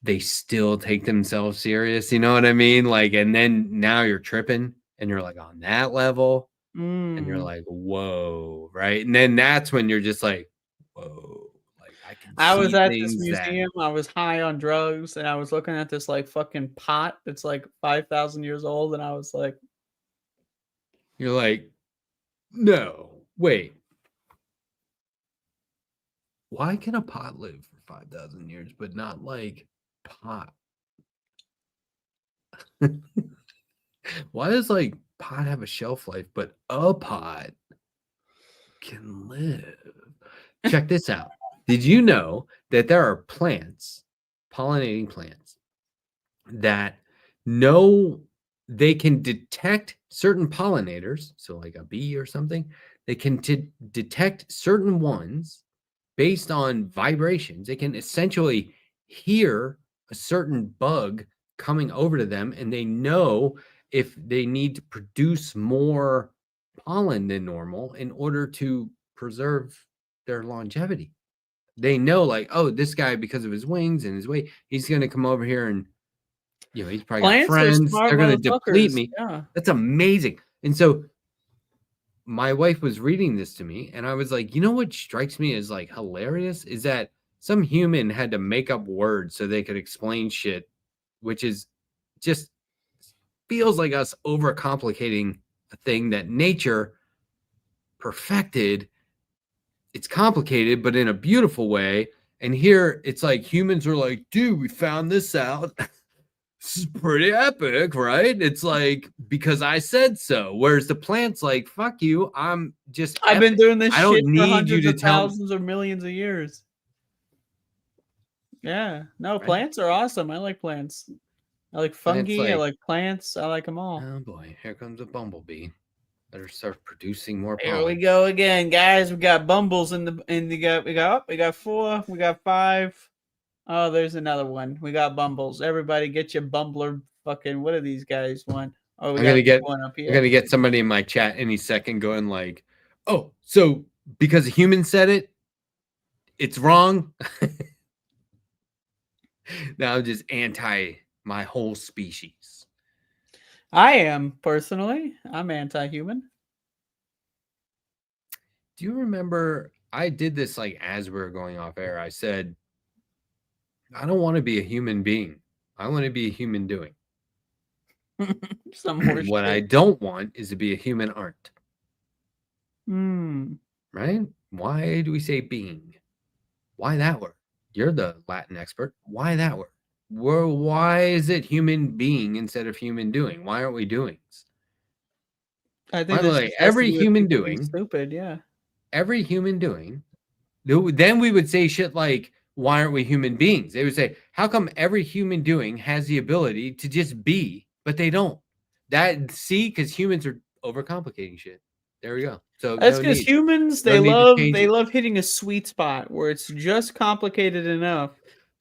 they still take themselves serious. You know what I mean? Like, and then now you're tripping and you're like on that level and you're like, whoa, right? And then that's when you're just like, whoa, like I was see at this things that museum. I was high on drugs, and I was looking at this like fucking pot that's like 5,000 years old, and I was like, you're like, no, wait. Why can a pot live for 5,000 years, but not like pot? Why does like pot have a shelf life, but a pot can live? Check this out. Did you know that there are plants, pollinating plants, that know they can detect certain pollinators? So, like a bee or something, they can detect certain ones based on vibrations. They can essentially hear a certain bug coming over to them, and they know if they need to produce more pollen than normal in order to preserve their longevity. They know, like, oh, this guy, because of his wings and his weight, he's going to come over here and, you know, he's probably got plants are friends. smart They're going to deplete motherfuckers. me. Yeah. That's amazing. And so my wife was reading this to me, and I was like, you know what strikes me as like hilarious is that some human had to make up words so they could explain shit, which is just feels like us overcomplicating a thing that nature perfected. It's complicated, but in a beautiful way. And here it's like humans are like, dude, we found this out. This is pretty epic, right? It's like, because I said so. Whereas the plant's like, fuck you. I've been doing this I don't shit for need you hundreds to of tell me. thousands or millions of years. Yeah. No, Right. plants are awesome. I like plants. I like Plants, fungi. I like- like plants. I like them all. Oh boy, here comes a bumblebee. Better start producing more Here we pollen. go again, guys. We got bumbles we got 4, we got 5. Oh, there's another one. We got bumbles. Everybody get your bumbler fucking, what are these guys want? Oh, we I'm got gonna get one up here. I'm gonna get somebody in my chat any second going like, oh, so because a human said it, it's wrong. Now I'm just anti my whole species. I am personally. I'm anti-human. Do you remember I did this like as we were going off air? I said, I don't want to be a human being. I want to be a human doing. Some more What I shit. don't want is to be a human art. Hmm. Right? Why do we say being? Why that word? You're the Latin expert. Why that word? Well, why is it human being instead of human doing? Why aren't we doings? I think By the this way, just has to every do with human people being doing, stupid. Yeah. every human doing Then we would say shit like, why aren't we human beings? They would say, how come every human doing has the ability to just be, but they don't? Because humans are overcomplicating shit. There we go. So That's no because need. humans No need to change they it. love hitting a sweet spot where it's just complicated enough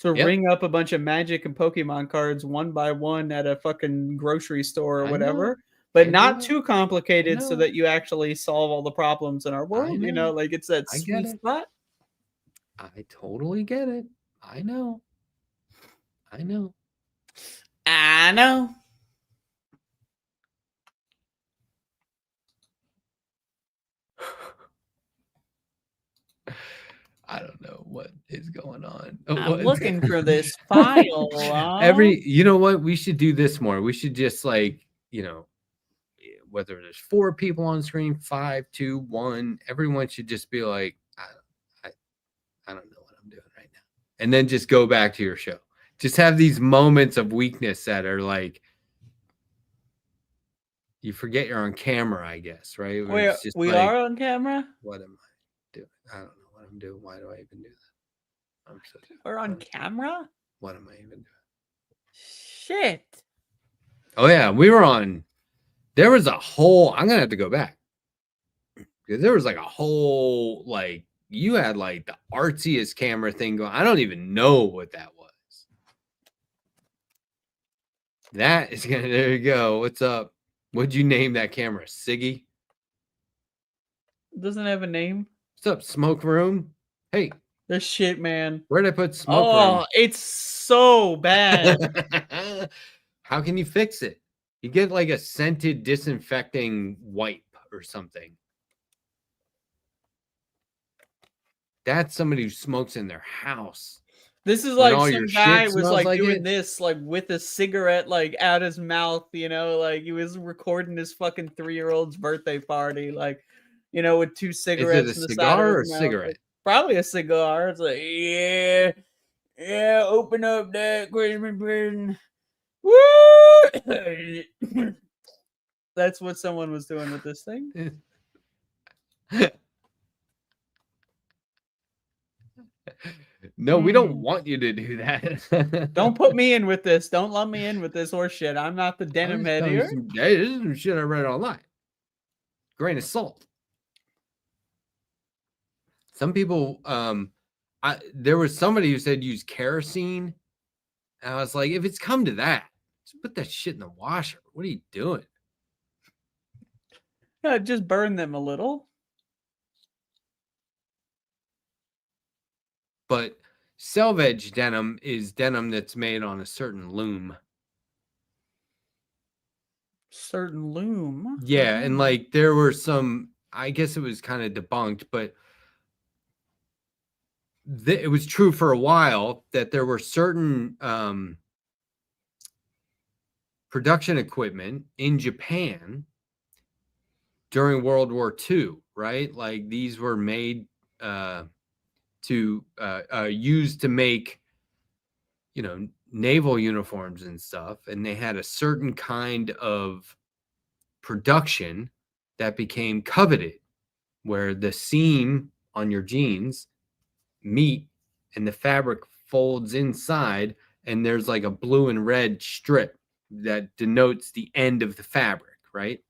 to ring up a bunch of magic and Pokemon cards one by one at a fucking grocery store or I know. whatever, but I not know. too complicated so know. that you actually solve all the problems in our world. You know, know. like it's that I get sweet it. spot. I totally get it. I know. I know. I don't know what is going on. I'm looking for this file. You know what? We should do this more. We should just like, whether there's 4 people on screen, 5, 2, 1, everyone should just be like, I don't know what I'm doing right now. And then just go back to your show. Just have these moments of weakness that are like, you forget you're on camera, I guess, right? We are on camera? What am I doing? I don't know what I'm doing. Why do I even do that? We're on camera? What am I even doing? Shit. Oh, yeah. We were on. There was a whole. I'm going to have to go back. Because there was like a whole, like, you had like the artsiest camera thing going. I don't even know what that was. That is going to. There you go. What's up? What'd you name that camera? Siggy? Doesn't have a name. What's up, Smoke Room? Hey. This shit, man. Where'd I put Smoke Room? Oh, it's so bad. How can you fix it? You get like a scented disinfecting wipe or something. That's somebody who smokes in their house. This is When like all some your guy shit was smells like like doing it. this like with a cigarette like out his mouth, like he was recording his fucking 3-year-old's birthday party, like, with 2 cigarettes Is in it a the side of cigar or his mouth. cigarette? Probably a cigar. It's like, yeah, open up that Christmas present. Woo! That's what someone was doing with this thing. No, we don't want you to do that. Don't put me in with this. Don't lump me in with this horse shit. I'm not the denim head here. Hey, this is some shit I read online. Grain of salt. Some people, there was somebody who said use kerosene. And I was like, if it's come to that, just put that shit in the washer. What are you doing? Yeah, just burn them a little. But selvage denim is denim that's made on a certain loom. Certain loom? Yeah, and like there were some, I guess it was kind of debunked, but it was true for a while that there were certain production equipment in Japan during World War II, right? Like these were made to use to make, naval uniforms and stuff. And they had a certain kind of production that became coveted, where the seam on your jeans meet and the fabric folds inside, and there's like a blue and red strip that denotes the end of the fabric, right?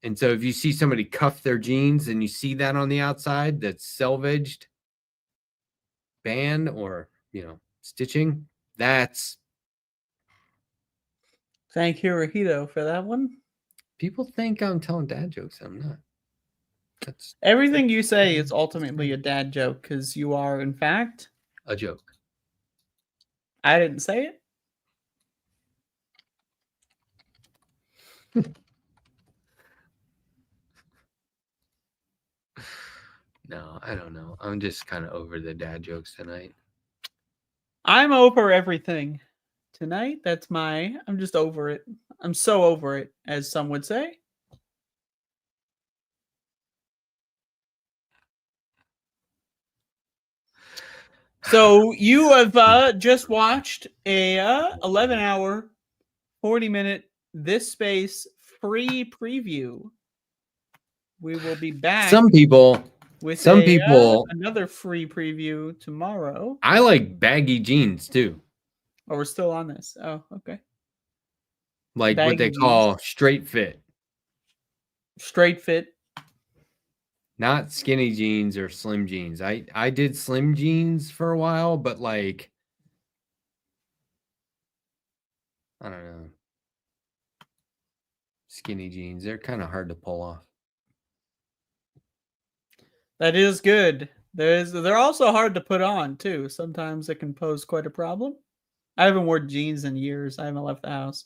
And so if you see somebody cuff their jeans and you see that on the outside, that's selvaged band or, stitching, that's... Thank Hirohito for that one. People think I'm telling dad jokes. I'm not. That's everything you say is ultimately a dad joke because you are, in fact, a joke. I didn't say it. No, I don't know. I'm just kind of over the dad jokes tonight. I'm over everything tonight. I'm just over it. I'm so over it, as some would say. So you have just watched a 11-hour, 40-minute This Space free preview. We will be back. Some people with Some people- another free preview tomorrow. I like baggy jeans too, Oh, we're still on this. Oh, okay. like what they Baggy call straight fit, Straight fit. not skinny jeans or slim jeans. I did slim jeans for a while, but like I don't know. Skinny jeans, they're kind of hard to pull off. That is good. They're also hard to put on too. Sometimes it can pose quite a problem. I haven't worn jeans in years. I haven't left the house.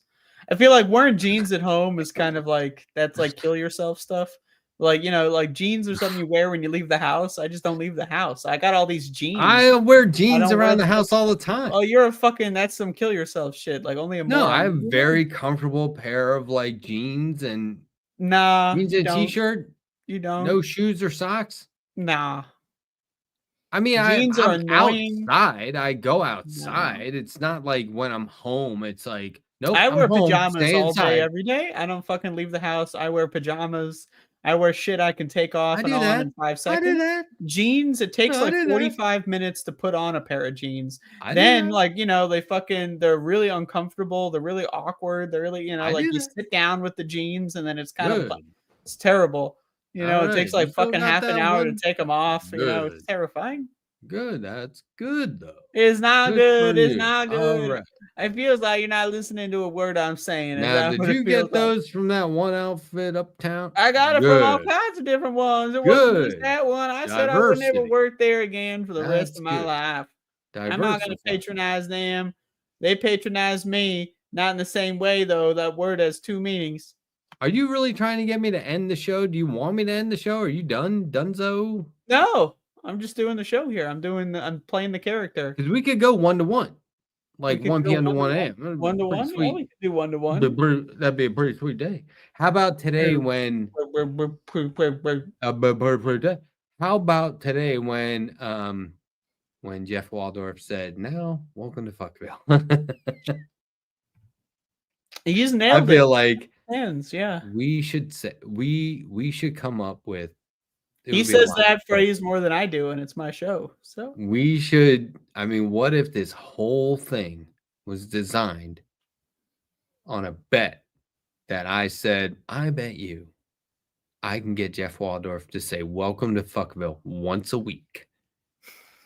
I feel like wearing jeans at home is kind of like that's like kill yourself stuff. Like, you know, like jeans are something you wear when you leave the house. I just don't leave the house. I got all these jeans. I wear jeans don't wear around the them. house all the time. Oh, you're a fucking that's some kill yourself shit. Like only a No, moron. I have a very comfortable pair of like jeans and jeans and t-shirt. You don't. No shoes or socks. Nah. I mean, Jeans are I'm annoying. outside. I go outside. It's not like when I'm home. It's like nope. I I'm wear home, pajamas stay all inside. day, every day. I don't fucking leave the house. I wear pajamas. I wear shit I can take off I and do on that. in 5 I seconds. do that. Jeans, it takes No, I like do that. 45 minutes to put on a pair of jeans. I do Then, that. like, you know, they're really uncomfortable. They're really awkward. They're really, you know, I like do you that. sit down with the jeans and then it's kind of, Good. it's terrible. You know, it takes Alright, like you still fucking got half an that hour to one? take them off. You know, it's Good. terrifying. Good. That's good though. It's not Good good. for It's you. not All good. right. It feels like you're not listening to a word I'm saying. Is Now, that did what it you feels get like? those from that one outfit uptown? I got it from all Good. kinds of different ones. It wasn't just Good. that one. I said I would never Diversity. work there again for the rest That's of my good. life. I'm not going to Diversify. patronize them. They patronize me. Not in the same way, though. That word has two meanings. Are you really trying to get me to end the show? Do you want me to end the show? Are you done? Dunzo? No, I'm just doing the show here. I'm playing the character. Because we could go 1-to-1. Like could 1 go p.m. to 1 1-to-1. a.m. That'd be 1 to pretty 1. Yeah, sweet. we could do 1 to 1. That'd be a pretty sweet day. How about today when how about today when Jeff Waldorf said, "Now, welcome to Fuckville." He's I nailed it. feel like Hands, yeah. we should say we should come up with it He would be a says lot, that but phrase more than I do, and it's my show. So we should, I mean, what if this whole thing was designed on a bet that I said, I bet you I can get Jeff Waldorf to say welcome to Fuckville once a week.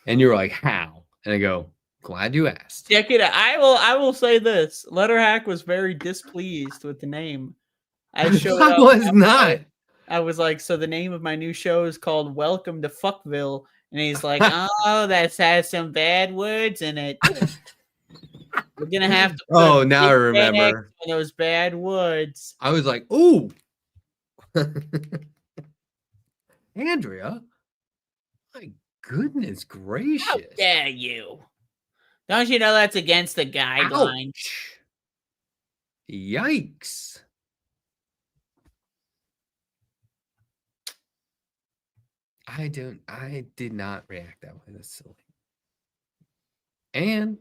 And you're like, how? And I go, glad you asked. check it out. I will say this. Letterhack was very displeased with the name. I showed I up, was not. I was like, so the name of my new show is called Welcome to Fuckville. And he's like, oh, that has some bad words in it. We're gonna have to put Oh, now I big X remember. on those bad words. I was like, ooh. Andrea, my goodness How gracious. dare you? Don't you know that's against the guidelines? Ouch. Yikes. I did not react that way. That's silly. And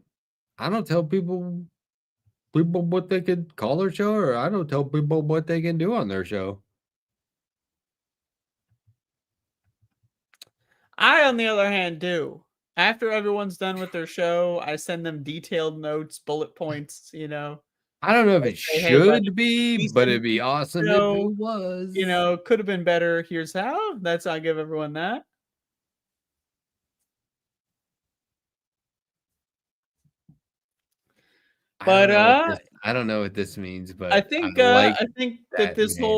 I don't tell people what they could call their show, or I don't tell people what they can do on their show. I, on the other hand, do. After everyone's done with their show, I send them detailed notes, bullet points, you know. I don't know if Like it say, hey, buddy, should be, decent but it'd be awesome if show, it was. you know, could have been better. Here's how. That's how I give everyone that. But I don't know what this means, but I think like I think that that this name.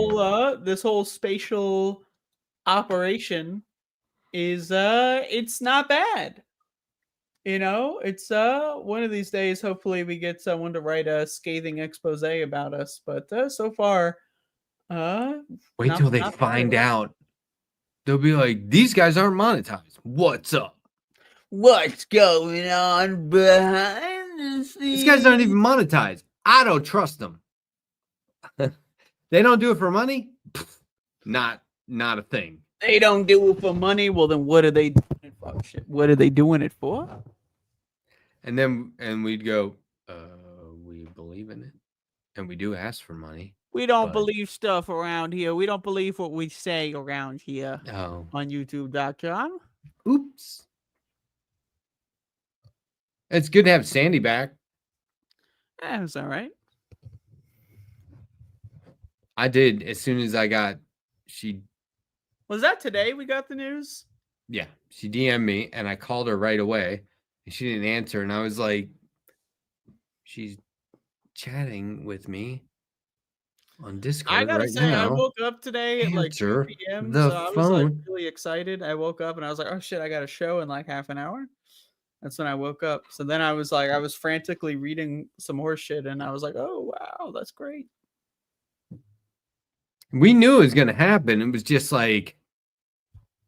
whole spatial operation is it's not bad. You know, it's one of these days hopefully we get someone to write a scathing expose about us, but so far Wait till they not bad. find out. They'll be like, these guys aren't monetized. What's up? What's going on behind the scenes? These guys aren't even monetized. I don't trust them. They don't do it for money? Pfft, not a thing. They don't do it for money. Well, then what are they doing it for? Shit. What are they doing it for? And we'd go, we believe in it. And we do ask for money. We don't But- believe stuff around here. We don't believe what we say around here Oh, on YouTube.com. oops. It's good to have Sandy back. That's all right. I did as soon as I got she Was that today we got the news? yeah, she DM'd me and I called her right away and she didn't answer and I was like, she's chatting with me on Discord I gotta right say, I now. woke up today at like 2 Answer p.m. the So I was like phone. really excited. I woke up and I was like, oh shit, I got a show in like half an hour. That's when I woke up. So then I was like, I was frantically reading some horse shit and I was like, oh wow, that's great. We knew it was gonna happen. It was just like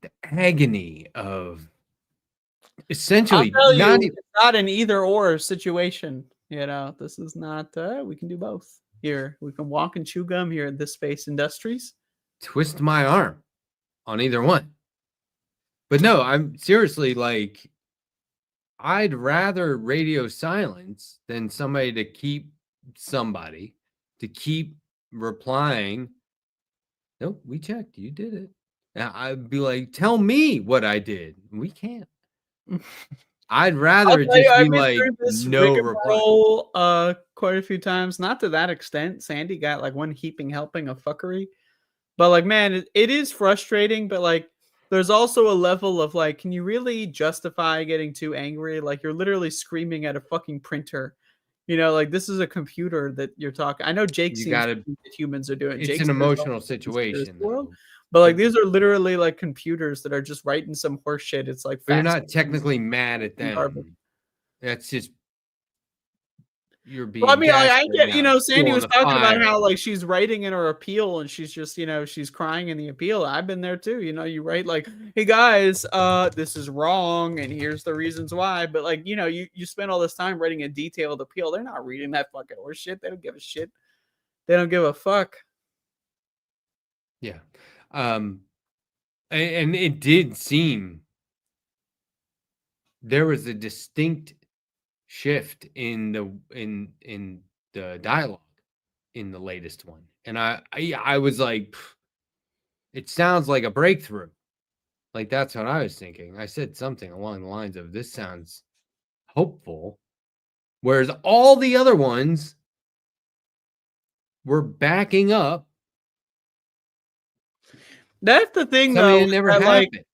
the agony of essentially I'll tell you, not it's not an either or situation. You know, this is not we can do both here. We can walk and chew gum here at This Space Industries. twist my arm on either one. But no, I'm seriously like, I'd rather radio silence than somebody to keep replying. Nope, we checked. You did it. Now I'd be like, tell me what I did. We can't. I'd rather I'll tell you, just I've be been like, through this no reply. rigmarole quite a few times. Not to that extent. Sandy got like one heaping helping of fuckery. But like, man, it is frustrating. But like, there's also a level of like, can you really justify getting too angry? Like, you're literally screaming at a fucking printer. You know, like this is a computer that you're talking. I know Jake You seems gotta- to think that humans are doing. It's Jake's an there's no emotional conspiracy situation. world. though. But like, these are literally like computers that are just writing some horse shit. It's like But you're fax not technically mad at garbage. them. That's just you're being. Well, I mean, like, I desperate get, you now. know, Sandy Fuel was on the talking about fire. how like she's writing in her appeal and she's just, you know, she's crying in the appeal. I've been there too. You know, you write like, hey guys, this is wrong and here's the reasons why. But like, you know, you spend all this time writing a detailed appeal. They're not reading that fucking horse shit. They don't give a shit. They don't give a fuck. Yeah. And it did seem there was a distinct shift in the dialogue in the latest one. And I was like, it sounds like a breakthrough. Like that's what I was thinking. I said something along the lines of this sounds hopeful. Whereas all the other ones were backing up. That's the thing, Something though. that never that, like, happened.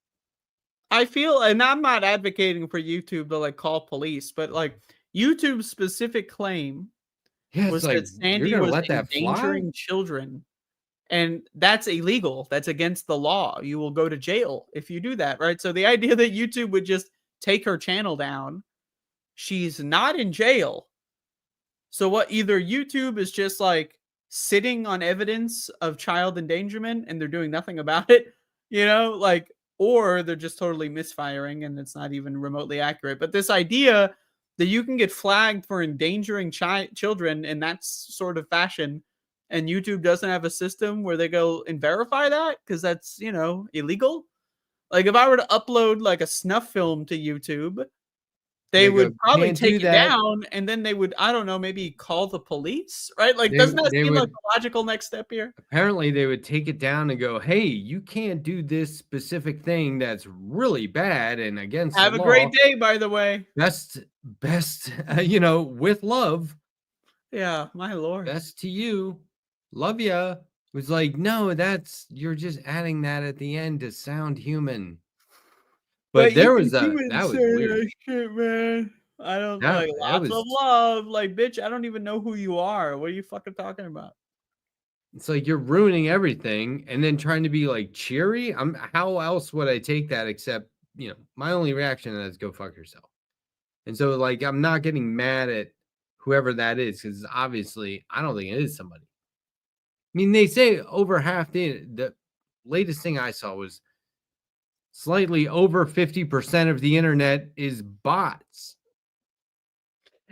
I feel, and I'm not advocating for YouTube to like call police, but like YouTube's specific claim Yeah, it's was like that Sandy you're gonna was let that fly. endangering children, and that's illegal. That's against the law. You will go to jail if you do that, right? So the idea that YouTube would just take her channel down, she's not in jail. So what? Either YouTube is just like sitting on evidence of child endangerment and they're doing nothing about it, you know, like, or they're just totally misfiring and it's not even remotely accurate. But this idea that you can get flagged for endangering children in that sort of fashion, and YouTube doesn't have a system where they go and verify that because that's, you know, illegal. Like if I were to upload like a snuff film to YouTube, they They go, would probably "Can't take do it that." down and then they would, I don't know, maybe call the police, right? Like, They- doesn't that they seem like would- the logical next step here? Apparently they would take it down and go, hey, you can't do this specific thing that's really bad and against Have the a law. great day, by the way. Best you know, with love, Yeah, my lord. best to you, love ya. It was like, no, that's you're just adding that at the end to sound human. But there was that was weird. Shit, man. I don't That- like that lots of was- love. Like, bitch, I don't even know who you are. What are you fucking talking about? It's like you're ruining everything and then trying to be like cheery. How else would I take that except, you know, my only reaction is go fuck yourself. And so like I'm not getting mad at whoever that is because obviously I don't think it is somebody. I mean, they say over half the latest thing I saw was slightly over 50% of the internet is bots.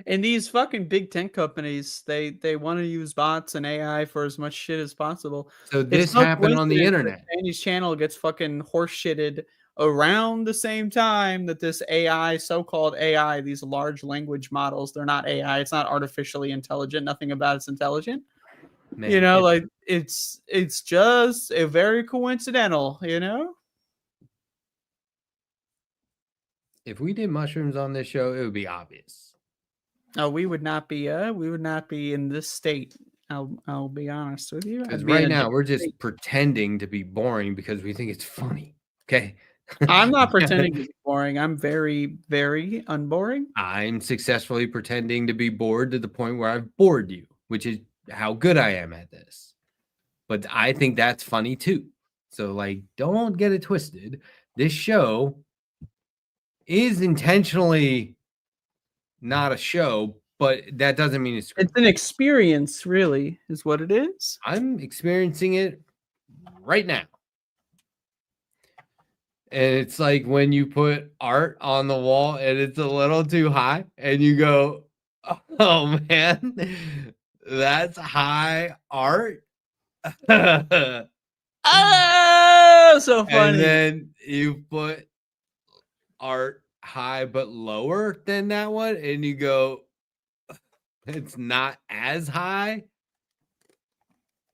And these fucking big tech companies, they want to use bots and AI for as much shit as possible. So It's this no happened on the coincidence that internet. Sandy's channel gets fucking horse shitted around the same time that this AI, so-called AI, these large language models, they're not AI. It's not artificially intelligent. Nothing about it's intelligent. Man, You know, like it's just a very coincidental, you know? if we did mushrooms on this show, it would be obvious. Oh, we would not be in this state. I'll be honest with you. Because I'd be in right a now different we're just state. pretending to be boring because we think it's funny. Okay. I'm not pretending to be boring. I'm very, very unboring. I'm successfully pretending to be bored to the point where I've bored you, which is how good I am at this. But I think that's funny too. So, like, don't get it twisted. This show is intentionally not a show, but that doesn't mean it's It's an experience, really, is what it is. I'm experiencing it right now. And it's like when you put art on the wall and it's a little too high and you go, oh man, that's high art. Oh, so funny. And then you put art high but lower than that one and you go, it's not as high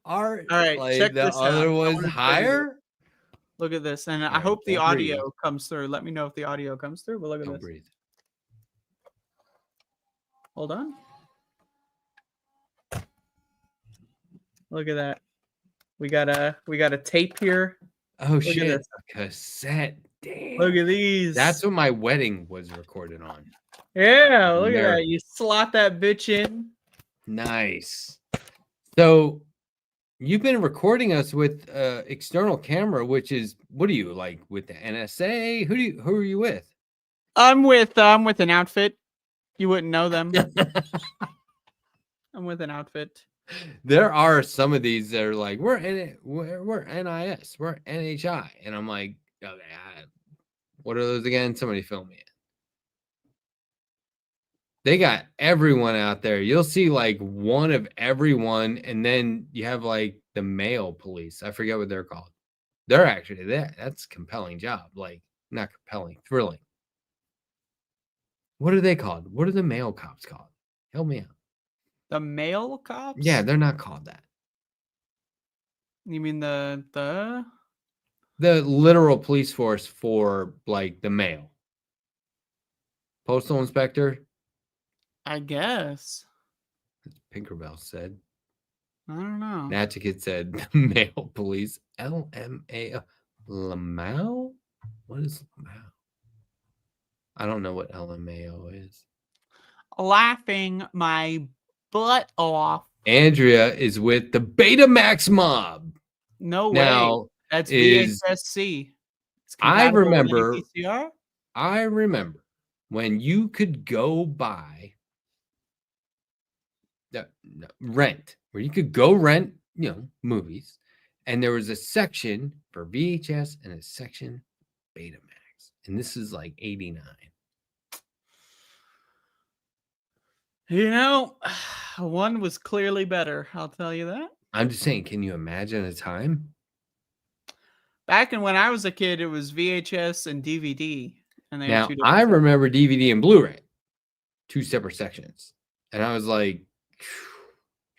art. All right, like check the this other out. I was wanna show you higher. Look at this, and I Alright, hope the don't audio breathe. comes through. Let me know if the audio comes through. But look at Don't this. breathe. Hold on. Look at that. We got a tape here. Oh Look at shit, this. a cassette. Damn. Look at these. That's what my wedding was recorded on. Yeah, look at America. that. You slot that bitch in. Nice. So you've been recording us with external camera, which is what are you like with the NSA? Who are you with? I'm with an outfit. You wouldn't know them. I'm with an outfit. There are some of these that are like we're NIS, we're NHI, and I'm like, okay, what are those again? Somebody film me it. They got everyone out there. You'll see like one of everyone, and then you have like the male police. I forget what they're called. They're actually that's a compelling job. Like not compelling, thrilling. What are they called? What are the male cops called? Help me out. The male cops? Yeah, they're not called that. You mean the literal police force for like the male. Postal inspector? I guess. Pinkerbell said. I don't know. Natchikid said the male police. LMAO. Lamau? What is Lamau? I don't know what LMAO is. Laughing my butt off. Andrea is with the Betamax mob. No Now, way. That's is- VHSC. It's I compatible with any remember VCR? I remember when you could go buy rent, where you could go rent, movies, and there was a section for VHS and a section Betamax, and this is like 89. You know, one was clearly better. I'll tell you that. I'm just saying, can you imagine a time? Back in when I was a kid, it was VHS and DVD, and they Now had two different I sections. remember DVD and Blu-ray, two separate sections, and I was like,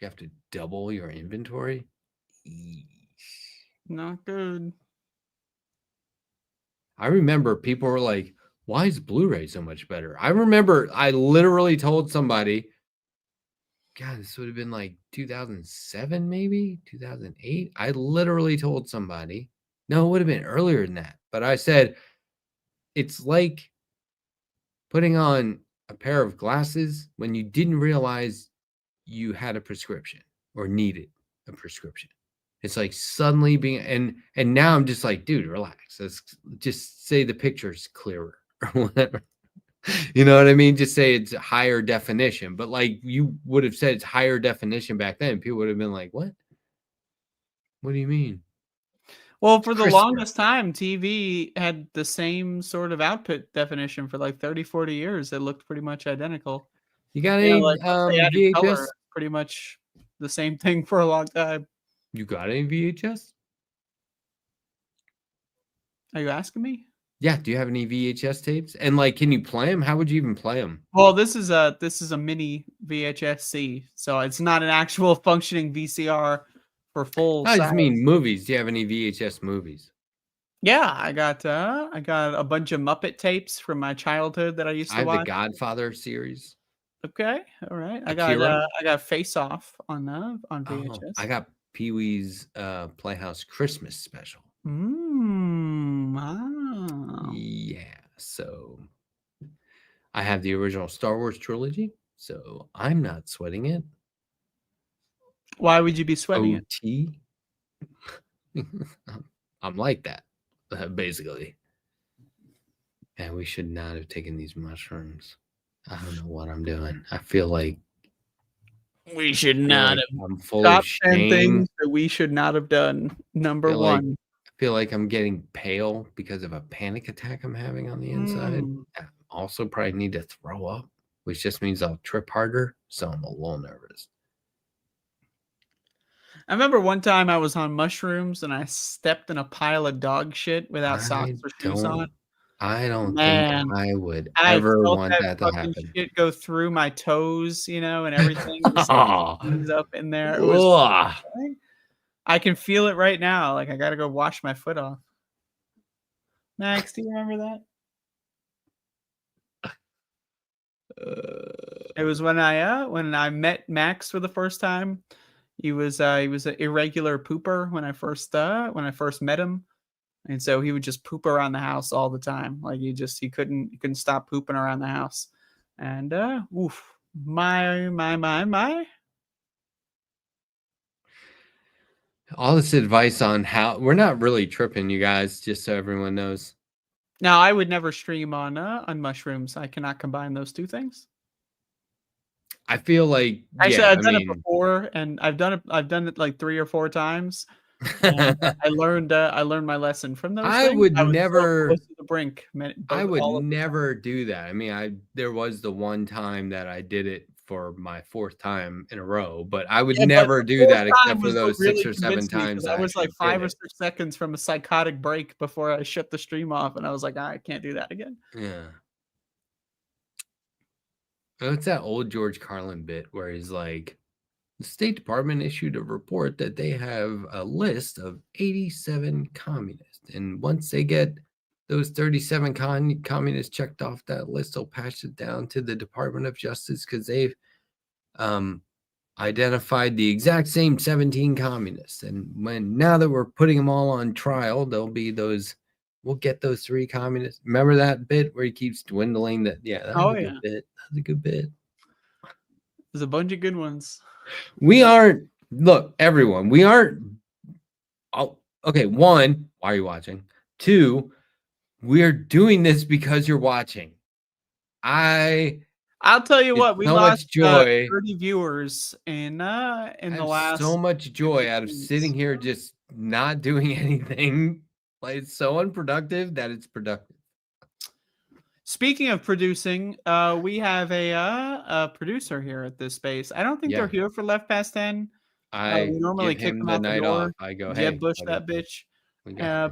you have to double your inventory. Eesh. Not good. I remember people were like, why is Blu-ray so much better? I remember I literally told somebody, God, this would have been like 2007, maybe 2008. I literally told somebody, no, it would have been earlier than that. But I said, it's like putting on a pair of glasses when you didn't realize you had a prescription or needed a prescription. It's like suddenly being, and now I'm just like, dude, relax. Let's just say the picture's clearer or whatever. You know what I mean? Just say it's higher definition. But like you would have said it's higher definition back then. People would have been like, what? What do you mean? Well, for the Crisper. longest time, TV had the same sort of output definition for like 30, 40 years. It looked pretty much identical. You got You any know, like once they added color, VHS? pretty much the same thing for a long time. You got any VHS? Are you asking me? Yeah. Do you have any VHS tapes? And like, can you play them? How would you even play them? Well, this is a mini VHS-C, so it's not an actual functioning VCR for full I just size. mean movies. Do you have any VHS movies? Yeah, I got a bunch of Muppet tapes from my childhood that I used I to have the watch. Godfather series. Okay, all right. Akira? I got Face Off on Oh, VHS. I got Pee Wee's Playhouse Christmas special. Wow. Yeah, so I have the original Star Wars trilogy, so I'm not sweating it. Why would you be sweating it? OT. I'm like that, basically. And we should not have taken these mushrooms. I don't know what I'm doing. I feel like We should not have. I'm full Top of 10 shame. things that we should not have done. Number one. I feel like I'm getting pale because of a panic attack I'm having on the inside. I also probably need to throw up, which just means I'll trip harder. So I'm a little nervous. I remember one time I was on mushrooms and I stepped in a pile of dog shit without socks or shoes on. I don't Man, think I would I ever felt want that to fucking happen. shit go through my toes, and everything just Oh. ends up in there. It was Ugh. I can feel it right now. Like I gotta go wash my foot off. Max, do you remember that? It was when I met Max for the first time. He was an irregular pooper when I first met him. And so he would just poop around the house all the time. Like he couldn't stop pooping around the house. And oof, my. All this advice on how we're not really tripping, you guys, just so everyone knows. Now I would never stream on mushrooms. I cannot combine those two things. I feel like Actually, I've done it before, and I've done it like 3 or 4 times. And I learned my lesson from those. I things. would I was never so close to the brink. I would never do that. I mean, there was the one time that I did it for my 4th time in a row, but I would never do that except for those 6 or 7 times. I was like 5 or 6 seconds from a psychotic break before I shut the stream off, and I was like, I can't do that again. Yeah. Oh, it's that old George Carlin bit where he's like, the State Department issued a report that they have a list of 87 communists. And once they get those 37 communists checked off that list, they'll pass it down to the Department of Justice because they've identified the exact same 17 communists. And now that we're putting them all on trial, there'll be we'll get those 3 communists. Remember that bit where he keeps dwindling that? Yeah, that was a good bit. That was a good bit. There's a bunch of good ones. Look, everyone, we aren't. Okay, 1, why are you watching? 2, we're doing this because you're watching. I'll tell you what, we so lost much joy. 30 viewers in the last. So much joy out of sitting here just not doing anything. Like, it's so unproductive that it's productive. Speaking of producing, we have a producer here at this space. I don't think they're here for Left Past 10. I we normally give kick him them the out night the door. off. I go, hey, Jeb Bush that bitch.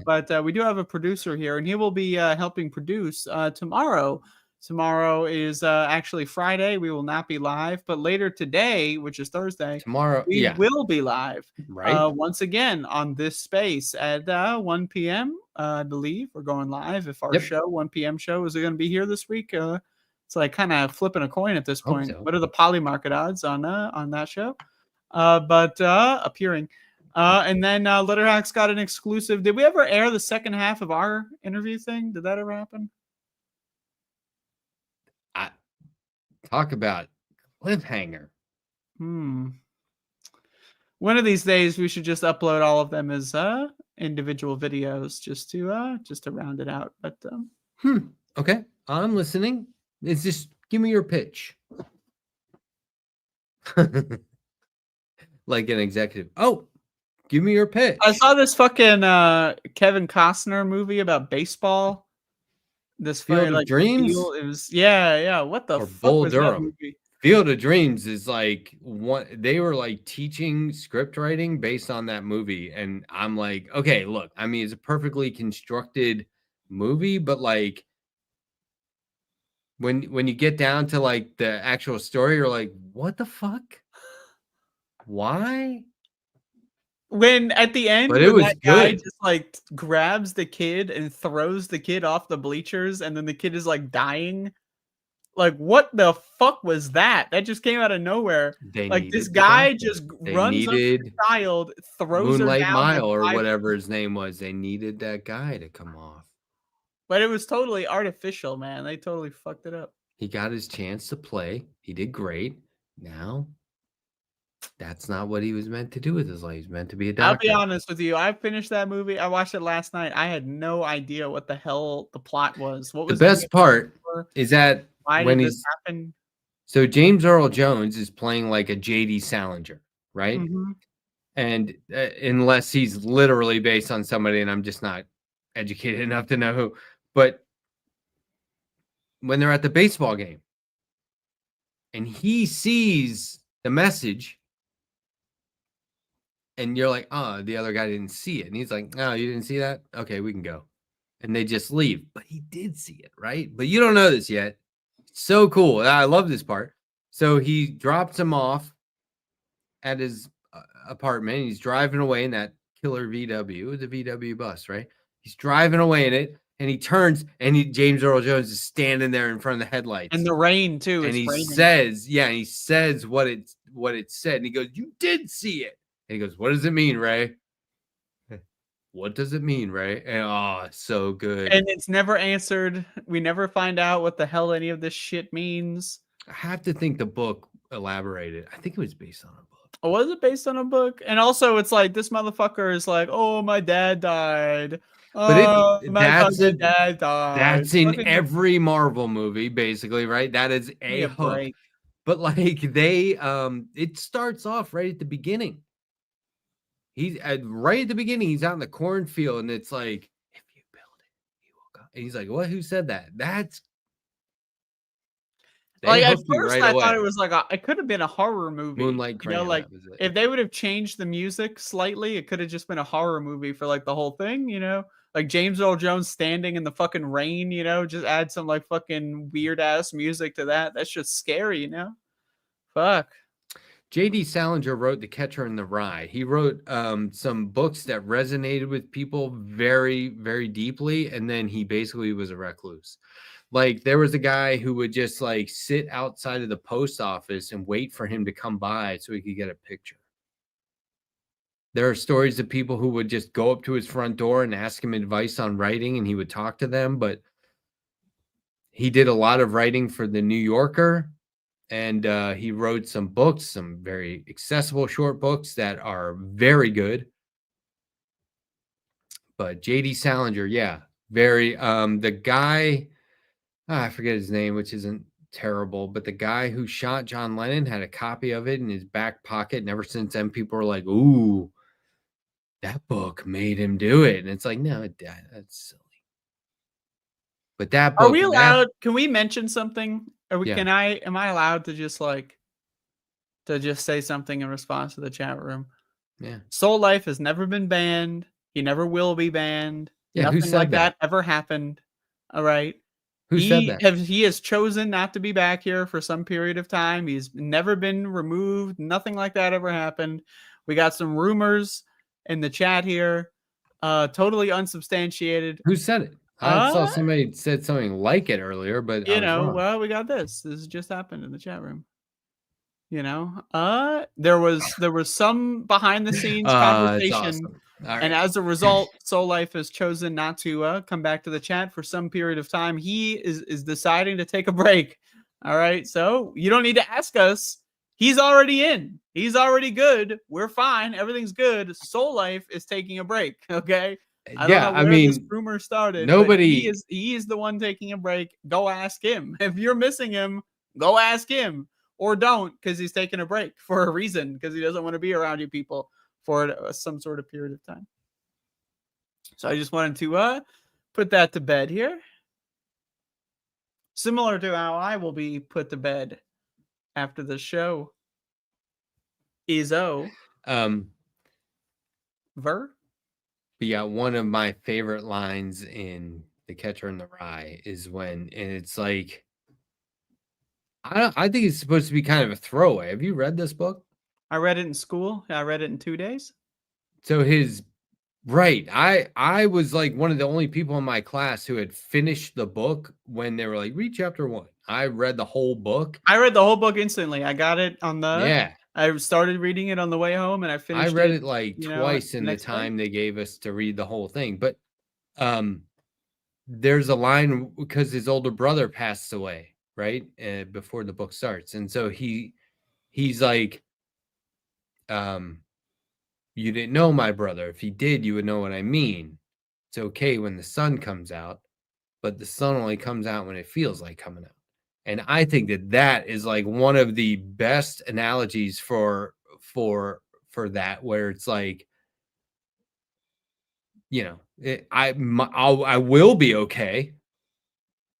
But we do have a producer here, and he will be helping produce tomorrow. Tomorrow is actually Friday. We will not be live, but later today, which is Thursday, we will be live. Right. Once again on this space at 1 p.m. I believe we're going live. If our show 1 p.m. show is going to be here this week, it's like kind of flipping a coin at this point. So. What are the poly market odds on that show? But appearing. And then Letterhack's got an exclusive. Did we ever air the second half of our interview thing? Did that ever happen? Talk about cliffhanger. One of these days we should just upload all of them as individual videos just to round it out. But Okay, I'm listening. It's just give me your pitch. Like an executive. Oh, give me your pitch. I saw this fucking Kevin Costner movie about baseball. This Field of Dreams. It was What the fuck Bull was Durham. that movie? Field of Dreams is like they were like teaching script writing based on that movie, and I'm like, okay, look, I mean, it's a perfectly constructed movie, but like when you get down to like the actual story, you're like, what the fuck? Why? When at the end, But it when was that guy good. just like grabs the kid and throws the kid off the bleachers, and then the kid is like dying. Like, what the fuck was that? That just came out of nowhere. They Like, this needed the guy doctor. just They runs up to the needed child, throws her Moonlight down, and Mile or flies- whatever his name was. They needed that guy to come off. But it was totally artificial, man. They totally fucked it up. He got his chance to play. He did great. Now, that's not what he was meant to do with his life. He's meant to be a I'll doctor. be honest with you. I finished that movie. I watched it last night. I had no idea what the hell the plot was. What The was best part for? is that Why when did he's this happen? so James Earl Jones is playing like a JD Salinger, right? Mhm. And unless he's literally based on somebody, and I'm just not educated enough to know who, but when they're at the baseball game and he sees the message, and you're like, oh, the other guy didn't see it. And he's like, no, you didn't see that? Okay, we can go. And they just leave. But he did see it, right? But you don't know this yet. So cool. I love this part. So he drops him off at his apartment. He's driving away in that killer VW. It was a VW bus, right? He's driving away in it. And he turns, and James Earl Jones is standing there in front of the headlights. And the rain, too. And It's he raining. says, yeah, he says what it said. And he goes, you did see it. And he goes, what does it mean, Ray? What does it mean, Ray? And oh, so good. And it's never answered. We never find out what the hell any of this shit means. I have to think the book elaborated. I think it was based on a book. Oh, was it based on a book? And also, it's like this motherfucker is like, "Oh, my dad died." But My fucking dad died. that's in Fucking every Marvel movie, basically, right? That is give me a hook. break. But like they it starts off right at the beginning. He's right at the beginning, he's out in the cornfield, and it's like, if you build it, you will come. And he's like, what? Who said that? That's they Like at hooked me first, right I away. thought it was like it could have been a horror movie. Moonlight You know, Crayon, like that was it. if they would have changed the music slightly, it could have just been a horror movie for like the whole thing. You know, like James Earl Jones standing in the fucking rain. You know, just add some like fucking weird ass music to that. That's just scary. You know, fuck. J.D. Salinger wrote The Catcher in the Rye. He wrote some books that resonated with people very, very deeply, and then he basically was a recluse. Like there was a guy who would just like sit outside of the post office and wait for him to come by so he could get a picture. There are stories of people who would just go up to his front door and ask him advice on writing, and he would talk to them. But he did a lot of writing for The New Yorker. And he wrote some books, some very accessible short books that are very good. But J.D. Salinger, yeah, very. The guy, I forget his name, which isn't terrible, but the guy who shot John Lennon had a copy of it in his back pocket. And ever since then, people were like, ooh, that book made him do it. And it's like, no, that's silly. But that book. Are we allowed? Can we mention something? Are we? Yeah. Am I allowed to just say something in response to the chat room? Yeah. Soul Life has never been banned. He never will be banned. Yeah, who Nothing said like that? that ever happened. All right. Who said that? He has chosen not to be back here for some period of time. He's never been removed. Nothing like that ever happened. We got some rumors in the chat here. Totally unsubstantiated. Who said it? I saw somebody said something like it earlier, but You I was know, wrong. well, we got this. This just happened in the chat room. You know, there was some behind the scenes That's conversation, awesome. All and right. as a result, Soul Life has chosen not to come back to the chat for some period of time. He is deciding to take a break. All right, so you don't need to ask us. He's already in. He's already good. We're fine. Everything's good. Soul Life is taking a break. Okay. I don't know where this rumor started. But he is the one taking a break. Go ask him. If you're missing him, go ask him, or don't, because he's taking a break for a reason, because he doesn't want to be around you people for some sort of period of time. So I just wanted to put that to bed here. Similar to how I will be put to bed after the show. Izzo. But yeah, one of my favorite lines in The Catcher in the Rye is when, and it's like, I think it's supposed to be kind of a throwaway. Have you read this book? I read it in school. I read it in 2 days. So right. I was like one of the only people in my class who had finished the book when they were like, read chapter 1. I read the whole book. I read the whole book instantly. I got it on the. Yeah. I started reading it on the way home, and I finished. I read it like twice in the next time they gave us to read the whole thing. But there's a line because his older brother passed away, right? Before the book starts. And so he's like, you didn't know my brother. If he did, you would know what I mean. It's okay when the sun comes out, but the sun only comes out when it feels like coming out. And I think that is like one of the best analogies for that, where it's like, you know, I will be okay.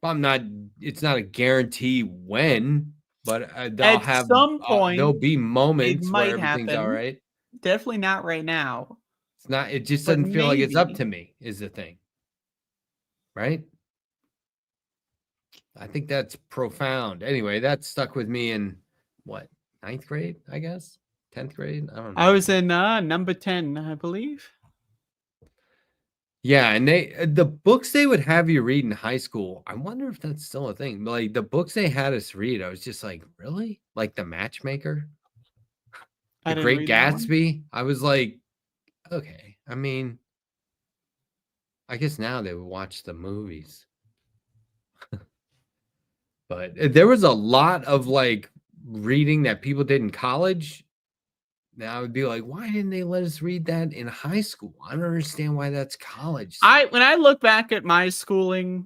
I'm not. It's not a guarantee when, but they'll have some point. There'll be moments it where might everything's happen. all right. Definitely not right now. It's not. It just But doesn't feel like it's up maybe. to me. Is the thing, right? I think that's profound. Anyway, that stuck with me in what, 9th grade, I guess, 10th grade. I don't know. I was in number 10, I believe. Yeah, and the books they would have you read in high school, I wonder if that's still a thing. Like the books they had us read, I was just like, really? Like The Matchmaker? The Great Gatsby? I was like, okay. I mean, I guess now they would watch the movies. But there was a lot of like reading that people did in college. Now I would be like, why didn't they let us read that in high school? I don't understand why that's college. When I look back at my schooling,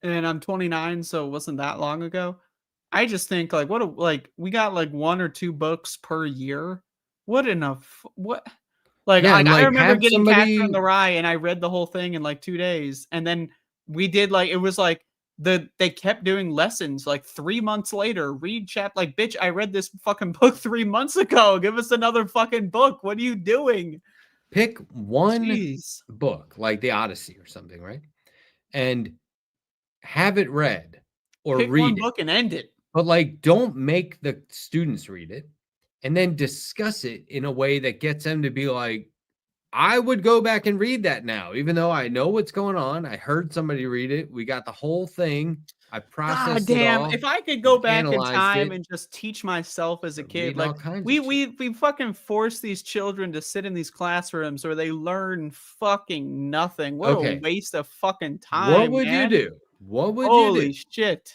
and I'm 29, so it wasn't that long ago. I just think like, we got like 1 or 2 books per year. What enough? What? Like, Yeah, I remember getting Catcher in somebody- the Rye, and I read the whole thing in like 2 days, and then we did like, it was like they kept doing lessons like 3 months later. Read like, bitch, I read this fucking book 3 months ago. Give us another fucking book. What are you doing? Pick one Jeez. book, like the Odyssey or something, right? And have it read or Pick read one it. book and end it. But like, don't make the students read it and then discuss it in a way that gets them to be like, I would go back and read that now, even though I know what's going on. I heard somebody read it. We got the whole thing. I processed it all. If I could go back in analyzed time it, and just teach myself as a kid, read all like kinds of we fucking force these children to sit in these classrooms where they learn fucking nothing. What Okay. a waste of fucking time. What would man. you do? What would Holy you do? shit.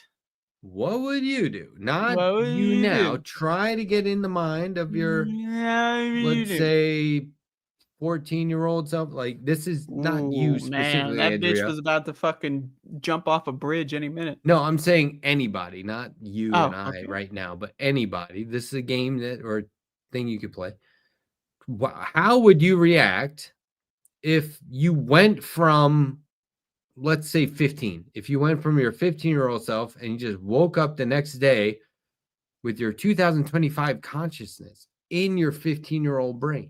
What would you do? Not What would you you now. do? Try to get in the mind of your, Yeah, let's say, 14-year-old self. Like, this is not you specifically, man, that Andrea. bitch was about to fucking jump off a bridge any minute. No, I'm saying anybody, not you Oh, and I okay. right now, but anybody. This is a game or thing you could play. How would you react if you went from, let's say, 15? If you went from your 15-year-old self and you just woke up the next day with your 2025 consciousness in your 15-year-old brain?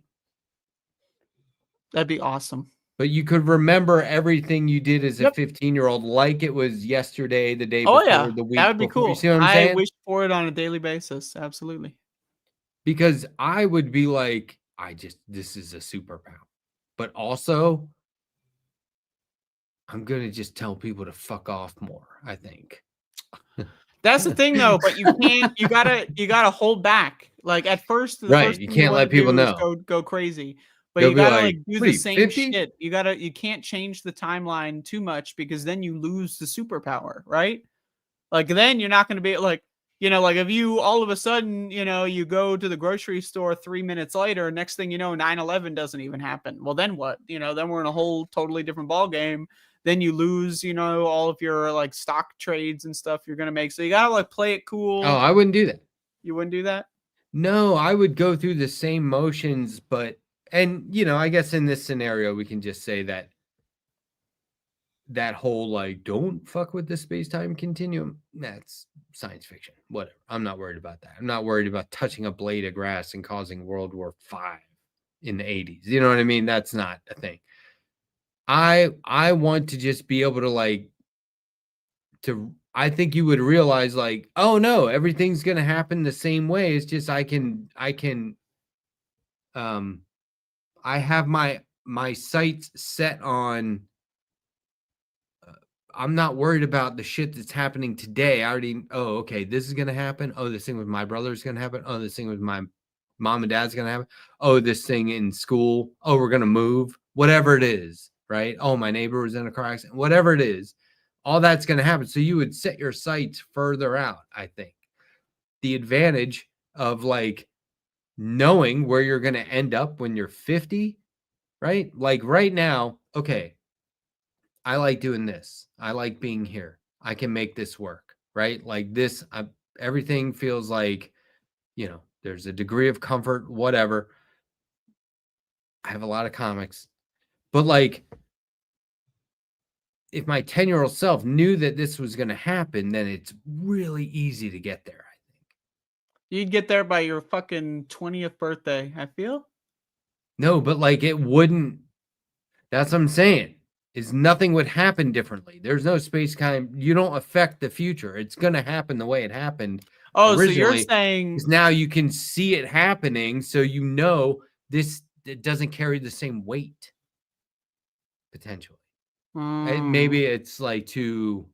That'd be awesome. But you could remember everything you did as a 15-year-old like it was yesterday, the day Oh before, yeah, the week that would be before. cool. You see what I'm I saying? wish for it on a daily basis. Absolutely. Because I would be like, this is a superpower. But also, I'm going to just tell people to fuck off more, I think. That's the thing though, but you gotta hold back. Like at first, the Right, first you thing can't wanna let people do is know. go crazy. But They'll you be gotta like, like do "What are the you, same 50?" shit. You can't change the timeline too much because then you lose the superpower, right? Like then you're not gonna be like, like if you all of a sudden, you go to the grocery store 3 minutes later, next thing you know, 9/11 doesn't even happen. Well, then what? Then we're in a whole totally different ball game. Then you lose, all of your like stock trades and stuff you're gonna make. So you gotta like play it cool. Oh, I wouldn't do that. You wouldn't do that? No, I would go through the same motions, but, and, I guess in this scenario, we can just say that whole, like, don't fuck with the space-time continuum, that's science fiction. Whatever. I'm not worried about that. I'm not worried about touching a blade of grass and causing World War V in the 80s. You know what I mean? That's not a thing. I want to just be able to, like, I think you would realize like, oh no, everything's gonna happen the same way. It's just I have my sights set on. I'm not worried about the shit that's happening today. I already, oh, okay, this is gonna happen. Oh, this thing with my brother is gonna happen. Oh, this thing with my mom and dad's gonna happen. Oh, this thing in school. Oh, we're gonna move. Whatever it is, right? Oh, my neighbor was in a car accident. Whatever it is, all that's gonna happen. So you would set your sights further out. I think the advantage of like knowing where you're gonna end up when you're 50, right? Like right now, okay. I like doing this. I like being here. I can make this work, right? Like this, everything feels like, there's a degree of comfort, whatever. I have a lot of comics, but like, if my 10-year-old self knew that this was going to happen, then it's really easy to get there. I think You'd get there by your fucking 20th birthday, I feel. No, but like it wouldn't. That's what I'm saying. Is nothing would happen differently. There's no space time. You don't affect the future. It's going to happen the way it happened. Oh, so you're saying now you can see it happening, so it doesn't carry the same weight potentially. Maybe it's like too.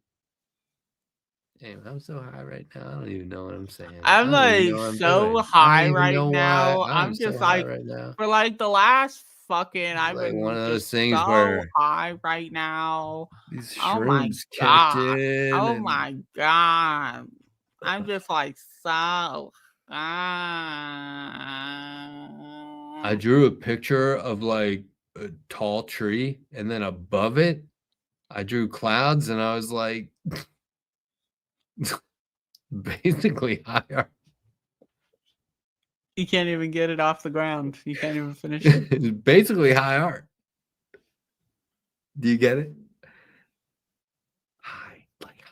Anyway, I'm so high right now. I don't even know what I'm saying. I'm like so high right now. I'm just so like right now. for like the last fucking I've Like been one of those just things so where high right now. these Oh my shrooms kicked god. in. Oh and my god. I'm just like so I drew a picture of like a tall tree, and then above it, I drew clouds, and I was like, basically high art. You can't even get it off the ground. You can't even finish it. It's basically high art. Do you get it? High, like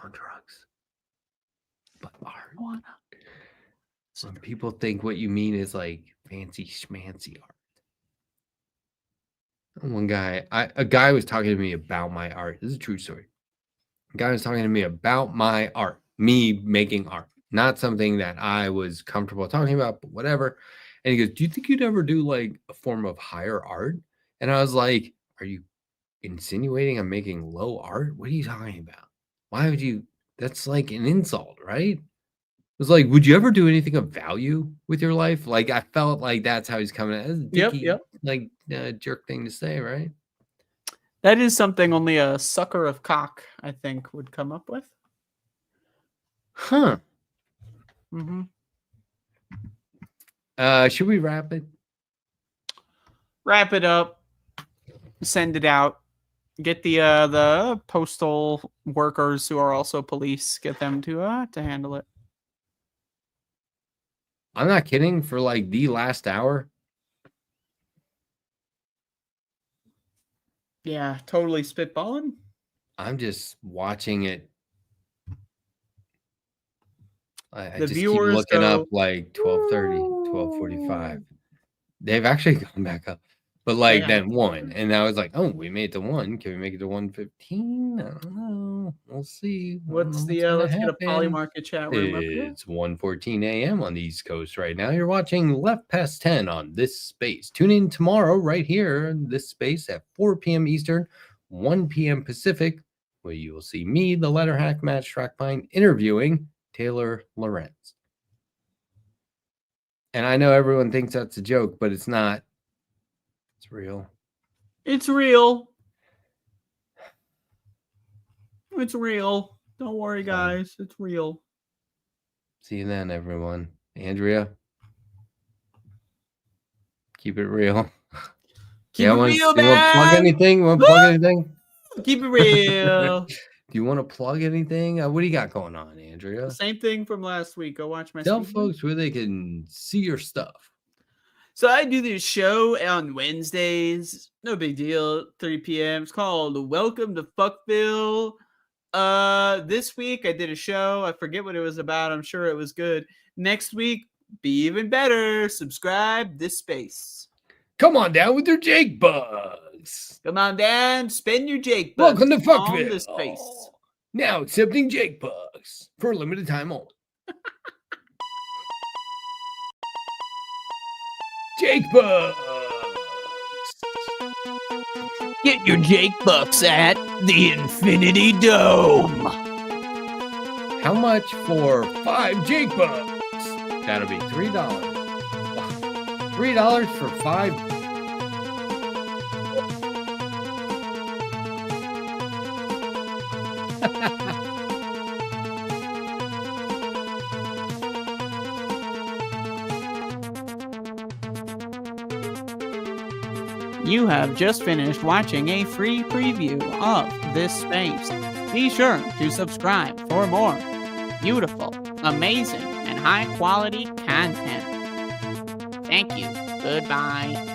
on drugs, but art. When people think what you mean is like fancy schmancy art. One guy, a guy was talking to me about my art. This is a true story. A guy was talking to me about my art, me making art, not something that I was comfortable talking about, but whatever. And he goes, "Do you think you'd ever do like a form of higher art?" And I was like, "Are you insinuating I'm making low art? What are you talking about? Why would you? That's like an insult, right?" It was like, would you ever do anything of value with your life? Like, I felt like that's how he's coming at it. Yep. Like, jerk thing to say, right? That is something only a sucker of cock, I think, would come up with. Huh. Mm-hmm. Should we wrap it? Wrap it up. Send it out. Get the postal workers who are also police. Get them to handle it. I'm not kidding. For like the last hour. Yeah, totally spitballing. I'm just watching it. I The just keep viewers looking go, up like 12:30, 12:45. They've actually gone back up. But like Yeah. then 1. And I was like, oh, we made it to 1. Can we make it to 1:15? I don't know. We'll see. What's the gonna let's get a poly happen. market chat room up here. It's 1:14 a.m. on the East Coast right now. You're watching Left Past 10 on this space. Tune in tomorrow right here in this space at 4 p.m. Eastern, 1 p.m. Pacific, where you will see me, the letter hack Matt Strackpine, interviewing Taylor Lorenz. And I know everyone thinks that's a joke, but it's not. It's real. It's real. It's real. Don't worry, guys. It's real. See you then, everyone. Andrea, keep it real. Keep it real, you want to man. plug anything? You want to plug anything? Keep it real. Do you want to plug anything? What do you got going on, Andrea? Same thing from last week. Go watch my Tell stream. folks where they can see your stuff. So I do this show on Wednesdays. No big deal. 3 p.m. It's called Welcome to Fuckville. This week I did a show. I forget what it was about. I'm sure it was good. Next week, be even better. Subscribe this space. Come on down with your Jake Bugs. Come on down, spend your Jake bucks Welcome to on Fuckville. the space. Now accepting Jake bucks for a limited time only. Jake bucks. Get your Jake bucks at the Infinity Dome. How much for 5 Jake bucks? Gotta be $3. $3 for 5. You have just finished watching a free preview of this space. Be sure to subscribe for more beautiful, amazing, and high quality content. Thank you. Goodbye.